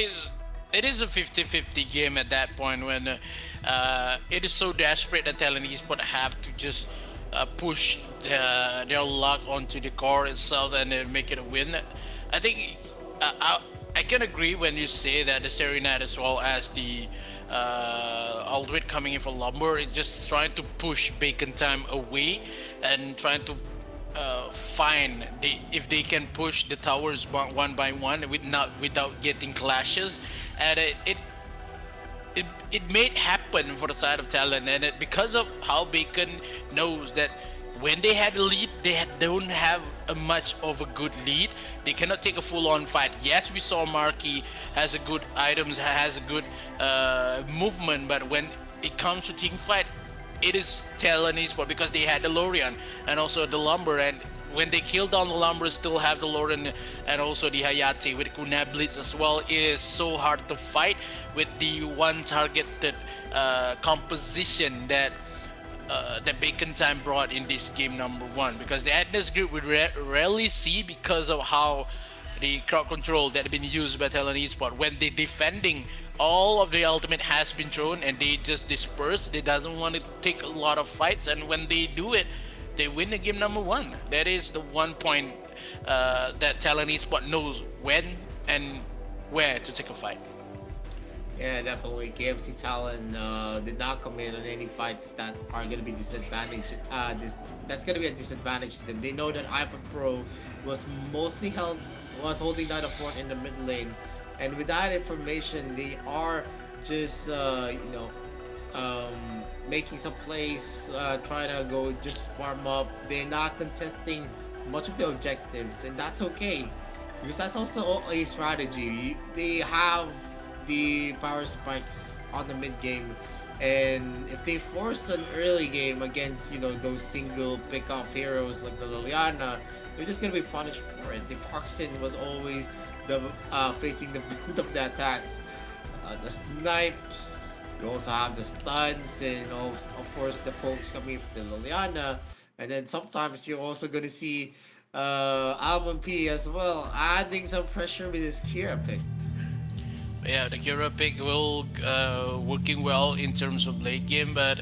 S8: is a 50-50 game at that point when it is so desperate that Talent Esport have to just push their luck onto the core itself and then make it a win. I think I can agree when you say that the Serenade as well as the Aldred coming in for Lumber is just trying to push Bacon Time away and trying to find if they can push the towers one by one without getting clashes, and it made happen for the side of Talon, and because of how Bacon knows that when they had a lead, don't have a much of a good lead. They cannot take a full-on fight. Yes, we saw Marky has a good items, has a good movement, but when it comes to team fight, it is Talon Esport because they had the Lorian and also the Lumber, and when they kill down the Lumber, still have the Lorian and also the Hayate with Kuna Blitz as well. It is so hard to fight with the one targeted composition that Bacon Time brought in this game number one, because the Atlas group would rarely see because of how the crowd control that have been used by Talon Esport. When they defending, all of the ultimate has been thrown and they just disperse. They doesn't want to take a lot of fights, and when they do it, they win the game number one. That is the one point that Talon Esport knows when and where to take a fight.
S7: Yeah, definitely. KFC Talon did not come in on any fights that are going to be disadvantaged. That's going to be a disadvantage to them. They know that Hyper Pro was holding down the fort in the mid lane, and with that information, they are just making some plays, trying to go just farm up. They're not contesting much of the objectives, and that's okay, because that's also a strategy. They have the power spikes on the mid game, and if they force an early game against those single pick off heroes like the Liliana, they're just gonna be punished for it. The Foxen was always facing the brunt of the attacks. The snipes, you also have the stuns, and of course the pokes coming from the Liliana, and then sometimes you're also gonna see Almond P as well adding some pressure with his Kira pick.
S8: Yeah, the Kira pick will working well in terms of late game, but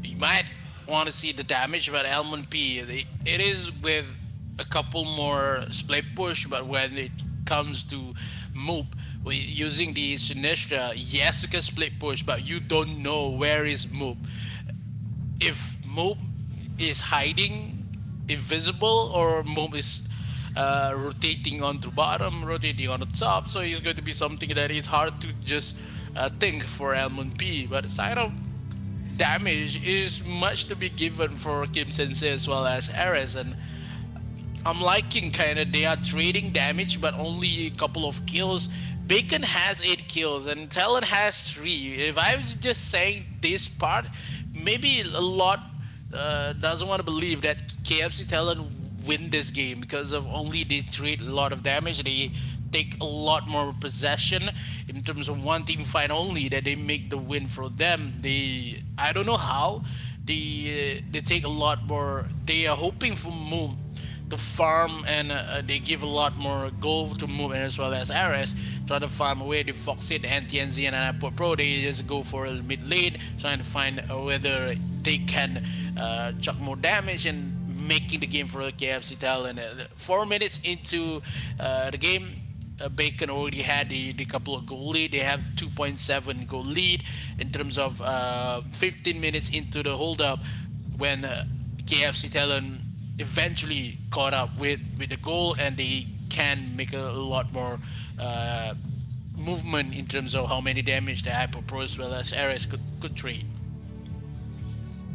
S8: you might want to see the damage, but Elmon P, it is with a couple more split push, but when it comes to Moop, using the Sinistra, yes, you can split push, but you don't know where is Moop. If Moop is hiding, invisible, or Moop is rotating on the bottom, rotating on the top, so it's going to be something that is hard to just think for Elmon P. But side of damage is much to be given for Kim Sensei as well as Ares, and I'm liking kind of they are trading damage, but only a couple of kills. Bacon has 8 kills and Talon has 3. If I was just saying this part, maybe a lot doesn't want to believe that KFC Talon win this game because of only they trade a lot of damage. They take a lot more possession in terms of one team fight only that they make the win for them. I don't know how they take a lot more. They are hoping for Moon to farm and they give a lot more gold to move and as well as Ares try to farm away the Foxit, NTNZ and Apple Pro. They just go for a mid lane trying to find whether they can chuck more damage and making the game for the KFC Talon. 4 minutes into the game, Bacon already had the couple of goal lead. They have 2.7 goal lead in terms of 15 minutes into the hold up when KFC Talon eventually caught up with the goal and they can make a lot more movement in terms of how many damage the Hyper Pro as well as Ares could trade.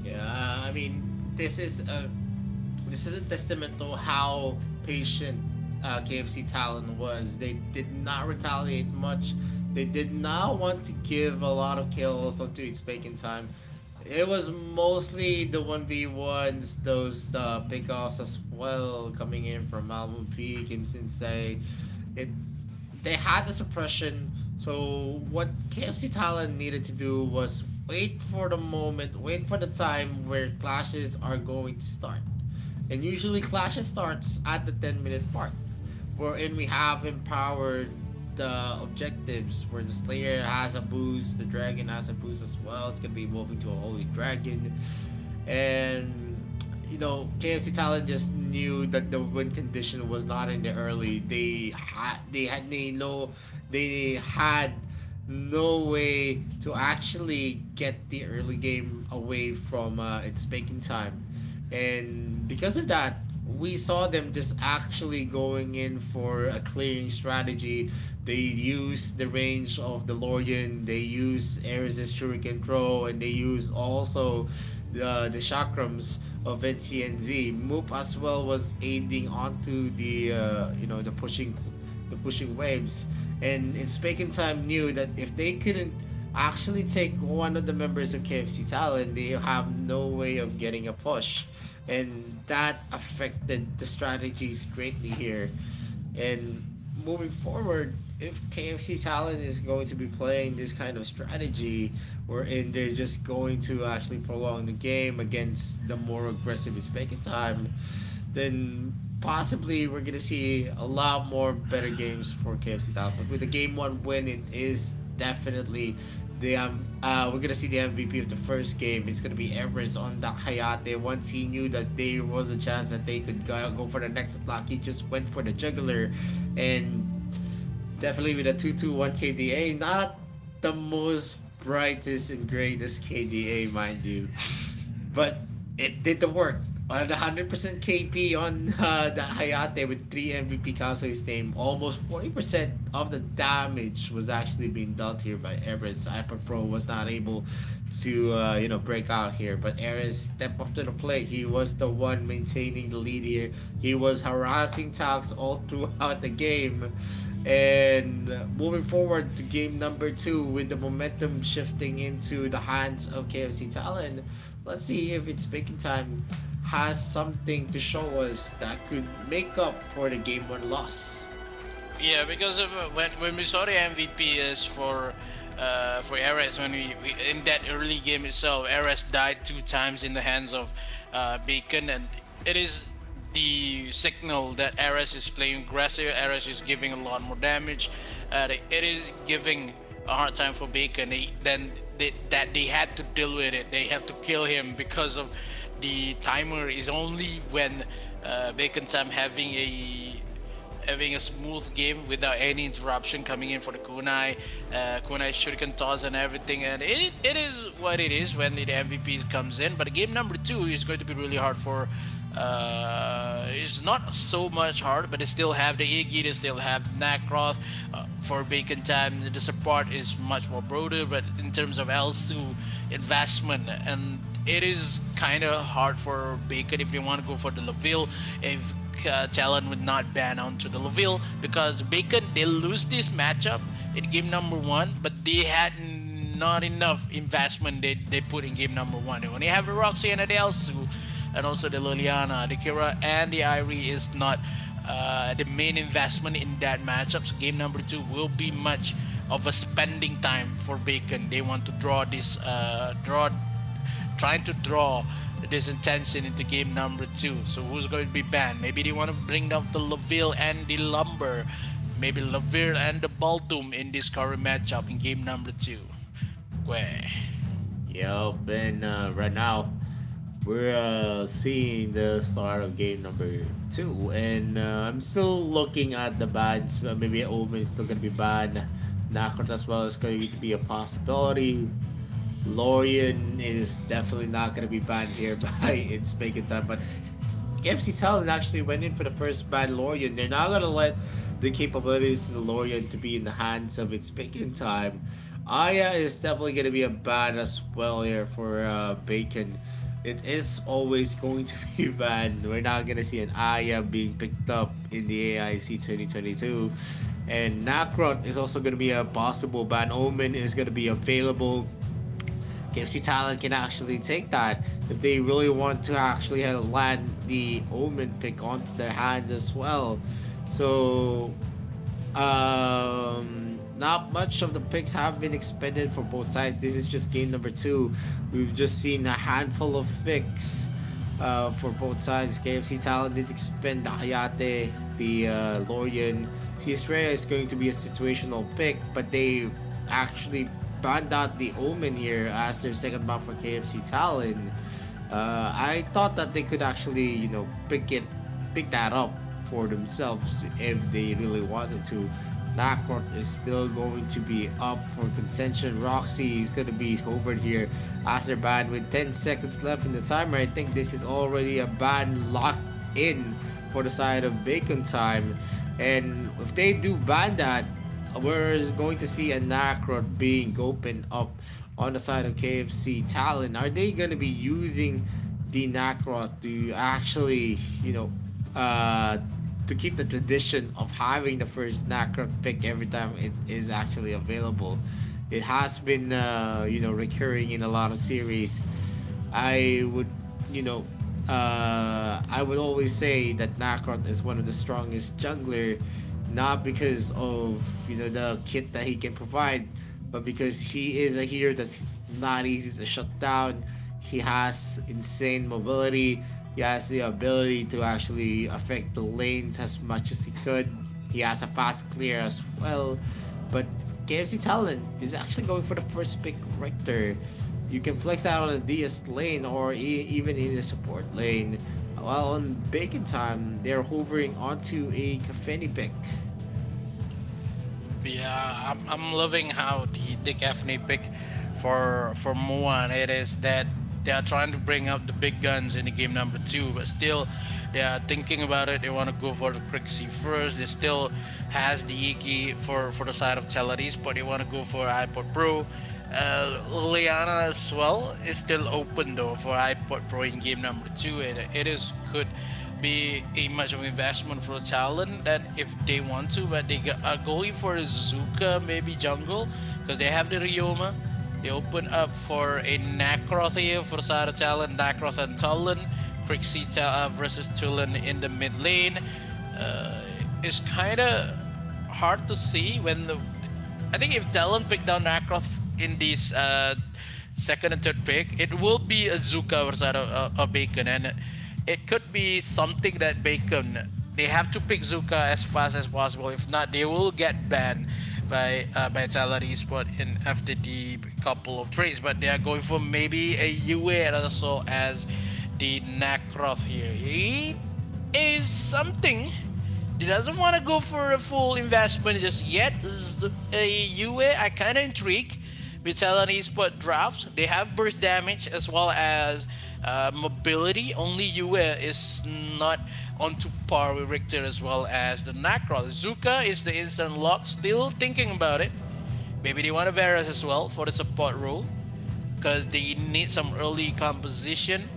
S7: Yeah, I mean, this is a testament to how patient KFC Talon was. They did not retaliate much. They did not want to give a lot of kills onto its bacon time. It was mostly the 1v1s, those pickoffs as well coming in from Malmo P, Kim Sensei. They had the suppression, so what KFC Talon needed to do was wait for the moment, wait for the time where clashes are going to start. And usually clashes starts at the 10-minute mark, wherein we have empowered the objectives where the Slayer has a boost, the Dragon has a boost as well. It's gonna be evolving to a Holy Dragon, and KFC Talon just knew that the win condition was not in the early. They had no way to actually get the early game away from its baking time, and because of that, we saw them just actually going in for a clearing strategy. They use the range of the Lorian, they use Ares' Shuriken Throw, and they use also the chakrams of NTNZ. Moop as well was aiding onto the pushing waves. And Inspaken Time knew that if they couldn't actually take one of the members of KFC Talon, they have no way of getting a push. And that affected the strategies greatly here. And moving forward, if KFC Talon is going to be playing this kind of strategy, wherein they're just going to actually prolong the game against the more aggressive Inspaken Time, then possibly we're gonna see a lot more better games for KFC Talon. But with the game 1 win, it is definitely we're gonna see the MVP of the first game. It's gonna be Everest on that Hayate. Once he knew that there was a chance that they could go for the next attack, he just went for the juggler, and definitely with a 221 KDA, not the most brightest and greatest KDA, mind you, but it did the work. On the 100% KP on the Hayate with 3 MVP counts to his name, almost 40% of the damage was actually being dealt here by Ares. Hyper Pro was not able to break out here, but Ares stepped up to the plate. He was the one maintaining the lead here. He was harassing Tax all throughout the game. And moving forward to game number 2 with the momentum shifting into the hands of KFC Talon, let's see if it's Baking Time has something to show us that could make up for the game 1 loss.
S8: Yeah, because of when we saw the MVP is for Ares, when we in that early game itself, Ares died 2 times in the hands of Bacon, and it is the signal that Ares is playing aggressive. Ares is giving a lot more damage. It is giving a hard time for Bacon. Then that they had to deal with it. They have to kill him because of the timer is only when Bacon Time having a smooth game without any interruption coming in for the kunai shuriken toss and everything, and it is what it is when the MVP comes in. But game number 2 is going to be really hard for it's not so much hard, but they still have the Iggy, they still have Nakroth. For Bacon Time, the support is much more broader, but in terms of L2 investment, and it is kind of hard for Bacon if they want to go for the Laville. If Talon would not ban onto the Laville, because Bacon, they lose this matchup in game number 1, but they had not enough investment they put in game number 1. They only have the Roxy and the Elsu, and also the Liliana, the Kira, and the Irie is not the main investment in that matchup. So game number 2 will be much of a spending time for Bacon. They want to draw this trying to draw this intention into game number 2. So who's going to be banned? Maybe they want to bring up the Laville and the Lumber, maybe Laville and the Baldoom in this current matchup in game number 2.
S7: Yup, and right now we're seeing the start of game number 2, and I'm still looking at the bans. Maybe Omen is still gonna be banned. Nakrat as well is going to be a possibility. Lorian is definitely not going to be banned here by its Bacon Time, but KFC Talon actually went in for the first ban Lorian. They're not going to let the capabilities of the Lorian to be in the hands of its Bacon Time. Aya is definitely going to be a ban as well here for Bacon. It is always going to be banned. We're not going to see an Aya being picked up in the AIC 2022. And Nakrot is also going to be a possible ban. Omen is going to be available. KFC Talent can actually take that if they really want to actually land the Omen pick onto their hands as well. So not much of the picks have been expended for both sides. This is just game number 2. We've just seen a handful of picks for both sides. KFC Talent did expend the Hayate, the Lorian. Estrella is going to be a situational pick, but they actually banned out the Omen here as their second ban for KFC Talon. I thought that they could actually, pick that up for themselves if they really wanted to. Nakrot is still going to be up for contention. Roxy is going to be hovered here as their ban with 10 seconds left in the timer. I think this is already a ban locked in for the side of Bacon Time. And if they do ban that, we're going to see a Nakrot being opened up on the side of KFC Talon. Are they going to be using the Nakrot to actually, to keep the tradition of having the first Nakrot pick every time it is actually available? It has been, recurring in a lot of series. I would always say that Nakrot is one of the strongest jungler, not because of the kit that he can provide, but because he is a hero that's not easy to shut down. He has insane mobility. He has the ability to actually affect the lanes as much as he could. He has a fast clear as well. But KFC Talon is actually going for the first pick right there. You can flex out on the DS lane or even in the support lane. While on Bacon Time, they're hovering onto a Kafeni pick.
S8: Yeah, I'm loving how the Kafeni pick for Muan. It is that they are trying to bring up the big guns in the game number 2, but still they are thinking about it. They want to go for the Crixie first. They still has the Iggy for the side of Teladis, but they want to go for iPod Pro. Liliana as well is still open though for iPod Pro in game number 2. It could be a much of an investment for a talent that if they want to, but they are going for a Zuka maybe jungle because they have the Ryoma. They open up for a Nakroth here for the side of talent. Nakroth and Tullen. Crixie versus Tullen in the mid lane. It's kind of hard to see when I think if Talon picked down Nakroth in this second and third pick, it will be a Zuka versus of Bacon, and it could be something that Bacon, they have to pick Zuka as fast as possible. If not, they will get banned by Talent Esport in after the couple of trades, but they are going for maybe a UA and also as the Nakroth here. He is something. He doesn't want to go for a full investment just yet. This is a UA. I kind of intrigued with Talent Esport drafts. They have burst damage as well as mobility. Only UA is not on to par with Richter as well as the Nakroth. Zuka is the instant lock. Still thinking about it. Maybe they want a Varus as well for the support role because they need some early composition.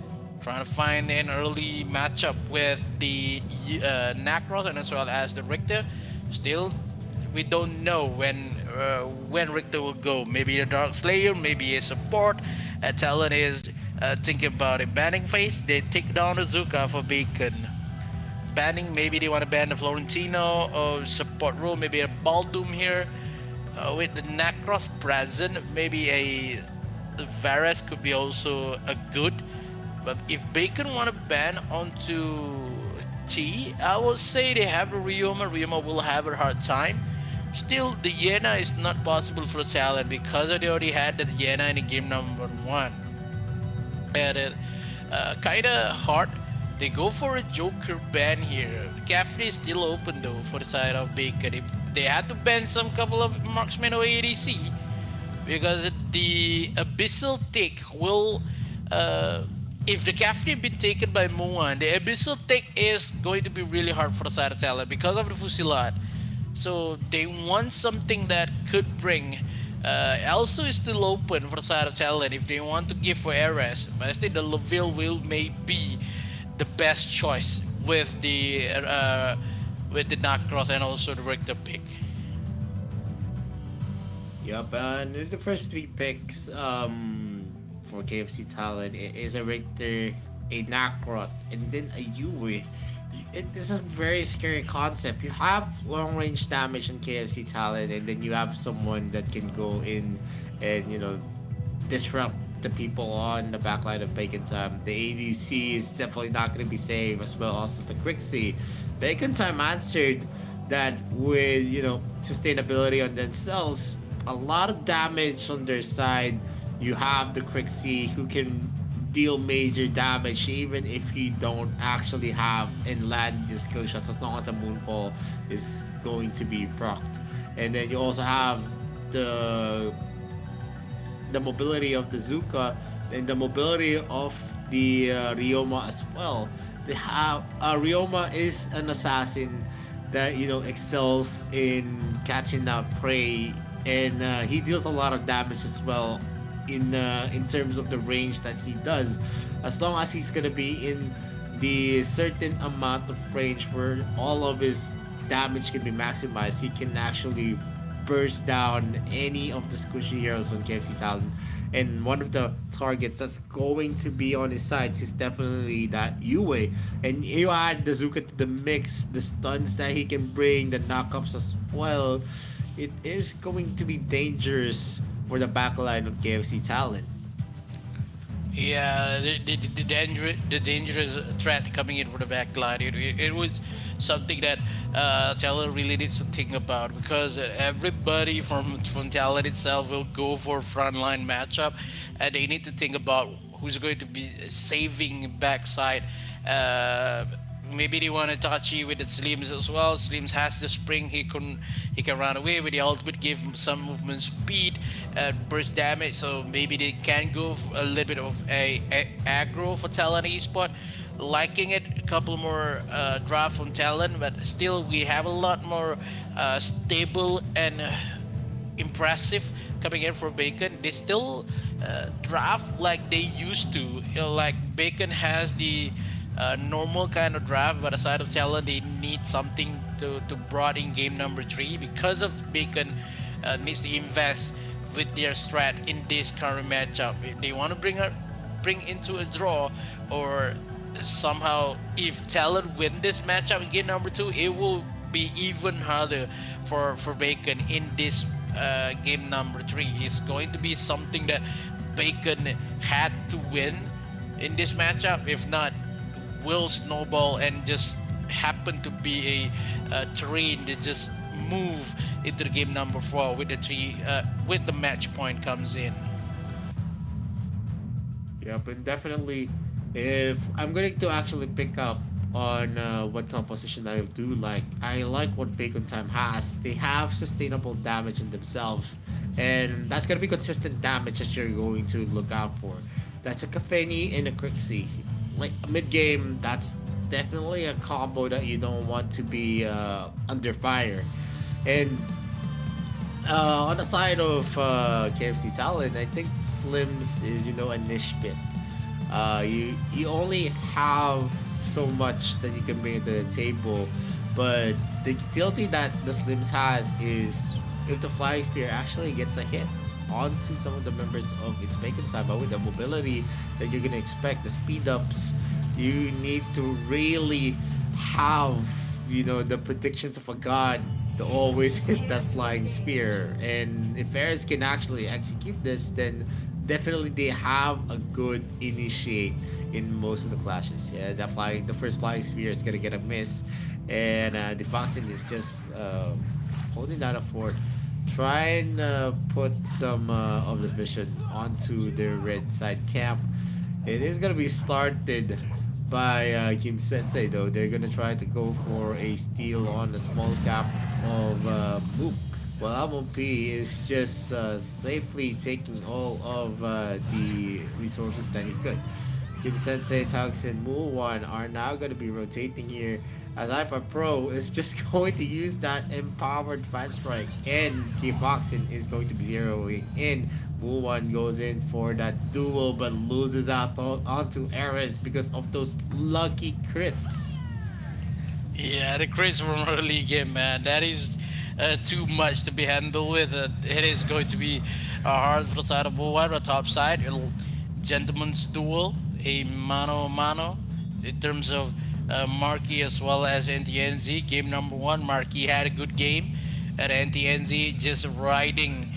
S8: Trying to find an early matchup with the Nakroth and as well as the Richter. Still, we don't know when Richter will go. Maybe a Dark Slayer, maybe a support. Talon is thinking about a banning phase. They take down the Zuka for Beacon. Banning, maybe they want to ban the Florentino or support role. Maybe a Baldum here with the Nakroth present. Maybe a Varus could be also a good. But if Bacon want to ban onto T, I would say they have a Ryoma. Ryoma will have a hard time. Still, the Yena is not possible for Talon because they already had the Yena in the game number 1. And it kinda hard. They go for a Joker ban here. Cafe is still open though for the side of Bacon. They had to ban some couple of marksmen or ADC because the Abyssal Tick will if the Cafe be taken by Muan, the Abyssal Tick is going to be really hard for the side of Talon because of the Fusilat. So they want something that could bring also is still open for the side of Talon if they want to give for Ares. But I think the Laville will may be the best choice with the Nakroth and also the Richter pick.
S7: Yup, and the first 3 picks for KFC Talent is a Richter, a Nakroth, and then a Yue. It is a very scary concept. You have long range damage on KFC Talent, and then you have someone that can go in and disrupt the people on the backline of Bacon Time. The ADC is definitely not going to be safe, as well also the Quixie. Bacon Time answered that with sustainability on themselves, a lot of damage on their side. You have the Quixie who can deal major damage even if you don't actually have and land your skill shots, as long as the Moonfall is going to be procced. And then you also have the mobility of the Zuka and the mobility of the Ryoma as well. They have Ryoma is an assassin that excels in catching that prey, and he deals a lot of damage as well in terms of the range that he does. As long as he's gonna be in the certain amount of range where all of his damage can be maximized, he can actually burst down any of the squishy heroes on KFC Talent. And one of the targets that's going to be on his sides is definitely that Yue. And you add the Zuka to the mix, the stuns that he can bring, the knockups as well. It is going to be dangerous for the backline of KFC Talent.
S8: Yeah, the dangerous threat coming in for the backline. It was something that Talent really needs to think about, because everybody from Talent itself will go for frontline matchup, and they need to think about who's going to be saving backside. Maybe they want Itachi with the Slims as well. Slims has the spring, he can run away with the ultimate, give him some movement speed and burst damage, so maybe they can go a little bit of a aggro for Talent Esport. Liking it, a couple more draft from Talent, but still we have a lot more stable and impressive coming in for Bacon. They still draft like they used to. Like Bacon has the normal kind of draft, but aside of Talent, they need something to brought in game number 3, because of Bacon needs to invest with their strat in this current matchup. If they want to bring into a draw, or somehow if Talent win this matchup in game number 2, it will be even harder for Bacon in this game number 3. It's going to be something that Bacon had to win in this matchup. If not, will snowball and just happen to be a terrain that just move into the game number 4 with the with the match point comes in.
S7: Yep, and definitely, if I'm going to actually pick up on what composition I like what Bacon Time has. They have sustainable damage in themselves, and that's going to be consistent damage that you're going to look out for. That's a Caffeine and a Crixie. Like mid game, that's definitely a combo that you don't want to be under fire. And on the side of KFC Talon, I think Slims is a niche bit. You only have so much that you can bring to the table, but the utility that the Slims has is if the Flying Spear actually gets a hit onto some of the members of its Bacon Time, but with the mobility that you're gonna expect, the speed ups, you need to really have the predictions of a god to always hit that Flying Spear. And if Eris can actually execute this, then definitely they have a good initiate in most of the clashes. Yeah, the first Flying Spear is gonna get a miss, and the Foxen is just holding down a fort. Try and put some of the vision onto their red side camp. It is gonna be started by Kim Sensei though. They're gonna try to go for a steal on the small cap of Moop. Well, Amon P is just safely taking all of the resources that he could. Kim Sensei, Tugs, and Muwan are now going to be rotating here as Ipa Pro is just going to use that empowered fast strike, and Kifoxin is going to be zeroing in. Muwan goes in for that duel but loses out onto Ares because of those lucky crits.
S8: Yeah, the crits from early game, man. That is too much to be handled with. It is going to be hard for the side of Muwan. On the top side, gentleman's duel, a mano a mano in terms of Marky as well as NTNZ. Game number 1, Marky had a good game at NTNZ, just riding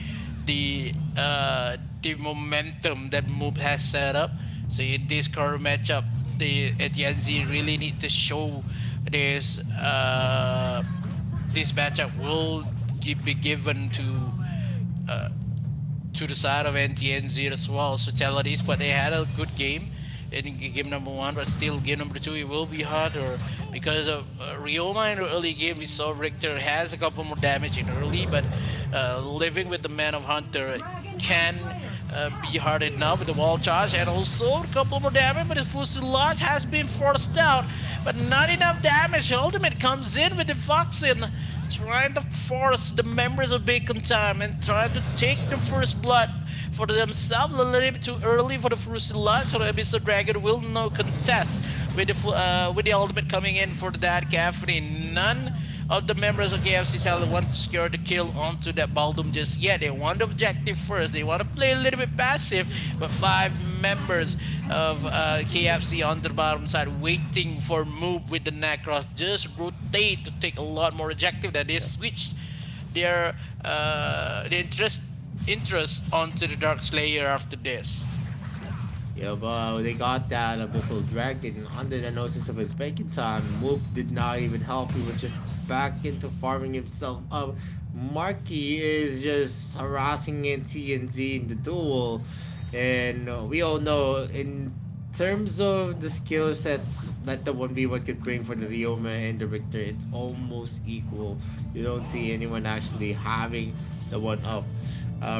S8: the momentum that Moop has set up. So in this current matchup, the NTNZ really need to show this this matchup will be given to the side of NTNZ as well. So Taladies, but they had a good game in game number 1, but still game number 2 it will be harder because of Ryoma in the early game. We saw Richter has a couple more damage in early, but living with the Man of Hunter can be hard enough with the wall charge and also a couple more damage, but his Fusilage has been forced out, but not enough damage. Ultimate comes in with the Foxin, trying to force the members of Bacon Time and trying to take the first blood for themselves. A little bit too early for the Fusilage, so the Abyssal Dragon will no contest with the ultimate coming in for that Caffeine. None of the members of KFC Talent want to secure the kill onto that Baldum just yet. They want the objective first. They want to play a little bit passive, but 5 members of KFC on the bottom side waiting for move with the Necros. Just rotate to take a lot more objective. That they switched their interest onto the Dark Slayer after this.
S7: Yeah, but they got that Abyssal Dragon under the noses of his Bacon Time. Move did not even help. He was just back into farming himself up. Marky is just harassing TNZ in the duel. And we all know, in terms of the skill sets that the 1v1 could bring for the Ryoma and the Richter, it's almost equal. You don't see anyone actually having the 1-up.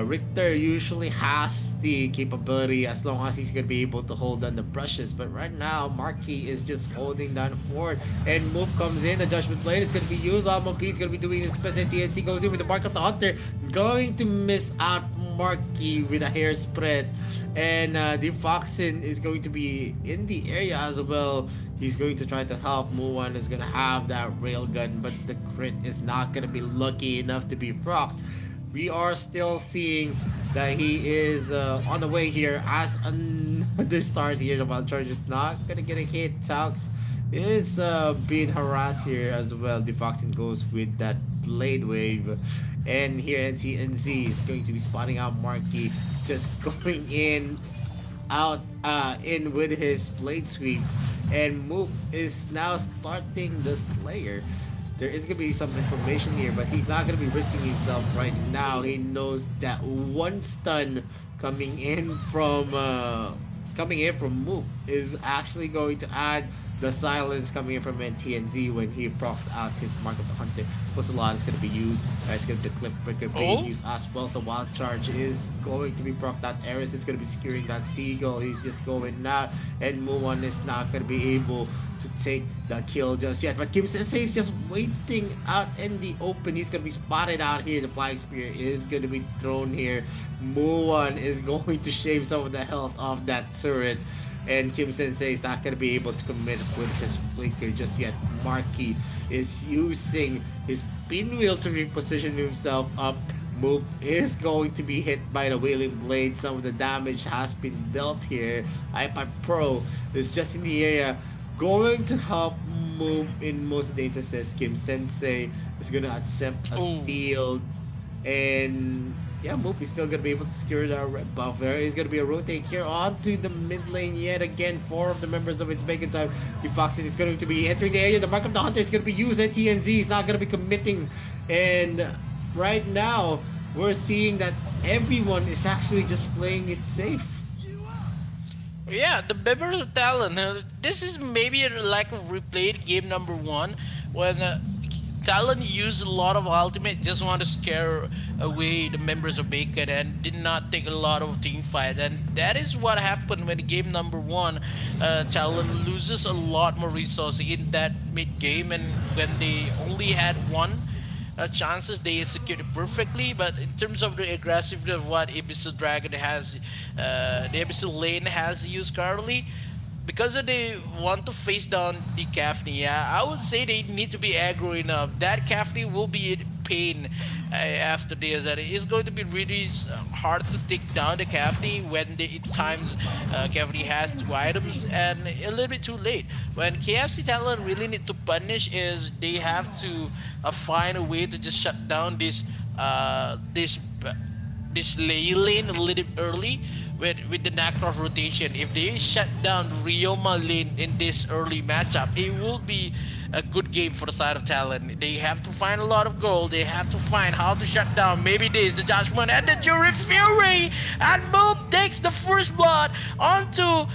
S7: Richter usually has the capability as long as he's gonna be able to hold down the brushes, but right now Marky is just holding down forward, and Move comes in. The Judgment Blade is gonna be used. Almopi is gonna be doing his best. TNT goes in with the Mark of the Hunter, going to miss out Marky with a hair spread, and the Foxen is going to be in the area as well. He's going to try to help. Muwan is gonna have that railgun, but the crit is not gonna be lucky enough to be procced. We are still seeing that he is on the way here as another start here. The Wild Charge is not gonna get a hit. Talks is being harassed here as well. The Foxen goes with that Blade Wave, and here NTNZ is going to be spotting out Marky, just going in with his Blade Sweep, and Mook is now starting the Slayer. There is gonna be some information here, but he's not gonna be risking himself right now. He knows that one stun coming in from Mook is actually going to add the silence coming in from NTNZ when he procs out his Mark of the Hunter. Plus a lot is going to be used. It's going to be Cliff Breaker being used as well. So Wild Charge is going to be procced out. Eris is going to be securing that Seagull. He's just going out. And Muon is not going to be able to take the kill just yet. But Kim Sensei is just waiting out in the open. He's going to be spotted out here. The Flying Spear is going to be thrown here. Muon is going to shave some of the health of that turret. And Kim Sensei is not going to be able to commit with his flinker just yet. Marky is using his pinwheel to reposition himself up. Move is going to be hit by the Wailing Blade. Some of the damage has been dealt here. iPad Pro is just in the area, going to help Move in most of the instances. Kim Sensei is going to accept a steal. And yeah, Moop is still going to be able to secure the red buff. There is going to be a rotate here onto the mid lane yet again. 4 of the members of its bacon time. The Foxen is going to be entering the area. The Mark of the Hunter is going to be used. TNZ is not going to be committing. And right now, we're seeing that everyone is actually just playing it safe.
S8: Yeah, the members of Talon. This is maybe like a replayed game number 1 when Talon used a lot of ultimate, just want to scare away the members of Bacon and did not take a lot of team fight. And that is what happened when game number 1, Talon loses a lot more resources in that mid game, and when they only had 1 chances, they executed perfectly. But in terms of the aggressiveness of what Abyssal Dragon has, the Abyssal Lane has used currently, because they want to face down the Kafni, yeah, I would say they need to be aggro enough. That Kafni will be in pain after this. And it is going to be really hard to take down the Kafni when at times Kafni has 2 items and a little bit too late. When KFC Talon really need to punish is they have to find a way to just shut down this Lei lane a little bit early with the Nacross rotation. If they shut down Ryoma lane in this early matchup, it will be a good game for the side of Talon. They have to find a lot of gold. They have to find how to shut down maybe this, the Judgment and the Jury Fury. And Moop takes the first blood onto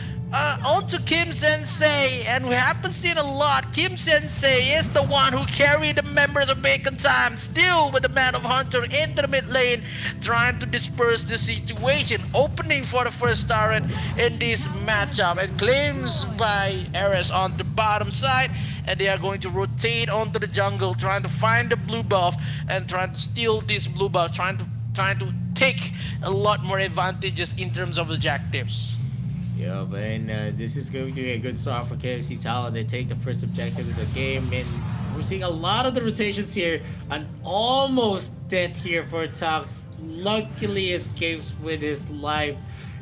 S8: Kim Sensei, and we haven't seen a lot. Kim Sensei is the one who carried the members of Bacon Time, still with the Man of Hunter into the mid lane, trying to disperse the situation, opening for the first turret in this matchup, and claims by Eris on the bottom side, and they are going to rotate onto the jungle, trying to find the blue buff and trying to steal this blue buff, trying to take a lot more advantages in terms of objectives.
S7: Yeah, and this is going to be a good start for KFC Talon. They take the first objective of the game, and we're seeing a lot of the rotations here. An almost death here for Tux. Luckily escapes with his life.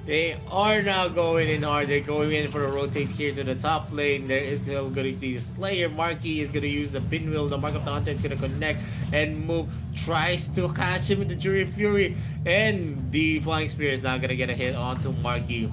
S7: They are now going in hard. They're going in for a rotate here to the top lane. There is going to be the Slayer. Marky is going to use the pinwheel. The Mark of the Hunter is going to connect and move. Tries to catch him with the Jury Fury. And the Flying Spear is not going to get a hit onto Marky.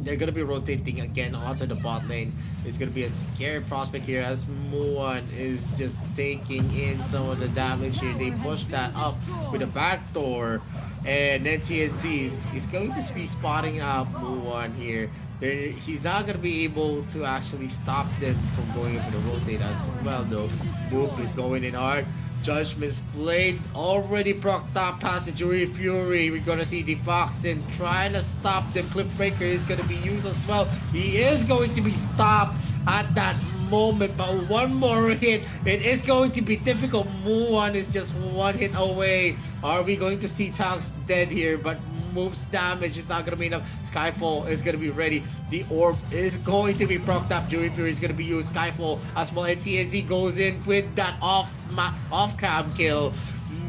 S7: They're going to be rotating again onto the bot lane. It's going to be a scary prospect here as Muon is just taking in some of the damage here. They push that up with a backdoor. And then TNT is going to be spotting out Muon here. He's not going to be able to actually stop them from going into the rotate as well though. Moop is going in hard. Judgment's Blade already procced up past the Jury Fury. We're gonna see the Foxen trying to stop them. Cliffbreaker is gonna be used as well. He is going to be stopped at that moment, but one more hit. It is going to be difficult. Muon is just 1 hit away. Are we going to see Talks dead here? But Move's damage is not gonna be enough. Skyfall is gonna be ready. The orb is going to be procced up. Jury Fury is gonna be used. Skyfall as well. And TNT goes in with that off-cam kill.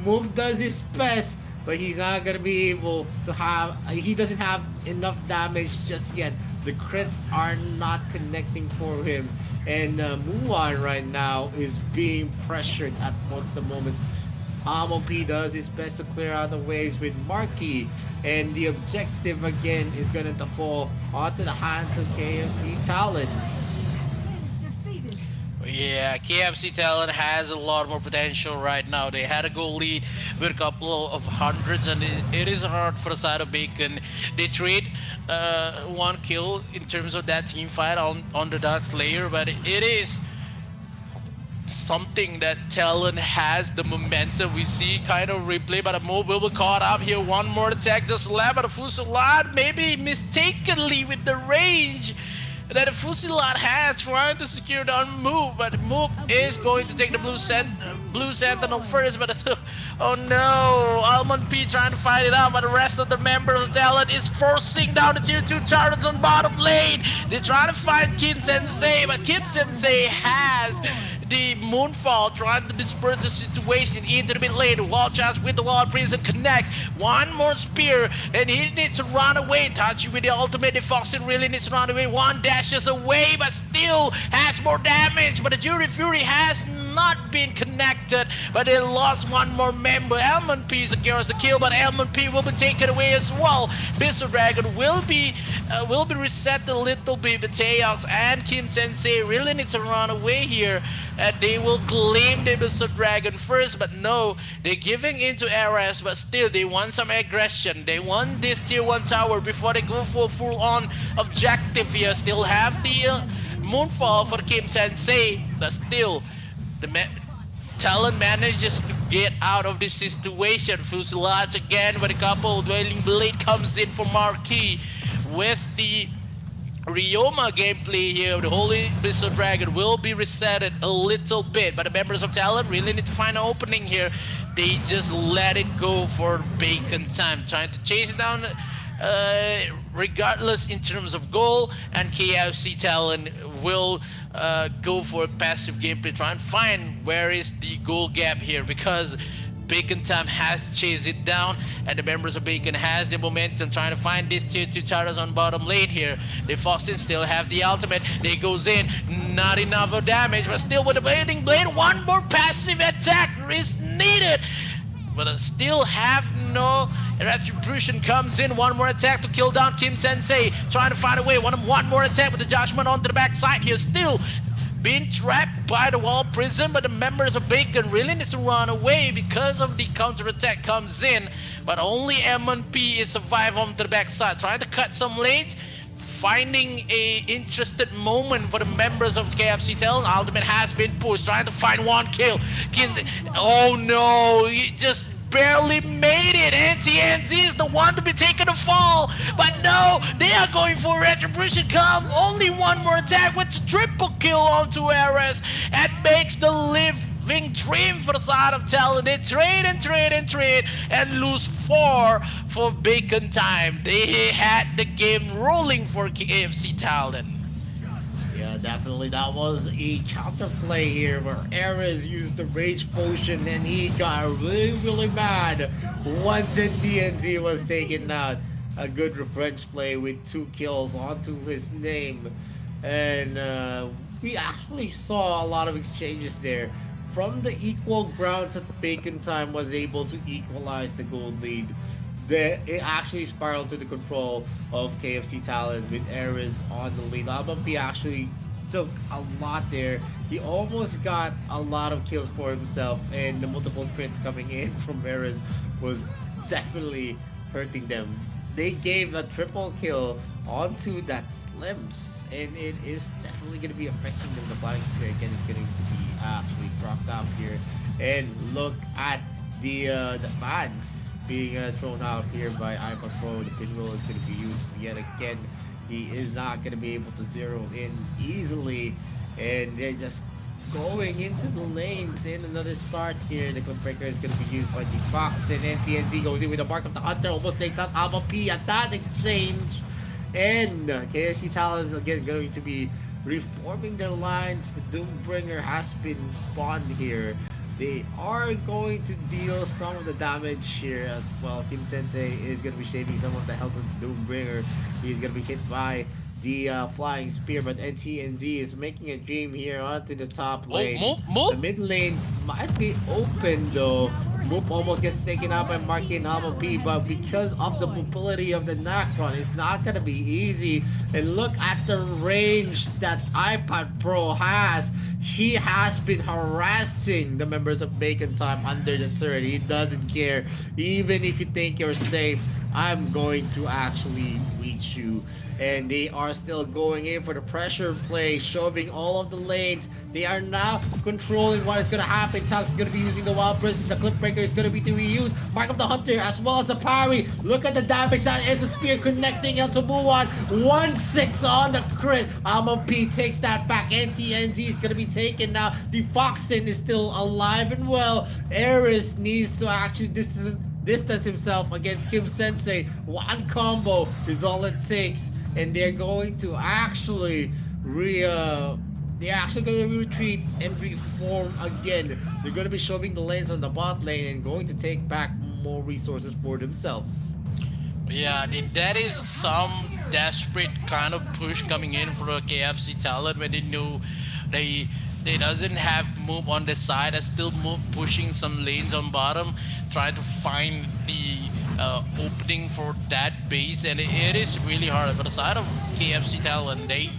S7: Move does his best, but he's not gonna be able to have. He doesn't have enough damage just yet. The crits are not connecting for him, and Muon right now is being pressured at most of the moments. P does his best to clear out the waves with Marky, and the objective again is going to fall onto the hands of KFC Talon.
S8: Yeah, KFC Talent has a lot more potential right now. They had a goal lead with a couple of hundreds, and it is hard for the side of Bacon. They trade one kill in terms of that team fight on the Dark Slayer, but it is something that Talon has the momentum. We see kind of replay, but a move will be caught up here. One more attack just left, but a Fusilade maybe mistakenly with the range that a Fusilade has trying to secure the move, but the move is going to take the blue Sentinel first, but oh no, Almond P trying to fight it out, but the rest of the members of Talent is forcing down the tier 2 charges on bottom lane. They try to find Kim Sensei, but Kim Sensei has the Moonfall trying to disperse the situation into the mid lane. Wall charge with the Wall Prison connect. One more spear, and he needs to run away. Touch with the ultimate. The Foxen really needs to run away. One dashes away, but still has more damage. But the Jury Fury has not been connected, but they lost one more member. Elmon P secures the kill, but Elmon P will be taken away as well. Bishop Dragon will be reset a little bit, but Teos and Kim Sensei really need to run away here. And they will claim the Bishop Dragon first, but no, they're giving into RS, but still they want some aggression. They want this tier 1 tower before they go for full-on objective here. Still have the Moonfall for Kim Sensei, but still the Talon manages to get out of this situation. Fusilage again with a couple. Dwelling Blade comes in for Marquis with the Ryoma gameplay here. The Holy Bishop Dragon will be resetted a little bit, but the members of Talon really need to find an opening here. They just let it go for Bacon time, trying to chase it down regardless in terms of goal, and KFC Talon will go for a passive gameplay, try and find where is the goal gap here, because Bacon time has chased it down, and the members of Bacon has the momentum trying to find these tier 2 charters on bottom lane here. The Foxen still have the ultimate. They goes in, not enough of damage, but still with the Blading Blade, one more passive attack is needed. But still have no retribution. Comes in, one more attack to kill down Kim Sensei, trying to find a way. One more attack with the Judgment onto the backside here. Still being trapped by the Wall Prison, but the members of Bacon really needs to run away because of the counter attack comes in. But only M&P is survive on the backside, trying to cut some lanes, finding a interested moment for the members of KFC Talon. Ultimate has been pushed, trying to find one kill. Oh no, he just barely made it. NTNZ is the one to be taking the fall, but no, they are going for retribution. Come, only one more attack with the triple kill onto Ares, and makes the living dream for the side of Talon. They trade and lose 4 for Bacon time. They had the game rolling for KFC Talon.
S7: Yeah, definitely that was a counterplay here where Ares used the Rage Potion and he got really mad once NTNZ was taken out. A good revenge play with 2 kills onto his name. And we actually saw a lot of exchanges there. From the equal grounds that Bacon time was able to equalize the gold lead, it actually spiraled to the control of KFC Talent with Ares on the lead. Albumpy actually took a lot there. He almost got a lot of kills for himself, and the multiple crits coming in from Ares was definitely hurting them. They gave a triple kill onto that Slims, and it is definitely going to be affecting them. The Flying Spear again is going to be actually propped up here. And look at the fans being thrown out here by iPod Pro. The pinwheel is going to be used yet again. He is not going to be able to zero in easily, and they're just going into the lanes. In another start here, the Cliffbreaker is going to be used by the Fox, and NTNZ goes in with the Mark of the Hunter, almost takes out Alpha P at that exchange. And KSC Talent is again going to be reforming their lines. The Doombringer has been spawned here. They are going to deal some of the damage here as well. Kim Sensei is going to be shaving some of the health of the Doombringer. He's going to be hit by the flying spear, but NTNZ is making a dream here onto the top
S8: Oh,
S7: lane.
S8: move,
S7: The
S8: move.
S7: mid lane might be open though. Moop almost gets taken out by Marky and Alma P, but because of the mobility of the Nacron, it's not gonna be easy. And look at the range that iPad Pro has. He has been harassing the members of Bacon Time under the turret. He doesn't care. Even if you think you're safe, I'm going to actually reach you. And they are still going in for the pressure play, shoving all of the lanes. They are now controlling what is going to happen. Tux is going to be using the Wild Prison. The Cliff Breaker is going to be reused. Mark of the Hunter as well as the parry. Look at the damage that is the spear connecting onto Mulan. 1-6 on the crit. Almond P takes that back. NCNZ is going to be taken now. The Foxen is still alive and well. Eris needs to actually distance himself against Kim Sensei. One combo is all it takes. And they're going to actually they're actually going to retreat and reform again. They're going to be shoving the lanes on the bot lane and going to take back more resources for themselves.
S8: Yeah, that is some desperate kind of push coming in for the KFC talent when they know they doesn't have move on the side and still move pushing some lanes on bottom, trying to find the opening for that base, and it is really hard. But aside of KFC talent, they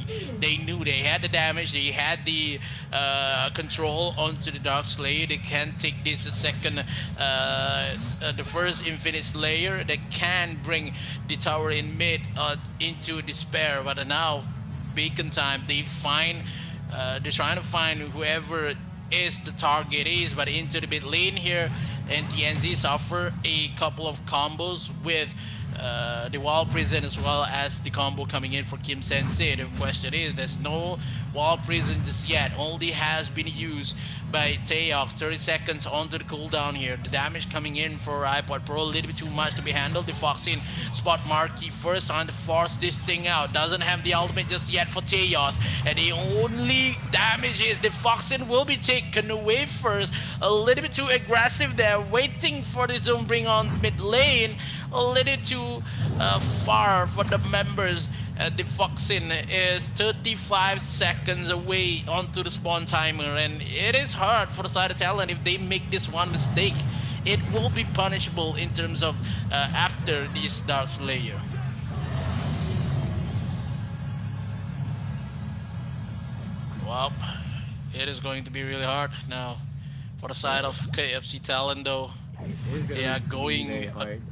S8: knew they had the damage, they had the control onto the Dark Slayer. They can take this second, the first Infinite Slayer that can bring the tower in mid into despair. But now, Bacon Time, they're trying to find whoever is the target is, but into the mid lane here, and TNZ suffer a couple of combos with the Wild Prison as well as the combo coming in for Kim Sensei. The question is, there's no Wild Prison just yet, only has been used by Taeyok. 30 seconds onto the cooldown here. The damage coming in for iPod Pro, a little bit too much to be handled. The Foxin spot Marky first trying to force this thing out. Doesn't have the ultimate just yet for Taeyos. And the only damage is the Foxin will be taken away first. A little bit too aggressive there, waiting for the zone bring on mid lane. A little too far for the members. The Foxin is 35 seconds away onto the spawn timer, and it is hard for the side of talent. If they make this one mistake, it will be punishable in terms of after this Dark Slayer. Well, it is going to be really hard now for the side of KFC talent though. They are going
S7: hard.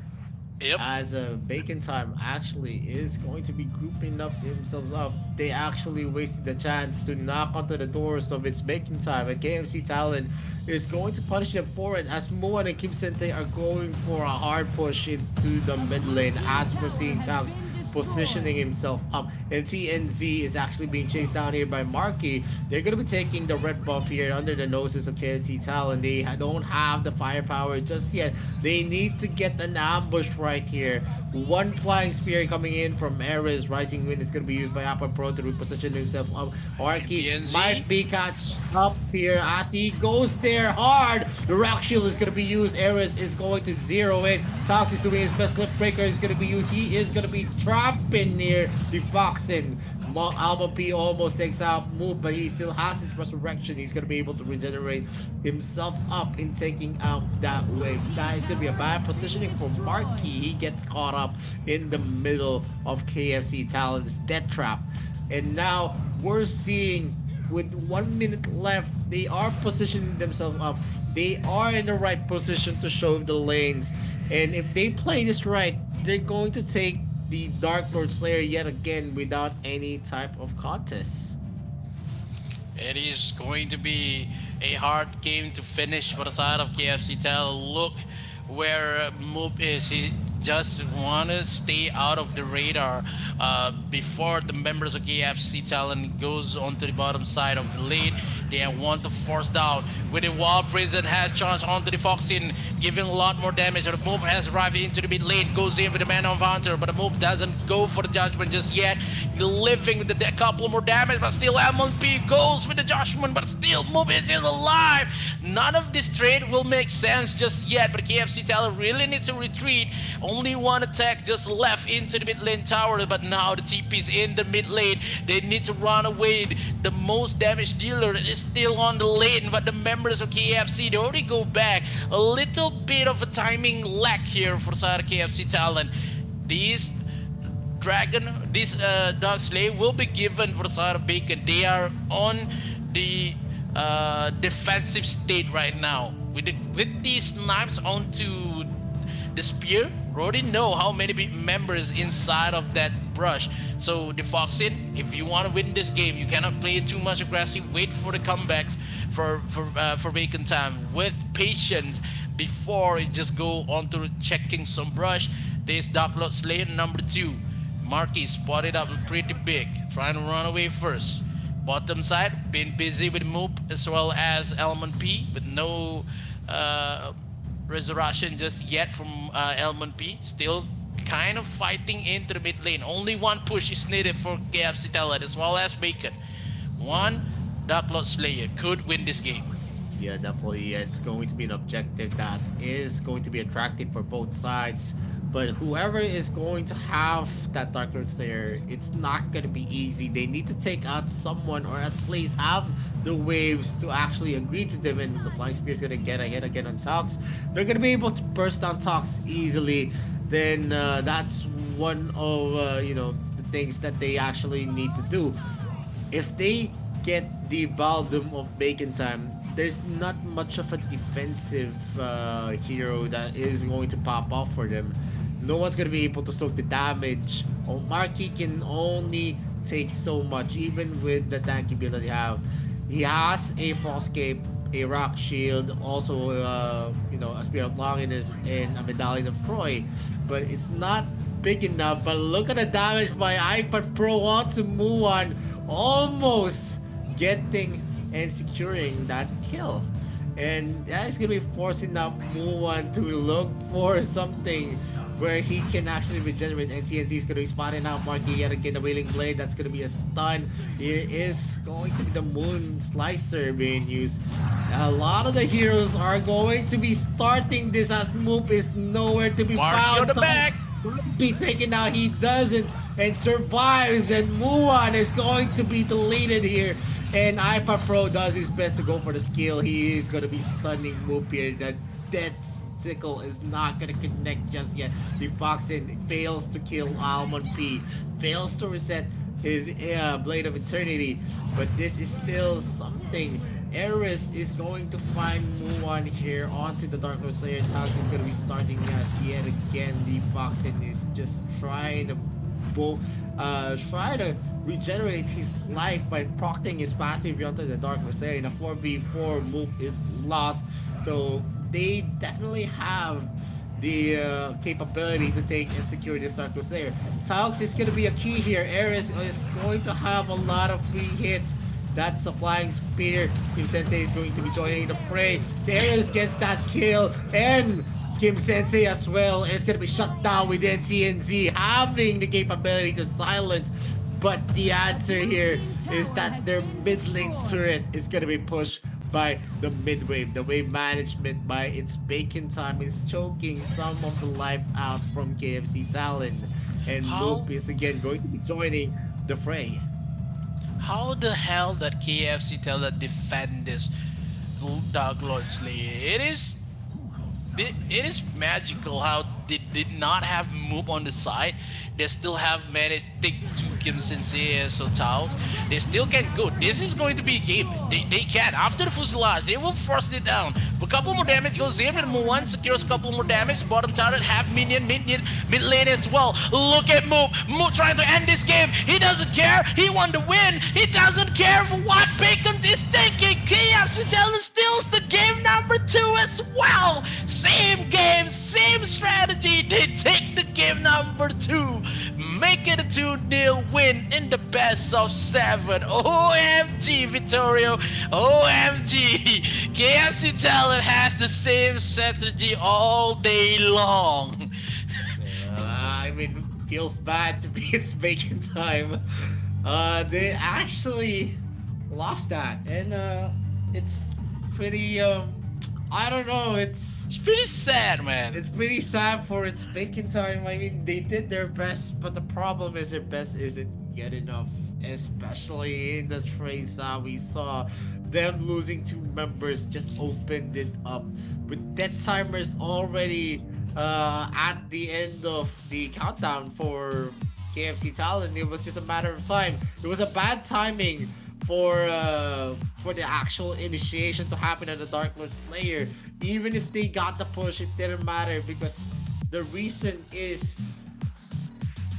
S8: Yep.
S7: As Bacon Time actually is going to be grouping up themselves up. They actually wasted the chance to knock onto the doors of its Bacon Time, and KFC Talent is going to punish them for it, as Moan and Kim Sensei are going for a hard push into the mid lane as we're seeing Tams positioning himself up, and TNZ is actually being chased down here by Marky. They're going to be taking the red buff here under the noses of KFC Talent. They don't have the firepower just yet. They need to get an ambush right here. One flying spear coming in from Ares. Rising Wind is going to be used by Appa Pro to reposition himself up. Marky
S8: TNZ
S7: might be catch up here as he goes there hard. The rock shield is going to be used. Ares is going to zero it. Tox is doing his best. Cliff Breaker is going to be used. He is going to be trapping near the Foxin. Alma P almost takes out Move, but he still has his resurrection. He's going to be able to regenerate himself up in taking out that wave. That is going to be a bad positioning for Marky. He gets caught up in the middle of KFC Talent's death trap. And now we're seeing, with 1 minute left, they are positioning themselves up. They are in the right position to show the lanes. And if they play this right, they're going to take the Dark Lord Slayer yet again without any type of contest.
S8: It is going to be a hard game to finish for the side of KFC Talent. Look where Moop is. He just want to stay out of the radar before the members of KFC Talent goes onto the bottom side of the lane. They want to force down with the Wild Prison has charged onto the Foxin, giving a lot more damage. The Moop has arrived into the mid lane, goes in with the Man of Hunter, but the Moop doesn't go for the judgment just yet. Living with a couple more damage, but still MLP goes with the judgment, but still Moop is still alive. None of this trade will make sense just yet, but KFC Talent really needs to retreat. Only one attack just left into the mid lane tower, but now the TP's in the mid lane. They need to run away. The most damage dealer is still on the lane, but the members of KFC, they already go back. A little bit of a timing lack here for side of KFC Talent. These Dark Slay will be given for the side of Bacon. They are on the defensive state right now. With these snipes onto the spear, we already know how many members inside of that brush. So the Foxin, if you want to win this game, you cannot play it too much aggressive. Wait for the comebacks for Bacon time with patience before it just go on to checking some brush. There's Dark Lord Slayer number 2. Marky spotted up pretty big, trying to run away first. Bottom side, been busy with Moop as well as Element P, with no resurrection just yet from Element P. Still kind of fighting into the mid lane. Only one push is needed for KFC Talent as well as Bacon. One Dark Lord Slayer could win this game.
S7: Yeah, definitely. It's going to be an objective that is going to be attractive for both sides. But whoever is going to have that Dark Lord Slayer, it's not going to be easy. They need to take out someone, or at least have the waves to actually agree to them. And the Flying Spear is going to get a hit again on Tox. They're going to be able to burst down Tox easily. Then that's one of the things that they actually need to do. If they get the Baldum of Bacon time, there's not much of a defensive hero that is going to pop off for them. No one's going to be able to soak the damage. Marky can only take so much, even with the tanky build that he have. He has a false cape, a rock shield, also a spear of longiness, and a medallion of Troy, but it's not big enough. But look at the damage by iPad Pro onto Muan, almost getting and securing that kill. And that is going to be forcing up Muan to look for something where he can actually regenerate. And TNZ is going to be spotting out Marky yet again, the Wailing Blade. That's going to be a stun. Here is going to be the Moon Slicer being used. A lot of the heroes are going to be starting this as Moop is nowhere to be found.
S8: On the back.
S7: Be taken out. He doesn't and survives. And Muan is going to be deleted here. And iPad Pro does his best to go for the skill. He is going to be stunning Moop here. That death sickle is not going to connect just yet. The Foxin fails to kill Almond P. Fails to reset his Blade of Eternity. But this is still something. Eris is going to find Muan here onto the Dark Lord Slayer. Task is going to be starting yet again. The Foxin is just trying to regenerate his life by procting his passive onto the Dark Lord Slayer. In a 4v4, move is lost. So they definitely have the capability to take and secure this Dark Lord Slayer. Taux is going to be a key here. Eris is going to have a lot of free hits. That's a Flying Spear. Kim Sensei is going to be joining the fray. Eris gets that kill, and Kim Sensei as well is going to be shut down within TNZ, having the capability to silence. But the answer here is that their mid lane turret is going to be pushed by the mid wave. The wave management by its Bacon time is choking some of the life out from KFC Talent. And Loop is again going to be joining the fray.
S8: How the hell that KFC Talent defend this Dark Lord Slayer? It is magical how they did not have move on the side. They still have managed to take two Kim Sensei so Taos. They still can go. This is going to be a game. They can. After the fuselage, they will force it down. A couple more damage goes in, and Muan secures a couple more damage. Bottom turret, half minion, mid lane as well. Look at Moop. Moop trying to end this game. He doesn't care. He won the win. He doesn't care for what Bacon is taking. KFC Talent steals the game number 2 as well. Same game, same strategy. They take the game number 2. Make it a 2-0 win in the best of 7. OMG, Vittorio. OMG. KFC Talent has the same strategy all day long.
S7: I mean, feels bad to be it's bacon time. They actually lost that, and it's pretty. I don't know.
S8: It's pretty sad, man.
S7: It's pretty sad for its bacon time. I mean, they did their best, but the problem is their best isn't yet enough. Especially in the trace we saw them losing two members just opened it up with dead timers already at the end of the countdown for KFC Talent. It was just a matter of time. It was a bad timing for the actual initiation to happen on the Dark Lord Slayer. Even if they got the push, it didn't matter because the reason is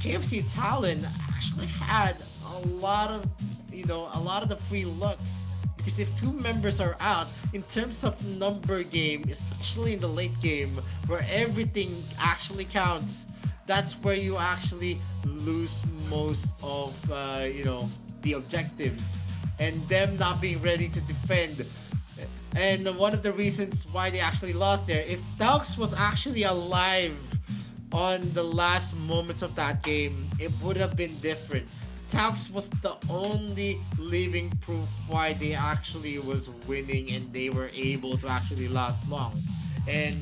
S7: KFC Talent actually had a lot of the free looks, because if two members are out in terms of number game, especially in the late game where everything actually counts, that's where you actually lose most of the objectives, and them not being ready to defend. And one of the reasons why they actually lost there, if Taux was actually alive on the last moments of that game, it would have been different. Taux was the only living proof why they actually was winning and they were able to actually last long. And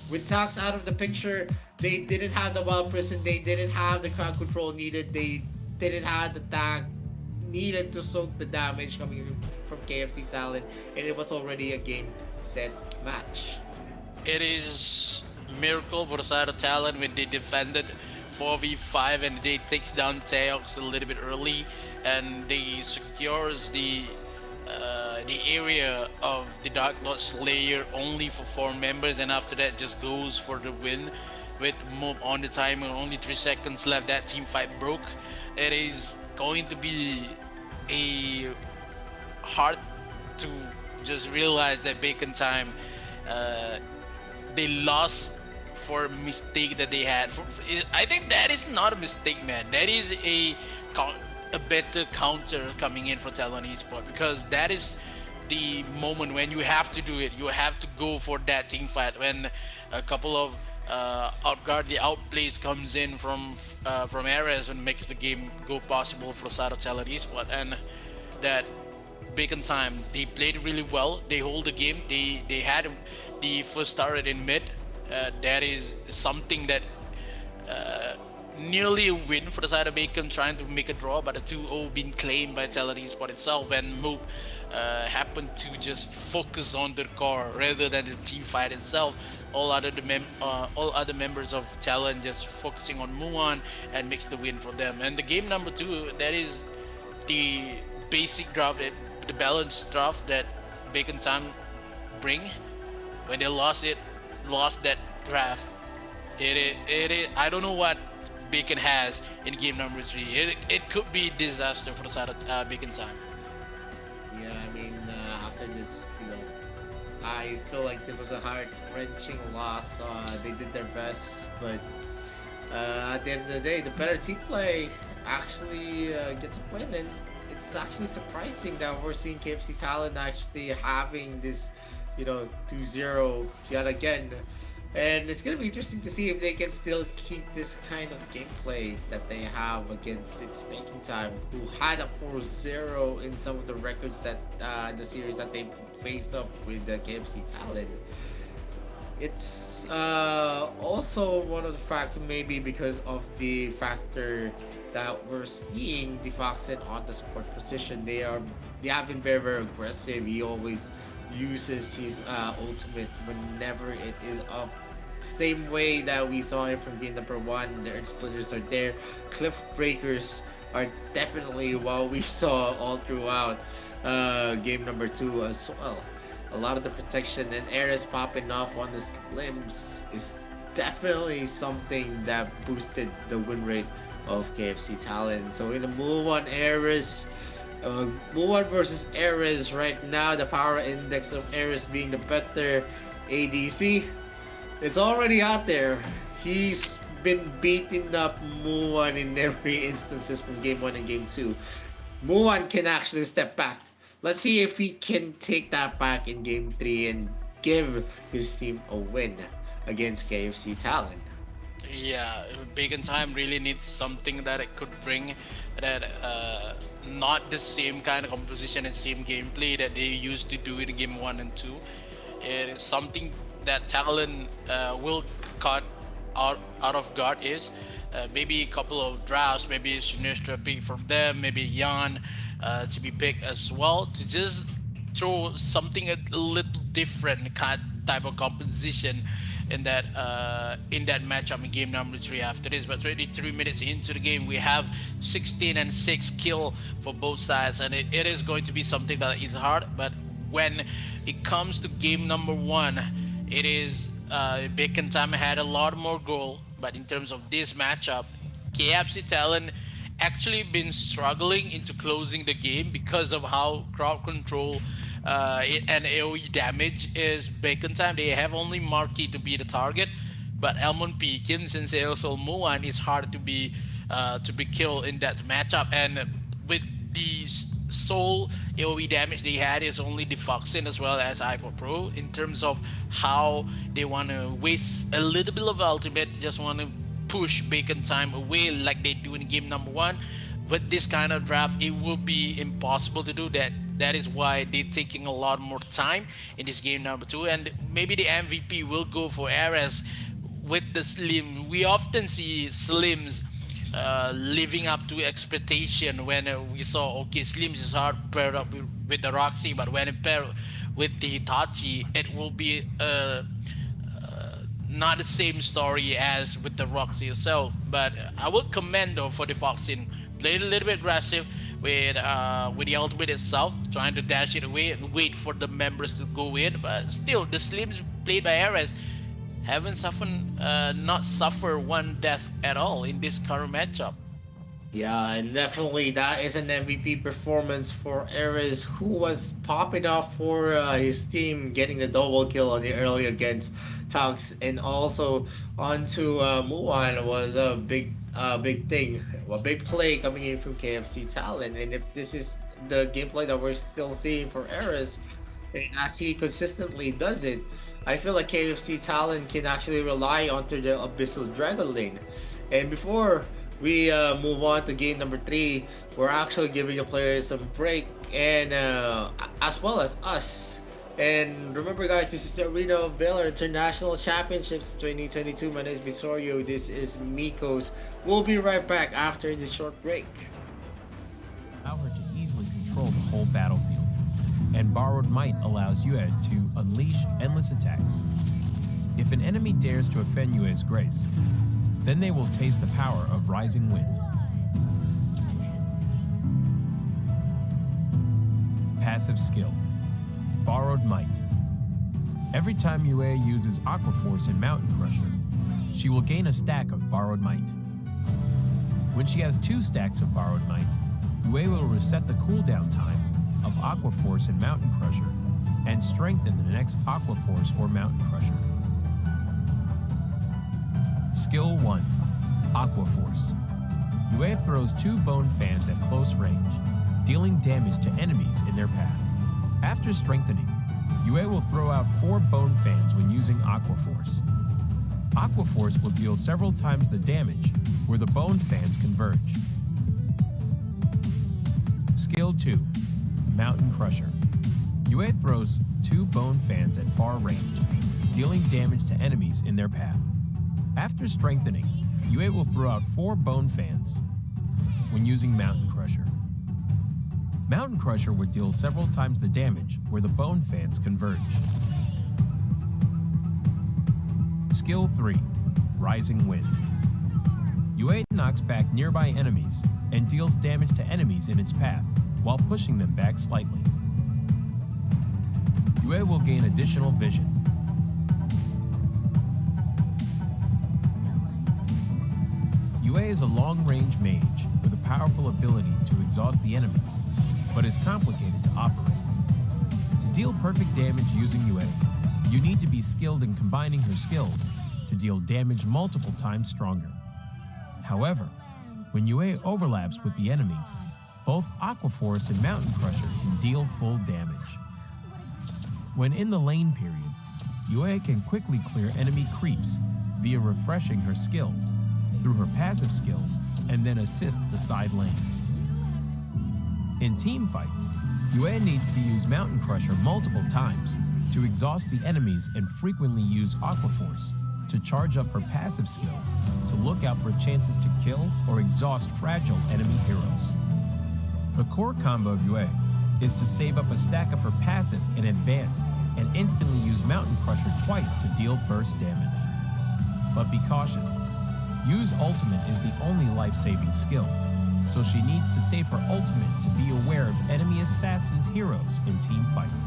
S7: with Taux out of the picture, they didn't have the wild prison, they didn't have the crowd control needed, they didn't have the tag needed to soak the damage coming from KFC Talent, and it was already a game set match.
S8: It is miracle for the side of Talent when they defended 4v5 and they takes down Teox a little bit early, and they secures the area of the Dark Lord Slayer only for 4 members, and after that just goes for the win with Mob on the timer, only 3 seconds left. That team fight broke. It is going to be a hard to just realize that Bacon Time they lost for a mistake that they had. I think that is not a mistake, man. That is a better counter coming in for Talon Esports, because that is the moment when you have to do it. You have to go for that team fight when a couple of outguard, the outplays comes in from Ares and makes the game go possible for side of Talon Esports. And that Bacon Time, they played really well. They hold the game. They had the first turret in mid. That is something that nearly a win for the side of Bacon, trying to make a draw, but a 2-0 being claimed by Talon Esports itself, and Moop happened to just focus on the core rather than the team fight itself. All other members of Talon just focusing on Muan and makes the win for them. And the game number 2, that is the basic draft, the balanced draft that Bacon Time bring. When they lost that draft, it I don't know what Bacon has in game number 3. It could be a disaster for the side of Bacon Time.
S7: Yeah, I mean, after this, I feel like it was a heart-wrenching loss. They did their best, but at the end of the day, the better team play actually gets a win, and it's actually surprising that we're seeing KFC Talent actually having this 2-0 yet again. And it's gonna be interesting to see if they can still keep this kind of gameplay that they have against It's Making Time, who had a 4-0 in some of the records that the series that they faced up with the KFC Talent. It's also one of the factors, maybe because of the factor that we're seeing the Foxen on the support position. They have been very, very aggressive. He always uses his ultimate whenever it is up. Same way that we saw him from game number 1. The Earth Splitters are there. Cliff Breakers are definitely what we saw all throughout game number 2 as well. A lot of the protection and Ares popping off on the limbs is definitely something that boosted the win rate of KFC Talent. So in the Mulan Ares, Mulan versus Ares right now, the power index of Ares being the better ADC, it's already out there. He's been beating up Mulan in every instances from game 1 and game 2. Mulan can actually step back. Let's see if he can take that back in game 3 and give his team a win against KFC Talent.
S8: Yeah, Bacon Time really needs something that it could bring that not the same kind of composition and same gameplay that they used to do in game one and two. It is something that Talon will cut out of guard is maybe a couple of drafts, maybe Sinistra pick from them, maybe Yan to be picked as well to just throw something a little different kind type of composition in that matchup in game number three after this. But 23 minutes into the game, we have 16 and 6 kill for both sides, and it is going to be something that is hard. But when it comes to game number one, it is Bacon Time had a lot more goal. But in terms of this matchup, KFC Talon actually been struggling into closing the game because of how crowd control and AoE damage is Bacon Time. They have only Marquis to be the target, but Elmon Pekin, since they also Muan, is hard to be killed in that matchup. And with the sole AoE damage they had is only the Foxin as well as Ivo Pro. In terms of how they want to waste a little bit of ultimate, just want to push Bacon Time away like they do in game number one. With this kind of draft, it will be impossible to do that. That is why they're taking a lot more time in this game number two. And maybe the MVP will go for Ares with the Slim. We often see Slims living up to expectation when we saw, okay, Slims is hard paired up with the Roxy, but when it paired with the Hitachi, it will be not the same story as with the Roxy itself. But I would commend though for the Foxin. Played a little bit aggressive with the ultimate itself, trying to dash it away and wait for the members to go in. But still, the Slims played by Ares haven't suffered not suffer one death at all in this current matchup.
S7: Yeah, and definitely that is an MVP performance for Ares, who was popping off for his team, getting the double kill on the early against Tux, and also onto Muan was a big thing, a big play coming in from KFC Talon. And if this is the gameplay that we're still seeing for Ares, and as he consistently does it, I feel like KFC Talon can actually rely onto the Abyssal Dragon Lane. And before we move on to game number three, we're actually giving the players some break, and as well as us. And remember, guys, this is the Arena of Valor International Championships 2022. My name is Visorio. This is Mikos. We'll be right back after this short break.
S5: Allow her to easily control the whole battlefield, and Borrowed Might allows Yue to unleash endless attacks. If an enemy dares to offend Yue's grace, then they will taste the power of Rising Wind. Passive skill, Borrowed Might. Every time Yue uses Aqua Force and Mountain Crusher, she will gain a stack of Borrowed Might. When she has 2 stacks of Borrowed Might, Yue will reset the cooldown time of Aqua Force and Mountain Crusher and strengthen the next Aqua Force or Mountain Crusher. Skill 1, Aqua Force. Yue throws 2 bone fans at close range, dealing damage to enemies in their path. After strengthening, Yue will throw out 4 bone fans when using Aqua Force. Aqua Force will deal several times the damage where the bone fans converge. Skill 2, Mountain Crusher. Yue throws 2 bone fans at far range, dealing damage to enemies in their path. After strengthening, Yue will throw out 4 bone fans when using Mountain Crusher. Mountain Crusher would deal several times the damage where the bone fans converge. Skill 3, Rising Wind. Yue knocks back nearby enemies and deals damage to enemies in its path while pushing them back slightly. Yue will gain additional vision. Yue is a long-range mage with a powerful ability to exhaust the enemies, but is complicated to operate. To deal perfect damage using Yue, you need to be skilled in combining her skills to deal damage multiple times stronger. However, when Yue overlaps with the enemy, both Aqua Force and Mountain Crusher can deal full damage. When in the lane period, Yue can quickly clear enemy creeps via refreshing her skills through her passive skill and then assist the side lanes. In team fights, Yue needs to use Mountain Crusher multiple times to exhaust the enemies and frequently use Aqua Force to charge up her passive skill to look out for chances to kill or exhaust fragile enemy heroes. The core combo of Yue is to save up a stack of her passive in advance and instantly use Mountain Crusher twice to deal burst damage. But be cautious. Yu's ultimate is the only life-saving skill, so she needs to save her ultimate to be aware of enemy assassins' heroes in team fights.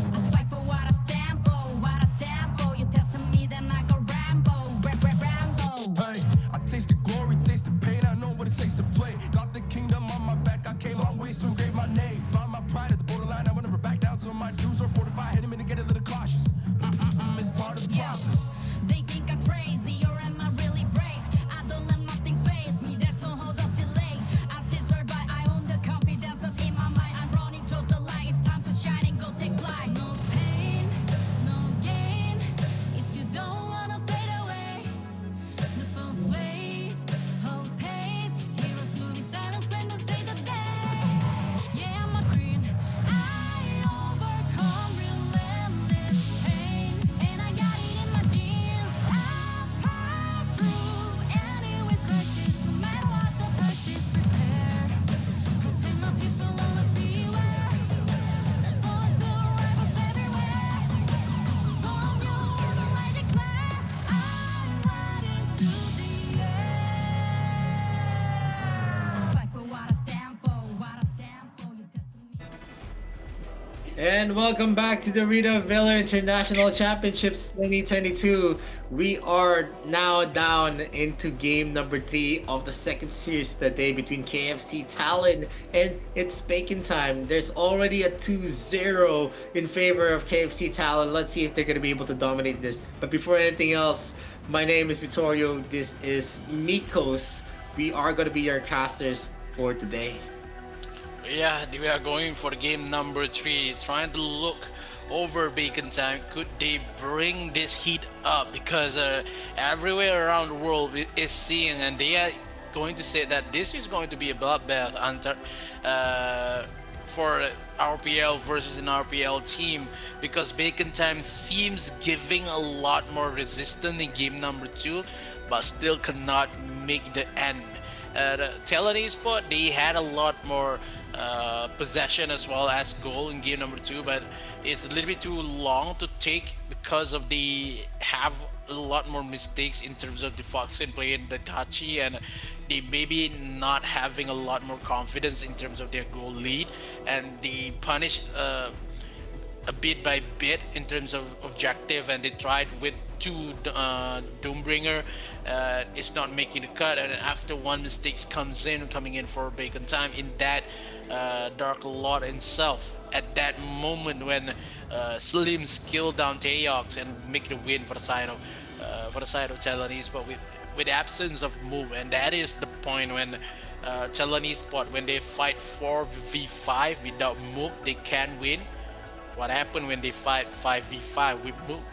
S4: I fight for what I stand for, what I stand for. You testing me, then I go Rambo, Rambo.
S6: Hey, I taste the glory, taste the pain, I know what it takes to play. Got the kingdom on my back, I came long ways to engrave my name. Found my pride at the borderline, I will never back down till my dues are fortified. Hit him in to get a little cautious. It's part of the process.
S4: They think I'm crazy, or am I really brave? I don't let nothing faze me, there's no hold up delay. I still survive, I own the confidence up in my mind. I'm running close the light, it's time to shine and go take flight. No pain, no gain, if you don't wanna fade away. The both ways, hope pays, heroes moving silence when they say the day. Yeah, I'm a queen, I overcome relentless pain, and I got it in my genes. I pass through anyways crisis, no matter what the price is. Prepare, protect my people, always beware. There's always the rivals everywhere. Bomb your world, I declare, I'm riding to the end. Fight for what I stand for, what I stand for. You testing me.
S7: And welcome back to the Rita Villa International Championships 2022. We are now down into game number 3 of the second series of the day between KFC Talon and It's Bacon Time. There's already a 2-0 in favor of KFC Talon. Let's see if they're going to be able to dominate this. But before anything else, my name is Vittorio. This is Mikos. We are going to be your casters for today.
S8: Yeah, we are going for game number 3, trying to look over Bacon Time. Could they bring this heat up? Because everywhere around the world is seeing, and they are going to say that this is going to be a bloodbath for RPL versus an RPL team, because Bacon Time seems giving a lot more resistance in game number 2, but still cannot make the end. The Talon Esport, they had a lot more possession as well as goal in game number 2, but it's a little bit too long to take because of the have a lot more mistakes in terms of the Foxen playing the Tachi, and they maybe not having a lot more confidence in terms of their goal lead, and they punish a bit by bit in terms of objective, and they tried with 2 Doombringer. It's not making the cut, and after one mistake coming in for Bacon Time in that Dark Lord himself at that moment when Slim killed down Taeyox and make the win for the side of Taiwanese, but with the absence of move, and that is the point when Taiwanese spot, when they fight 4v5 without move, they can win. What happened when they fight 5v5 with move?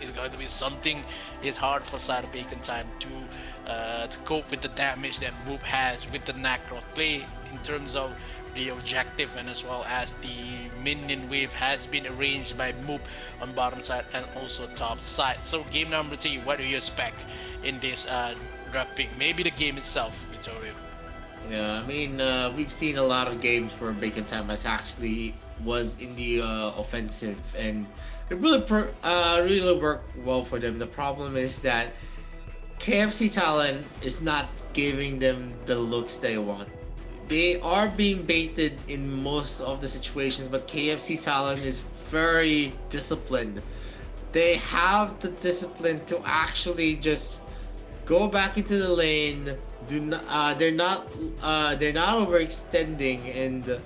S8: It's going to be something. It's hard for side of Bacon Time to cope with the damage that Moop has with the Nacross play in terms of the objective, and as well as the minion wave has been arranged by Moop on bottom side and also top side. So game number 3, what do you expect in this draft pick? Maybe the game itself, Vittorio.
S7: Yeah, I mean, we've seen a lot of games where Bacon Time has actually was in the offensive, and it really really worked well for them. The problem is that KFC Talon is not giving them the looks they want. they are being baited in most of the situations, but KFC Talon is very disciplined. They have the discipline to actually just go back into the lane. Do not, they're not overextending, and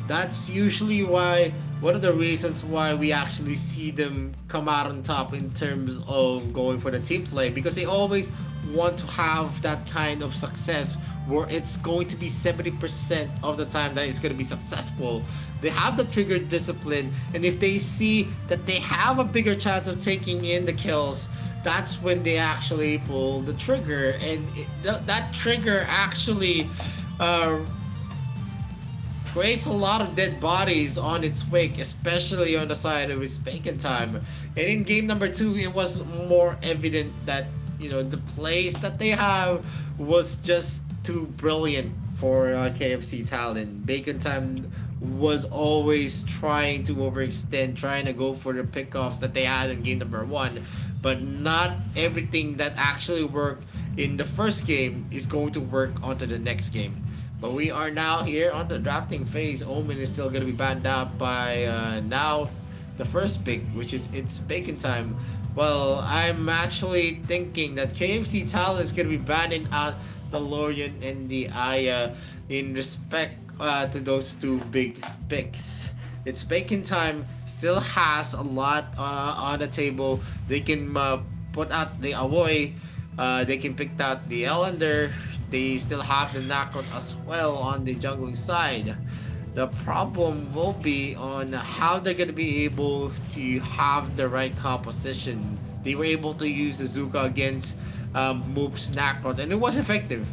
S7: that's usually why one of the reasons why we actually see them come out on top in terms of going for the team play, because they always want to have that kind of success where it's going to be 70% of the time that it's going to be successful. They have the trigger discipline, and if they see that they have a bigger chance of taking in the kills, that's when they actually pull the trigger, and that trigger actually uh, creates a lot of dead bodies on its wake, especially on the side of its bacon time. And in game number two, it was more evident that the plays that they have was just too brilliant for KFC Talon. Bacon time was always trying to overextend, trying to go for the pickoffs that they had in game number one, but not everything that actually worked in the first game is going to work onto the next game. But we are now here on the drafting phase. Omen is still going to be banned out by now the first pick, which is it's bacon time. Well, I'm actually thinking that KFC Talon is going to be banning out the Lorian and the Aya in respect to those two big picks. It's bacon time still has a lot on the table. They can put out the Avoy. They can pick out the Ellender. They still have the knockout as well on the jungling side. The problem will be on how they're going to be able to have the right composition. They were able to use the Zuka against Moob's knockout, and it was effective,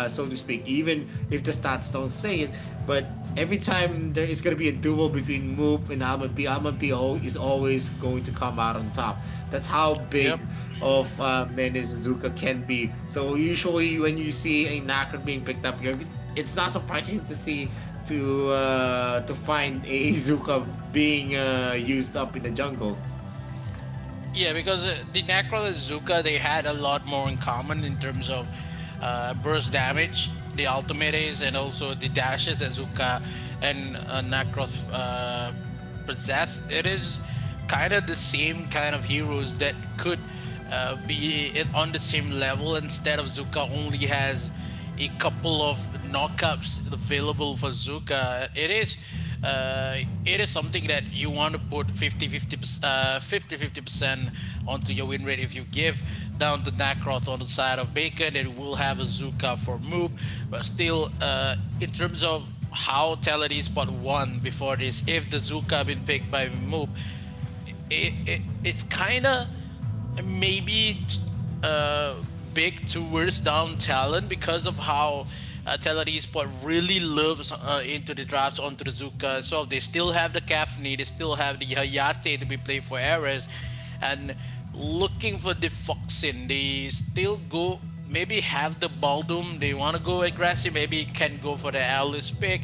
S7: so to speak, even if the stats don't say it. But every time there is going to be a duel between Moob and Almond P, is always going to come out on top. That's how big
S8: Yep.
S7: of menace Zuka can be. So usually when you see a knockout being picked up, it's not surprising to see to find a Zuka being used up in the jungle.
S8: Yeah, because the Necro and Zuka, they had a lot more in common in terms of burst damage, the ultimate is, and also the dashes that Zuka and Necroth possess. It is kind of the same kind of heroes that could on the same level. Instead of Zuka only has a couple of knockups available for Zuka, it is something that you want to put 50-50% onto your win rate. If you give down the Nakroth on the side of Bacon, then we'll have a Zuka for Moob. But still, in terms of how Talon Esport won before this, if the Zuka been picked by Moob, it's kind of maybe big towards down Talon because of how Talon Esport really loves into the drafts onto the Zuka. So they still have the Kafni, they still have the Hayate to be played for Ares, and looking for the Foxin, they still go maybe have the Baldum. They want to go aggressive, maybe can go for the Alice pick.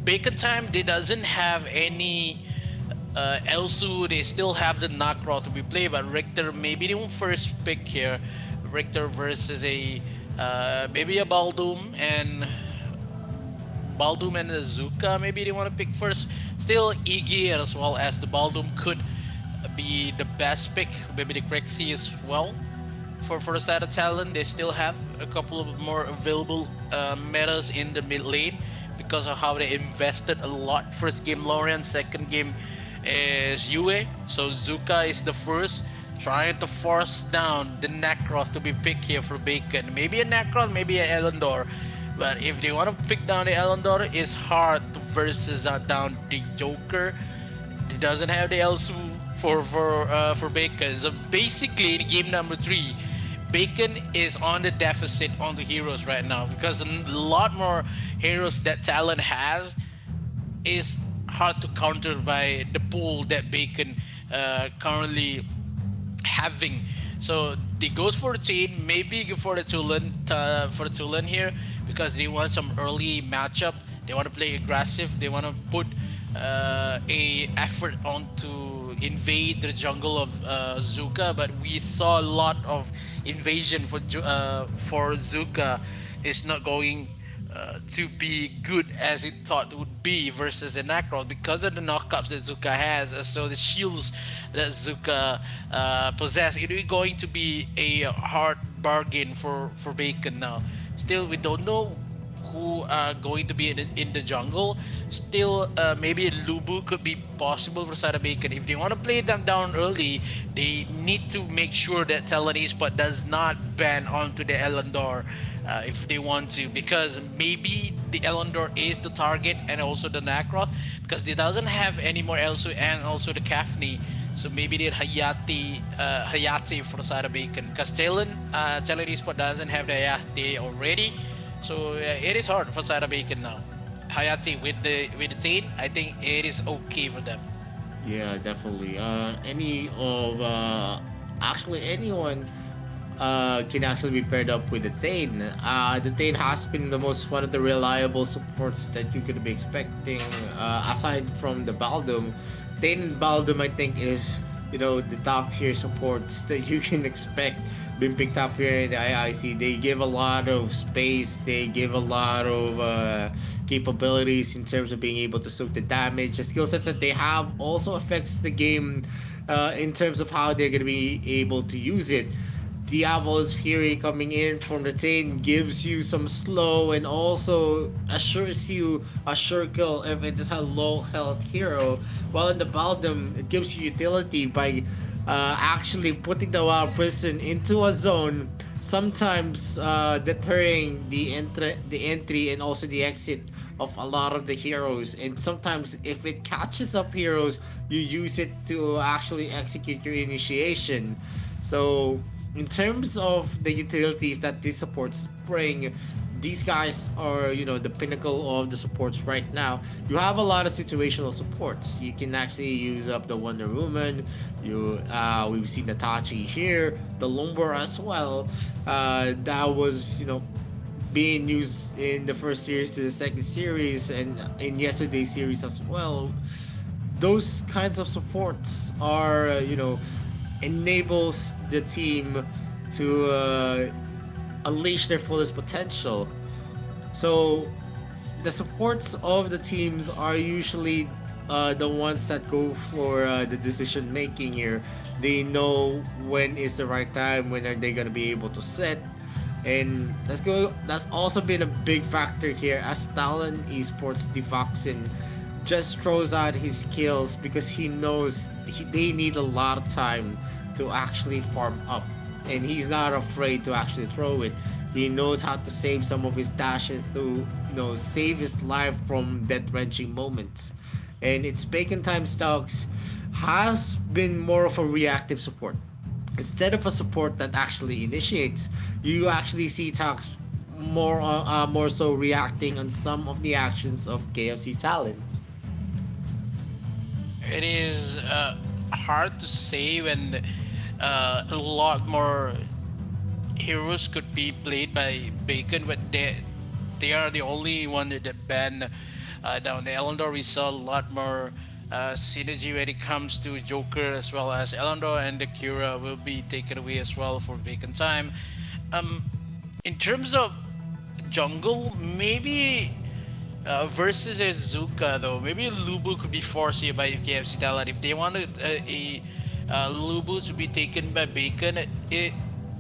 S8: Bacon time, they doesn't have any Elsu, they still have the Nakra to be played, but Richter maybe the first pick here. Richter versus a maybe a Baldum and a Zuka, maybe they want to pick first. Still Iggy as well as the Baldum could be the best pick, maybe the Crexy as well. For the side of Talon, they still have a couple of more available metas in the mid lane because of how they invested a lot. First game Lorian, second game is Yue. So Zuka is the first, trying to force down the Necroth to be picked here for Bacon. Maybe a Necroth, maybe a Elendor. But if they want to pick down the Elendor, it's hard to versus down the Joker. He doesn't have the Elsu for Bacon. So basically in game number 3, Bacon is on the deficit on the heroes right now because a lot more heroes that Talon has is hard to counter by the pool that Bacon currently having. So they goes for the chain, maybe go for the Tulan here because they want some early matchup. They want to play aggressive. They want to put a effort on to invade the jungle of Zuka, but we saw a lot of invasion for Zuka is not going to be good as it thought it would be versus the Nacros because of the knockups that Zuka has. So the shields that Zuka possess, it is going to be a hard bargain for Bacon now. Still, we don't know who are going to be in the jungle. Still, maybe Lubu could be possible for side of Bacon. If they want to play them down early, they need to make sure that Talon Esport does not ban onto the Elandor if they want to, because maybe the Elandor is the target and also the Nacroth, because they doesn't have any more Elsu and also the Kafni. So maybe the Hayate for the side of Bacon, because Talon Esport doesn't have the Hayate already. So it is hard for side of Bacon now. Hayate with the Tain, I think it is okay for them.
S7: Yeah, definitely. Any of actually anyone can actually be paired up with the Tain. The Tain has been the most one of the reliable supports that you could be expecting. Aside from the Baldum, Tain and Baldum I think is the top tier supports that you can expect being picked up here in the AIC. They give a lot of space. They give a lot of capabilities in terms of being able to soak the damage. The skill sets that they have also affects the game in terms of how they're going to be able to use it. Diablo's Fury coming in from the Tain gives you some slow and also assures you a sure kill if it is a low health hero. While in the Baldum, it gives you utility by actually putting the Wild Prison into a zone, sometimes deterring the entry and also the exit of a lot of the heroes. And sometimes if it catches up heroes, you use it to actually execute your initiation. So in terms of the utilities that these supports bring, these guys are the pinnacle of the supports right now. You have a lot of situational supports. You can actually use up the Wonder Woman. We've seen the Tachi here, the Lombor as well. That was being used in the first series to the second series and in yesterday's series as well. Those kinds of supports are enables the team to unleash their fullest potential. So the supports of the teams are usually the ones that go for the decision making here. They know when is the right time, when are they gonna be able to set, and that's also been a big factor here as Talon Esports Defoxin just throws out his skills because he knows they need a lot of time to actually farm up, and he's not afraid to actually throw it. He knows how to save some of his dashes to save his life from death wrenching moments. And its Bacon Time Stocks has been more of a reactive support instead of a support that actually initiates. You actually see Talks more so reacting on some of the actions of KFC Talon.
S8: It is hard to say when a lot more heroes could be played by Bacon, but they are the only one that ban down the Elandor. We saw a lot more synergy when it comes to Joker as well as Elandor, and the Cura will be taken away as well for Bacon Time. In terms of jungle, maybe versus a Zuka though, maybe Lubu could be forced here by KFC Talon. If they wanted a Lubu to be taken by Bacon, it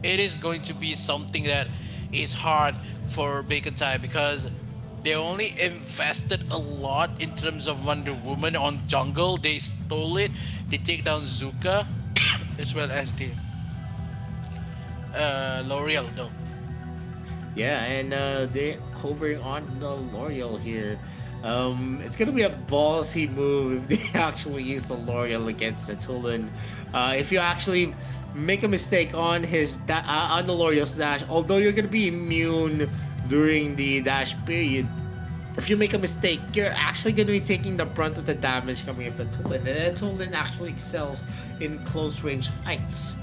S8: is going to be something that is hard for Bacon Time because they only invested a lot in terms of Wonder Woman on jungle. They stole it. They take down Zuka as well as the L'Oreal though.
S7: Yeah, and they're hovering on the L'Oreal here. It's gonna be a ballsy move if they actually use the L'Oreal against the Tulin. If you actually make a mistake on on the L'Oreal's dash, although you're gonna be immune during the dash period, if you make a mistake, you're actually gonna be taking the brunt of the damage coming from Tulin. And Tulin actually excels in close range fights.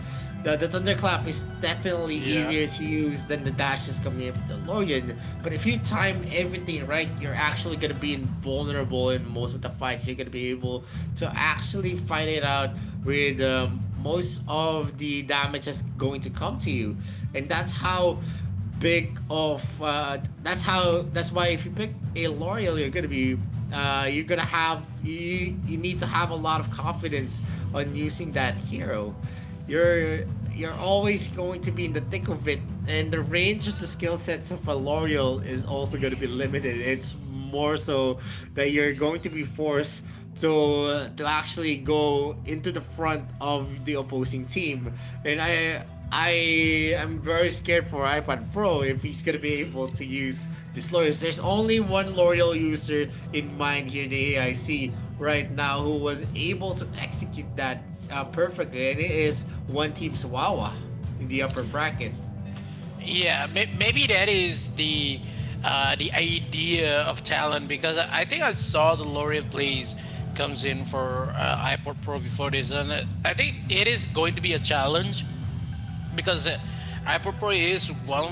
S7: The Thunderclap is definitely easier to use than the dashes coming in from the Lorian. But if you time everything right, you're actually going to be invulnerable in most of the fights. You're going to be able to actually fight it out with most of the damage that's going to come to you. And that's how big of that's why if you pick a L'Oreal, you're gonna have you need to have a lot of confidence on using that hero. You're always going to be in the thick of it, and the range of the skill sets of a L'Oreal is also going to be limited. It's more so that you're going to be forced to actually go into the front of the opposing team, and I am very scared for iPad Pro if he's gonna be able to use this L'Oreal. There's only one L'Oreal user in mind here, the AIC right now, who was able to execute that perfectly, and it is one team Chihuahua in the upper bracket.
S8: Yeah, maybe that is the idea of talent, because I think I saw the L'Oreal plays comes in for iPod Pro before this, and I think it is going to be a challenge because iPod Pro is one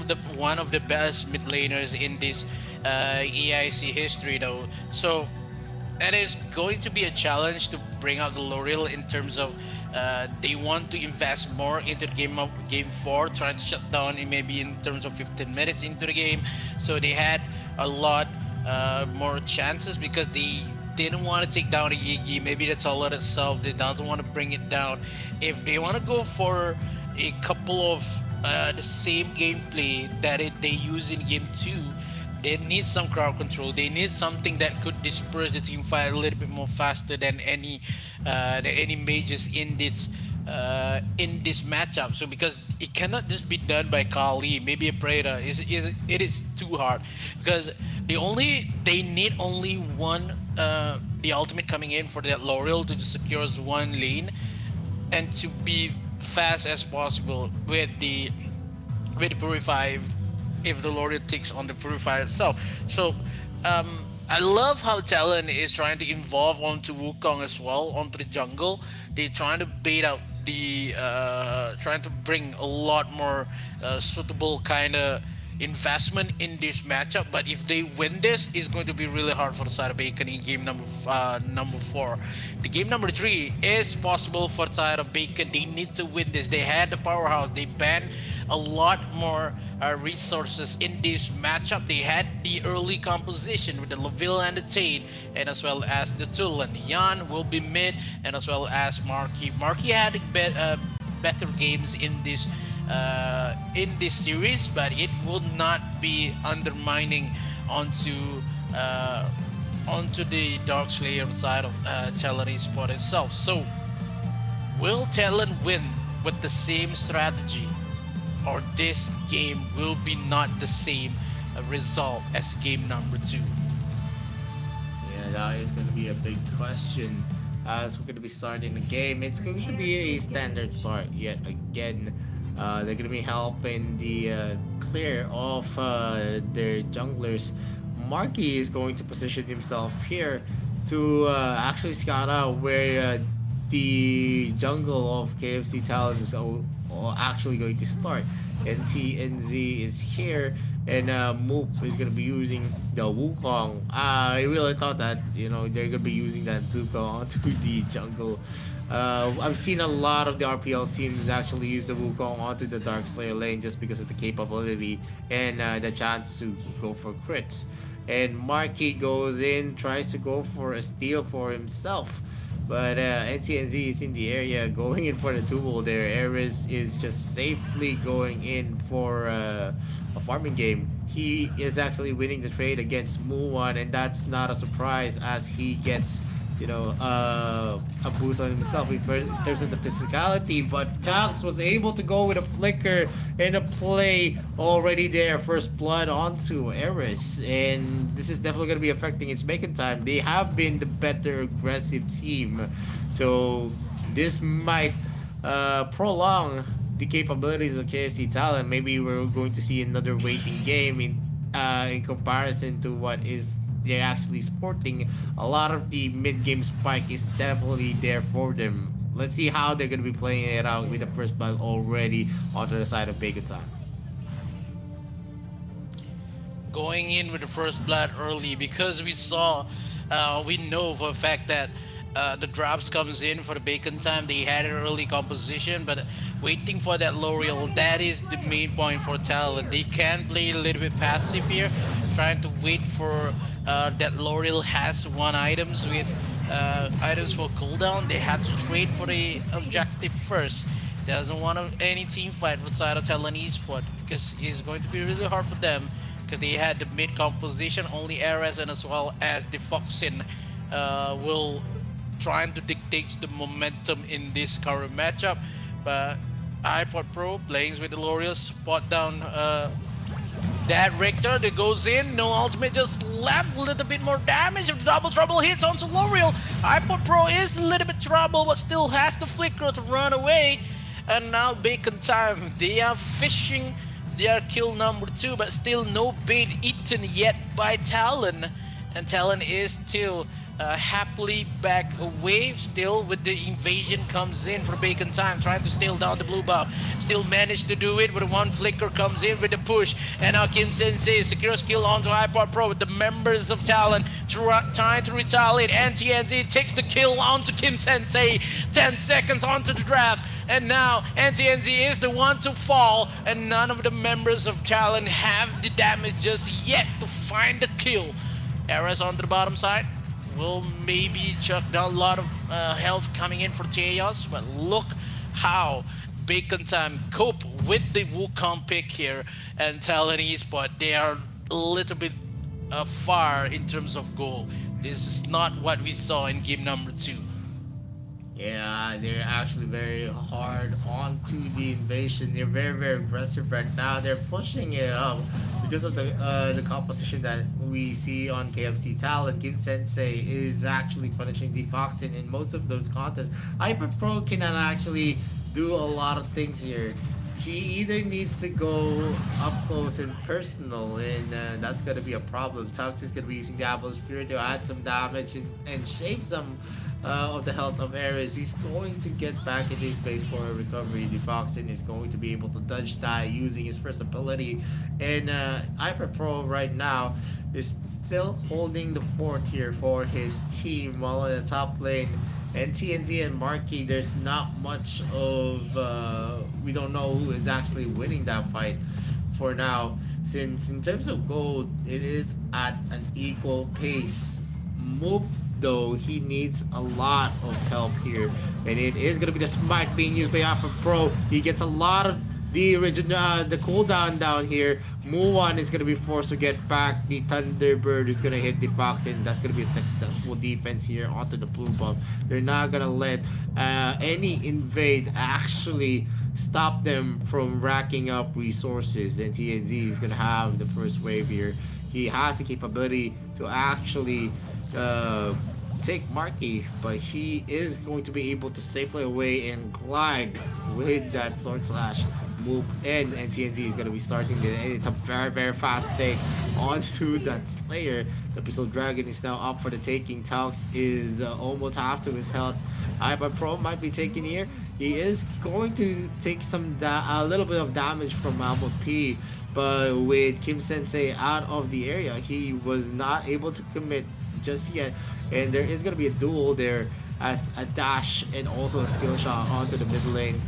S8: of the best mid laners in this AIC history, though. So that is going to be a challenge to bring out the L'Oreal in terms of they want to invest more into the game 4, trying to shut down it maybe in terms of 15 minutes into the game. So they had a lot more chances because they didn't want to take down the Iggy. Maybe that's all it itself. They don't want to bring it down. If they want to go for a couple of the same gameplay that they use in game 2, they need some crowd control. They need something that could disperse the team fight a little bit more faster than any mages in this matchup. So because it cannot just be done by Kali, maybe a Preda, it is too hard because they need only one the ultimate coming in for that L'Oreal to just secure one lane and to be fast as possible with the Purify if the L'Oreal takes on the Purify itself. So I love how Talon is trying to involve onto Wukong as well, onto the jungle. They're trying to bait out trying to bring a lot more suitable kind of investment in this matchup. But if they win this, it's going to be really hard for the side of Bacon in game number 4. The game number 3 is possible for the side of Bacon. They need to win this. They had the powerhouse. They banned a lot more resources in this matchup. They had the early composition with the Laville and the Tate, and as well as the Tulan. Yan will be mid, and as well as Marky. Marky had better games in this series, but it will not be undermining onto the Dark Slayer side of Talon Esport itself. So, will Talon win with the same strategy, or this game will be not the same result as game number 2?
S7: Yeah, that is going to be a big question as we're going to be starting the game. It's going to be a standard start yet again. They're going to be helping the clear of their junglers. Marky is going to position himself here to actually scout out where the jungle of KFC Talon is actually going to start. NTNZ is here, and Moop is going to be using the Wukong. I really thought that they're going to be using that Zuko onto the jungle. I've seen a lot of the RPL teams actually use the Wukong onto the Dark Slayer lane just because of the capability and the chance to go for crits. And Marky goes in, tries to go for a steal for himself. But NTNZ is in the area going in for the duel there. Eris is just safely going in for a farming game. He is actually winning the trade against Muwan, and that's not a surprise as he gets a boost on himself in terms of the physicality. But Tax was able to go with a flicker and a play already there. First blood onto Eris, and this is definitely going to be affecting its Bacon time. They have been the better aggressive team, so this might prolong the capabilities of KFC Talon. Maybe we're going to see another waiting game in comparison to what is they're actually sporting. A lot of the mid-game spike is definitely there for them. Let's see how they're going to be playing it out with the first blood already onto the side of Bacon time.
S8: Going in with the first blood early because we know for a fact that the drops comes in for the bacon time. They had an early composition, but waiting for that L'Oreal, that is the main point for Talon. They can play a little bit passive here, trying to wait for that L'Oreal has one items with items for cooldown. They have to trade for the objective first. Doesn't want any team fight for side of Talon Esport because it's going to be really hard for them because they had the mid composition. Only Ares and as well as the Foxin will trying to dictate the momentum in this current matchup. But iPod Pro playing with the L'Oreal, spot down that Richter that goes in, no ultimate, just left a little bit more damage. If the double trouble hits onto L'Oreal, iPod Pro is a little bit trouble, but still has the flicker to run away. And now bacon time, they are fishing their kill number 2, but still no bait eaten yet by Talon. And Talon is still happily back away, still with the invasion comes in for bacon time, trying to steal down the blue buff. Still managed to do it, but one flicker comes in with the push. And now Kim Sensei secures kill onto iPod Pro with the members of Talon trying to retaliate. And TNT takes the kill onto Kim Sensei. 10 seconds onto the draft. And now NTNZ is the one to fall, and none of the members of Talon have the damage just yet to find the kill. Ares on the bottom side will maybe chuck down a lot of health coming in for Chaos, but look how Bacon Time cope with the Wukong pick here and Talon Esport. They are a little bit far in terms of goal. This is not what we saw in game number 2.
S7: Yeah, they're actually very hard onto the invasion. They're very, very aggressive right now. They're pushing it up because of the composition that we see on KFC Talon. Kim Sensei is actually punishing the Foxin in most of those contests. Hyper Pro cannot actually do a lot of things here. She either needs to go up close and personal, and that's gonna be a problem. Tux is gonna be using Diablo's Fury to add some damage and shave some of the health of Ares. He's going to get back into his base for a recovery. The Foxin is going to be able to dodge that using his first ability, and Hyper Pro right now is still holding the fort here for his team, while in the top lane and TNT and Marky, there's not much of we don't know who is actually winning that fight for now, since in terms of gold it is at an equal pace. Moop though, he needs a lot of help here, and it is going to be the smite being used by Alpha Pro. He gets a lot of the original the cooldown down here. Muwan is going to be forced to get back. The Thunderbird is going to hit the Fox, and that's going to be a successful defense here onto the blue buff. They're not going to let any invade actually stop them from racking up resources, and TNZ is going to have the first wave here. He has the capability to actually take Marky, but he is going to be able to safely away and glide with that sword slash move in, and TNT is going to be starting the, and it's a very, very fast take onto that Slayer. The Pistol Dragon is now up for the taking. Taux is almost half to his health. iPod Pro might be taken here. He is going to take a little bit of damage from Alpha P, but with Kim Sensei out of the area, he was not able to commit just yet, and there is going to be a duel there as a dash and also a skill shot onto the mid lane.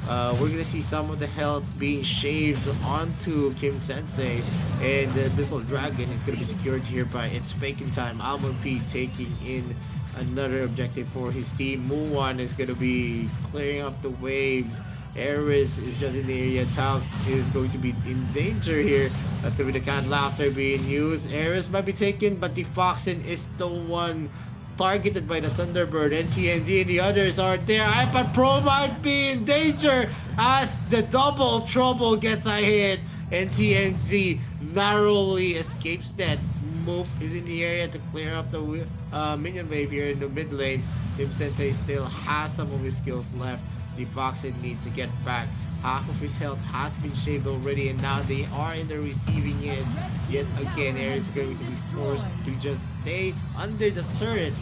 S7: We're going to see some of the health being shaved onto Kim Sensei, and the Pistol Dragon is going to be secured here by It's Bacon Time. Almond P taking in another objective for his team. Muwan is going to be clearing up the waves. Ares is just in the area. Taux is going to be in danger here. That's going to be the canned laughter being used. Ares might be taken, but the Foxin is the one targeted by the Thunderbird. NTND and the others are there. iPad Pro might be in danger as the double trouble gets a hit. NTNZ narrowly escapes that. Move is in the area to clear up the minion wave here in the mid lane. Kim Sensei still has some of his skills left. The Foxin needs to get back. Half of his health has been shaved already, and now they are in the receiving end. Yet again, Ares is going to be forced to just stay under the turret.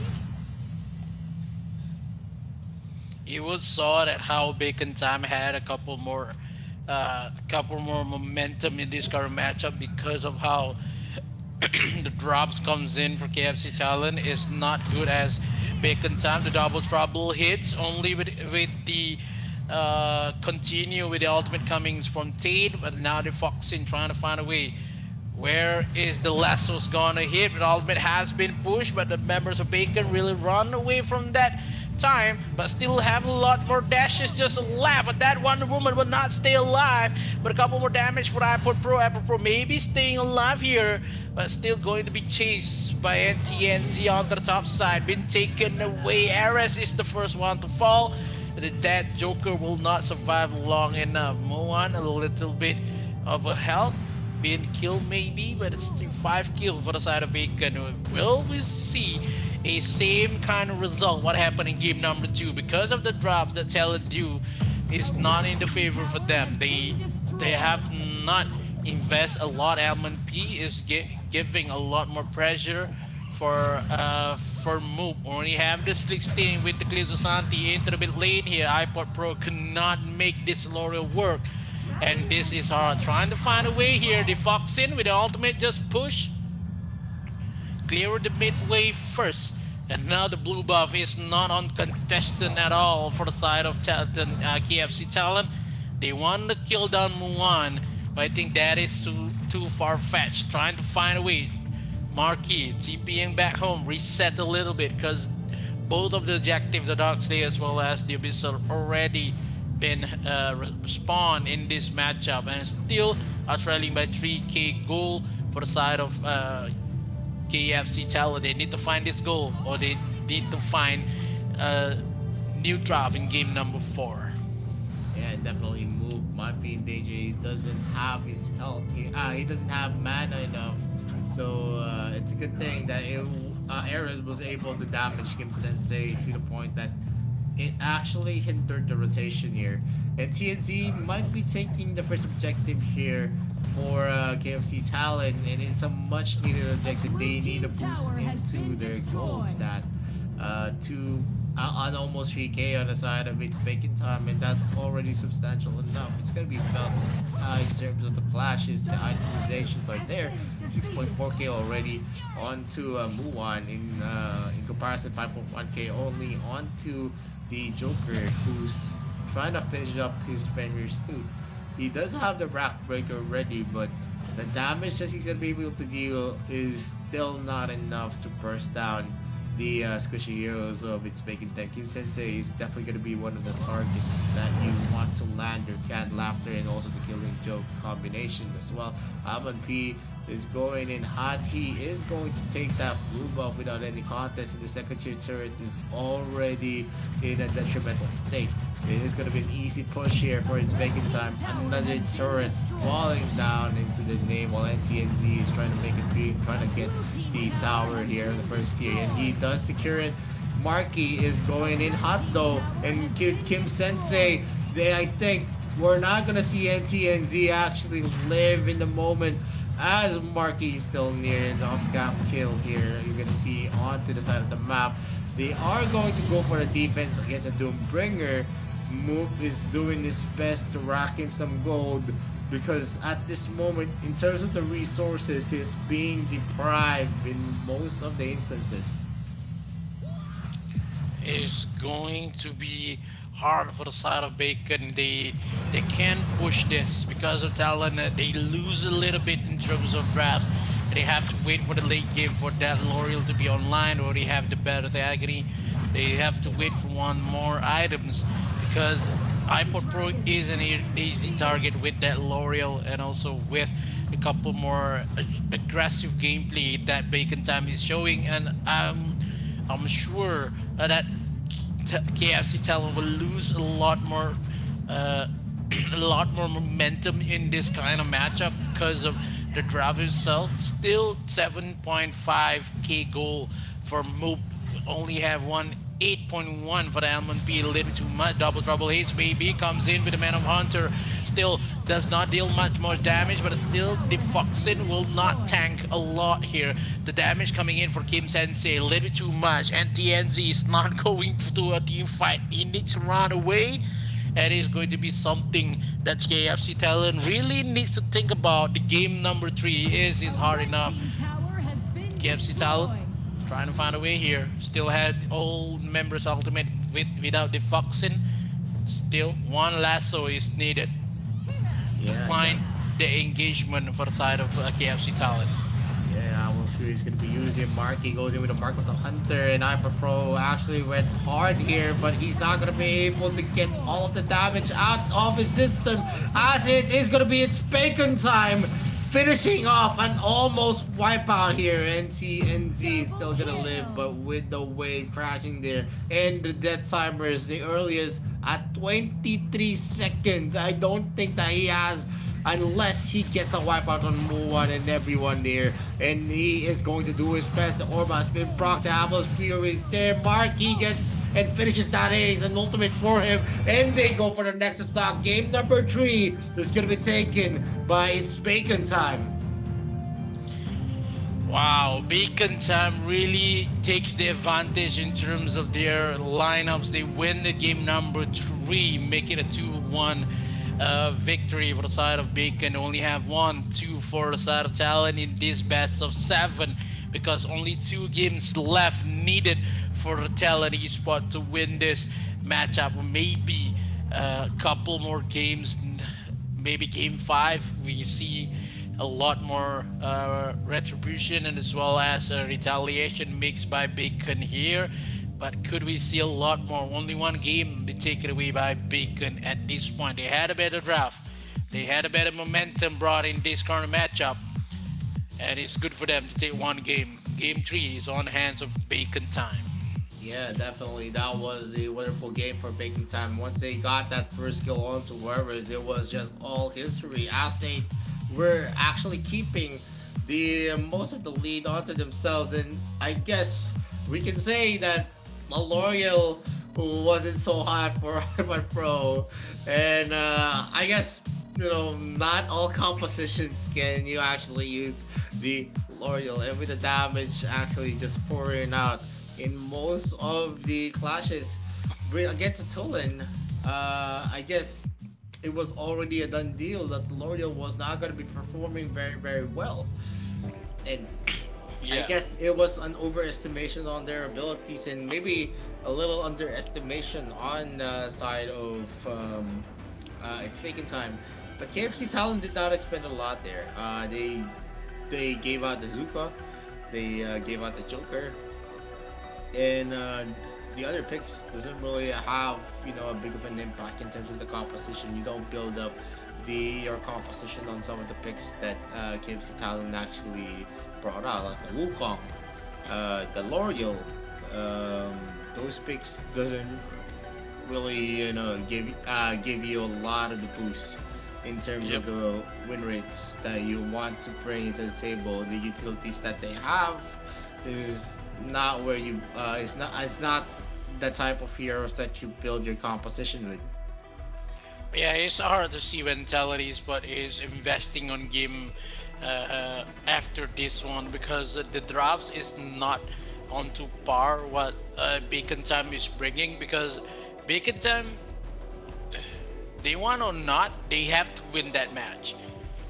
S8: You would saw that how Bacon Time had a couple more momentum in this current matchup because of how the drops comes in for KFC Talon is not good, as Bacon time, the double trouble hits only with the continue with the ultimate comings from Tate, but now the Foxin trying to find a way. Where is the lasso's gonna hit? The ultimate has been pushed, but the members of Bacon really run away from that time, but still have a lot more dashes just left. But that Wonder Woman will not stay alive. But a couple more damage for iPod Pro. iPod Pro maybe staying alive here, but still going to be chased by NTNZ on the top side. Been taken away. Ares is the first one to fall. The dead Joker will not survive long enough. Moan a little bit of a health. Being killed maybe, but it's still 5 kills for the side of Bacon. Will we see a same kind of result what happened in game number 2? Because of the drops that Talent do is not in the favor for them. They have not invest a lot. Almond P is giving a lot more pressure for Moop. Only have the 16 with the Clizosanti into the mid lane here. iPod Pro cannot make this L'Oreal work. And this is hard. Trying to find a way here. The Foxin with the ultimate just push. Clear the midway first. And now the blue buff is not on contestant at all for the side of KFC Talent. They want to kill down Muan, but I think that is too far-fetched. Trying to find a way. Marquis TPing back home. Reset a little bit because both of the objectives, the Dark Slayer as well as the Abyssal, already been spawned in this matchup, and still are trailing by 3k goal for the side of KFC Talent. They need to find this goal, or they need to find a new draft in game number 4.
S10: Yeah, definitely move. Might be in danger. He doesn't have his health. He doesn't have mana enough. So it's a good thing that Ares was able to damage Kim Sensei to the point that it actually hindered the rotation here. And TNT might be taking the first objective here for KFC Talent, and it's a much needed objective. They need a boost into their gold stat to on almost 3k on the side of its bacon time, and that's already substantial enough. It's gonna be felt in terms of the flashes, the itemizations are there. 6.4k already onto Muwan in comparison 5.1k only onto the Joker, who's trying to finish up his Fenrir's too. He does have the Rack Breaker ready, but the damage that he's gonna be able to deal is still not enough to burst down the squishy heroes of its bacon tech. Kim Sensei is definitely going to be one of the targets that you want to land your canned laughter and also the killing joke combination as well. Almond P is going in hot. He is going to take that blue buff without any contest, and the second tier turret is already in a detrimental state. It is going to be an easy push here for his bacon time. Another turret falling down into the name while NTNZ is trying to make it big, trying to get the tower here in the first tier, and he does secure it. Marky is going in hot though, and Kim Sensei, I think we're not going to see NTNZ actually live in the moment, as Marky is still near the off-gap kill here. You're going to see onto the side of the map. They are going to go for the defense against a Doombringer. Moop is doing his best to rack him some gold, because at this moment, in terms of the resources, he's being deprived in most of the instances.
S8: It's going to be hard for the side of Bacon. They can't push this because of talent. They lose a little bit in terms of drafts. They have to wait for the late game for that L'Oreal to be online, or they have the better agony. They have to wait for one more items, because iPod Pro is an easy target with that L'Oreal, and also with a couple more aggressive gameplay that Bacon Time is showing. And I'm sure that KFC Talent will lose a lot more momentum in this kind of matchup because of the draft itself. Still 7.5k goal for Moop. Only have 8.1 for the Almond P, a little too much. Double trouble hits, baby, comes in with the Man of Hunter. Still does not deal much more damage, but still the Foxin will not tank a lot here. The damage coming in for Kim Sensei, a little bit too much, and TNZ is not going to do a team fight. He needs to run away, and it's going to be something that KFC Talent really needs to think about. The game number 3 is hard enough. KFC Talent trying to find a way here. Still had all members ultimate without the Foxin. Still, one lasso is needed to find the engagement for the side of KFC Talent.
S10: Yeah, I'm sure he's gonna be using Mark. He goes in with a Mark with the Hunter, and Hyper Pro actually went hard here, but he's not gonna be able to get all of the damage out of his system, as it is gonna be its bacon time, finishing off an almost wipeout here. NZ still gonna live, but with the wave crashing there, and the death timer is the earliest at 23 seconds. I don't think that he has, unless he gets a wipeout on Muan and everyone there, and he is going to do his best. The Orb has been proc, the Atlas Fury is there. Marky gets and finishes that ace, an ultimate for him, and they go for the Nexus stock. Game number 3 is going to be taken by It's Bacon Time.
S8: Wow, Bacon Time really takes the advantage in terms of their lineups. They win the game number 3, making a 2-1 victory for the side of Bacon. Only have 1-2 for the side of Talon in this best of 7, because only 2 games left needed for the Talon eSport to win this matchup. Maybe a couple more games, maybe game 5 we see a lot more retribution and as well as retaliation mixed by Bacon here. But could we see a lot more? Only 1 game be taken away by Bacon at this point. They had a better draft. They had a better momentum brought in this current matchup. And it's good for them to take 1 game. Game 3 is on the hands of Bacon Time.
S10: Yeah, definitely. That was a wonderful game for Bacon Time. Once they got that first kill onto Wervers, it was just all history, as they were actually keeping the most of the lead onto themselves. And I guess we can say that L'Oreal wasn't so hot for Hyper Pro, and I guess, you know, not all compositions can you actually use the L'Oreal, and with the damage actually just pouring out in most of the clashes against Tulin, I guess it was already a done deal that L'Oreal was not going to be performing very, very well. And I guess it was an overestimation on their abilities, and maybe a little underestimation on the side of It's Bacon Time. But KFC Talent did not expend a lot there. They gave out the Zuka, they gave out the Joker, and the other picks doesn't really have, you know, a big of an impact in terms of the composition. You don't build up your composition on some of the picks that KFC Talent actually brought out, like the Wukong, the L'Oreal. Those picks doesn't really, you know, give you a lot of the boost in terms of the win rates that you want to bring to the table. The utilities that they have is not where you it's not the type of heroes that you build your composition with.
S8: Yeah, it's hard to see when Talent but is investing on game after this one, because the drops is not onto par what Bacon Time is bringing, because Bacon Time, they want or not, they have to win that match,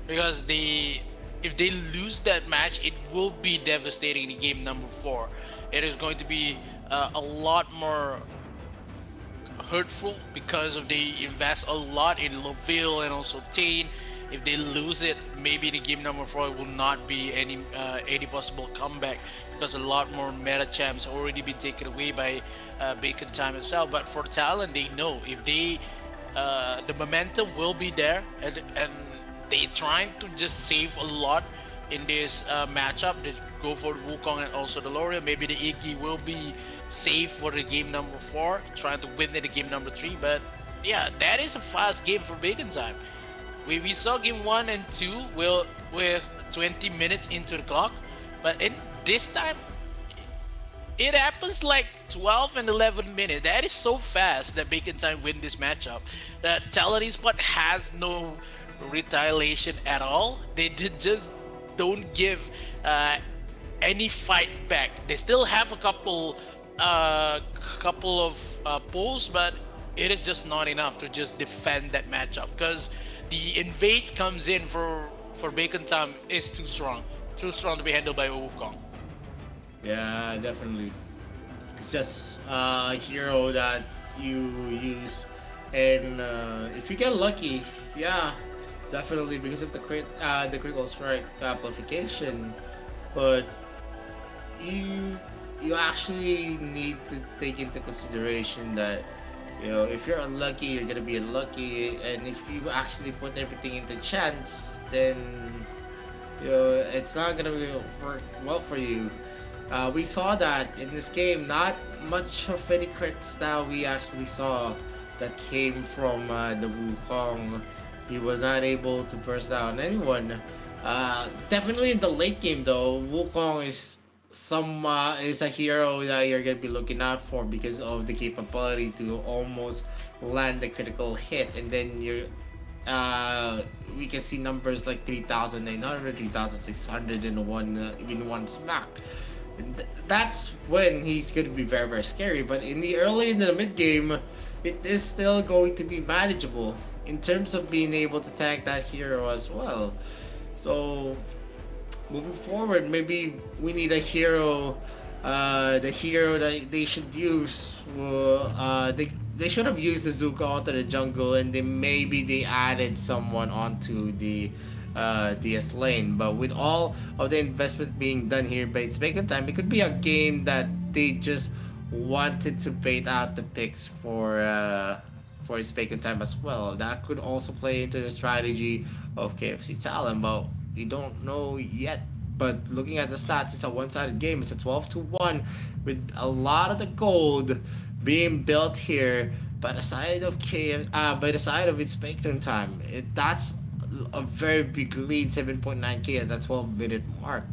S8: because if they lose that match, it will be devastating in game number 4. It is going to be a lot more hurtful, because of they invest a lot in Loville and also Tane. If they lose it, maybe the game number 4 will not be any possible comeback, because a lot more meta champs already been taken away by Bacon Time itself. But for Talent, they know if they the momentum will be there, and they trying to just save a lot in this matchup. They go for Wukong and also the L'Oreal. Maybe the Iggy will be safe for the game number 4, trying to win the game number 3. But yeah, that is a fast game for Bacon Time. We saw game 1 and 2 with 20 minutes into the clock, but in this time it happens like 12 and 11 minutes. That is so fast that Bacon Time win this matchup. That Talent Esports has no retaliation at all. They just don't give any fight back. They still have a couple of pulls, but it is just not enough to just defend that matchup, because the invade comes in for Bacon Time is too strong to be handled by Wukong.
S10: Yeah, definitely. It's just a hero that you use, and if you get lucky, yeah, definitely because of the critical strike amplification. But you you actually need to take into consideration that if you're unlucky, you're gonna be unlucky, and if you actually put everything into chance, then it's not gonna work well for you. We saw that in this game. Not much of any crits that we actually saw that came from the Wukong. He was not able to burst down anyone. Definitely in the late game though, Wukong is a hero that you're gonna be looking out for because of the capability to almost land the critical hit, and then we can see numbers like 3,900, 3,600 in one smack. That's when he's going to be very, very scary. But in the mid game, it is still going to be manageable in terms of being able to tank that hero as well. So moving forward, maybe we need a hero. The hero that they should use. They should have used the Zuka onto the jungle, and they added someone onto the DS lane. But with all of the investment being done here by It's Bacon Time, it could be a game that they just wanted to bait out the picks for It's Bacon Time as well. That could also play into the strategy of KFC Talon, but we don't know yet. But looking at the stats, it's a one-sided game. It's a 12-1 with a lot of the gold being built here by the side of by the side of It's Bacon Time. That's a very big lead, 7.9k at that 12-minute mark,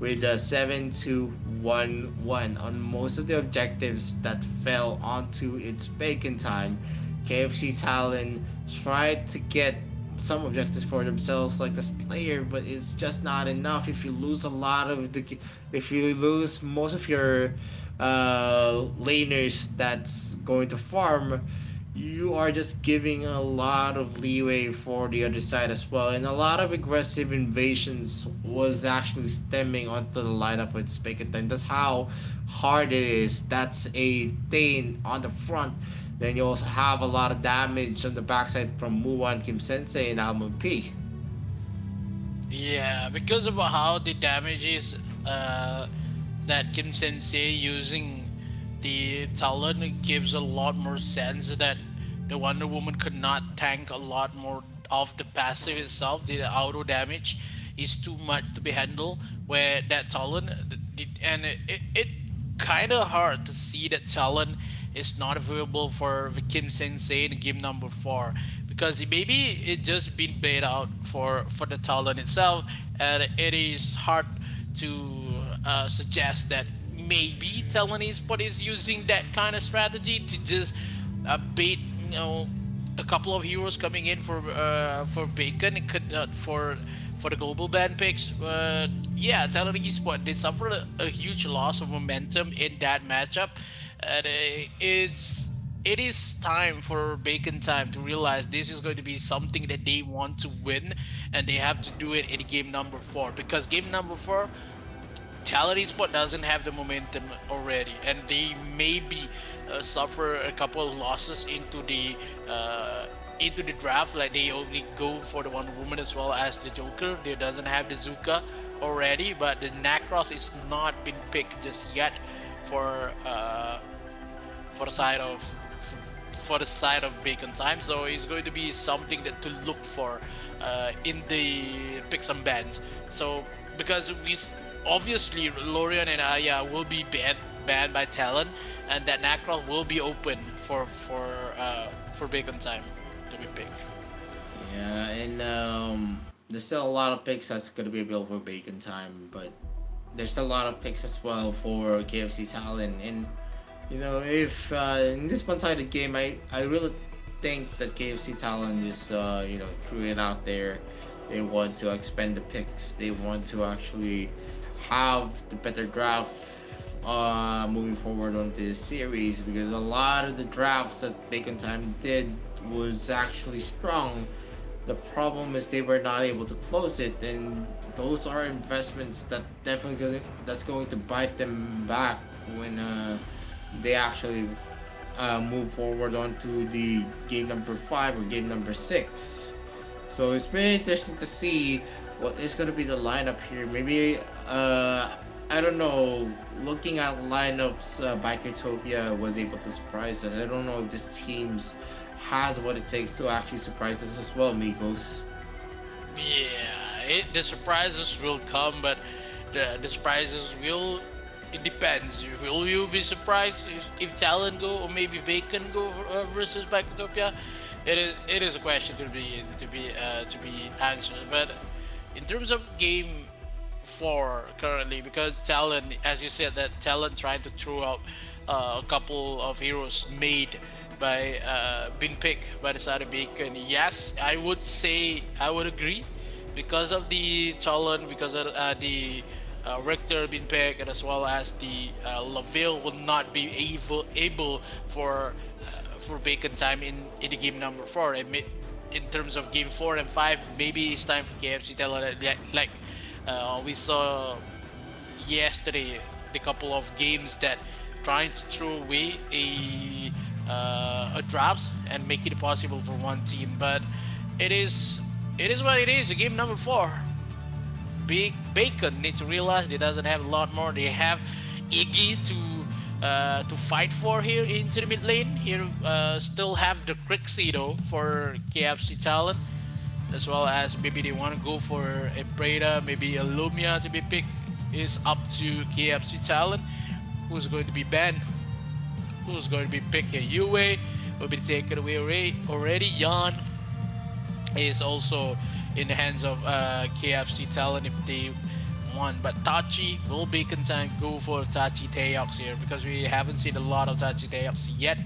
S10: with 7-1-1 on most of the objectives that fell onto It's Bacon Time. KFC Talon tried to get some objectives for themselves like the Slayer, but it's just not enough. If you lose most of your laners that's going to farm, you are just giving a lot of leeway for the other side as well, and a lot of aggressive invasions was actually stemming onto the lineup with Spiketon. That's how hard it is. That's a thing on the front. Then you also have a lot of damage on the backside from Muwan, Kim Sensei, and Almond P.
S8: Yeah, because of how the damage is that Kim Sensei using the Talon gives a lot more sense that the Wonder Woman could not tank a lot more of the passive itself. The auto damage is too much to be handled. Where that Talon, and it kind of hard to see that Talon is not available for the Kim Sensei in game number 4, because maybe it just been bait out for the Talon itself, and it is hard to suggest that maybe Talon Esport is using that kind of strategy to just bait a couple of heroes coming in for Bacon. It could for the global ban picks. But yeah, Talon Esport did suffer a huge loss of momentum in that matchup, and it is time for Bacon Time to realize this is going to be something that they want to win, and they have to do it in game number 4, because game number 4, Talon Esport doesn't have the momentum already, and they maybe suffer a couple of losses into the draft. Like they only go for the Wonder Woman as well as the Joker. They doesn't have the Zuka already, but the Nakros is not been picked just yet for the side of Bacon Time. So it's going to be something that to look for in the picks and bans. So because obviously Lorian and Aya will be banned by Talon, and that Nakros will be open for Bacon Time to be picked.
S10: Yeah, and there's still a lot of picks that's gonna be available for Bacon Time, but there's a lot of picks as well for KFC Talon. And if in this one-sided game, I really think that KFC Talon just threw it out there. They want to expand the picks. They want to actually have the better draft moving forward on this series, because a lot of the drafts that Bacon Time did was actually strong,
S7: The problem is they were not able to close it, and those are investments that that's going to bite them back when they actually move forward onto the game number 5 or game number 6. So it's very interesting to see what is going to be the lineup here. Maybe I don't know. Looking at lineups, Bikertopia was able to surprise us. I don't know if this team's has what it takes to actually surprise us as well, Migos.
S8: Yeah, the surprises will come, but the surprises will. It depends. Will you be surprised if Talon go or maybe Bacon go versus Backtopia? It is a question to be answered. But in terms of game 4 currently, because Talon, as you said, that Talon tried to throw out a couple of heroes made by been picked by the side of Bacon. Yes, I would agree because of the Talon, because of the Richter being picked, and as well as the Laville will not be able for Bacon time in the game number 4. In terms of game 4 and 5, maybe it's time for KFC Talon, like we saw yesterday, the couple of games that trying to throw away a drafts and make it possible for one team. But it is what it is. The game number 4. Big Bacon need to realize they doesn't have a lot more. They have Iggy to fight for here into the mid lane. Here still have the Crixie though for KFC Talent, as well as maybe they want to go for a Breda, maybe a Lumia to be picked. Is up to KFC Talent. Who's going to be banned? Who's going to be picked here? Yue will be taken away already. Yan is also in the hands of KFC Talent if they want. But Tachi will be content go for Tachi Teox here because we haven't seen a lot of Tachi Teox yet.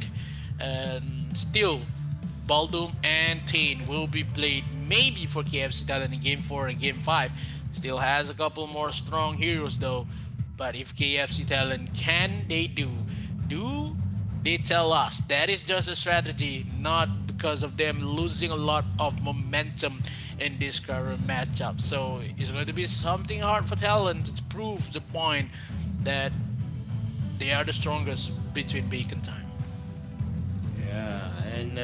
S8: And still, Baldum and Tane will be played maybe for KFC Talent in game 4 and game 5. Still has a couple more strong heroes though. But if KFC Talent can they do they tell us that is just a strategy, not because of them losing a lot of momentum in this current matchup. So it's going to be something hard for Talent to prove the point that they are the strongest between Bacon time.
S7: Yeah, and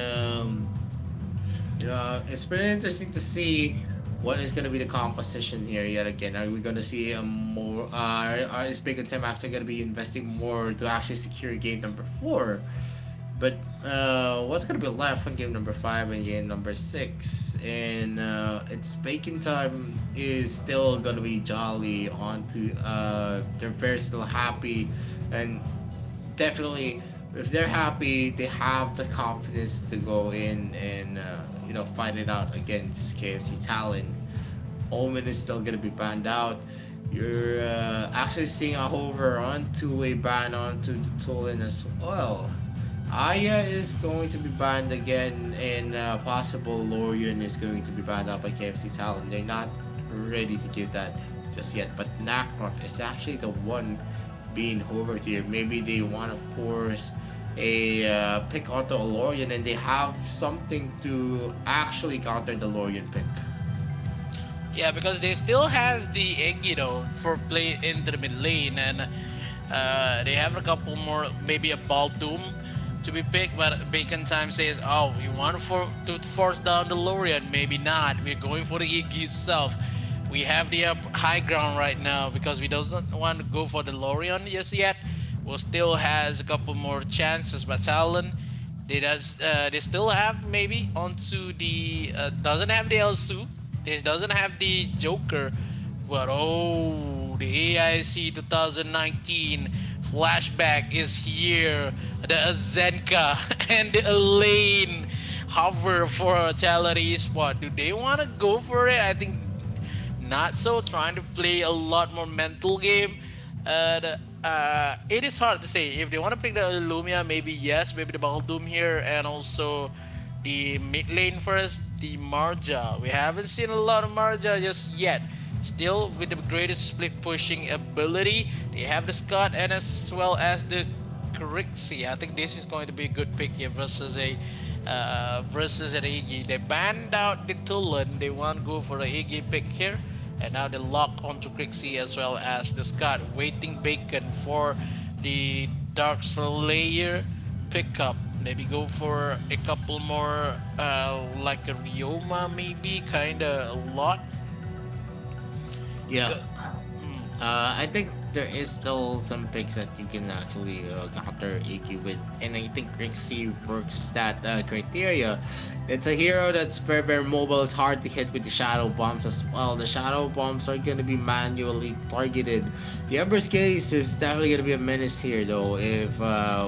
S7: it's pretty interesting to see what is going to be the composition here yet again. Are we going to see a more? Is Bacon Time actually going to be investing more to actually secure game number 4? But what's going to be left on game number 5 and game number 6? And it's Bacon Time is still going to be jolly onto. They're very still happy, and definitely if they're happy, they have the confidence to go in and fight it out against KFC Talon. Omen is still gonna be banned out. You're actually seeing a hover onto a ban onto the Tulin as well. Aya is going to be banned again, and possible Lorian is going to be banned out by KFC Talon. They're not ready to give that just yet, but Nakron is actually the one being hovered here. Maybe they want to force a pick onto a Lorian, and they have something to actually counter the Lorian pick.
S8: Yeah, because they still have the Eggy though for play into the mid lane, and they have a couple more, maybe a Baldoom to be picked. But Bacon Time says, "Oh, you want to force down the Lorian? Maybe not. We're going for the Eggy itself. We have the high ground right now because we don't want to go for the Lorian just yet. Well, still has a couple more chances, but Talon, they still have maybe onto the doesn't have the L2, it doesn't have the Joker, but oh, the AIC 2019 flashback is here. The Azenka and the Elaine hover for Talon Esport. Do they want to go for it? I think not so. Trying to play a lot more mental game. It is hard to say if they want to pick the Lumia. Maybe yes, maybe the Baldoom here, and also the mid lane first, the Marja. We haven't seen a lot of Marja just yet. Still with the greatest split pushing ability, they have the Scott and as well as the Crixie. I think this is going to be a good pick here versus a versus an Iggy. They banned out the Tulan. They want to go for the Iggy pick here. And now they lock onto Crixie as well as the Scott, waiting Bacon for the Dark Slayer pickup. Maybe go for a couple more, like a Ryoma, maybe, kinda a lot.
S10: Yeah.
S8: Go-
S10: I think there is still some picks that you can actually counter Iki with, and I think Rixie works that criteria. It's a hero that's very mobile. It's hard to hit with the shadow bombs as well. The shadow bombs are gonna be manually targeted. The Ember's Gaze is definitely gonna be a menace here, though. If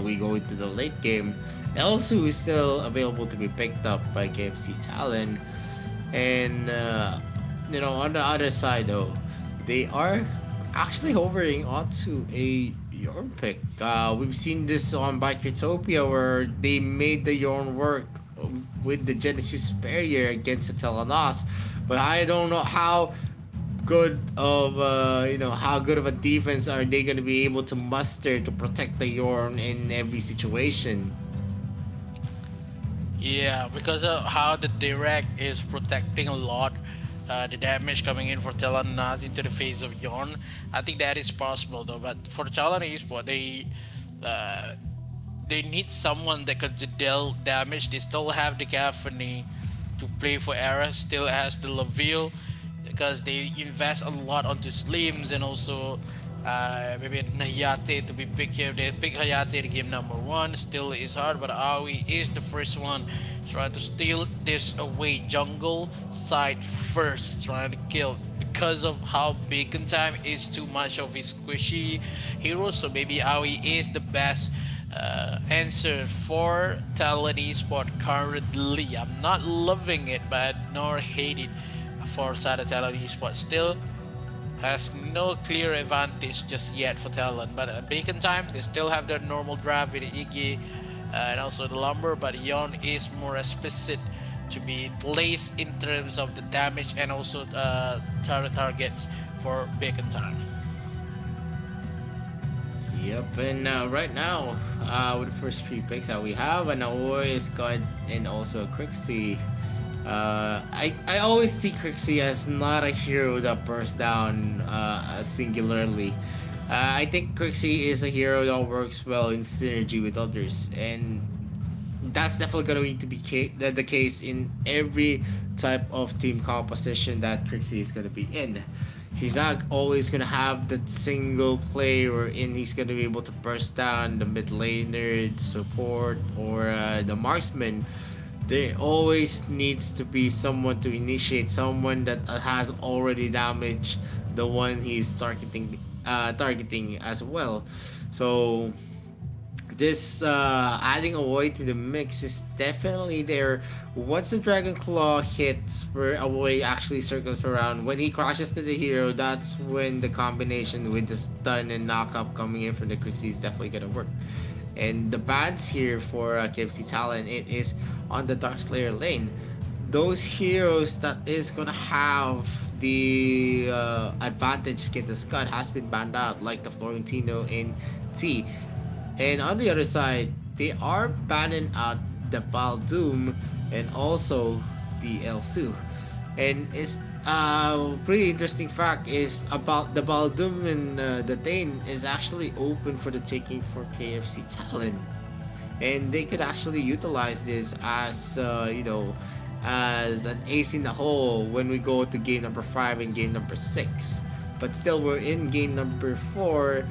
S10: we go into the late game, Elsu is still available to be picked up by KFC Talon, and on the other side though, they are actually hovering onto a Yorn pick. We've seen this on Biketopia where they made the Yorn work with the Genesis barrier against the Telenos, but I don't know how good of how good of a defense are they going to be able to muster to protect the Yorn in every situation.
S8: Yeah, because of how the direct is protecting a lot, the damage coming in for Talon Nas into the face of Yorn. I think that is possible though. But for Talon Esport, they need someone that can deal damage. They still have the Gaffney to play for Era, still has the Laville because they invest a lot onto Slims and also maybe Hayate to be picked here. They pick Hayate to game number one. Still is hard, but Aoi is the first one trying to steal this away jungle side first, trying to kill because of how Bacon Time is too much of his squishy hero. So maybe Aoi is the best answer for Talon Esport currently. I'm not loving it, but nor hate it for side of Talon Esport. Still has no clear advantage just yet for Talon, but Bacon Time they still have their normal draft with the Iggy and also the Lumber, but Yon is more explicit to be placed in terms of the damage and also targets for Bacon Time.
S10: Yep, and right now, with the first three picks that we have, an Aoi, Scud, and also a Crixie. I always see Crixie as not a hero that bursts down singularly. I think Crixie is a hero that works well in synergy with others, and that's definitely going to need to be the case in every type of team composition that Crixie is going to be in. He's not always going to have that single play wherein he's going to be able to burst down the mid laner, the support, or the marksman. There always needs to be someone to initiate, someone that has already damaged the one he's targeting as well. So this adding Aoi to the mix is definitely there. Once the Dragon Claw hits, where Aoi actually circles around, when he crashes to the hero, that's when the combination with the stun and knockup coming in from the Crixie is definitely gonna work. And the bans here for KFC Talon, it is on the Dark Slayer lane. Those heroes that is gonna have the advantage against the Scud has been banned out, like the Florentino and T. And on the other side, they are banning out the Baldoom and also the Elsu. And it's pretty interesting fact is about the Baldoom and the Thane is actually open for the taking for KFC Talon. And they could actually utilize this as, as an ace in the hole when we go to game number 5 and game number 6. But still, we're in game number 4.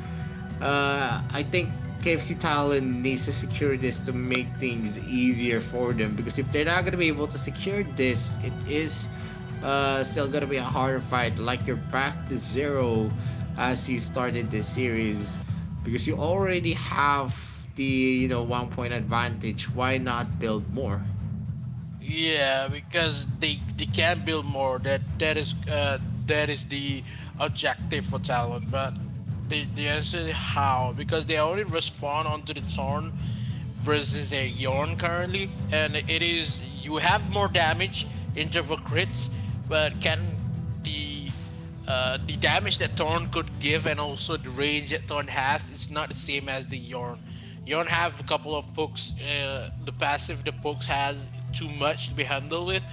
S10: I think KFC Talon needs to secure this to make things easier for them, because if they're not going to be able to secure this, it is still going to be a harder fight. Like you're back to 0 as you started this series, because you already have the 1 point advantage. Why not build more?
S8: Yeah, because they can build more. That is the objective for Talon, but the answer is how, because they only respond onto the Thorn versus a Yorn currently, and it is you have more damage in terms of crits, but can the damage that Thorn could give and also the range that Thorn has, it's not the same as the Yorn. You don't have a couple of pokes. The passive the pokes has too much to be handled with,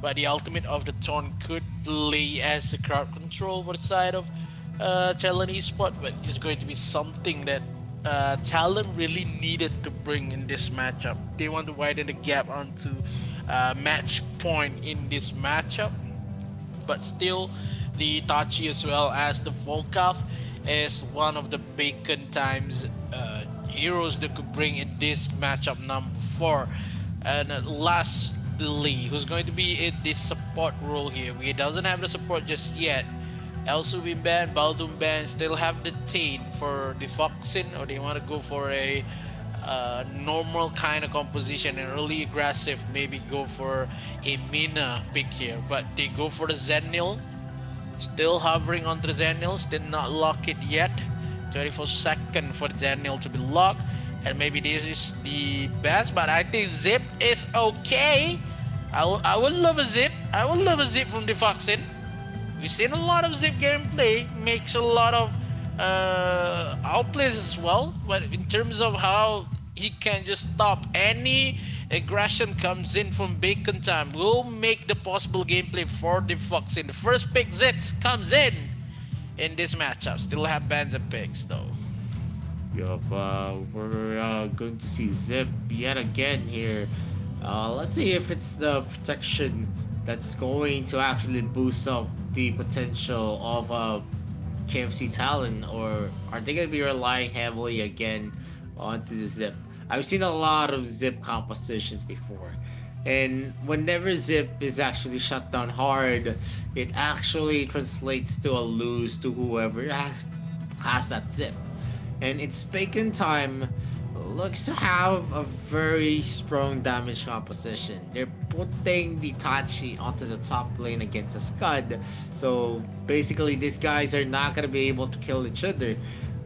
S8: but the ultimate of the Torn could play as a crowd control for the side of Talon Esport, but it's going to be something that Talon really needed to bring in this matchup. They want to widen the gap onto match point in this matchup, but still, the Itachi as well as the Volkov is one of the Bacon Times heroes that could bring in this matchup number 4. And lastly, who's going to be in this support role here? We doesn't have the support just yet. Elsu been banned, Baldum banned, still have the Tain for the Foxin, or they want to go for a normal kind of composition and early aggressive, maybe go for a Mina pick here, but they go for the Zenil. Still hovering on the Zenils, did not lock it yet. 24 seconds for the Zenil to be locked, and maybe this is the best, but I think Zip is okay. I would love a Zip. I would love a Zip from the Foxin. We've seen a lot of Zip gameplay, makes a lot of outplays as well, but in terms of how he can just stop any aggression comes in from Bacon Time, will make the possible gameplay for the Fox in the first pick. Zips comes in this matchup. Still have bans and picks though.
S10: Yup, we're going to see Zip yet again here. Let's see if it's the protection that's going to actually boost up the potential of KFC Talon, or are they going to be relying heavily again onto the Zip? I've seen a lot of Zip compositions before, and whenever Zip is actually shut down hard, it actually translates to a lose to whoever has that Zip. And it's Bacon Time looks to have a very strong damage composition. They're putting the Tachi onto the top lane against a Scud, so basically these guys are not going to be able to kill each other.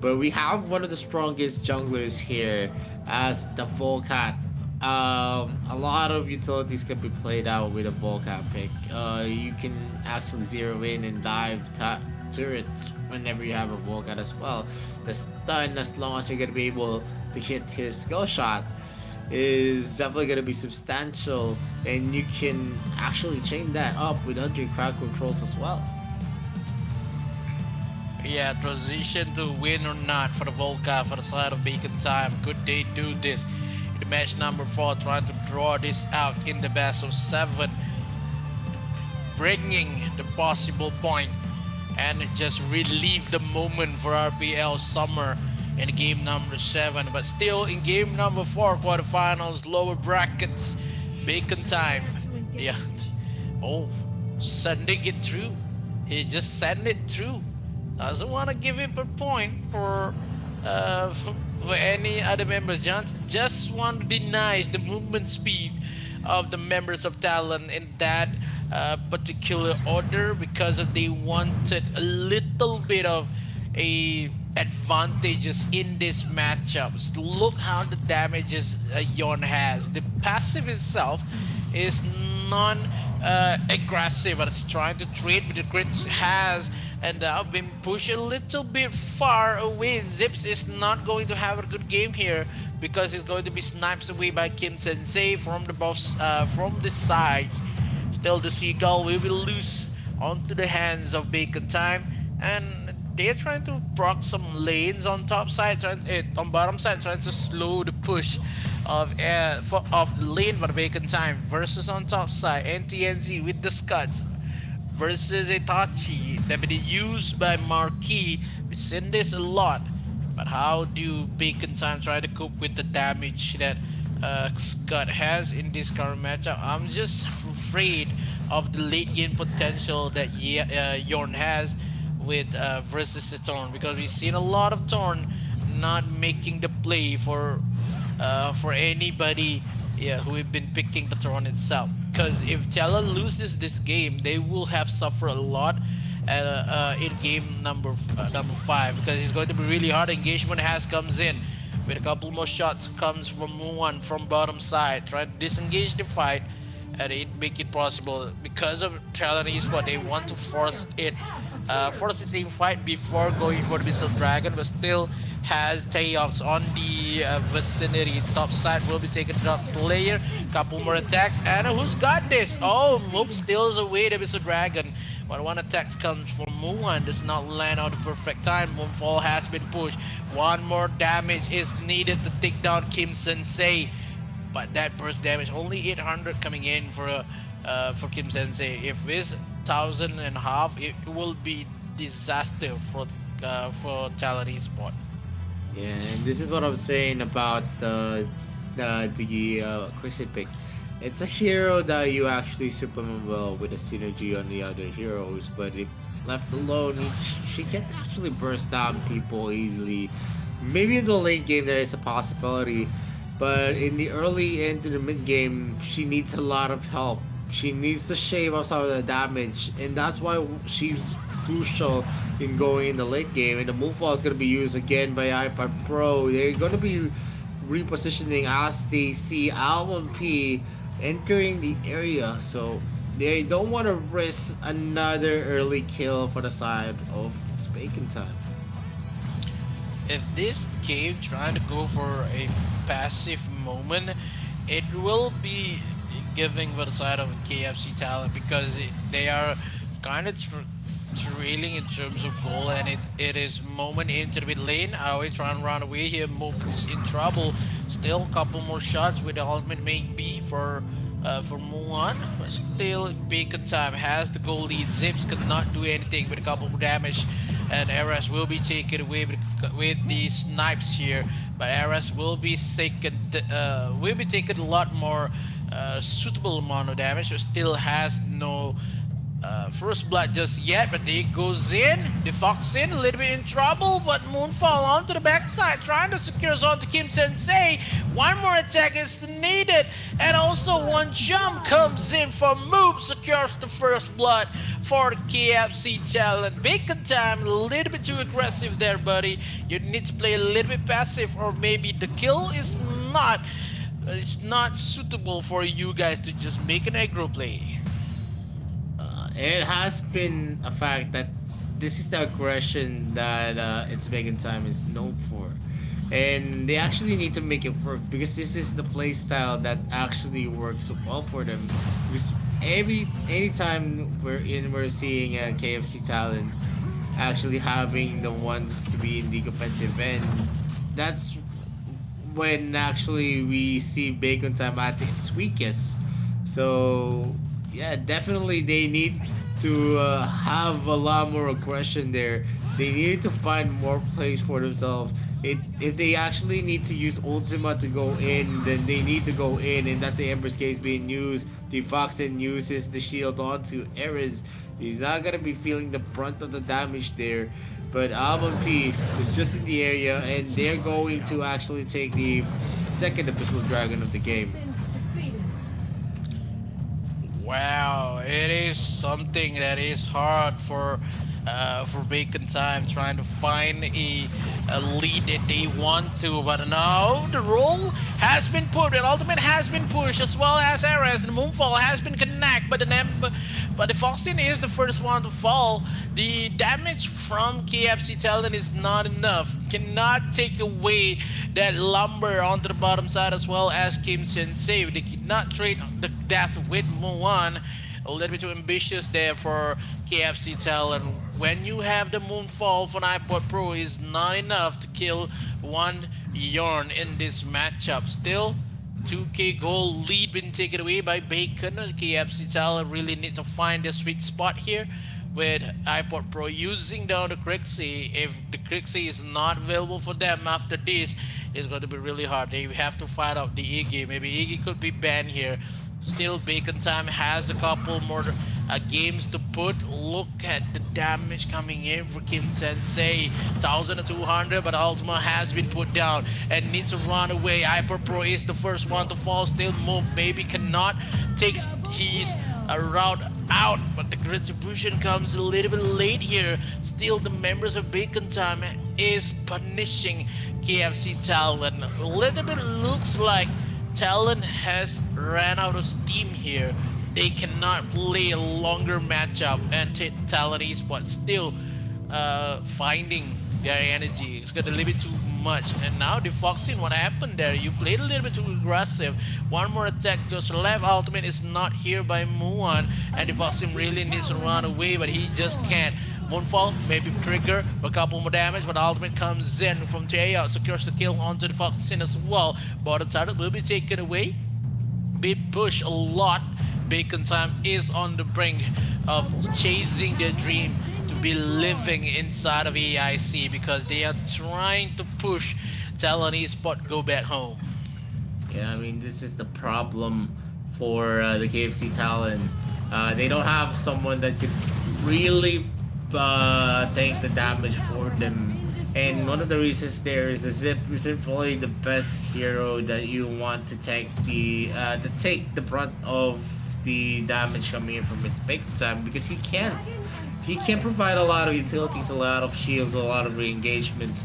S10: But we have one of the strongest junglers here as the Volcat. A lot of utilities can be played out with a Volcat pick. You can actually zero in and dive turrets whenever you have a Volcat as well. The stun, as long as you're going to be able to hit his skill shot, is definitely going to be substantial, and you can actually chain that up with 100 crowd controls as well.
S8: Yeah, transition to win or not for the Volca for the side of Bacon Time. Could they do this in the match number 4, trying to draw this out in the best of 7, bringing the possible point and just relieve the moment for RPL Summer in game number 7. But still in game number 4, quarterfinals, lower brackets, Bacon Time. Yeah. Oh, sending it through. He just sent it through. Doesn't want to give it a point for any other members. Just want to deny the movement speed of the members of Talon in that particular order, because they wanted a little bit of a advantages in this matchups. Look how the damages Yon has. The passive itself is non aggressive, but it's trying to trade with the crits has, and I've been pushed a little bit far away. Zips is not going to have a good game here because he's going to be sniped away by Kim Sensei from the from the sides. Still, the Seagull will be loose onto the hands of Bacon Time, and they're trying to proc some lanes on top side, on bottom side, trying to slow the push of the lane for Bacon Time versus on top side NTNZ with the Scuds versus Itachi that been used by Marquis. We've seen this a lot, but how do Bacon Time try to cope with the damage that Scud has in this current matchup? I'm just afraid of the late game potential that Yorn has with versus the Torn, because we've seen a lot of Torn not making the play for anybody who have been picking the Torn itself. Because if Talon loses this game, they will have suffered a lot in game number 5, because it's going to be really hard. Engagement has comes in with a couple more shots comes from one from bottom side, try to disengage the fight, and it make it possible because of Talon Esport. They want to force it for the team fight before going for the Missile Dragon, but still has Taeyoks on the vicinity. Top side will be taken to Slayer. Couple more attacks, and who's got this? Oh, Moop steals away the Missile Dragon. But one attack comes from Muan, does not land on the perfect time. Moonfall has been pushed. One more damage is needed to take down Kim Sensei. But that burst damage, only 800 coming in for Kim Sensei. If it's 1,500, it will be disaster for Talon Esport.
S10: Yeah, and this is what I'm saying about the Chrissy pick. It's a hero that you actually supplement well with a synergy on the other heroes, but if left alone, she can actually burst down people easily. Maybe in the late game there is a possibility, but in the early into the mid game, she needs a lot of help. She needs to shave off some of the damage, and that's why she's crucial in going in the late game. And the Moonfall is going to be used again by iPad Pro. They're going to be repositioning as they see Almond P entering the area, so they don't want to risk another early kill for the side of It's Bacon Time.
S8: If this game trying to go for a passive moment, it will be giving for the side of KFC Talent, because they are kind of trailing in terms of goal, and it is moment into the mid lane. I always try and run away here. Mook's in trouble. Still a couple more shots with the ultimate maybe for Muan, but still Bacon Time has the goal lead. Zips could not do anything with a couple more damage, and Eras will be taken away with the snipes here. But Eras will be taken a lot more suitable amount of damage, but still has no first blood just yet. But they goes in, the Fox in, a little bit in trouble, but Moonfall onto the backside, trying to secure zone to Kim Sensei. One more attack is needed, and also one jump comes in from Moop, secures the first blood for the KFC Talent. Bacon Time, a little bit too aggressive there, buddy. You need to play a little bit passive, or maybe the kill is not suitable for you guys to just make an aggro play.
S10: It has been a fact that this is the aggression that It's Bacon Time is known for, and they actually need to make it work, because this is the play style that actually works well for them. Because anytime we're seeing KFC Talent actually having the ones to be in the offensive end, that's when actually we see Bacon Time at its weakest. So yeah, definitely they need to have a lot more aggression there. They need to find more plays for themselves. If they actually need to use Ultima to go in, then they need to go in, and that's the Ember's case being used. The Foxen uses the shield onto Eris. He's not gonna be feeling the brunt of the damage there, but Almond P is just in the area, and they're going to actually take the second Abyssal Dragon of the game.
S8: Wow, it is something that is hard for Bacon Time, trying to find a lead that they want to, but now the roll has been put, and ultimate has been pushed, as well as Eras, and the Moonfall has been connected, but the Foxin is the first one to fall. The damage from KFC Talent is not enough. Cannot take away that lumber onto the bottom side, as well as Kim Sensei. They cannot trade the death with Muan. A little bit too ambitious there for KFC Talent. When you have the Moonfall for iPod Pro, is not enough to kill one Yarn in this matchup. Still, 2k gold lead been taken away by Bacon. KFC Talent really needs to find the sweet spot here with iPod Pro using down the Crixie. If the Crixie is not available for them after this, it's going to be really hard. They have to fight out the Iggy. Maybe Iggy could be banned here. Still, Bacon Time has a couple more games to put. Look at the damage coming in for Kim Sensei. 1,200, but Ultima has been put down and needs to run away. Hyper Pro is the first one to fall. Still, Mook maybe cannot take his route out, but the retribution comes a little bit late here. Still, the members of Bacon Time is punishing KFC Talent. A little bit looks like Talent has ran out of steam here. they cannot play a longer matchup, and Talon Esports still finding their energy. It's got a little bit too much. And now the Foxing, what happened there? You played a little bit too aggressive. One more attack just left. Ultimate is not here by Muan, and the Foxing really needs to run away, but he just can't. Moonfall, maybe trigger a couple more damage, but Ultimate comes in from Taeya, secures the kill onto the Foxing as well. Bottom turret will be taken away. Be pushed a lot. Bacon Time is on the brink of chasing their dream to be living inside of AIC, because they are trying to push Talon Esports go back home.
S10: Yeah, I mean, this is the problem for the KFC Talon. They don't have someone that could really take the damage for them. And one of the reasons there is Zip isn't probably the best hero that you want to take the brunt of the damage coming in from its big time, because he can provide a lot of utilities, a lot of shields, a lot of re-engagements,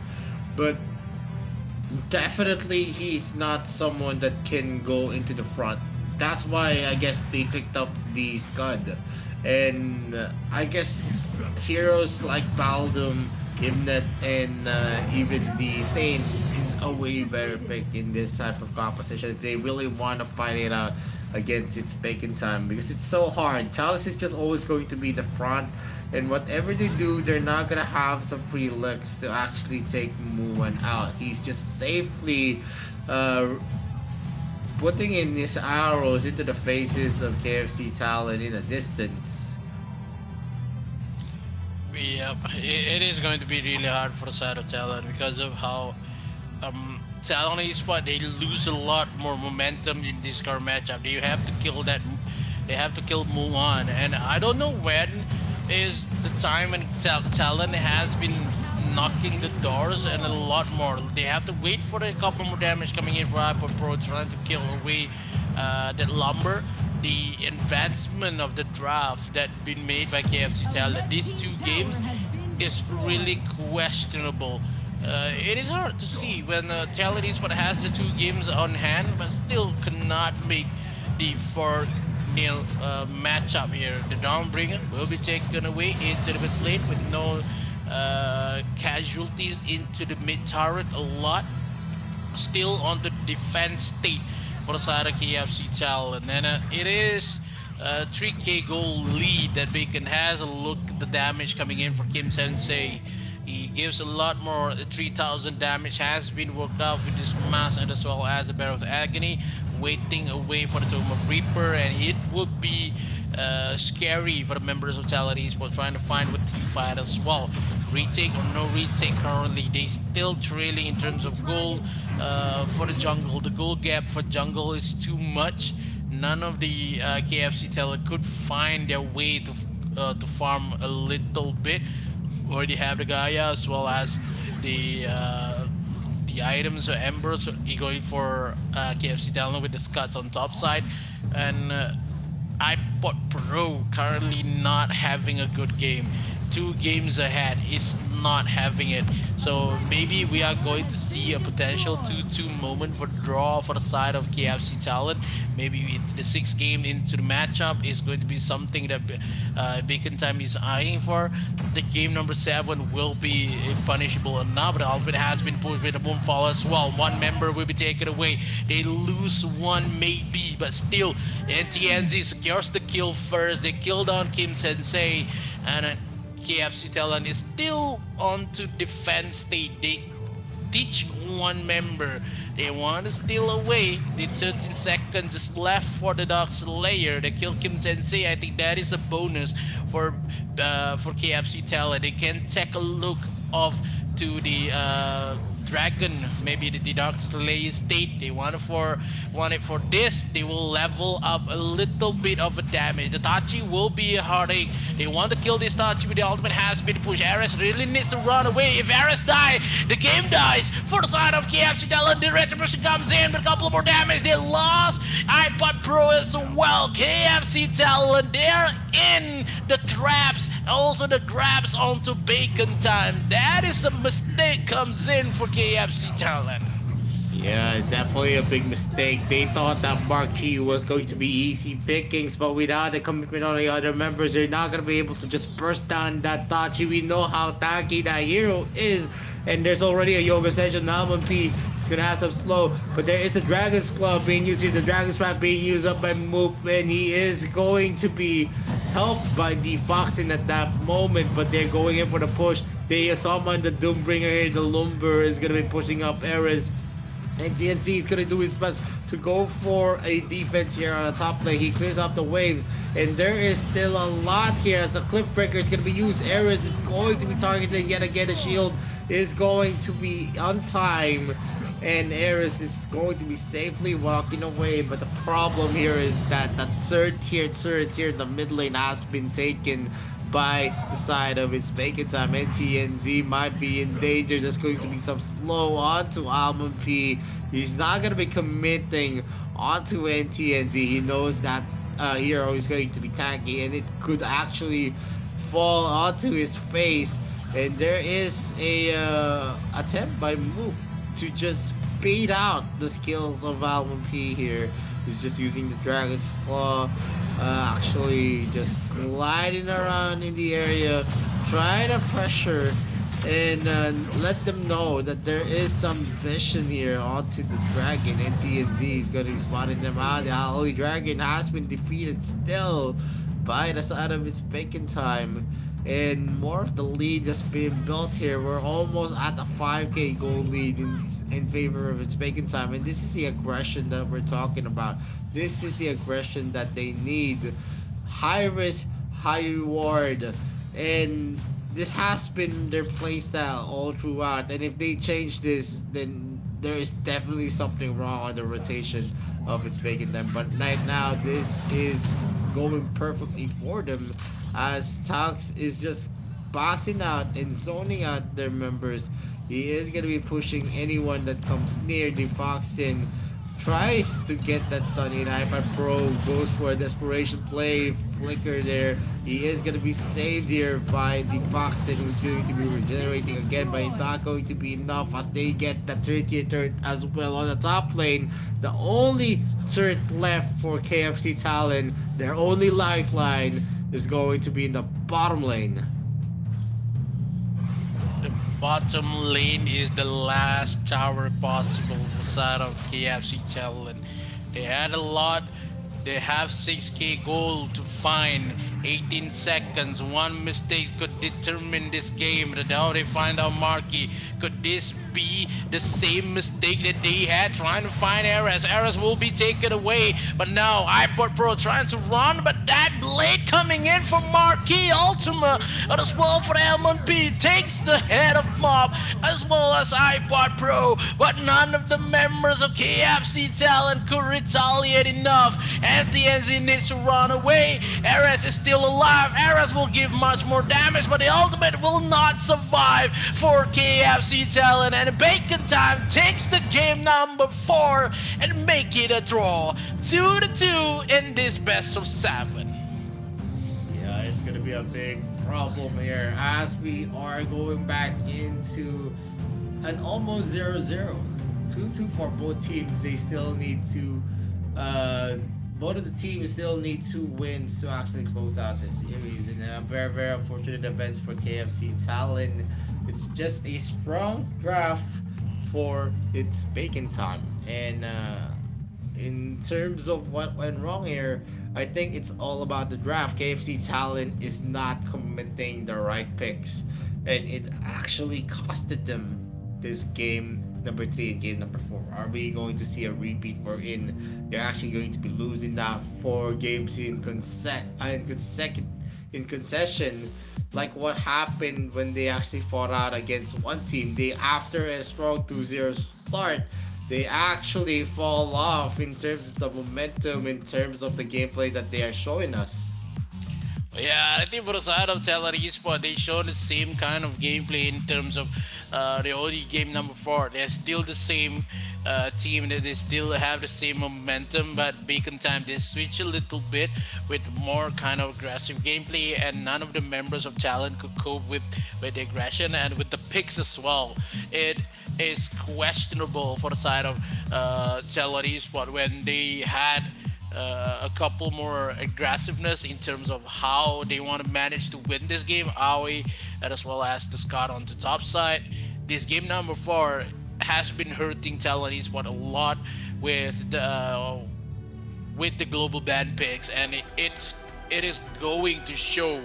S10: but definitely he's not someone that can go into the front. That's why I guess they picked up the Scud. And I guess heroes like Baldum, Imnet, and even the Thane is a way better pick in this type of composition if they really want to fight it out against its Bacon Time, because it's so hard. Talus is just always going to be the front, and whatever they do, they're not gonna have some free looks to actually take Muan out. He's just safely putting in his arrows into the faces of KFC Talon in a distance.
S8: Yep, it is going to be really hard for the side of Talon because of how Talon Esports, they lose a lot more momentum in this current matchup. They have to kill that. They have to kill Mulan, and I don't know when is the time when Talon has been knocking the doors and a lot more. They have to wait for a couple more damage coming in for Hyper Pro, trying to kill away that lumber. The advancement of the draft that been made by KFC Talon these two games is really questionable. It is hard to see when Talon Esports has the two games on hand, but still cannot make the 4-0 matchup here. The Dawnbringer will be taken away into the mid lane with no casualties into the mid turret a lot. Still on the defense state for the side of KFC Talon, and it is a 3k goal lead that Bacon has. A look at the damage coming in for Kim Sensei. He gives a lot more. 3,000 damage has been worked out with this mass, and as well as the Battle of Agony, waiting away for the Tomb of Reaper, and it would be scary for the members of Talon Esports trying to find what team fight as well. Retake or no retake currently, they still trailing in terms of gold for the jungle. The gold gap for jungle is too much. None of the KFC Talon could find their way to farm a little bit. Already have the Gaia as well as the items or embers going for KFC Talon with the Scuds on top side, and iPod Pro currently not having a good game. 2 games ahead, it's not having it. So maybe we are going to see a potential 2-2 moment for draw for the side of KFC Talon. Maybe the 6th game into the matchup is going to be something that Bacon Time is eyeing for. The game number 7 will be punishable enough. The Ultimate has been pushed with a Moonfall as well. 1 member will be taken away. They lose 1 maybe, but still NTNZ secures the kill first. They kill down Kim Sensei, and KFC Talon is still on to defense state. They teach 1 member. They want to steal away. The 13 seconds just left for the Dark Slayer. They kill Kim Sensei. I think that is a bonus for KFC Talon. They can take a look off to the Dragon, maybe the Dark Slayer state. They want it for this. They will level up a little bit of a damage. The Tachi will be a heartache. They want to kill this Tachi, but the ultimate has been pushed. Ares really needs to run away. If Ares dies, the game dies for the side of KFC Talon. The Retribution comes in with a couple more damage. They lost iPod Pro as well. KFC Talon, they're in the traps. Also the grabs onto Bacon Time. That is a mistake comes in for KFC Talon.
S10: Yeah, definitely a big mistake. They thought that Marquis was going to be easy pickings, but without the commitment on the other members, they're not going to be able to just burst down that Tachi. We know how tanky that hero is, and there's already a Yoga Session. Almond P is going to have some slow, but there is a Dragon's Claw being used here. The Dragon's Trap being used up by Moop, and he is going to be helped by the Foxin at that moment, but they're going in for the push. They summon the Doombringer here. The Lumber is going to be pushing up Ares. And TNT is going to do his best to go for a defense here on the top lane. He clears off the wave. And there is still a lot here as the Cliffbreaker is going to be used. Ares is going to be targeted yet again. The shield is going to be on time. And Ares is going to be safely walking away. But the problem here is that the third tier in the mid lane has been taken by the side of its vacant time. NTNZ might be in danger. There's going to be some slow onto Almond P. He's not going to be committing onto NTNZ. He knows that hero is going to be tanky and it could actually fall onto his face. And there is a attempt by Moop to just bait out the skills of Almond P here. He's just using the Dragon's Claw, actually just gliding around in the area, trying to pressure and let them know that there is some vision here onto the dragon. NTNZ is going to be spotting them out. The Holy Dragon has been defeated still by the side of its vacant time. And more of the lead just being built here. We're almost at a 5k goal lead in favor of its vacant time. And this is the aggression that we're talking about. This is the aggression that they need. High risk, high reward. And this has been their playstyle all throughout. And if they change this, then there is definitely something wrong on the rotation of its vacant time. But right now, this is going perfectly for them, as Tax is just boxing out and zoning out their members. He is going to be pushing anyone that comes near. The Foxin tries to get that stun in. iPad Pro goes for a desperation play. Flicker there. He is going to be saved here by the Foxin, who's going to be regenerating again, but it's not going to be enough as they get the 30th turret as well on the top lane. The only turret left for KFC Talon, their only lifeline, is going to be in the bottom lane.
S8: The bottom lane is the last tower possible side of KFC Talon. They had a lot. They have 6k gold to find. 18 seconds. One mistake could determine this game. Now they find out Marky. Could this be the same mistake that they had trying to find Ares? Ares will be taken away. But now iPod Pro trying to run. But that blade coming in for Marquis Ultima. As well for Almond P. Takes the head of Mob. As well as iPod Pro. But none of the members of KFC Talent could retaliate enough. NTNZ needs to run away. Ares is still alive. Ares will give much more damage, but the ultimate will not survive for KFC Talent. And Bacon Time takes the game number 4 and make it a draw. 2-2 in this best of 7.
S10: Yeah, it's gonna be a big problem here as we are going back into an almost 0-0. 2-2 for both teams. They still need to both of the teams still need 2 wins to actually close out the series, and a very, very unfortunate event for KFC Talon. It's just a strong draft for its Bacon Time, and in terms of what went wrong here, I think it's all about the draft. KFC Talon is not committing the right picks, and it actually costed them this game number 3 and game number 4. Are we going to see a repeat wherein they're actually going to be losing that 4 games in concession, like what happened when they actually fought out against one team? They, after a strong 2-0 start, they actually fall off in terms of the momentum, in terms of the gameplay that they are showing us.
S8: Yeah, I think for the side of Talon Esports, they show the same kind of gameplay in terms of the OD game number 4. They're still the same team, that they still have the same momentum, but Bacon Time they switch a little bit with more kind of aggressive gameplay, and none of the members of Talon could cope with the aggression and with the picks as well. is questionable for the side of Talon Esport when they had a couple more aggressiveness in terms of how they want to manage to win this game. Aoi, and as well as the Scott on the top side. This game number 4 has been hurting Talon Esport a lot with the global ban picks, and it is going to show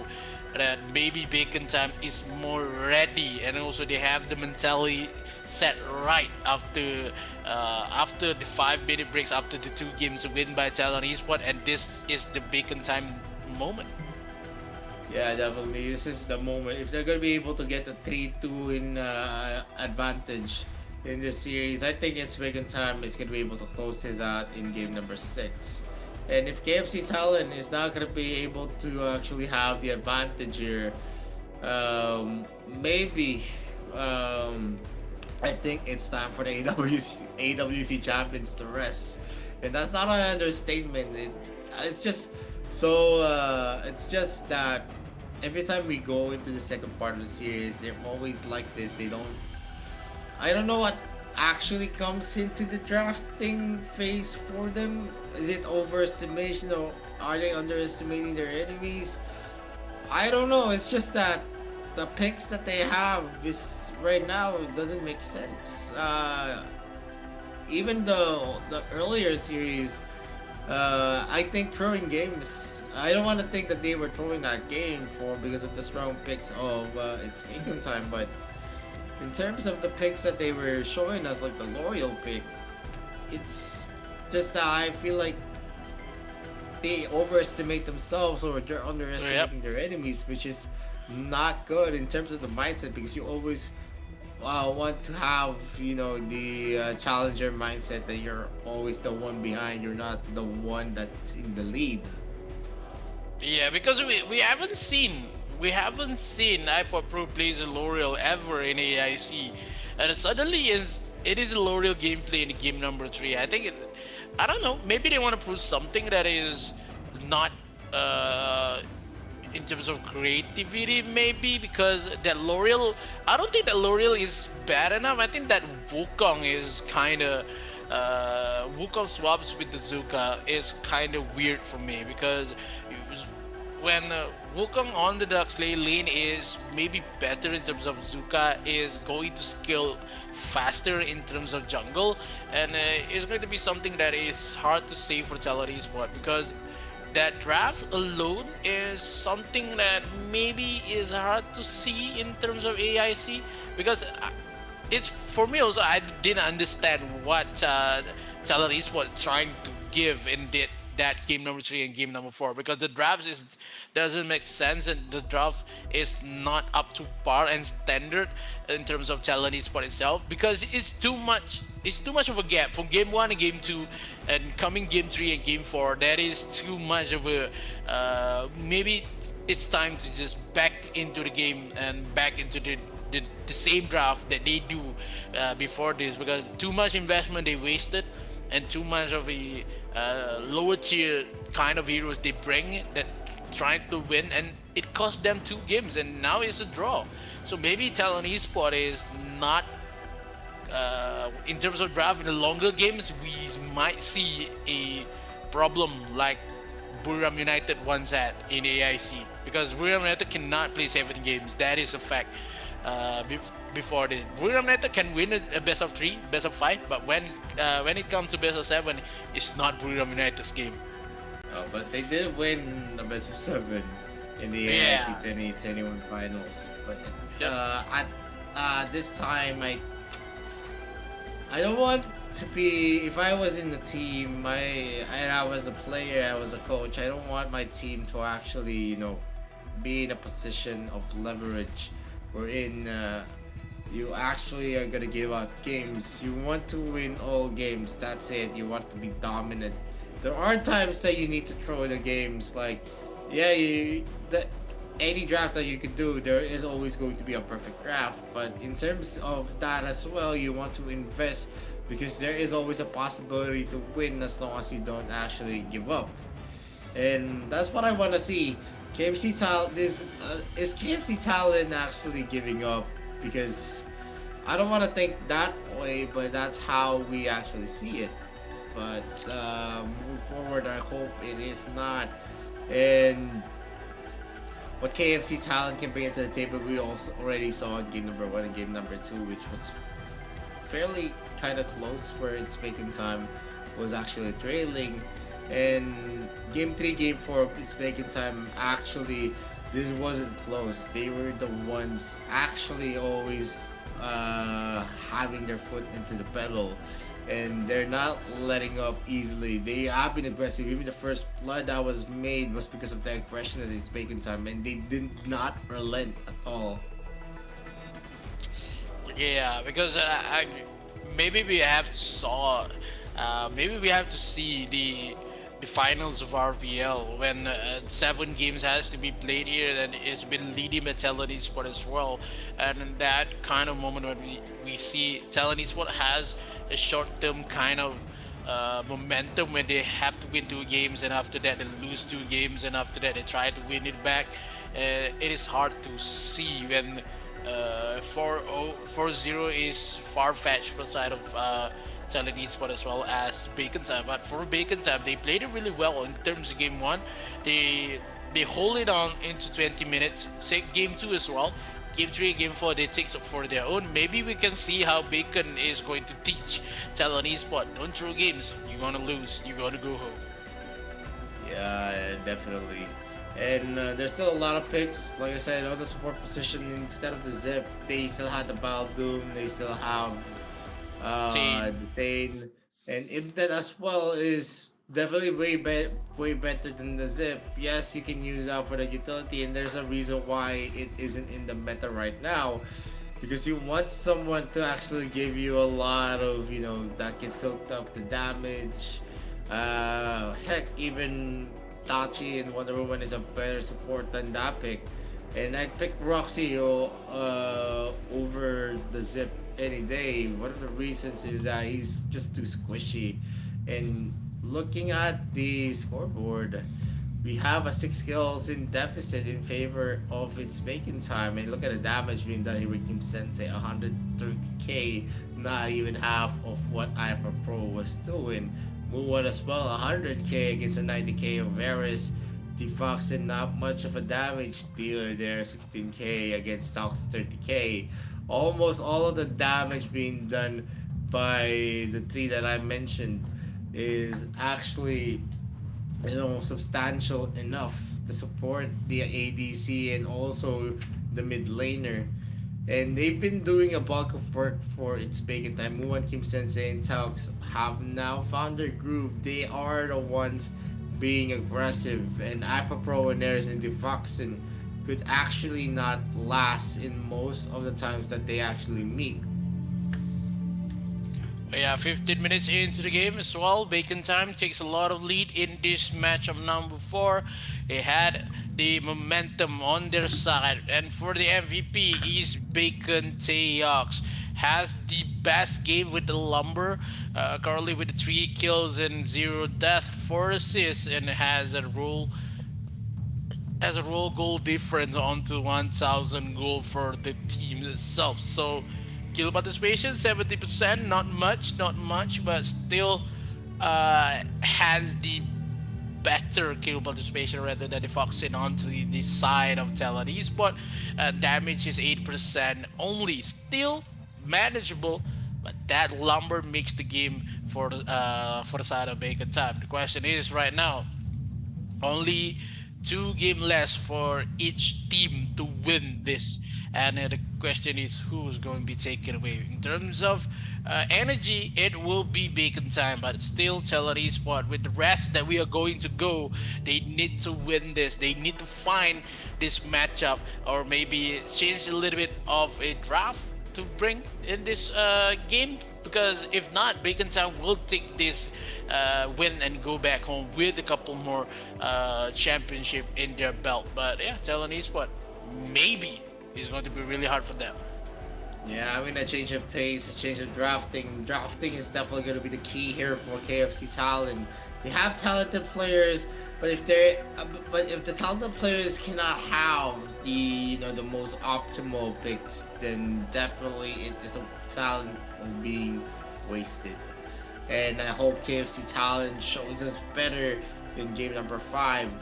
S8: that maybe Bacon Time is more ready, and also they have the mentality set right after the 5-minute breaks, after the 2 games win by Talon Esport, and this is the Bacon Time moment.
S10: Yeah, definitely. This is the moment. If they're gonna be able to get a 3-2 in advantage in this series, I think it's Bacon Time is gonna be able to close it out in game number 6. And if KFC Talon is not gonna be able to actually have the advantage here, maybe I think it's time for the AWC champions to rest, and that's not an understatement. It's just so it's just that every time we go into the second part of the series, they're always like this. I don't know what actually comes into the drafting phase for them. Is it overestimation, or are they underestimating their enemies? I don't know. It's just that the picks that they have is right now, it doesn't make sense. Even the earlier series, I think throwing games. I don't want to think that they were throwing that game for because of the strong picks of it's Bacon Time, but in terms of the picks that they were showing us, like the L'Oreal pick, it's just that I feel like they overestimate themselves or they're underestimating their enemies, which is not good in terms of the mindset, because you always want to have, the challenger mindset, that you're always the one behind, you're not the one that's in the lead.
S8: Yeah, because we haven't seen iPod Pro plays a L'Oreal ever in AIC, and suddenly it is a L'Oreal gameplay in game number 3. I think I don't know, maybe they want to prove something that is not in terms of creativity, maybe, because that L'Oreal, I don't think that L'Oreal is bad enough. I think that Wukong is kind of Wukong swaps with the Zuka is kind of weird for me, because when Wukong on the Duxley lane is maybe better in terms of Zuka is going to skill faster in terms of jungle, and it's going to be something that is hard to say for Talon Esport, because that draft alone is something that maybe is hard to see in terms of AIC, because it's for me also, I didn't understand what Talon Esport trying to give in that game number 3 and game number 4, because the draft doesn't make sense, and the draft is not up to par and standard in terms of Talon Esport itself, because it's too much of a gap from game 1 and game 2 and coming game 3 and game 4. That is too much of a maybe it's time to just back into the game and back into the same draft that they do before this, because too much investment they wasted, and too much of a lower tier kind of heroes they bring that trying to win, and it cost them 2 games, and now it's a draw. So maybe Talon Esport is not in terms of draft in the longer games, we might see a problem like Buriram United once had in AIC, because Buriram United cannot play 7 games. That is a fact. Before this, Buriram United can win a best of 3, best of 5, but when it comes to best of 7, it's not Buriram United's game.
S10: But they did win the best of 7 in the AIC 2021 finals. But at this time, I don't want to be. If I was in the team, and I was a player, I was a coach, I don't want my team to actually, be in a position of leverage. Wherein you actually are gonna give out games. You want to win all games. That's it. You want to be dominant. There are times that you need to throw the games. Like, any draft that you could do, there is always going to be a perfect draft. But in terms of that as well, you want to invest, because there is always a possibility to win as long as you don't actually give up. And that's what I want to see. KFC Talon is KFC Talon actually giving up? Because I don't want to think that way, but that's how we actually see it. But moving forward, I hope it is not. And what KFC talent can bring to the table, we also already saw in game number one and game number two, which was fairly kind of close, where it's making time was actually trailing. And game three, game four, it's making time. Actually, this wasn't close. They were the ones actually always having their foot into the pedal, and they're not letting up easily. They have been aggressive. Even the first blood that was made was because of the aggression that it's making time, and they did not relent at all.
S8: Yeah, because maybe we have to maybe we have to see the finals of RPL when 7 games has to be played here, and it's been leading by Talon Esport as well. And in that kind of moment when we see Talon Esport has a short-term kind of momentum when they have to win 2 games, and after that they lose 2 games, and after that they try to win it back. It is hard to see when 4-0 is far-fetched for the side of Talon Esport as well as Bacon Time. But for Bacon Time, they played it really well in terms of game 1. They hold it on into 20 minutes. Say game 2 as well. Game 3, game 4, they take it for their own. Maybe we can see how Bacon is going to teach Talon Esport. Don't throw games. You're gonna lose. You're gonna go home.
S10: Yeah, definitely. And there's still a lot of picks. Like I said, on the support position, instead of the Zip, they still had the Baldoom. They still have the Thane. And Imten as well is definitely way better than the Zip. Yes, you can use out for the utility, and there's a reason why it isn't in the meta right now. Because you want someone to actually give you a lot of, that can soak up the damage. Heck, even Tachi and Wonder Woman is a better support than that pick. And I pick Roxy over the Zip any day. One of the reasons is that he's just too squishy. And looking at the scoreboard, we have a 6 kills in deficit in favor of its making time. And look at the damage being done here with Team Sensei, 130k, not even half of what Hyper Pro was doing. Muwan as well, 100k against a 90k of Varus. Defoxen, not much of a damage dealer there, 16k against Stocks, 30k. Almost all of the damage being done by the 3 that I mentioned is actually, substantial enough to support the ADC and also the mid laner. And they've been doing a bulk of work for its Bacon Time. Muwan, Kim Sensei, and Taux have now found their groove. They are the ones being aggressive, and Apapro and Neres and Defoxen could actually not last in most of the times that they actually meet.
S8: Yeah, 15 minutes into the game as well. Bacon Time takes a lot of lead in this matchup number 4. They had the momentum on their side, and for the MVP is Bacon Taeyox. Has the best game with the Lumber, currently with 3 kills and 0 death, 4 assists, and has a role goal difference onto 1,000 goal for the team itself. So kill participation 70%, not much, but still has the better kill participation rather than the Foxin onto the side of Talon Esport. Damage is 8% only, still manageable, but that Lumber makes the game for the side of Bacon Time. The question is right now, only 2 game less for each team to win this, and the question is who's going to be taken away. In terms of energy, it will be Bacon Time, but still Talon Esport with the rest that we are going to go, they need to win this. They need to find this matchup, or maybe change a little bit of a draft to bring in this game, because if not, Bacon Time will take this win and go back home with a couple more championship in their belt. But yeah, Talon Esport maybe is going to be really hard for them.
S10: Yeah, I mean, a change of pace, a change of drafting. Drafting is definitely going to be the key here for KFC Talon. They have talented players, but if the talented players cannot have the most optimal picks, then definitely it is a talent being wasted. And I hope KFC talent shows us better in game number 5.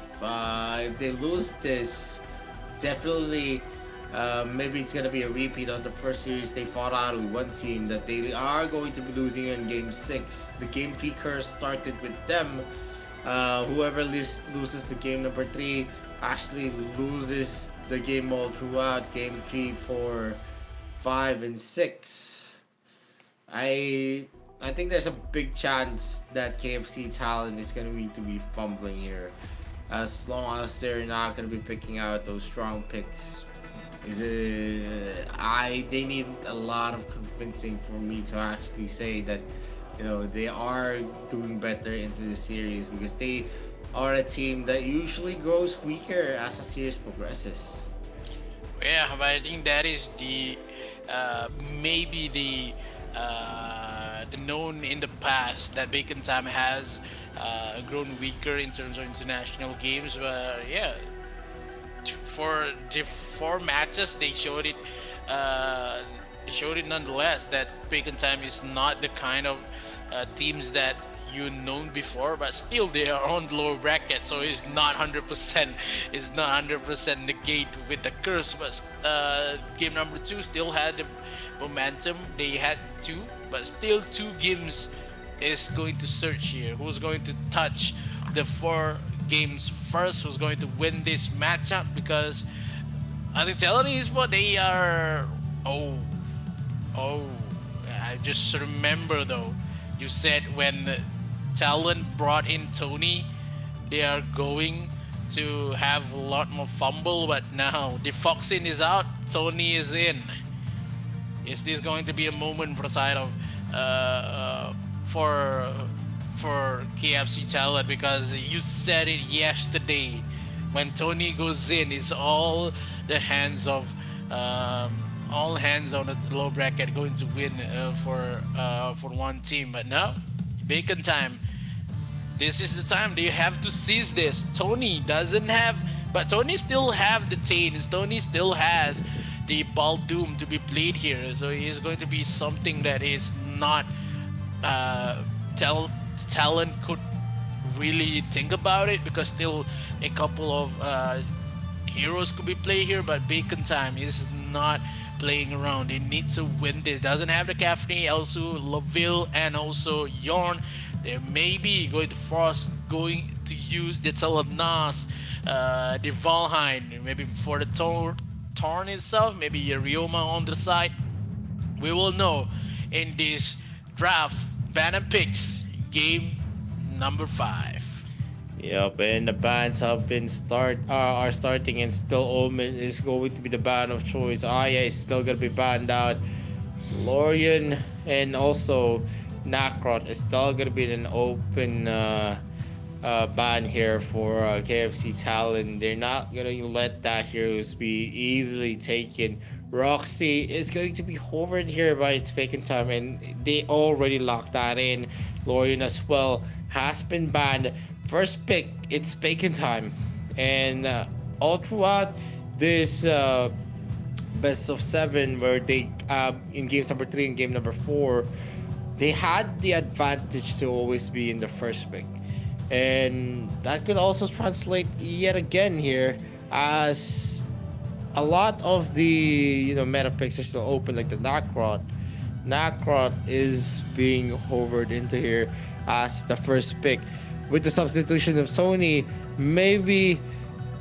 S10: If they lose this, definitely maybe it's gonna be a repeat of the first series they fought out with one team that they are going to be losing in game 6. The game 3 curse started with them. Whoever loses the game number 3 actually loses the game all throughout game 3, 4, 5, and 6. I think there's a big chance that KFC talent is going to be fumbling here, as long as they're not going to be picking out those strong picks. They need a lot of convincing for me to actually say that they are doing better into the series, because they are a team that usually grows weaker as the series progresses.
S8: Yeah, but I think that is the maybe the known in the past that Bacon Time has grown weaker in terms of international games. But yeah, for the 4 matches they showed it. They showed it nonetheless that Bacon Time is not the kind of teams that you known before, but still they are on the lower bracket, so it's not 100%. It's not 100% negate with the curse. But game number 2 still had the momentum. They had 2, but still 2 games is going to search here. Who's going to touch the 4 games first? Who's going to win this matchup? Because I think telling is what they are. Oh, I just remember though. You said when Talon brought in Tony, they are going to have a lot more fumble, but now the Foxin is out, Tony is in. Is this going to be a moment for the side of for KFC Talon? Because you said it yesterday, when Tony goes in, it's all hands on the low bracket going to win for one team. But now, Bacon Time, this is the time. They have to seize this. Tony doesn't have, but Tony still have the Tains. Tony still has the Ball Doom to be played here. So it is going to be something that is not Talent could really think about it, because still a couple of heroes could be played here. But Bacon Time is not playing around. They need to win this. Doesn't have the Caffrey, also Laville, and also Yorn. They may be going to use the Telenas, the Valheim, maybe for the Torn itself, maybe a Ryoma on the side. We will know in this draft banner picks game number 5.
S7: Yep, and the bans have been are starting, and still Omen is going to be the ban of choice. Aya is still gonna be banned out. Lorian and also Nakrot is still gonna be an open ban here for KFC Talon. They're not gonna let that heroes be easily taken. Roxy is going to be hovered here by its Bacon Time, and they already locked that in. Lorian as well has been banned. First pick, it's Bacon Time, and all throughout this best of 7, where they in games number 3 and game number 4, they had the advantage to always be in the first pick, and that could also translate yet again here, as a lot of the meta picks are still open, like the Nakrot. Nakrot is being hovered into here as the first pick. With the substitution of Sony, maybe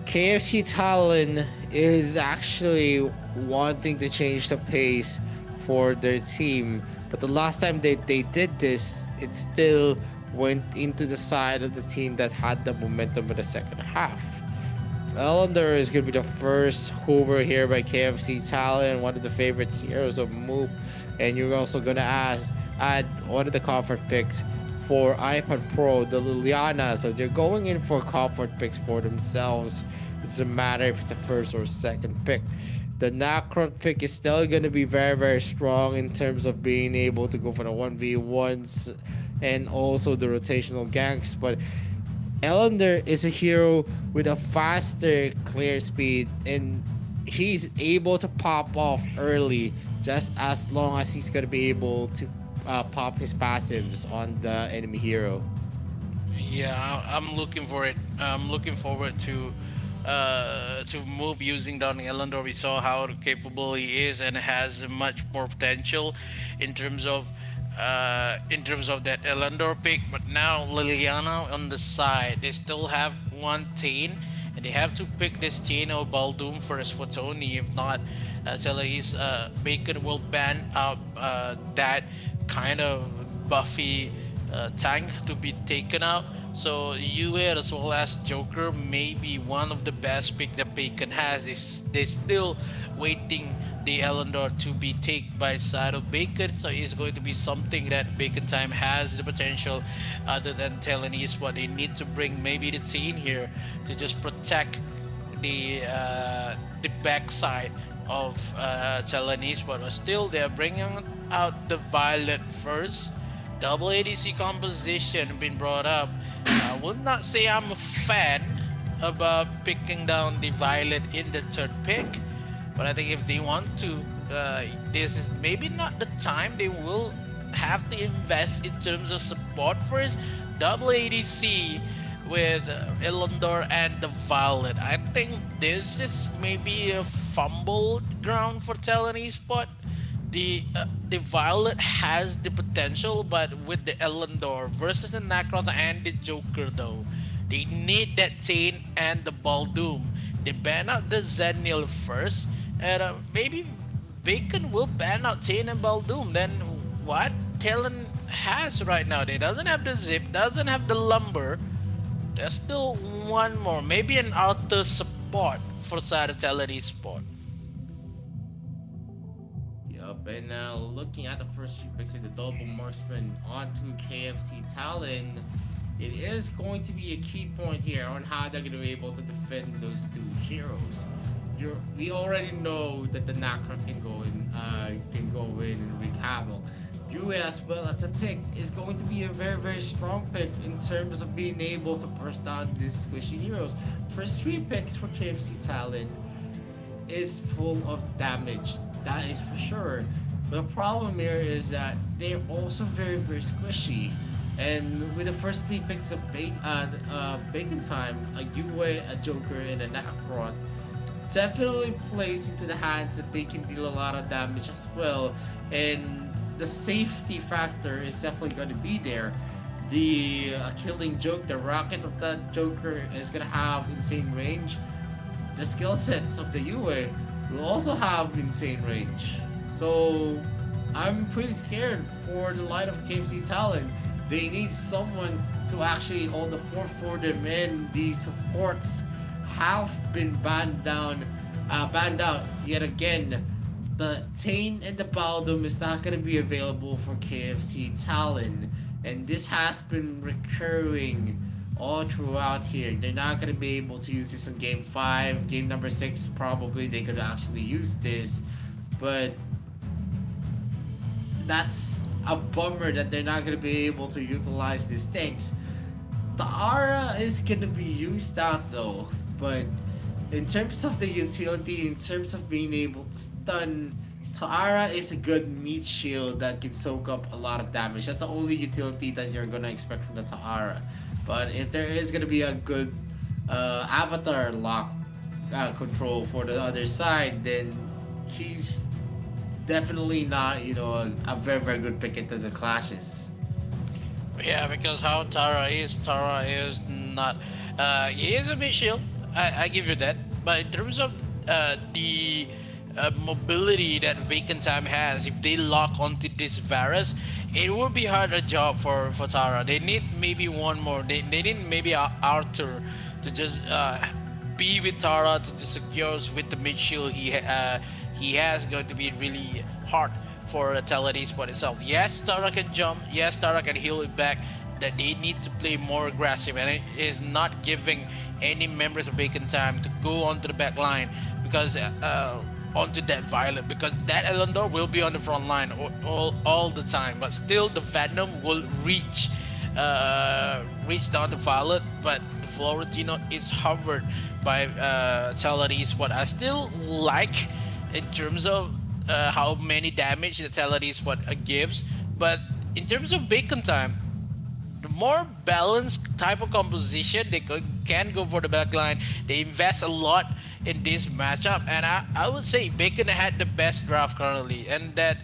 S7: KFC Talon is actually wanting to change the pace for their team. But the last time they did this, it still went into the side of the team that had the momentum in the second half. Ellender is going to be the first hover here by KFC Talon, one of the favorite heroes of Moop. And you're also going to add one of the comfort picks for iPad Pro, the Liliana. So they're going in for comfort picks for themselves. It doesn't matter if it's a first or second pick. The Nakrot pick is still going to be very, very strong in terms of being able to go for the 1v1s and also the rotational ganks. But Ellender is a hero with a faster clear speed, and he's able to pop off early just as long as he's gonna be able to pop his passives on the enemy hero.
S8: Yeah, I'm looking for it. I'm looking forward to move using Don Elendor. We saw how capable he is and has much more potential in terms of that Elendor pick. But now Liliana on the side, they still have one teen, and they have to pick this teen or Baldoon first for Tony. If not, Celadis Bacon will ban out that kind of buffy tank to be taken out. So UA as well as Joker may be one of the best pick that Bacon has. They still waiting the Elendor to be taken by side of Bacon. So it's going to be something that Bacon Time has the potential other than Telenis. What they need to bring maybe the team here to just protect the backside of Telenis. But still they're bringing out the Violet first. Double ADC composition been brought up. I would not say I'm a fan about picking down the Violet in the third pick, but I think if they want to, this is maybe not the time. They will have to invest in terms of support first. Double ADC with Elendor and the Violet. I think this is maybe a fumbled ground for Talon Esport. The Violet has the potential, but with the Elendor versus the Nacross and the Joker though, they need that Tain and the Baldoom. They ban out the Zenil first, and maybe Bacon will ban out Tain and Baldoom. Then what Talon has right now, they doesn't have the Zip, doesn't have the Lumber. There's still one more, maybe an outer support for side of Talon Esport.
S10: And now looking at the first three picks with the double marksman onto KFC Talon, it is going to be a key point here on how they're going to be able to defend those two heroes. We already know that the Nakra can go in and wreak havoc. UA as well as a pick is going to be a very, very strong pick in terms of being able to burst down these squishy heroes. First three picks for KFC Talon is full of damage. That is for sure. But the problem here is that they're also very, very squishy. And with the first three picks of Bacon Time, a UA, a Joker, and a Necrot, definitely plays into the hands that they can deal a lot of damage as well. And the safety factor is definitely going to be there. The killing joke, the rocket of that Joker is going to have insane range. The skill sets of the UA will also have insane range. So I'm pretty scared for the line of KFC Talon. They need someone to actually hold the fort for them, and the supports have been banned out yet again. The Tain and the Baldum is not going to be available for KFC Talon, and this has been recurring all throughout here. They're not going to be able to use this in game 5. Game number 6 probably they could actually use this, but that's a bummer that they're not going to be able to utilize these things. Taara is going to be used out though, but in terms of the utility, in terms of being able to stun, Taara is a good meat shield that can soak up a lot of damage. That's the only utility that you're going to expect from the Taara. But if there is going to be a good avatar lock control for the other side, then he's definitely not, a very, very good pick into the clashes.
S8: Yeah, because how Tara is not. He is a bit shield. I give you that. But in terms of the mobility that Vacant Time has, if they lock onto this Varus, it would be harder job for Tara. They need maybe one more. They need maybe Arthur to just be with Tara to just secure with the mid shield he has. Going to be really hard for Talon Esport itself. Yes, Tara can jump. Yes, Tara can heal it back. That they need to play more aggressive, and it is not giving any members of Vacant Time to go onto the back line because onto that Violet, because that Elendor will be on the front line all the time, but still the Venom will reach down to Violet, but the Florentino is hovered by Talari's. What I still like in terms of how many damage the Talari's what gives, but in terms of bacon time, the more balanced type of composition, can go for the backline. They invest a lot in this matchup, and I would say Bacon had the best draft currently, and that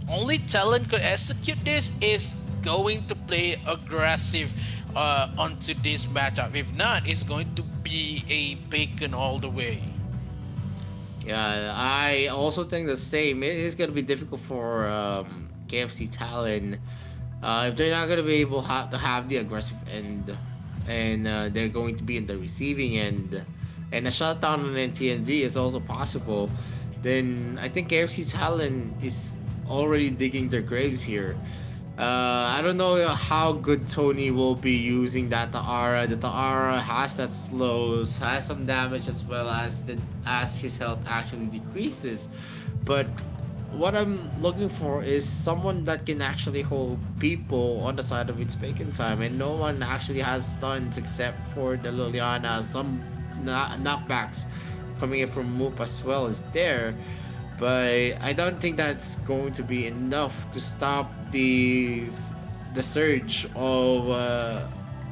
S8: only talent could execute this is going to play aggressive onto this matchup. If not, it's going to be a Bacon all the way.
S10: Yeah, I also think the same. It is gonna be difficult for KFC Talon if they're not gonna be able to have the aggressive end, and they're going to be in the receiving end, and a shutdown on NTNZ is also possible. Then I think KFC Talon is already digging their graves here. I don't know how good Tony will be using that Ta'ara. The Ta'ara has that slows, has some damage as well as his health actually decreases. But what I'm looking for is someone that can actually hold people on the side of its bacon time, and no one actually has stuns except for the Liliana. Some knockbacks coming in from Moop as well is there, but I don't think that's going to be enough to stop the surge of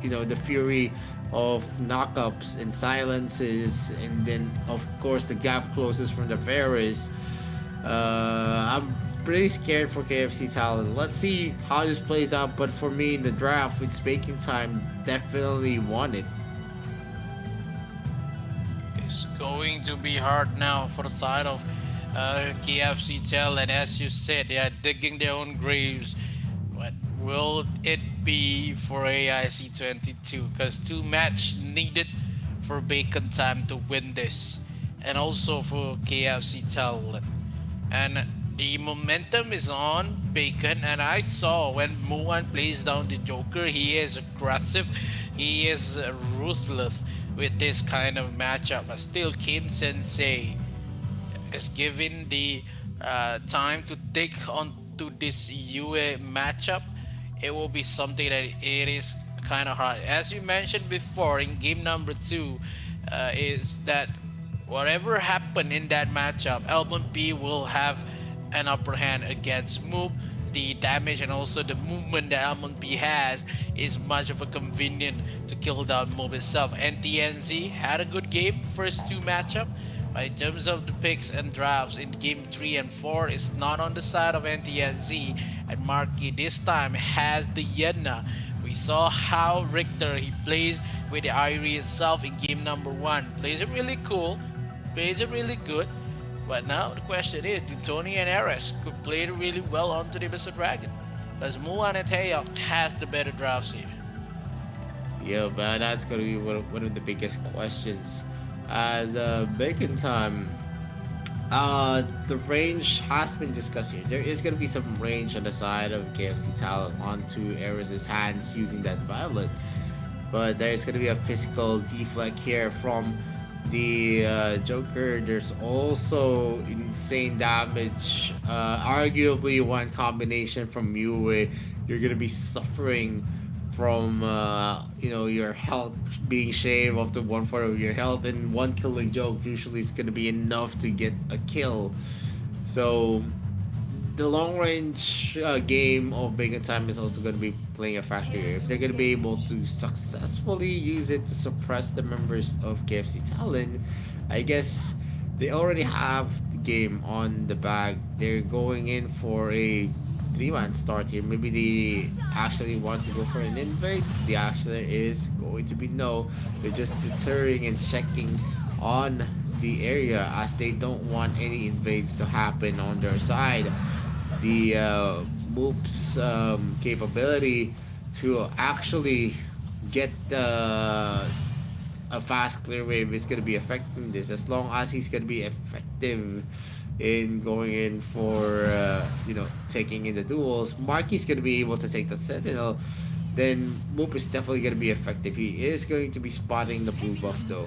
S10: the fury of knockups and silences, and then of course the gap closes from the Ferris. I'm pretty scared for KFC Talon. Let's see how this plays out, but for me in the draft, it's baking time definitely won it.
S8: It's going to be hard now for the side of KFC Talon. As you said, they are digging their own graves. What will it be for AIC 22? Because 2 match needed for Bacon Time to win this, and also for KFC Talon. And the momentum is on Bacon, and I saw when Muan plays down the Joker, he is aggressive, he is ruthless with this kind of matchup. But still, Kim Sensei is given the time to take on to this UA matchup. It will be something that it is kind of hard. As you mentioned before in game number 2, is that whatever happened in that matchup, LMP will have an upper hand against Moop. The damage and also the movement that LMP has is much of a convenient to kill down Moop itself. NTNZ had a good game first 2 matchup. In terms of the picks and drafts in game 3 and 4, is not on the side of NTNZ, and Marky this time has the Yenna. We saw how Richter he plays with the Irie itself in game number 1. Plays it really cool, plays it really good. But now the question is, do Tony and Ares could play it really well onto the Mr. Dragon? Because Muan and Taeyong has the better drafts here.
S10: Yeah, but that's gonna be one of the biggest questions. As Bacon Time, the range has been discussed here. There is gonna be some range on the side of KFC Talon onto Ares' hands using that Violet, but there's gonna be a physical deflect here from the Joker. There's also insane damage, arguably one combination from Yue. You're gonna be suffering from your health being shaved up to 1/4 of your health, and one killing joke usually is gonna be enough to get a kill. So the long range game of Bacon Time is also going to be playing a factor here. If they're going to be able to successfully use it to suppress the members of KFC Talon, I guess they already have the game on the bag. They're going in for a 3-man start here. Maybe they actually want to go for an invade. The answer is going to be no. They're just deterring and checking on the area as they don't want any invades to happen on their side. The Moop's capability to actually get a fast clear wave is going to be affecting this, as long as he's going to be effective in going in for taking in the duels. Marky's going to be able to take the Sentinel, then Moop is definitely going to be effective. He is going to be spotting the blue buff though.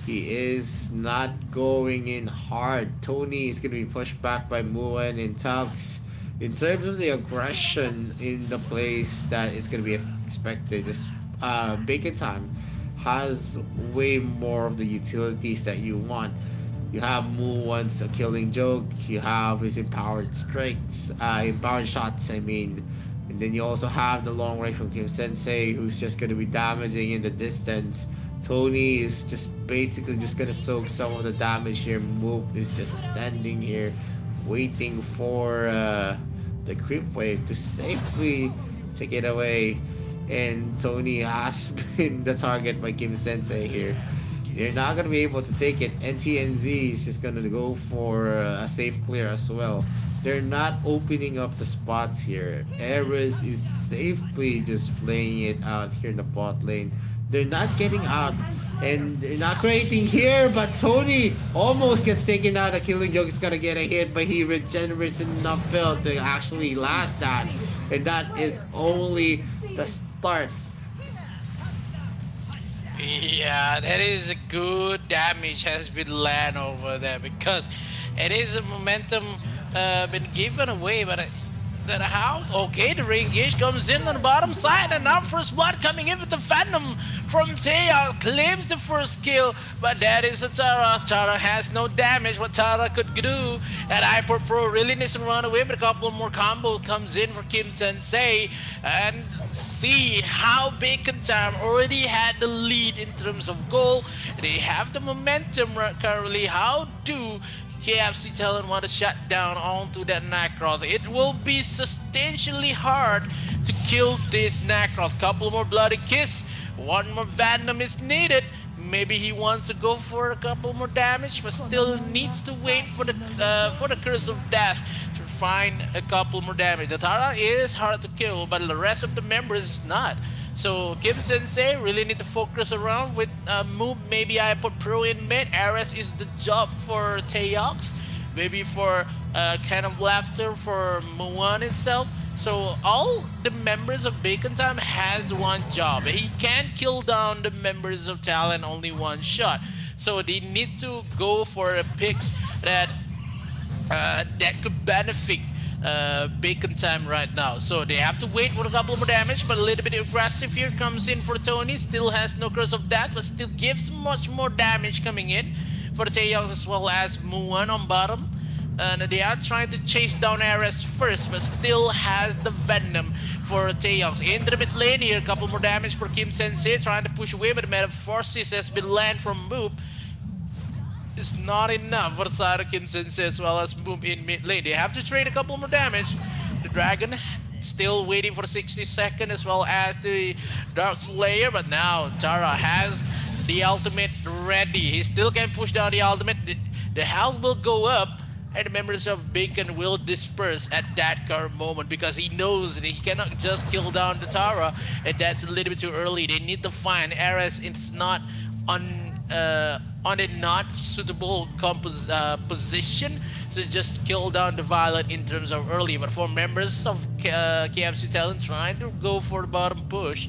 S7: He is not going in hard. Tony is going to be pushed back by Muan and Tux. In terms of the aggression in the place that is going to be expected, this Bacon Time has way more of the utilities that you want. You have Mu wants a killing joke. You have his empowered strikes, empowered shots. I mean, and then you also have the long range from Kim Sensei, who's just going to be damaging in the distance. Tony is just basically just gonna soak some of the damage here. Move is just standing here, waiting for the creep wave to safely take it away. And Tony has been the target by Kim Sensei here. You're not gonna be able to take it. NTNZ is just gonna go for a safe clear as well. They're not opening up the spots here. Ares is safely just playing it out here in the bot lane. They're not getting out and they're not creating here, but Tony almost gets taken out. The killing joke is gonna get a hit, but he regenerates enough health to actually last that. And that is only the start.
S8: Yeah, that is a good damage has been land over there because it is a momentum been given away, but that how? Okay, the re-engage comes in on the bottom side, and now first blood coming in with the Phantom from Teo claims the first kill, but that is a Tara. Tara has no damage. What Tara could do, and Hyper Pro really needs to run away, but a couple more combos comes in for Kim Sensei, and see how Bacon Time already had the lead in terms of goal. They have the momentum currently. How do KFC Talon want to shut down onto that Nacross? It will be substantially hard to kill this Nacross. Couple more bloody kiss. One more Venom is needed. Maybe he wants to go for a couple more damage, but still needs to wait for the Curse of Death to find a couple more damage. The Tara is hard to kill, but the rest of the members is not. So Kim Sensei really need to focus around with move. Maybe I put Pro in mid. Ares is the job for Taeyox. Maybe for kind of laughter for Muan itself. So all the members of Bacon Time has one job. He can't kill down the members of Talon only one shot. So they need to go for a picks that that could benefit Bacon Time right now. So they have to wait for a couple more damage, but a little bit aggressive here comes in for Tony. Still has no Curse of Death, but still gives much more damage coming in for the Taeyong as well as Muan on bottom. And they are trying to chase down Ares first, but still has the Venom for Taeyong. In the mid lane here, a couple more damage for Kim Sensei, trying to push away, but the Metamorphosis has been land from Moop. It's not enough for the side of Kim Sensei as well as Moop in mid lane. They have to trade a couple more damage. The Dragon still waiting for 60 seconds as well as the Dark Slayer, but now Tara has the ultimate ready. He still can push down the ultimate. The health will go up, and the members of Bacon will disperse at that current moment because he knows that he cannot just kill down the Tara, and that's a little bit too early. They need to find Ares. It's not on a not suitable position to just kill down the Violet in terms of early. But for members of KFC Talent trying to go for the bottom push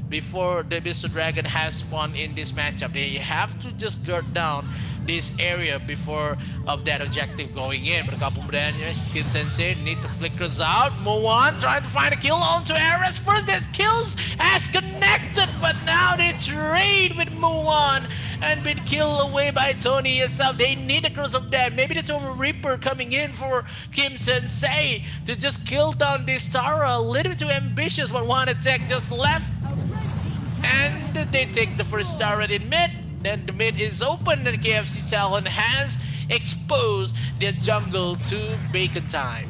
S8: before the Mr. Dragon has spawned in this matchup, they have to just guard down this area before of that objective going in. But a couple more damage. Kim Sensei need to flickers out. Muan trying to find a kill onto Ares. First that kills as connected, but now they trade with Muan and been killed away by Tony itself. They need a Curse of Death. Maybe the Tomb Reaper coming in for Kim Sensei to just kill down this Tara. A little bit too ambitious, but one attack just left. And they take the first turret in mid. Then the mid is open and KFC Talon has exposed their jungle to Bacon Time.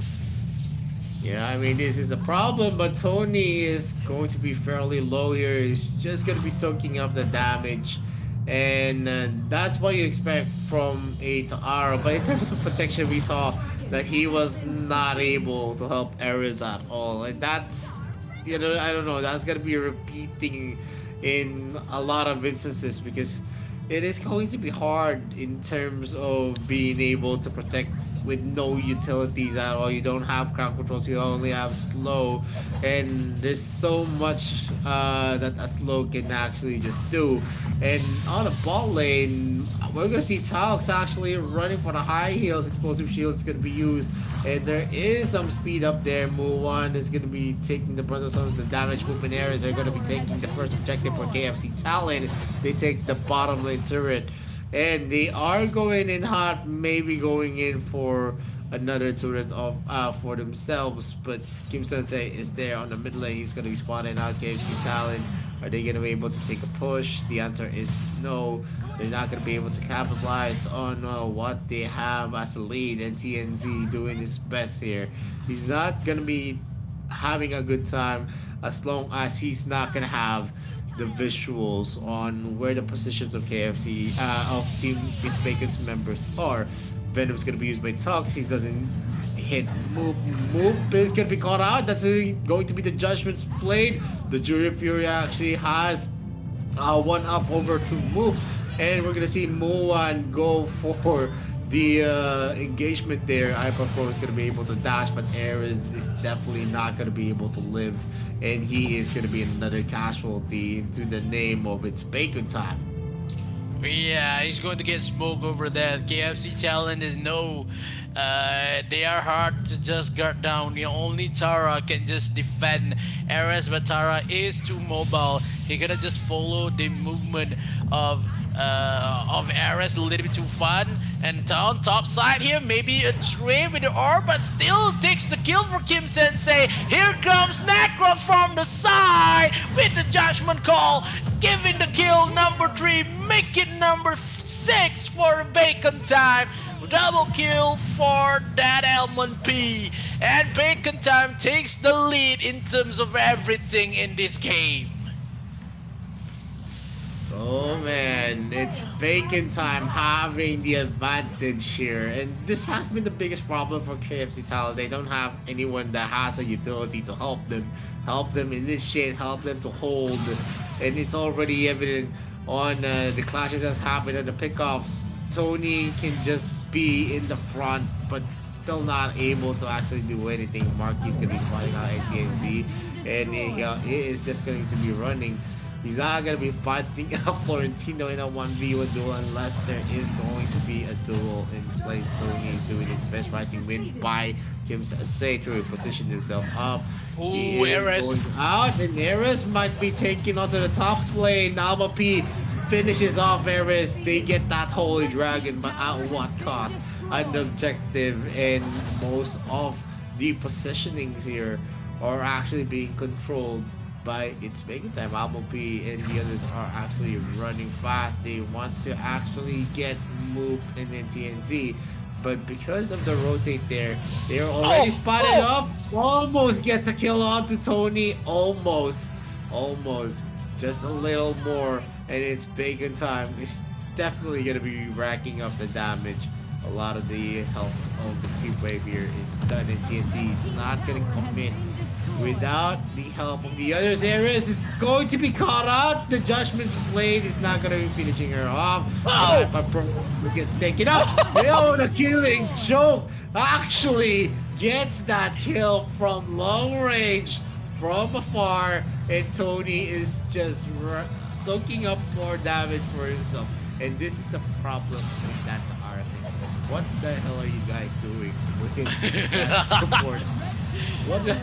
S7: Yeah, I mean, this is a problem, but Tony is going to be fairly low here. He's just going to be soaking up the damage. And that's what you expect from a Tara. But in terms of protection, we saw that he was not able to help Ares at all. And that's, you know, I don't know, that's going to be repeating in a lot of instances because it is going to be hard in terms of being able to protect
S10: with no utilities at all. You don't have crowd controls. You only have slow, and there's so much that a slow can actually just do. And on the ball lane, we're gonna see Talks actually running for the high heels. Explosive shield is gonna be used, and there is some speed up there. Muwan is gonna be taking the brunt of some of the damage. Movement areas are gonna be taking the first objective for KFC Talon. They take the bottom lane turret, and they are going in hot, maybe going in for another turret of for themselves. But Kim Sensei is there on the mid lane. He's gonna be spotting out KFC Talon. Are they gonna be able to take a push? The answer is no. They're not gonna be able to capitalize on what they have as a lead, and TNZ doing his best here. He's not gonna be having a good time as long as he's not gonna have the visuals on where the positions of KFC of Team It's Bacon's members are. Venom's gonna be used by Tux. He doesn't hit move. Move is gonna be caught out. That's going to be the judgment's played. The Jury of Fury actually has one up over to Move, and we're gonna see Muan go for the engagement there. Hyperflow is gonna be able to dash, but Ares is definitely not gonna be able to live, and he is gonna be another casualty to the name of It's Bacon Time.
S8: Yeah, he's going to get smoke over that. KFC Talon is no. They are hard to just guard down. Only Tara can just defend Ares, but Tara is too mobile. He gonna just follow the movement of Ares a little bit too fun. And down top side here, maybe a trade with the orb, but still takes the kill for Kim Sensei. Here comes Necro from the side with the judgment call, giving the kill number 3, make it number 6 for Bacon Time. Double kill for that LMP, and Bacon Time takes the lead in terms of everything in this game.
S10: Oh man, it's Bacon Time having the advantage here, and this has been the biggest problem for KFC Talon. They don't have anyone that has a utility to help them initiate, help them to hold, and it's already evident on the clashes that's happened and the pickoffs. Tony can just be in the front, but still not able to actually do anything. Marky's gonna be spotting out ATNZ, and he is just going to be running. He's not gonna be fighting Florentino in a 1v1 duel unless there is going to be a duel in place. Tony is doing his best, rising win by Kim Sensei to position himself up.
S8: Ooh, Ares
S10: going out, and Ares might be taking onto the top lane. Alma P finishes off Ares. They get that Holy Dragon, but at what cost? An objective, and most of the positionings here are actually being controlled by It's Bacon Time. Alma P and the others are actually running fast. They want to actually get Move and then TNZ, but because of the rotate there, they're already spotted up. Almost gets a kill onto Tony. Almost. Just a little more, and It's Bacon Time. It's definitely gonna be racking up the damage. A lot of the health of the creep wave here is done, and TNT is not gonna commit without the help of the others. Ares is going to be caught out. The Judgment's blade is not gonna be finishing her off. But gets taken out. The killing joke actually gets that kill from long range, from afar, and Tony is just soaking up more damage for himself. And this is the problem with that RF. What the hell are you guys doing with that support? What the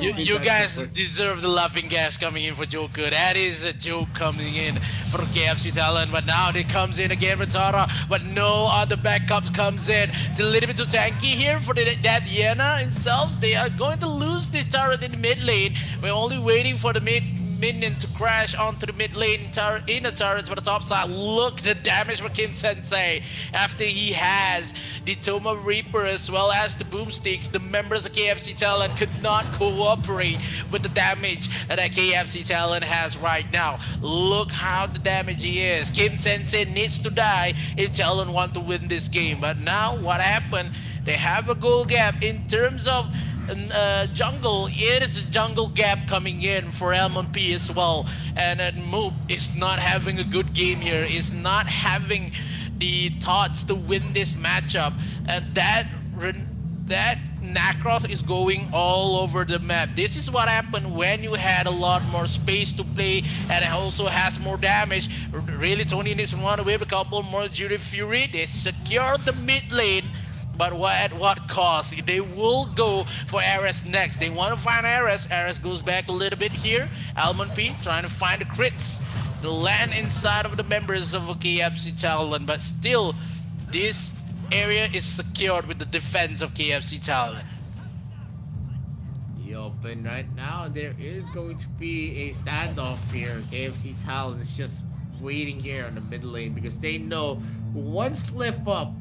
S8: you guys deserve the laughing gas coming in for Joker. That is a joke coming in for KFC Talon, but now it comes in again with Tara, but no other backups comes in. It's a little bit too tanky here for that Yena himself. They are going to lose this turret in the mid lane. We're only waiting for the minion to crash onto the mid lane in the turrets for the top side. Look the damage for Kim Sensei after he has the Toma Reaper as well as the boomsticks. The members of KFC Talon could not cooperate with the damage that KFC Talon has right now. Look how the damage he is. Kim Sensei needs to die if Talon want to win this game. But now what happened? They have a goal gap in terms of jungle. It is a jungle gap coming in for LMP as well, and Moop is not having a good game here. Is not having the thoughts to win this matchup, and that Nacross is going all over the map. This is what happened when you had a lot more space to play, and it also has more damage. Really, Tony needs to run away with a couple more Jury Fury. They secured the mid lane, but at what cost? They will go for Ares next. They want to find Ares. Ares goes back a little bit here. Almond P trying to find the crits to land inside of the members of KFC Talon, but still, this area is secured with the defense of KFC Talon.
S10: Yup, and right now there is going to be a standoff here. KFC Talon is just waiting here on the mid lane because they know one slip up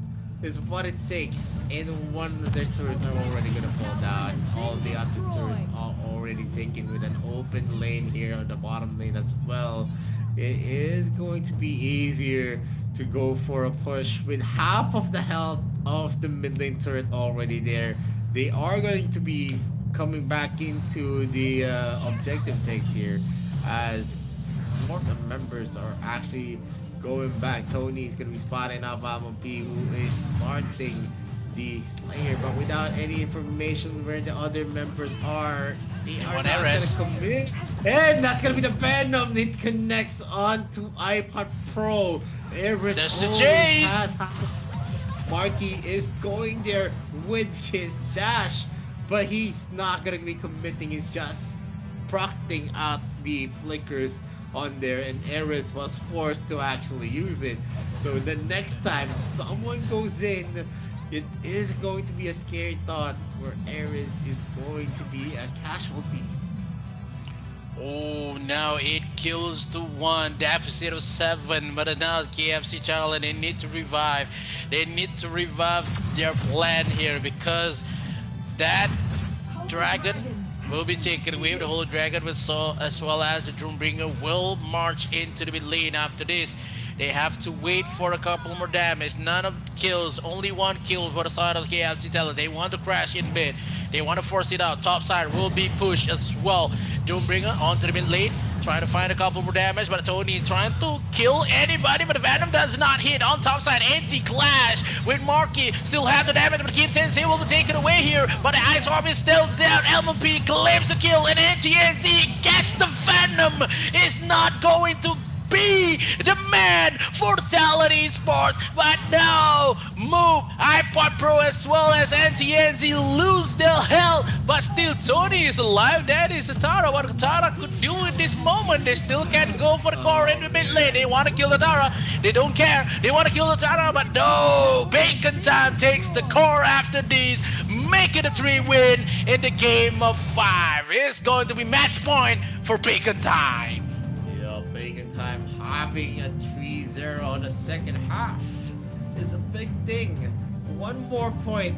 S10: is what it takes, and one of their turrets are already gonna fall down. All the other turrets are already taken with an open lane here on the bottom lane as well. It is going to be easier to go for a push with half of the health of the mid lane turret already there. They are going to be coming back into the objective takes here as more of the members are actually going back. Tony is going to be spotting out Almond P, who is starting the Slayer, but without any information where the other members are. They are not going to commit. And that's going to be the Venom. It connects onto iPod Pro.
S8: That's the chase.
S10: Marky is going there with his dash, but he's not going to be committing. He's just procting out the flickers on there, and Ares was forced to actually use it. So the next time someone goes in, it is going to be a scary thought where Ares is going to be a casualty.
S8: Oh, now 8 kills to 1, deficit of 7, but now KFC Talon, they need to revive. They need to revive their plan here because that dragon will be taken away. The Holy Dragon as well as the Doombringer will march into the mid lane after this. They have to wait for a couple more damage. None of the kills, only 1 kill for the side of KFC Talon. They want to crash in mid. They want to force it out. Top side will be pushed as well. Doombringer onto the mid lane, trying to find a couple more damage, but Tony trying to kill anybody, but the Venom does not hit. On top side, anti-clash with Marky. Still have the damage, but Kim Sensei will be taken away here, but the Ice Orb is still down. LMP claims the kill, and NTNC gets the Venom. Is not going to be the man for Talon Esports, but now Move, iPod Pro as well as NTNZ lose their health, but still Tony is alive. That is Tara. What Tara could do in this moment, they still can go for the core in the mid lane. They want to kill the Tara, they don't care, they want to kill the Tara, but no, Bacon Time takes the core after these, make it a 3-win in the game of 5. It's going to be match point for Bacon Time.
S10: Bacon Time having a 3-0 on the second half is a big thing. One more point,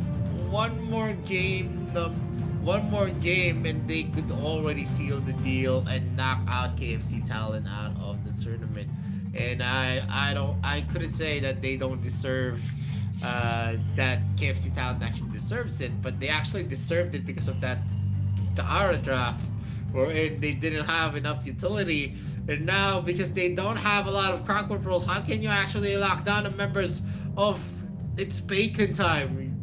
S10: one more game, and they could already seal the deal and knock out KFC Talon out of the tournament. And I couldn't say that they don't deserve that KFC Talon actually deserves it, but they actually deserved it because of that Tara draft, wherein they didn't have enough utility. And now, because they don't have a lot of crowd controls, how can you actually lock down the members of It's Bacon Time?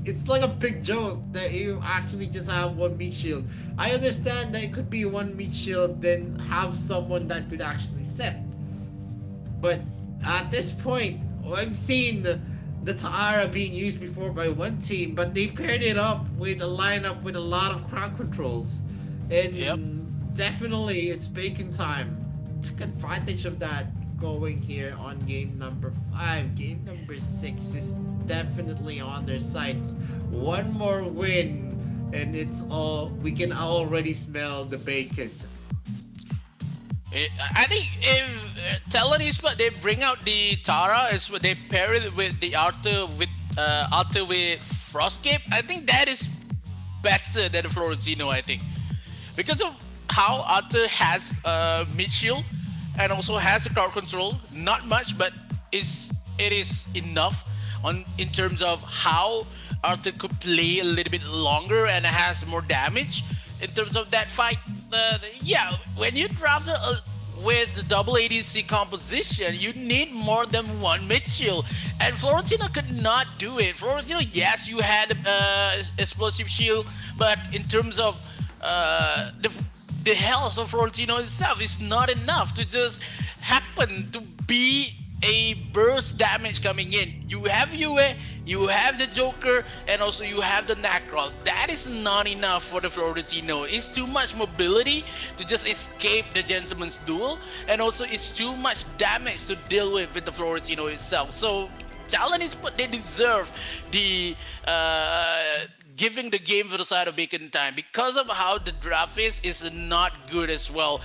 S10: It's like a big joke that you actually just have one meat shield. I understand that it could be one meat shield, then have someone that could actually set. But at this point, I've seen the Tara being used before by one team, but they paired it up with a lineup with a lot of crowd controls. And definitely, It's Bacon Time took advantage of that going here on game number 5. Game number 6 is definitely on their sights. One more win, and it's all we can already smell the bacon.
S8: I think if Talon Esports, they bring out the Tara, they pair it with the Arthur with Frostcape. I think that is better than Florentino. I think because of how Arthur has mid shield and also has the crowd control. Not much, but it is enough in terms of how Arthur could play a little bit longer and has more damage in terms of that fight. Yeah, when you draft with the double ADC composition, you need more than one mid shield, and Florentino could not do it. Florentino, yes, you had explosive shield, but in terms of the health of Florentino itself is not enough to just happen to be a burst damage coming in. You have Yue, you have the Joker, and also you have the Nacros. That is not enough for the Florentino. It's too much mobility to just escape the Gentleman's Duel, and also it's too much damage to deal with the Florentino itself. So talent is what they deserve the giving the game for the side of Bacon Time, because of how the draft is not good as well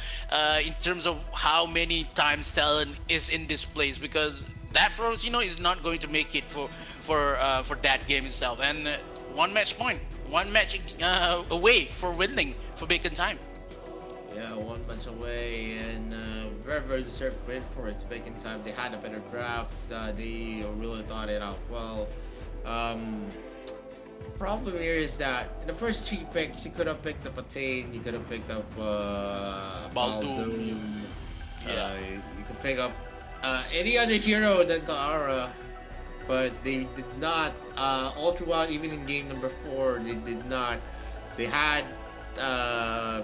S8: in terms of how many times talent is in this place, because that Florentino is not going to make it for that game itself, and one match away for winning for Bacon Time.
S10: Yeah, one match away, and very, very deserved win for its Bacon Time. They had a better draft. They really thought it out well. Problem here is that in the first 3 picks, you could have picked up Patain, you could have picked up
S8: Baldoon. Yeah.
S10: You could pick up any other hero than Taara, but they did not. All throughout, even in game number 4, they did not. They had the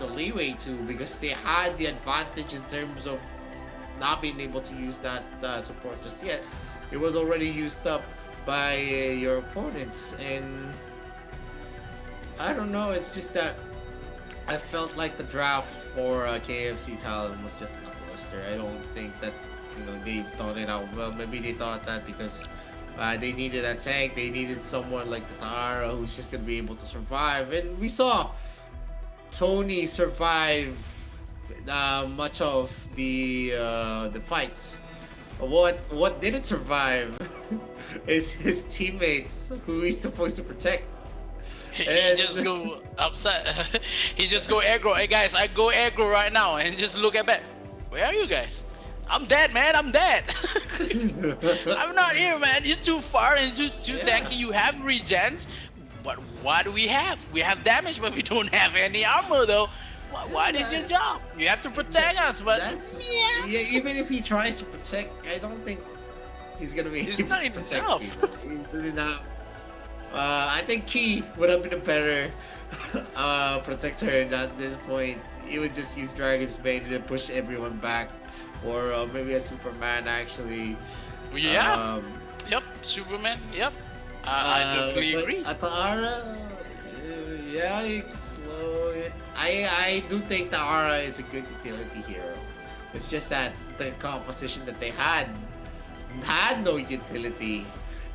S10: leeway to, because they had the advantage in terms of not being able to use that support just yet. It was already used up by your opponents, and I don't know, it's just that I felt like the draft for KFC Talon was just lackluster. I don't think that they thought it out well. Maybe they thought that because they needed a tank, they needed someone like Tatara who's just gonna be able to survive, and we saw Tony survive much of the fights. What didn't survive is his teammates, who he's supposed to protect.
S8: He just go upset. He just go aggro. Hey guys, I go aggro right now, and just look at back. Where are you guys? I'm dead, man. I'm dead. I'm not here, man. You're too far and too tanky. You have regens, but what do we have? We have damage, but we don't have any armor though. What is your job? You have to protect us, but
S10: yeah, even if he tries to protect, I don't think he's gonna be.
S8: It's not even enough.
S10: He doesn't have. I think Key would have been a better protector at this point. He would just use Dragon's Bane and push everyone back, or maybe a Superman actually.
S8: Yeah. Yep. Superman. Yep. I totally agree.
S10: Atara, yeah, it's slow. I do think Taara is a good utility hero. It's just that the composition that they had no utility,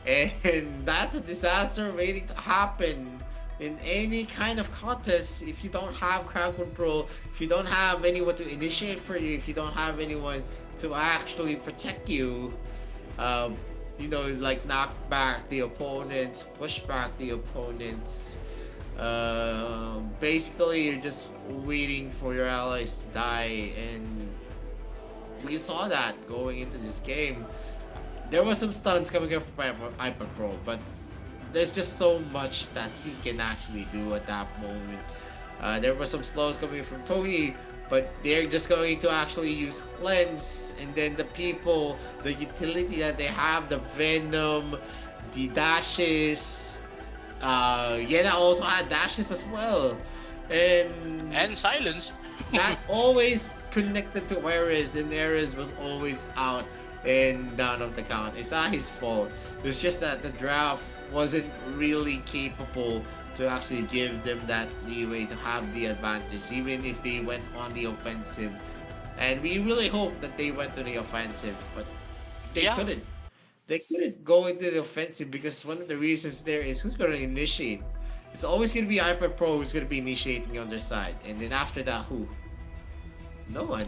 S10: and that's a disaster waiting to happen in any kind of contest. If you don't have crowd control, if you don't have anyone to initiate for you, if you don't have anyone to actually protect you, like knock back the opponents, push back the opponents. Basically, you're just waiting for your allies to die, and we saw that going into this game. There was some stunts coming up from Hyper Pro, but there's just so much that he can actually do at that moment. There were some slows coming from Tony, but they're just going to actually use Cleanse, and then the people, the utility that they have, the Venom, the dashes. Yena also had dashes as well, and
S8: silence.
S10: That always connected to Ares, and Ares was always out and down of the count. It's not his fault. It's just that the draft wasn't really capable to actually give them that leeway to have the advantage, even if they went on the offensive. And we really hope that they went to the offensive, but they couldn't. They couldn't go into the offensive because one of the reasons there is who's going to initiate. It's always going to be Hyper Pro who's going to be initiating on their side, and then after that, who? No one.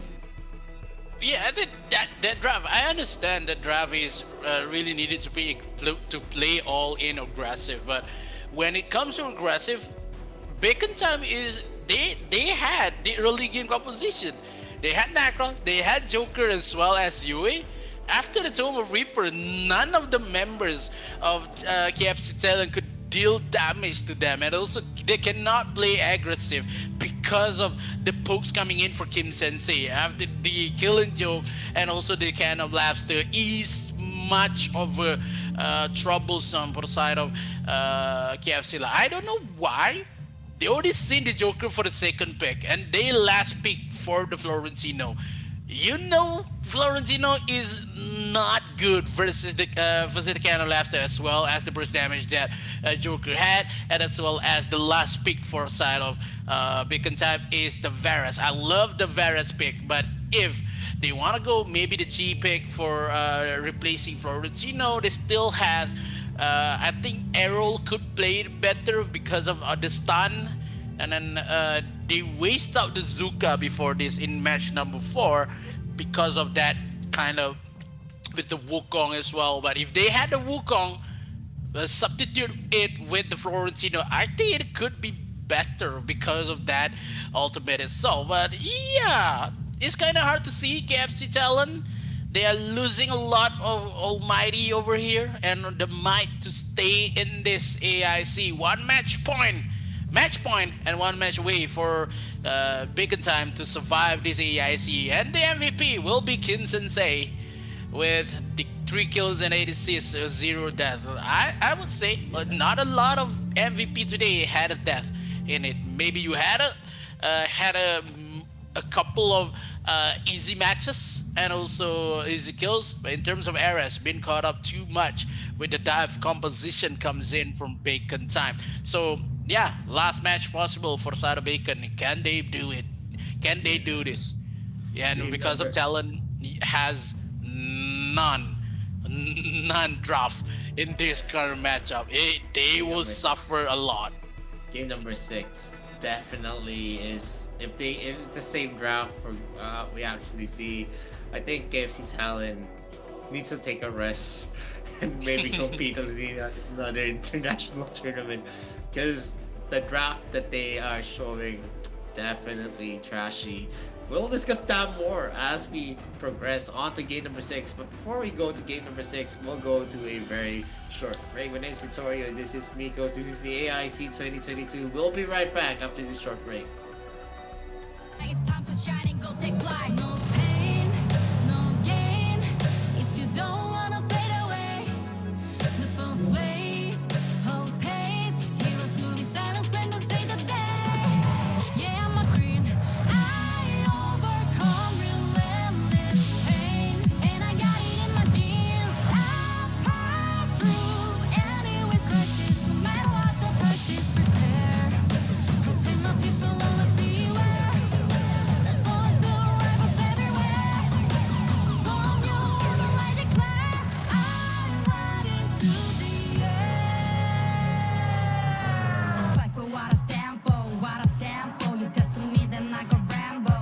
S8: Yeah, that draft. I understand that draft is really needed to play all in aggressive, but when it comes to aggressive, Bacon Time is they had the early game composition. They had Nacron, they had Joker as well as Yue. After the Tome of Reaper, none of the members of KFC Talon could deal damage to them, and also they cannot play aggressive because because of the pokes coming in for Kim Sensei after the killing joke, and also the can of laughter is much of a troublesome for the side of KFC. I don't know why. They already seen the Joker for the second pick, and they last pick for the Florentino. You know, Florentino is not good versus the can of laughter, as well as the burst damage that Joker had, and as well as the last pick for side of Beacon Type is the Varus. I love the Varus pick, but if they want to go maybe the G pick for replacing Florentino, they still have. I think Errol could play it better because of the stun, and then they waste out the Zuka before this in match number 4 because of that kind of with the Wukong as well. But if they had the Wukong, substitute it with the Florentino, I think it could be better because of that ultimate itself. But yeah, it's kind of hard to see KFC talent. They are losing a lot of Almighty over here, and the might to stay in this AIC. One match point, and one match away for Big in Time to survive this AIC. And the MVP will be Kim Sensei with the 3 kills and 8 assists, 0 death. I would say not a lot of MVP today had a death in it. Maybe you had a couple of easy matches and also easy kills, but in terms of errors, been caught up too much with the dive composition comes in from Bacon Time. So yeah, last match possible for side of Bacon. Can they do it? Can they do this? Yeah, and because of talent, has none draft in this current matchup. They will suffer a lot.
S10: Game number 6 definitely is, if it's the same draft for we actually see, I think KFC talent needs to take a rest and maybe compete on another international tournament, because the draft that they are showing definitely trashy. We'll discuss that more as we progress on to game number 6. But before we go to game number 6, we'll go to a very short break. My name is Vittorio, this is Mikos, this is the AIC 2022. We'll be right back after this short break.
S4: It's time to shine and go take flight. No pain, no gain. If you don't wanna fade away, the both ways, hope pays. Heroes moving silence when they say the day. Yeah, I'm a queen. I overcome relentless pain, and I got it in my genes. I pass through anyways crisis, no matter what the price is. Prepare, protect my people, always beware. There's always new rivals everywhere. Bomb you on the right declare. I'm riding to the air. Fight for what I stand for, what I stand for. You test me, then I go Rambo,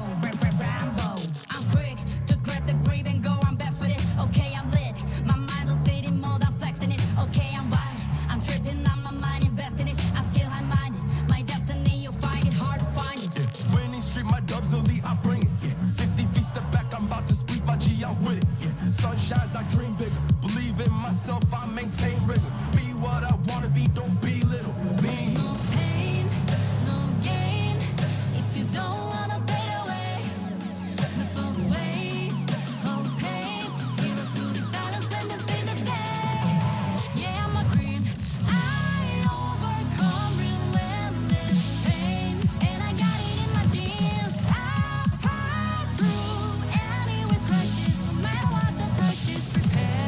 S4: Rambo. I'm quick to grab the grip and go. I'm best with it. Okay, I'm lit. My mind's on fading mode. I'm flexing it. Okay, I'm wild. I'm tripping on my mind, investing it. I'm still high-minded. My destiny, you'll find it hard to find it.
S6: Winning street, my dubs elite, I bring it. Yeah. 50 feet step back, I'm about to split my G, I'm with it. Yeah. Sun shines, I dream bigger. Believe in myself, I maintain rigor. Be what I wanna be, don't be little. Me.
S4: No pain, no gain. If you don't wanna fade away, the both ways, hope pays. Heroes moving silence when they say the day. Yeah, I'm a queen. I overcome relentless pain, and I got it in my genes. I pass through anyways crisis, no matter what the price is. Prepare.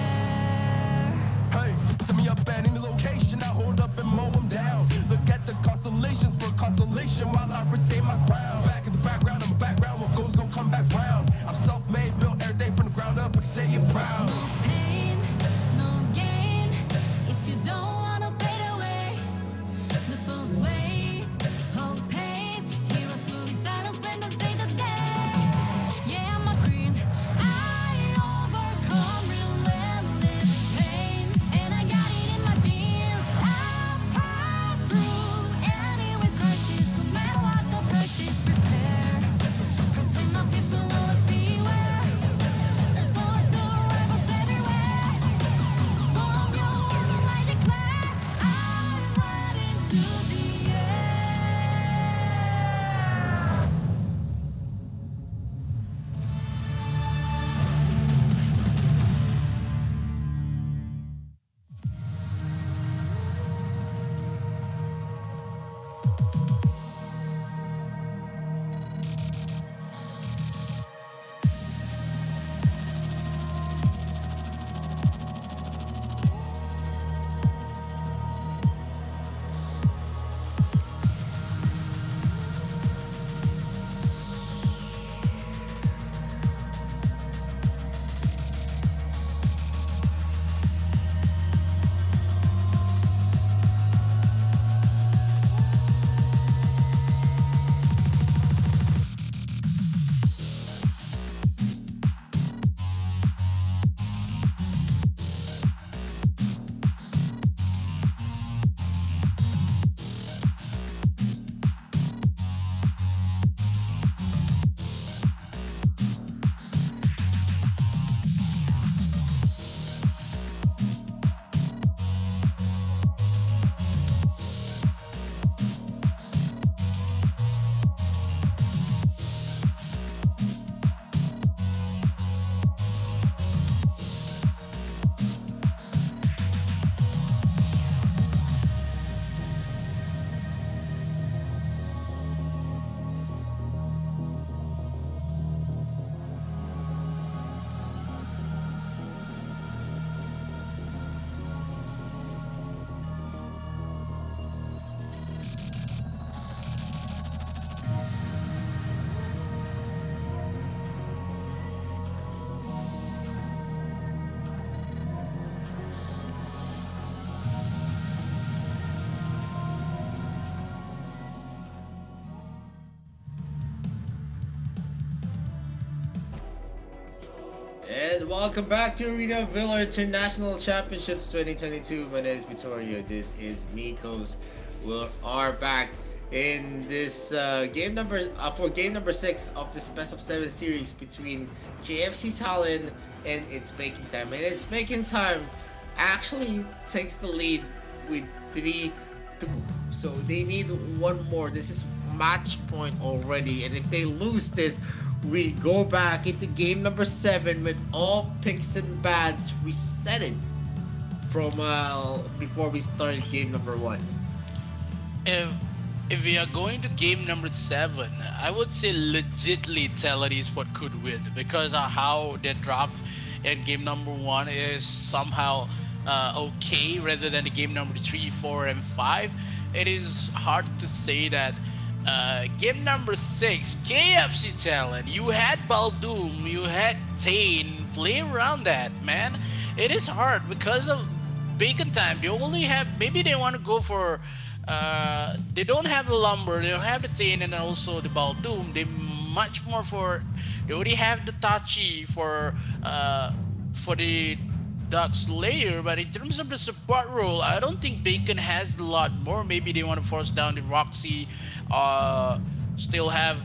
S6: Hey, send me up at any location, I hold up and mow them down. Look at the constellations for consolation while I retain my crown. Back in the background, I'm a background, what goes gon' come back round. I'm self-made, built every day from the ground up, I say it proud.
S4: No pain, no gain. If you don't wanna fade away, the both ways, hope pays. Heroes moving silence when they say the day. Yeah, I'm a queen. I overcome relentless pain, and I got it in my genes. I pass through anyways crisis, no matter what the price is. Prepare, protect my people, always beware. There's always new rivals
S7: And welcome back to Arena Villa International Championships 2022. My name is Vittorio. This is Nikos. We are back in this game number for game number 6 of this best of 7 series between KFC Talon and It's Baking Time. And It's Baking Time actually takes the lead with 3-2. So they need one more. This is match point already, and if they lose this, we go back into game number 7 with all picks and bans resetted from before we started game number 1.
S8: If we are going to game number 7, I would say legitly Talon is what could win because of how their draft in game number 1 is somehow okay rather than the game number 3, 4, and 5. It is hard to say that game number 6, KFC Talon, you had Baldoom, you had Tane, play around that, man. It is hard because of Bacon Time. They only have, maybe they want to go for, they don't have the Lumber, they don't have the Tane, and also the Baldoom. They much more for, they already have the Tachi for the Dark Slayer, but in terms of the support role, I don't think Bacon has a lot more. Maybe they want to force down the Roxy, still have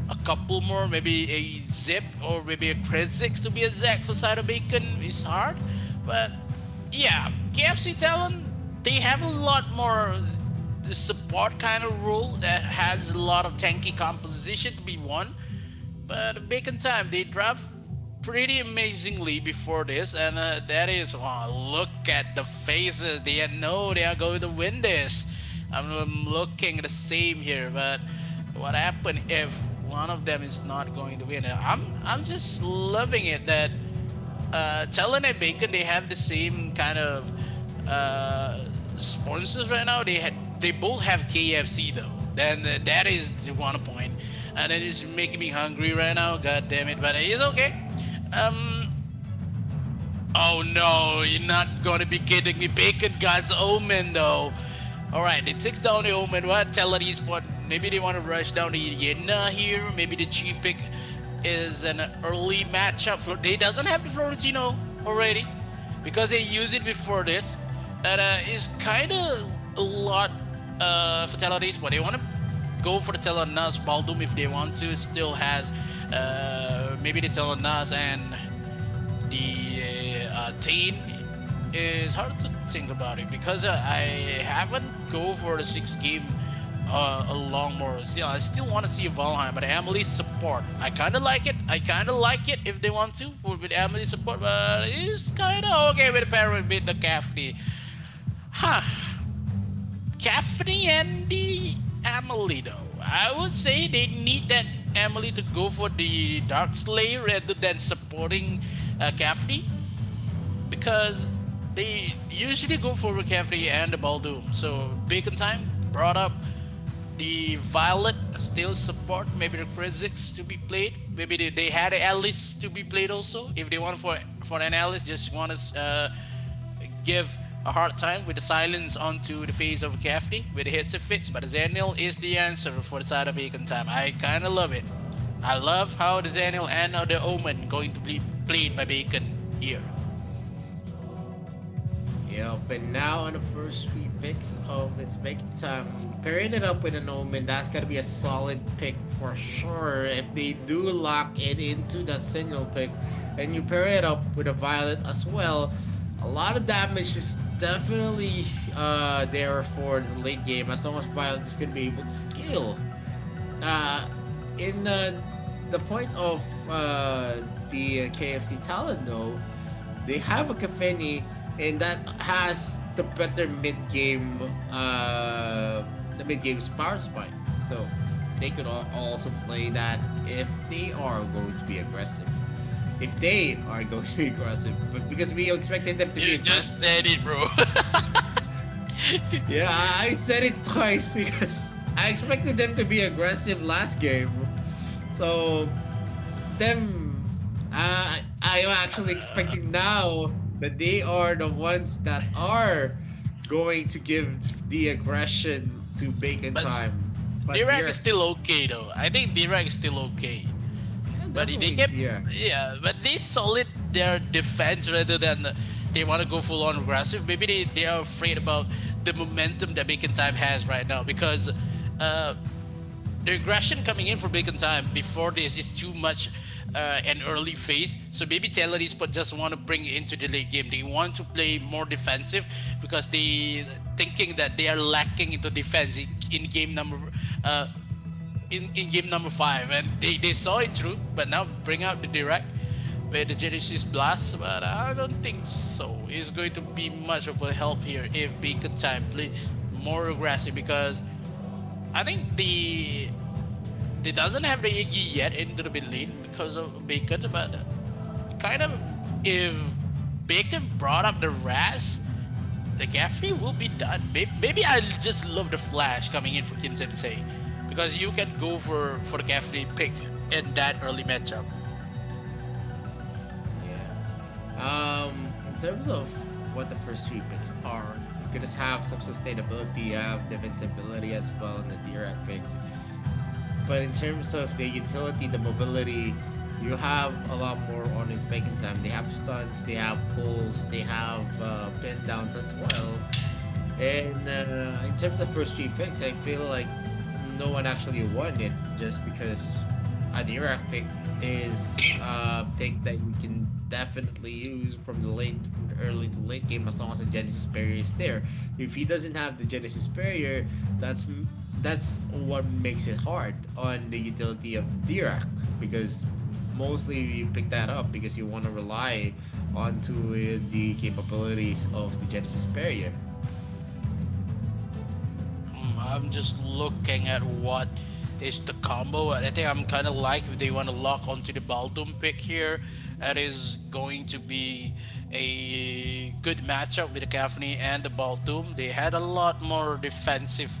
S8: a couple more, maybe a Zip or maybe a Krezix to be exact for side of Bacon. It's hard, but yeah, KFC Talon, they have a lot more support kind of role that has a lot of tanky composition to be won. But Bacon Time, they draft pretty amazingly before this, and that is, look at the faces. They know they are going to win this. I'm looking the same here, but what happened if one of them is not going to win? I'm just loving it that Talon and Bacon, they have the same kind of sponsors right now. They both have KFC though. Then that is the one point, and it is making me hungry right now. God damn it! But it's okay. Oh no, you're not gonna be kidding me. Bacon God's Omen though. Alright, they takes down the Omen. What? Talon Esport. Maybe they want to rush down the Yena here. Maybe the cheap pick is an early matchup. They doesn't have the Florentino already because they used it before this. That is kind of a lot for Talon Esport. They want to go for the Talon Nas Baldoom if they want to. It still has maybe the Talon Nas and the Tane. Is hard to think about it because I haven't go for the 6 game a long more. I still want to see Valheim, but Emily's support, I kind of like it. If they want to with Emily's support, but it's kind of okay with the pair with the Caffney. Caffney and the Emily though. I would say they need that Emily to go for the Dark Slayer rather than supporting Caffney because they usually go for Caffney and the Baldoom. So Bacon Time brought up the Violet, still support, maybe the Krezix to be played. Maybe they had Alice to be played also. If they want for an Alice, just want to give a hard time with the silence onto the face of Caffney with the hits and fits. But Zenial is the answer for the side of Bacon Time. I kind of love it. I love how the Zenial and the Omen going to be played by Bacon here.
S7: Yeah, but now on the first 3 picks of It's Baking Time, pairing it up with an Omen, that's gonna be a solid pick for sure. If they do lock it into that signal pick, and you pair it up with a Violet as well, a lot of damage is definitely there for the late game as long as Violet is gonna be able to scale. In the point of the KFC Talon though, they have a Kafeni, and that has the better mid-game, the mid-game power spike. So they could also play that if they are going to be aggressive. But because we expected them to be
S8: You just said it, bro.
S7: Yeah, I said it twice because I expected them to be aggressive last game. So them, I am actually expecting now that they are the ones that are going to give the aggression to Bacon Time. But
S8: Dirac is still okay though. I think Dirac is still okay. but they
S10: Definitely,
S8: kept
S10: yeah.
S8: yeah, but they solid their defense rather than they want to go full on aggressive. Maybe they are afraid about the momentum that Bacon Time has right now because uh, the aggression coming in for Bacon Time before this is too much an early phase. So maybe Telaris but just want to bring it into the late game. They want to play more defensive because they thinking that they are lacking into defense in game number uh, in game number 5, and they saw it through. But now bring out the direct with the Genesis Blast, but I don't think so. It's going to be much of a help here if Bacon Time play more aggressive because I think they doesn't have the Iggy yet into the mid lane because of Bacon, but kind of if Bacon brought up the Raz, the Gaffney will be done. Maybe I just love the flash coming in for Kim Sensei because you can go for the Gaffney pick in that early matchup.
S10: Yeah. In terms of what the first three picks are, you're gonna have some sustainability, you have defensibility as well in the direct pick. But in terms of the utility, the mobility, you have a lot more on its making time. They have stunts, they have pulls, they have pin downs as well. And in terms of first three picks, I feel like no one actually won it just because a direct pick is a pick that you can definitely use from the early to late game as long as the Genesis barrier is there. If he doesn't have the Genesis barrier, that's what makes it hard on the utility of the Dirac because mostly you pick that up because you want to rely onto the capabilities of the Genesis barrier.
S8: I'm just looking at what is the combo. I think I'm kind of like if they want to lock onto the Baldum pick here, that is going to be a good matchup with the Gaffney and the Baldum. They had a lot more defensive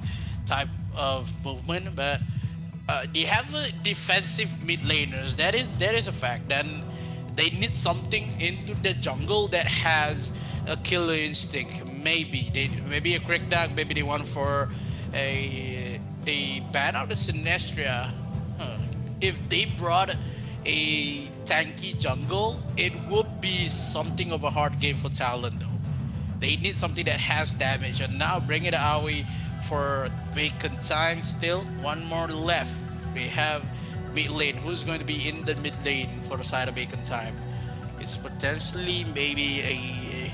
S8: type of movement, but they have defensive mid laners. That is a fact. Then they need something into the jungle that has a killer instinct. Maybe a Crickdag. Maybe they want for they ban out the Sinestria. If they brought a tanky jungle, it would be something of a hard game for Talon though. They need something that has damage, and now bring it Aoi for Bacon Time. Still one more left. We have mid lane. Who's going to be in the mid lane for the side of Bacon Time? It's potentially maybe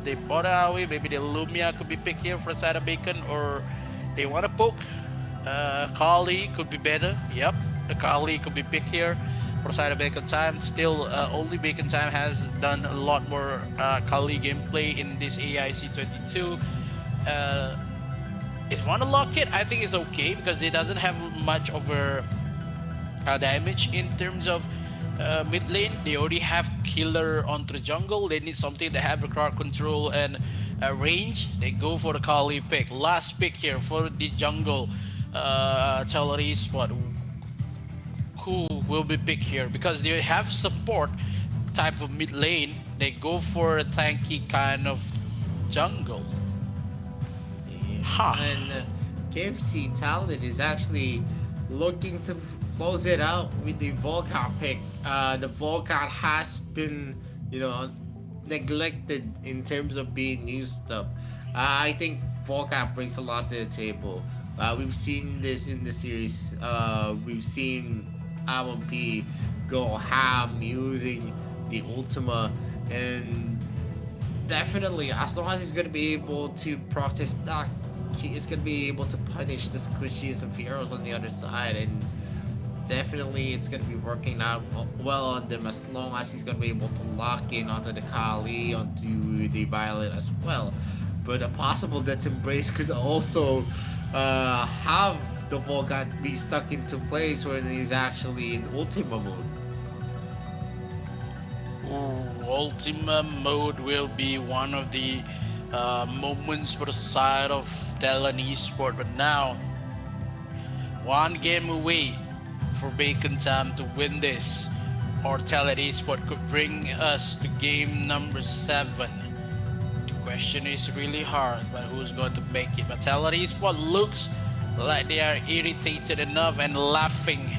S8: they bought Aoi, maybe the Lumia could be picked here for the side of Bacon, or they want to poke. Kali could be better. Yep, the Kali could be picked here for the side of Bacon Time. Still, only Bacon Time has done a lot more Kali gameplay in this AIC 22. If you want to lock it, I think it's okay because it doesn't have much over damage in terms of mid lane. They already have killer onto the jungle. They need something that have the crowd control and range. They go for the Kali pick. Last pick here for the jungle. Chalari spot. Who will be picked here because they have support type of mid lane. They go for a tanky kind of jungle. Huh.
S10: And KFC Talon is actually looking to close it out with the Volcat pick. The Volcat has been, neglected in terms of being used up. I think Volcat brings a lot to the table. We've seen this in the series. We've seen P go ham using the Ultima, and definitely as long as he's going to be able to practice that, he is going to be able to punish the squishiest of heroes on the other side, and definitely it's going to be working out well on them as long as he's going to be able to lock in onto the Kali, onto the Violet as well. But a possible Death Embrace could also have the Volcat be stuck into place when he's actually in Ultima mode.
S8: Ultima mode will be one of the moments for the side of Talon Esport, but now one game away for Bacon Time to win this, or Talon Esport could bring us to game number 7. The question is really hard, but who's going to make it? But Talon Esport looks like they are irritated enough and laughing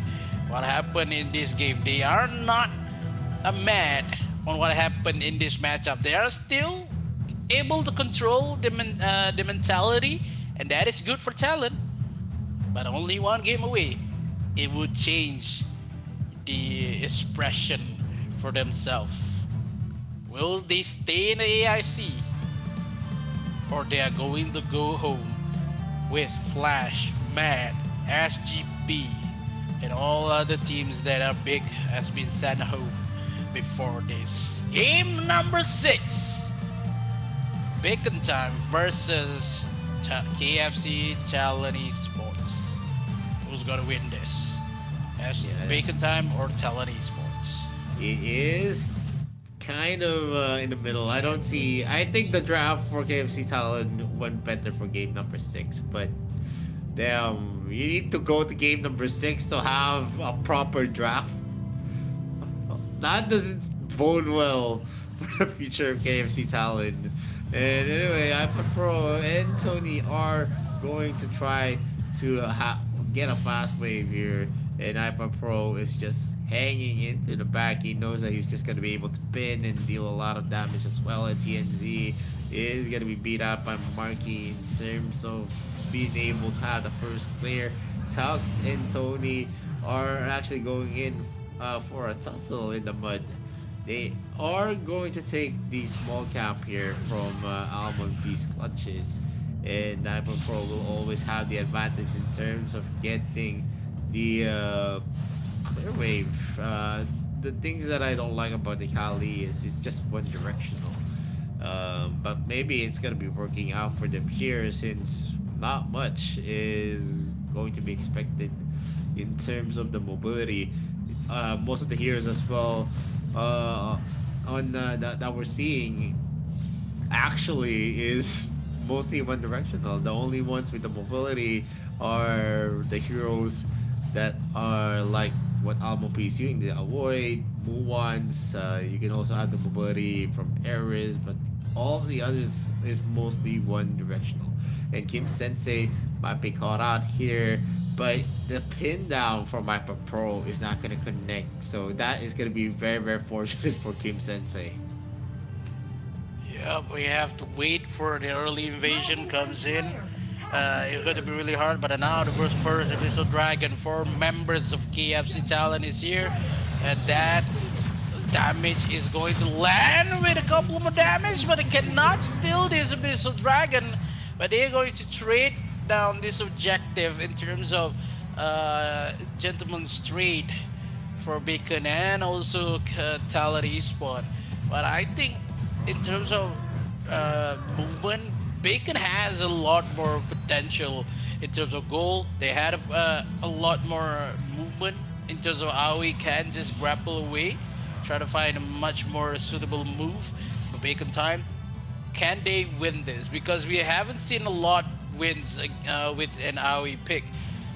S8: what happened in this game. They are not mad on what happened in this matchup. They are still able to control the mentality, and that is good for talent. But only one game away, it would change the expression for themselves. Will they stay in the AIC, or they are going to go home with Flash, Mad, SGP, and all other teams that are big has been sent home before this. Game number 6. Bacon Time versus KFC Talent Esports. Who's gonna win this? Bacon Time or Talent Esports?
S10: It is kind of in the middle. I think the draft for KFC Talent went better for game number 6, but damn, you need to go to game number 6 to have a proper draft. That doesn't bode well for the future of KFC Talent. And anyway, iPad Pro and Tony are going to try to get a fast wave here. And iPad Pro is just hanging into the back. He knows that he's just going to be able to pin and deal a lot of damage as well. And TNZ is going to be beat up by Marky in terms of being able to have the first clear. Tux and Tony are actually going in for a tussle in the mud. They are going to take the small cap here from Almond Beast Clutches. And iPad Pro will always have the advantage in terms of getting the clear wave. The things that I don't like about the Kali is it's just one directional. But maybe it's gonna be working out for them here since not much is going to be expected in terms of the mobility. Most of the heroes as well that we're seeing actually is mostly one directional. The only ones with the mobility are the heroes that are like what Almo is doing, the avoid, move ones. You can also have the mobility from Ares, but all the others is mostly one directional. And Kim Sensei might be caught out here, but the pin down from Hyper Pro is not going to connect, so that is going to be very, very fortunate for Kim Sensei.
S8: Yep, we have to wait for the early invasion comes in. It's going to be really hard, but now the first Abyssal Dragon for members of KFC Talent is here, and that damage is going to land with a couple more damage, but it cannot steal this Abyssal Dragon. But they're going to trade down this objective in terms of Gentleman's Trade for Beacon and also Talent Esport. But I think in terms of movement, Bacon has a lot more potential in terms of goal. They had a lot more movement in terms of how he can just grapple away, try to find a much more suitable move. But Bacon Time, can they win this? Because we haven't seen a lot wins with an AOE pick,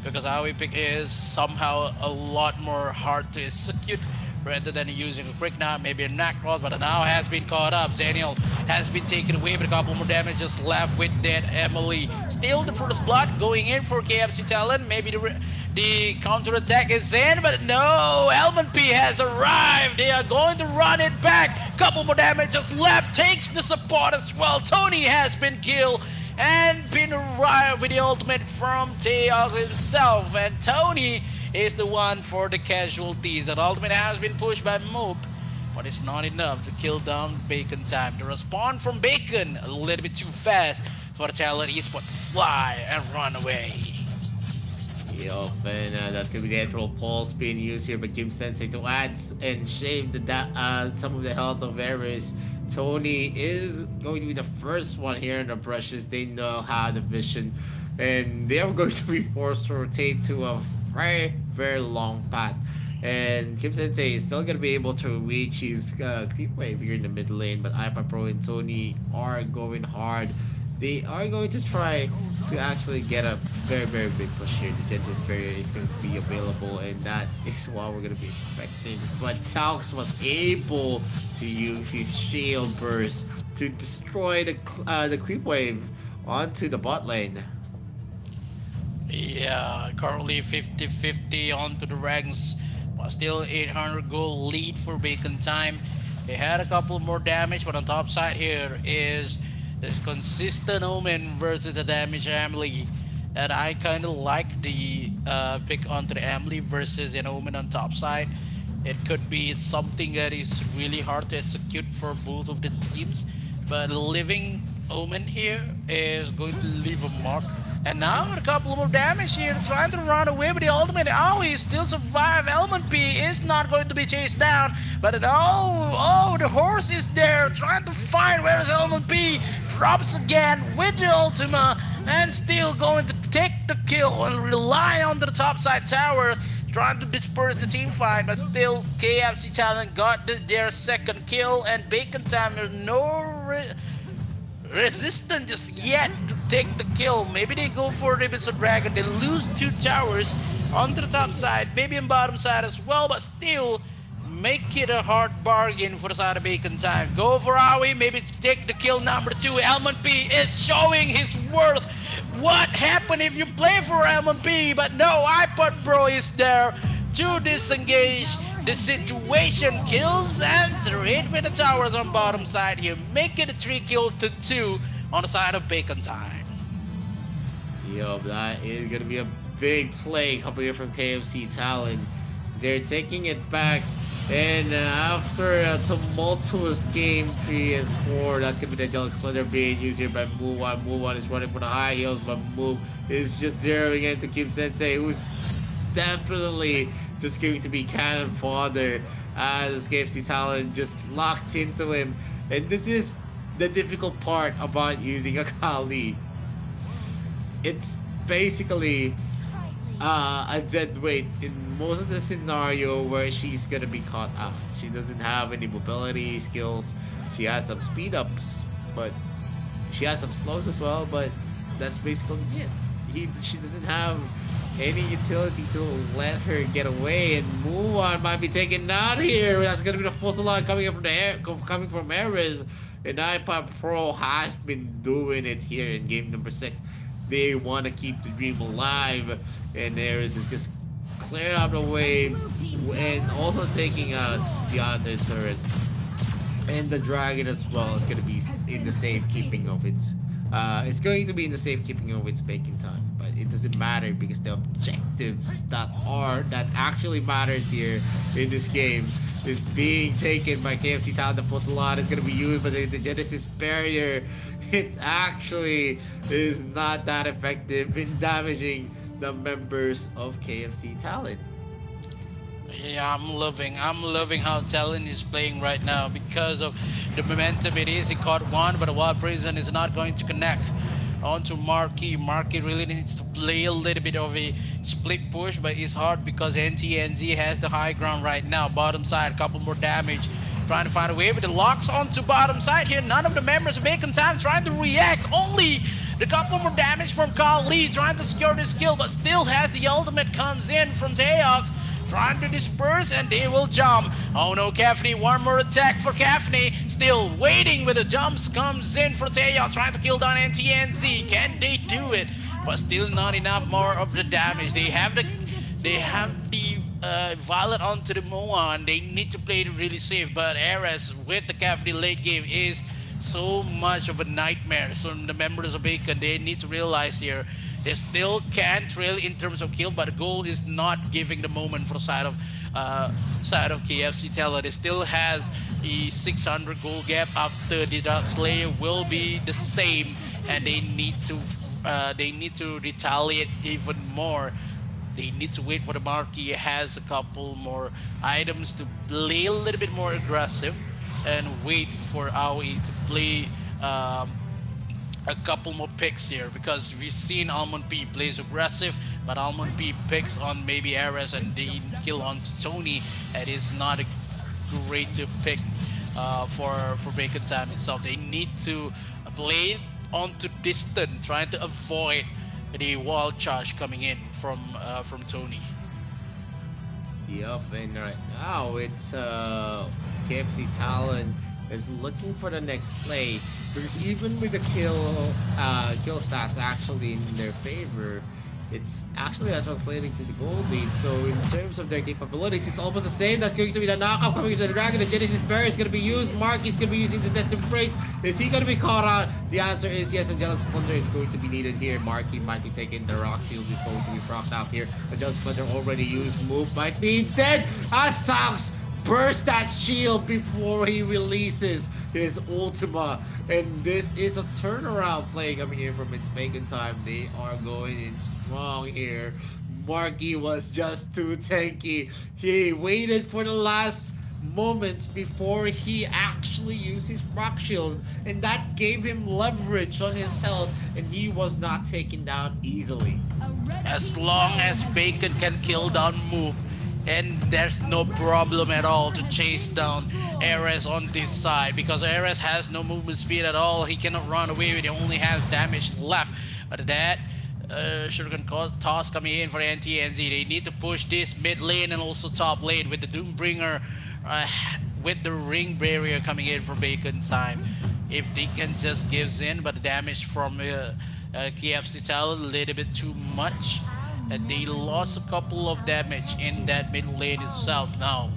S8: because AOE pick is somehow a lot more hard to execute rather than using a quick now, maybe a knockcross, but now has been caught up. Zaniel has been taken away with a couple more damage, just left with dead Emily. Still the first blood going in for KFC Talent. Maybe the counter attack is in, but no, Elman P has arrived. They are going to run it back. Couple more damage just left, takes the support as well. Tony has been killed and been arrived with the ultimate from Taeyong himself, and Tony is the one for the casualties. That ultimate has been pushed by Moop, but it's not enough to kill down Bacon Time. The respawn from Bacon a little bit too fast for the Talent Esport to fly and run away.
S10: Yup, and that's gonna be the actual pulse being used here by Kim Sensei to add and shave some of the health of Ares. Tony is going to be the first one here in the brushes. They know how the vision, and they are going to be forced to rotate to a very, very long path. And Kim Sensei is still going to be able to reach his creep wave here in the mid lane, but iPad Pro and Tony are going hard. They are going to try to actually get a very, very big push here. The Gentis barrier is going to be available, and that is what we're going to be expecting. But Taux was able to use his shield burst to destroy the creep wave onto the bot lane.
S8: Yeah, currently 50-50 onto the ranks, but still 800 gold lead for Bacon Time. They had a couple more damage, but on top side here is this consistent Omen versus the damage Emily. And I kind of like the pick onto the Emily versus an Omen on top side. It could be something that is really hard to execute for both of the teams, but living Omen here is going to leave a mark. And now a couple more damage here, trying to run away with the ultimate. Oh, he still survive. Element P is not going to be chased down, but the horse is there, trying to find where is Element P. Drops again with the Ultima, and still going to take the kill and rely on the topside tower, trying to disperse the team fight, but still KFC Talent got their second kill, and Bacon Time there's no resistance just yet to take the kill. Maybe they go for the Abyssal Dragon, they lose 2 towers onto the top side, maybe on bottom side as well, but still make it a hard bargain for the side of Bacon Time. Go for Aoi, maybe take the kill number 2. Elmon P is showing his worth. What happened if you play for Elmon P? But no, iPod Pro is there to disengage the situation. Kills and trade with the towers on bottom side here. Make it a 3 kill to 2 on the side of Bacon Time.
S10: Yo, that is gonna be a big play coming in from KFC Talent. They're taking it back, and after a tumultuous game 3 and 4, that's gonna be the Jealous Splinter being used here by Muwan. Muwan is running for the high heels, but Move is just zeroing in to keep Sensei, who's definitely just going to be cannon fodder as KFC Talent just locked into him. And this is the difficult part about using a Kali. It's basically a dead weight in most of the scenario where she's gonna be caught out. She doesn't have any mobility skills. She has some speed ups, but she has some slows as well, but that's basically it. She doesn't have any utility to let her get away, and Muwan might be taken out here. That's gonna be the full salon coming from coming from Ares, and iPod Pro has been doing it here in game number 6. They want to keep the dream alive, and Ares is just clearing out the waves and also taking out the other turret. And the dragon as well is going to be in the safekeeping of its. It's going to be in the safekeeping of its baking time, but it doesn't matter because the objectives that actually matters here in this game is being taken by KFC Talent. The Fusillade is going to be used, but the Genesis barrier, it actually is not that effective in damaging the members of KFC Talent.
S8: Yeah, I'm loving how Talon is playing right now because of the momentum it is. He caught one, but the Wild Prison is not going to connect onto Marquis. Marquis really needs to play a little bit of a split push, but it's hard because NTNZ has the high ground right now. Bottom side, a couple more damage. Trying to find a way, but the locks onto bottom side here. None of the members of Bacon Time trying to react. Only the couple more damage from Carl Lee trying to secure this kill, but still has the ultimate comes in from Teox. Trying to disperse, and they will jump. Oh no, Cafney, one more attack for Cafney. Still waiting with the jumps comes in for Teox, trying to kill down NTNZ. Can they do it? But still not enough more of the damage. They have the Violet onto the Moan. They need to play it really safe, but Ares with the Cafney late game is so much of a nightmare. So the members of Bacon, they need to realize here, they still can trail in terms of kill, but the goal is not giving the moment for the side of KFC Teller. They still has a 600 gold gap after the Dark Slayer will be the same, and they need to retaliate even more. They need to wait for the Marquis has a couple more items to play a little bit more aggressive, and wait for Aoi to play a couple more picks here, because we've seen Almond P plays aggressive, but Almond P picks on maybe Ares and the kill on Tony, and it's not a great to pick for Bacon Time itself. They need to play onto distant, trying to avoid the wild charge coming in from Tony.
S10: Yup, and right now it's KFC Talon is looking for the next play, because even with the kill stats actually in their favor, it's actually not translating to the gold lead. So in terms of their capabilities, it's almost the same. That's going to be the knockout coming to the Dragon. The Genesis Barrier is going to be used. Marky's going to be using the Death Embrace. Is he going to be caught out? The answer is yes. The Jealous Splinter is going to be needed here. Marky might be taking the Rock Shield. Is going to be procced out here. The Jealous Splinter already used. Move might be dead. As Tonks burst that shield before he releases his Ultima. And this is a turnaround play coming in from its Bacon Time. They are going in strong here. Marky was just too tanky. He waited for the last moments before he actually used his rock shield, and that gave him leverage on his health, and he was not taken down easily.
S8: As long as Bacon can kill down Move, and there's no problem at all to chase down Ares on this side, because Ares has no movement speed at all. He cannot run away with it. He only has damage left. But that Shuriken toss coming in for NTNZ. They need to push this mid lane and also top lane with the Doombringer, with the ring barrier coming in for Bacon Time. If they can just gives in, but the damage from KFC Talon a little bit too much. They lost a couple of damage in that mid lane itself. Now,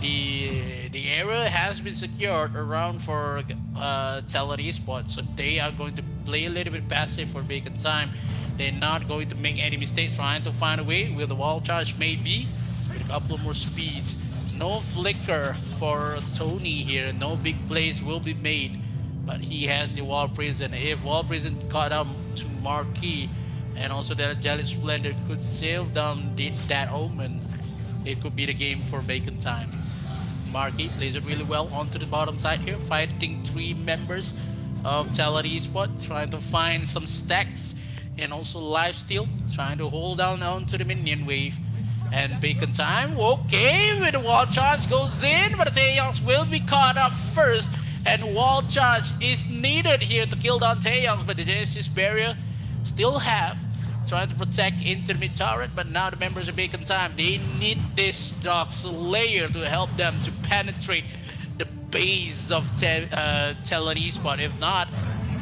S8: the area has been secured around for Talon Esports, so they are going to play a little bit passive for Bacon Time. They're not going to make any mistakes trying to find a way with the wall charge, maybe with a couple more speeds. No flicker for Tony here. No big plays will be made, but he has the wall prison. If wall prison caught up to Marquee, and also that Jealous Splendor could save down that Omen, it could be the game for Bacon Time. Marky plays it really well onto the bottom side here, fighting 3 members of Talon Esports, trying to find some stacks and also lifesteal, trying to hold down onto the minion wave. And Bacon Time, okay, with the wall charge goes in, but the Taeyongs will be caught up first, and wall charge is needed here to kill down Taeyong, but the Genesis Barrier still have trying to protect into the mid turret, but now the members of Bacon Time, they need this Dark Slayer to help them to penetrate the base of Talon Esports. If not,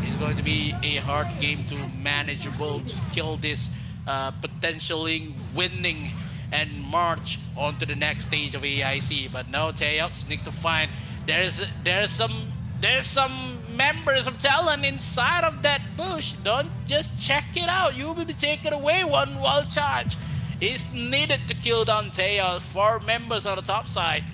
S8: it's going to be a hard game to manageable to kill this potentially winning and march on to the next stage of AIC. But no, Taeyongs need to find there's some members of Talon inside of that bush. Don't just check it out. You will be taken away. One wall charge is needed to kill down Taeyong. 4 members on the top side.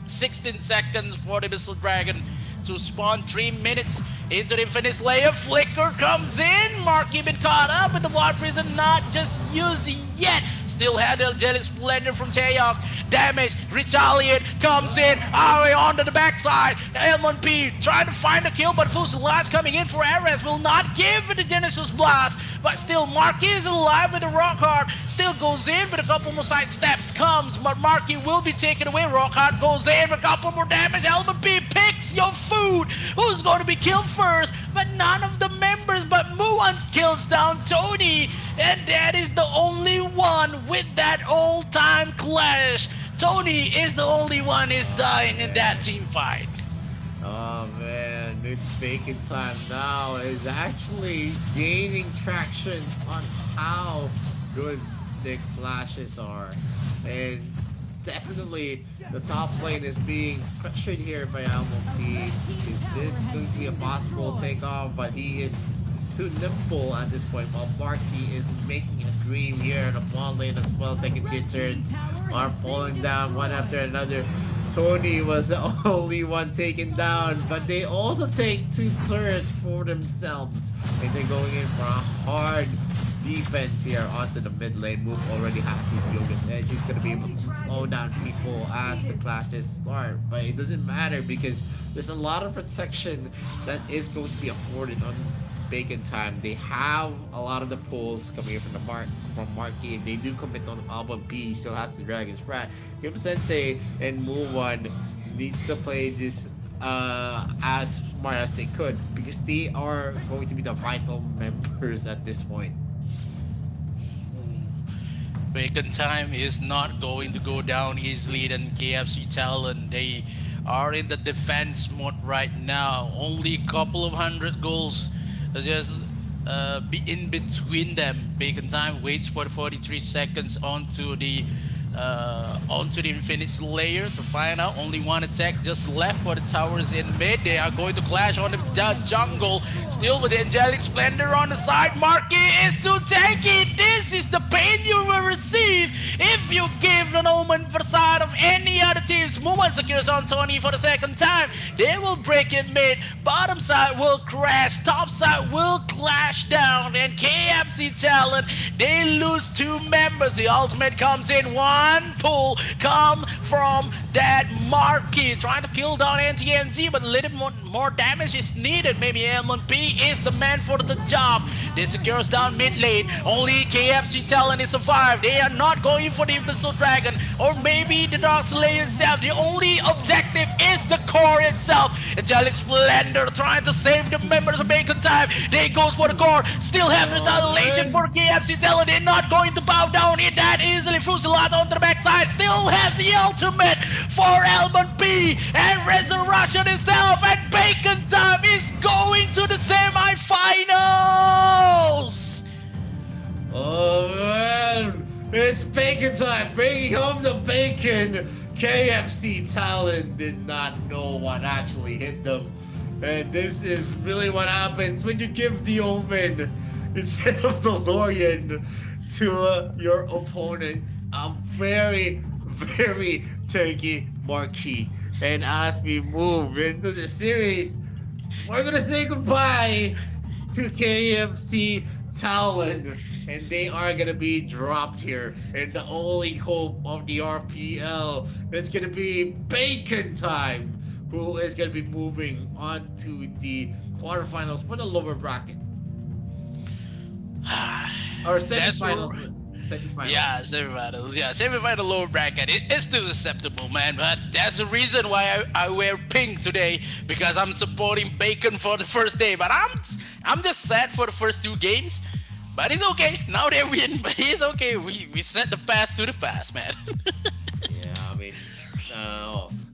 S8: 16 seconds for the Missile Dragon to spawn. 3 minutes into the Infinite Slayer. Flicker comes in. Marky been caught up, but the wall prison not just used yet. Still had the Jealous Splendor from Taeyong. Damage, retaliate, comes in, all the way onto the backside. L1P trying to find the kill, but Fusilage coming in for Ares will not give the Genesis Blast. But still, Marky is alive with the Rockhard. Still goes in with a couple more side steps. Comes, but Marky will be taken away. Rockhard goes in with a couple more damage. L1P picks your food. Who's going to be killed first? But none of the members but Muan kills down Tony. And that is the only one with that all-time clash. Tony is the only one is dying in that team fight.
S10: Oh man, this Bacon Time now is actually gaining traction on how good the clashes are. And definitely the top lane is being pressured here by L1P. Is this going to be a possible takeoff? But he is too nimble at this point, while Marky is making a dream here in the front lane as well. Second tier turns are falling down one after another. Tony was the only one taken down, but they also take 2 turrets for themselves. And they're going in for a hard defense here onto the mid lane. Move already has his Yoga's edge. He's going to be able to slow down people as the clashes start. But it doesn't matter because there's a lot of protection that is going to be afforded on Bacon Time. They have a lot of the pulls coming in from Marky. If they do commit on Alba B, he still has the Dragon's Wrath. Kim Sensei and Muwan needs to play this as smart as they could, because they are going to be the vital members at this point.
S8: Bacon Time is not going to go down easily than KFC Talon. They are in the defense mode right now. Only a couple of 100 goals. Just be in between them. Bacon time waits for the 43 seconds onto the Infinite's layer to find out. Only one attack just left for the towers in mid. They are going to clash on the jungle. Still with the Angelic Splendor on the side. Marky is too tanky. This is the pain you will receive if you give an Omen for the side of any other teams. Movement secures on Tony for the second time. They will break in mid. Bottom side will crash. Top side will clash down. And KFC Talent, they lose 2 members. The ultimate comes in. One pull come from that Marquis trying to kill down NTNZ, but a little more damage is needed. Maybe M1P is the man for the job. They secures down mid lane. Only KFC Talent is survived. They are not going for the Missile Dragon or maybe the Dark Slayer itself. The only objective is the core itself. Angelic Splendor trying to save the members of Bacon Time. They goes for the core. Still have retaliation for KFC Talent. They're not going to bow down in that easily. Fusilata on the backside. Still has the ultimate for Elmon P and Resurrection itself. And Bacon Time is going to the semifinals.
S10: Oh man, it's Bacon Time, bringing home the bacon. KFC Talent did not know what actually hit them. And this is really what happens when you give the Omen instead of the Lorian to your opponent. A very, very tanky Marquis. And as we move into the series, we're gonna say goodbye to KFC Talon, and they are gonna be dropped here. And the only hope of the RPL is gonna be Bacon Time, who is gonna be moving on to the quarterfinals for the lower bracket. Or semifinals.
S8: Yeah, semifinals. Yeah, semifinal lower bracket. It is still acceptable, man. But that's the reason why I wear pink today, because I'm supporting Bacon for the first day. But I'm just sad for the first 2 games. But it's okay. Now they win. But it's okay. We set the past to the past, man.
S10: Yeah, I mean,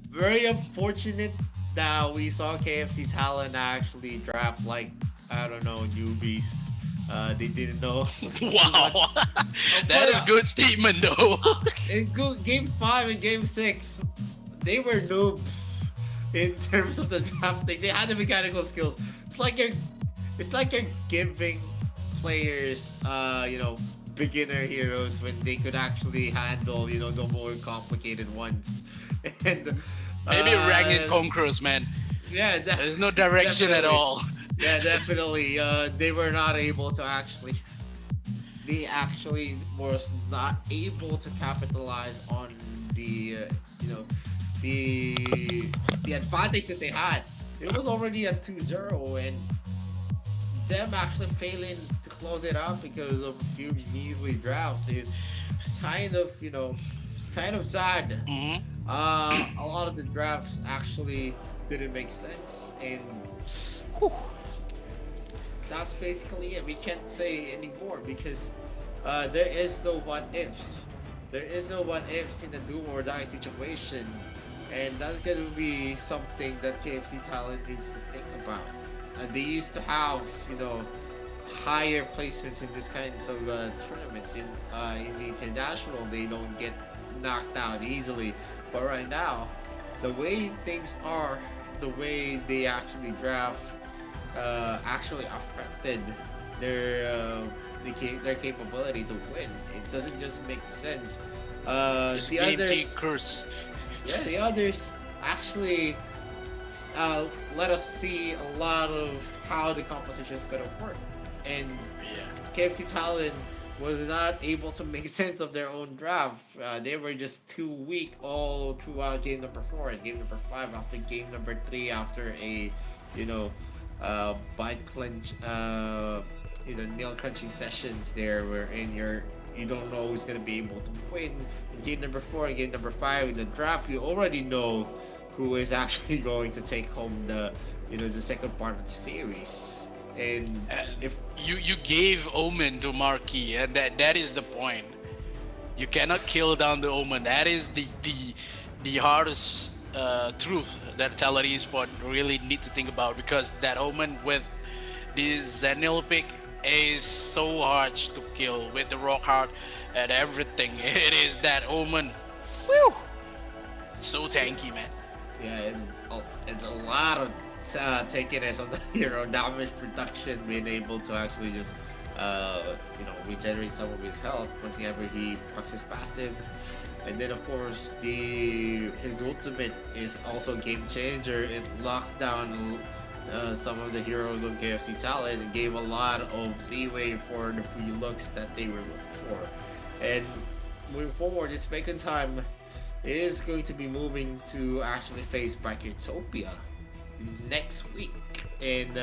S10: very unfortunate that we saw KFC Talent actually draft, like, I don't know, newbies. They didn't know.
S8: Wow, that is good statement though.
S10: In game 5 and game 6, they were noobs in terms of the drafting. They had the mechanical skills. It's like you're giving players, beginner heroes when they could actually handle, the more complicated ones. And
S8: maybe ragged conquerors, man.
S10: Yeah,
S8: there's no direction
S10: definitely.
S8: at all.
S10: Yeah, definitely. They were not able to actually. They actually was not able to capitalize on the the advantage that they had. It was already a 2-0, and them actually failing to close it out because of a few measly drafts is kind of sad.
S8: Mm-hmm.
S10: A lot of the drafts actually didn't make sense, and that's basically it. We can't say anymore because there is no what ifs. There is no what ifs in the do or die situation, and that's gonna be something that KFC Talent needs to think about. They used to have, higher placements in this kinds of tournaments. In the international, they don't get knocked out easily. But right now, the way things are, the way they actually draft, actually affected their capability to win. It doesn't just make sense. The others,
S8: curse.
S10: Yeah, the others actually let us see a lot of how the composition is gonna work. And KFC Talent was not able to make sense of their own draft. They were just too weak all throughout game number 4 and game number 5. After game number 3, after a bite clench, nail crunching sessions there, wherein you don't know who's gonna be able to win. In game number 4 and game number 5 in the draft, you already know who is actually going to take home the second part of the series. And if
S8: you gave Omen to Marquis, and that is the point. You cannot kill down the Omen. That is the hardest truth that Talent Esport really need to think about, because that Omen with the Zenil pick is so hard to kill with the rock heart and everything. It is that omen. Phew! So tanky, man.
S10: Yeah, it's a lot of takiness on the hero damage production, being able to actually just regenerate some of his health whenever he procs his passive. And then of course his ultimate is also a game changer. It locks down some of the heroes of KFC Talent and gave a lot of leeway for the free looks that they were looking for. And moving forward, it's Bacon time is going to be moving to actually face Utopia next week. And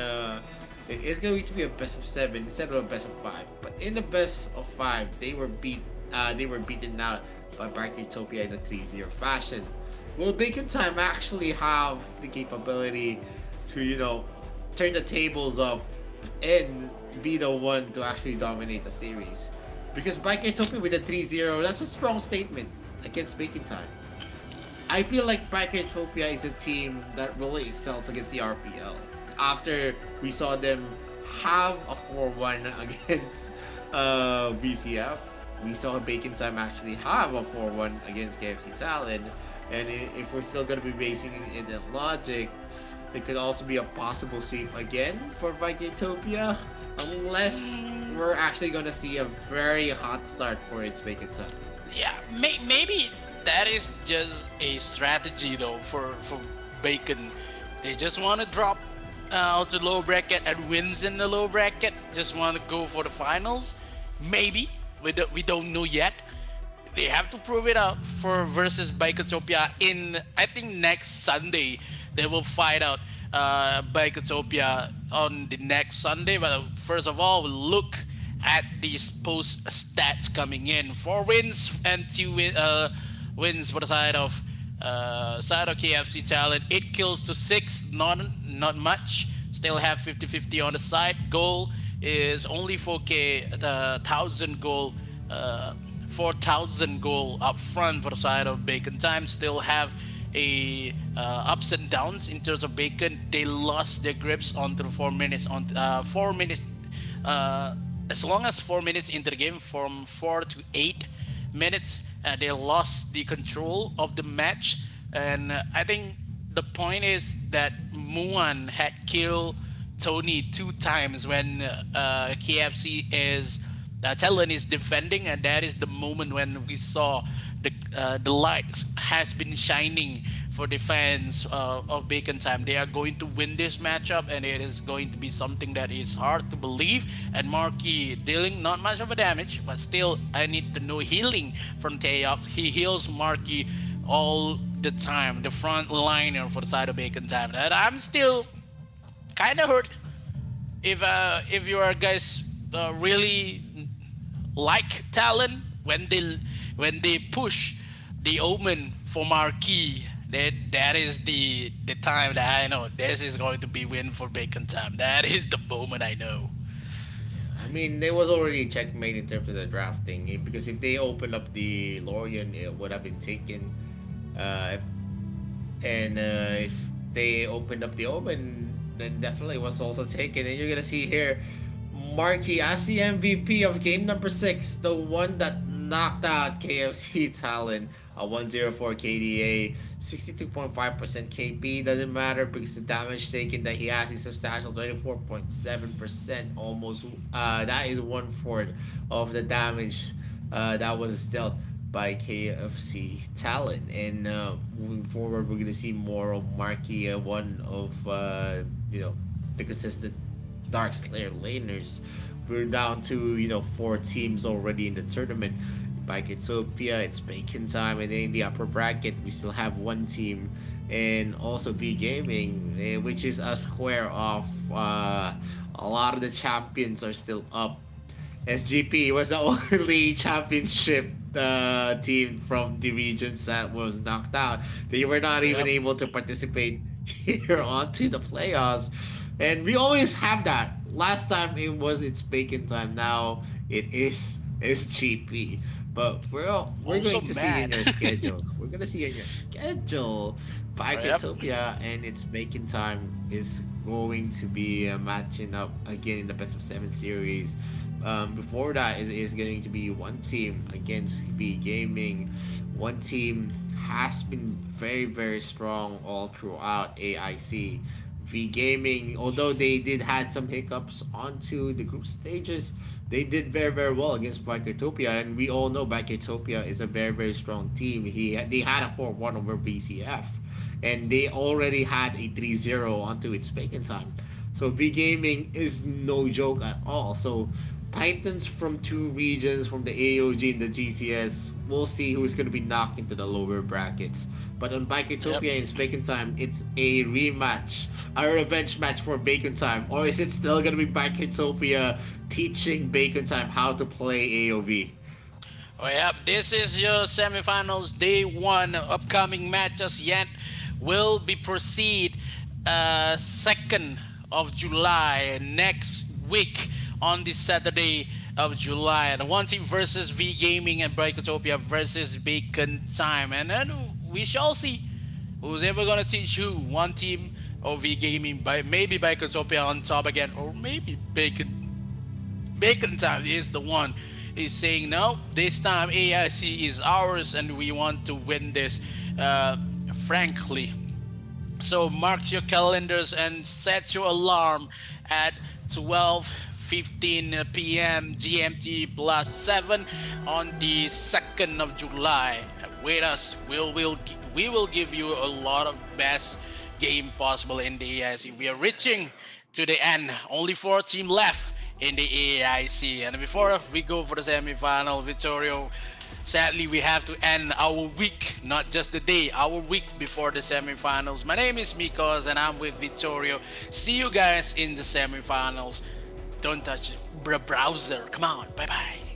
S10: it is going to be a best of 7 instead of a best of 5. But in the best of 5, they were beaten out by Utopia in a 3-0 fashion. Will Bacon Time actually have the capability to, turn the tables up and be the one to actually dominate the series? Because Utopia with a 3-0, that's a strong statement against Bacon Time. I feel like Utopia is a team that really excels against the RPL. After we saw them have a 4-1 against VCF, we saw Bacon Time actually have a 4-1 against KFC Talent. And if we're still going to be basing it in that logic, it could also be a possible sweep again for Utopia, unless we're actually going to see a very hot start for its Bacon Time.
S8: Yeah, maybe that is just a strategy though for Bacon. They just want to drop out the low bracket and wins in the low bracket. Just want to go for the finals. Maybe we don't know yet. They have to prove it out for versus Utopia in, I think, next Sunday. They will fight out Utopia on the next Sunday. But first of all, we'll look at these post stats coming in. 4 wins and 2 wins for the side of KFC Talent. 8 kills to 6, not much. Still have 50-50 on the side. Goal is only 4K, 1,000 goal, 4,000 goal up front for the side of Bacon Time. Still have a ups and downs in terms of Bacon. They lost their grips onto the 4 minutes on 4 minutes. As long as 4 minutes into the game, from 4 to 8 minutes, they lost the control of the match. And I think the point is that Muan had killed Tony 2 times when KFC is Talon is defending, and that is the moment when we saw the light has been shining for the fans of Bacon Time. They are going to win this matchup, and it is going to be something that is hard to believe. And Marky dealing not much of a damage, but still I need to know healing from Teops. He heals Marky all the time, the front liner for the side of Bacon Time. And I'm still kind of hurt. If you are guys really like Talon, when they push the Omen for Marquee, that is the time that I know this is going to be win for Bacon Time. That is the moment I know.
S10: I mean, there was already a checkmate in terms of the drafting, because if they opened up the Lorian, it would have been taken. If they opened up the Omen, then definitely was also taken. And you're gonna see here Marky as the MVP of game number 6, the one that knocked out KFC Talon, a 104 KDA, 62.5% KP. Doesn't matter because the damage taken that he has is substantial, 24.7%, almost. That is 1/4 of the damage that was dealt by KFC Talon. And moving forward, we're gonna see more of Marky, one of the consistent Dark Slayer laners. We're down to 4 teams already in the tournament. By Utopia, it's Bacon Time, and then in the upper bracket we still have 1 team, and also B Gaming, which is a square off. A lot of the champions are still up. SGP was the only championship team from the regions that was knocked out. They were not even able to participate here onto the playoffs. And we always have that. Last time it's Bacon Time. Now it is SGP. But we're going to see in your schedule. We're gonna see in your schedule by Utopia, and it's Bacon Time is
S7: going to be matching up again in the best of 7 series. Before that is going to be one team against V Gaming. One team has been very, very strong all throughout AIC. V Gaming, although they did had some hiccups onto the group stages, they did very, very well against Biketopia, and we all know Biketopia is a very, very strong team. They had a 4-1 over VCF, and they already had a 3-0 onto its bacon time. So V Gaming is no joke at all. So Titans from two regions, from the AOG and the GCS, we'll see who's going to be knocked into the lower brackets. But on Biketopia and Bacon Time, it's a rematch, a revenge match for Bacon Time. Or is it still going to be Biketopia teaching Bacon Time how to play AOV?
S8: Oh, yeah, this is your semifinals day one. Upcoming matches yet will be proceed 2nd of July next week on the Saturday of July. And one team versus V Gaming and Brightopia versus Bacon Time. And then we shall see who's ever gonna teach who. One team or V Gaming, by maybe Brightopia on top again, or maybe Bacon Time is the one. Is saying no, this time AIC is ours and we want to win this frankly. So mark your calendars and set your alarm at 12:15 p.m. GMT +7 on the 2nd of July. With us, we will give you a lot of best game possible in the AIC. We are reaching to the end. Only 4 teams left in the AIC. And before we go for the semi-final, Vittorio, sadly we have to end our week, not just the day, our week before the semi-finals. My name is Mikos and I'm with Vittorio. See you guys in the semi-finals. Don't touch the browser. Come on, bye-bye.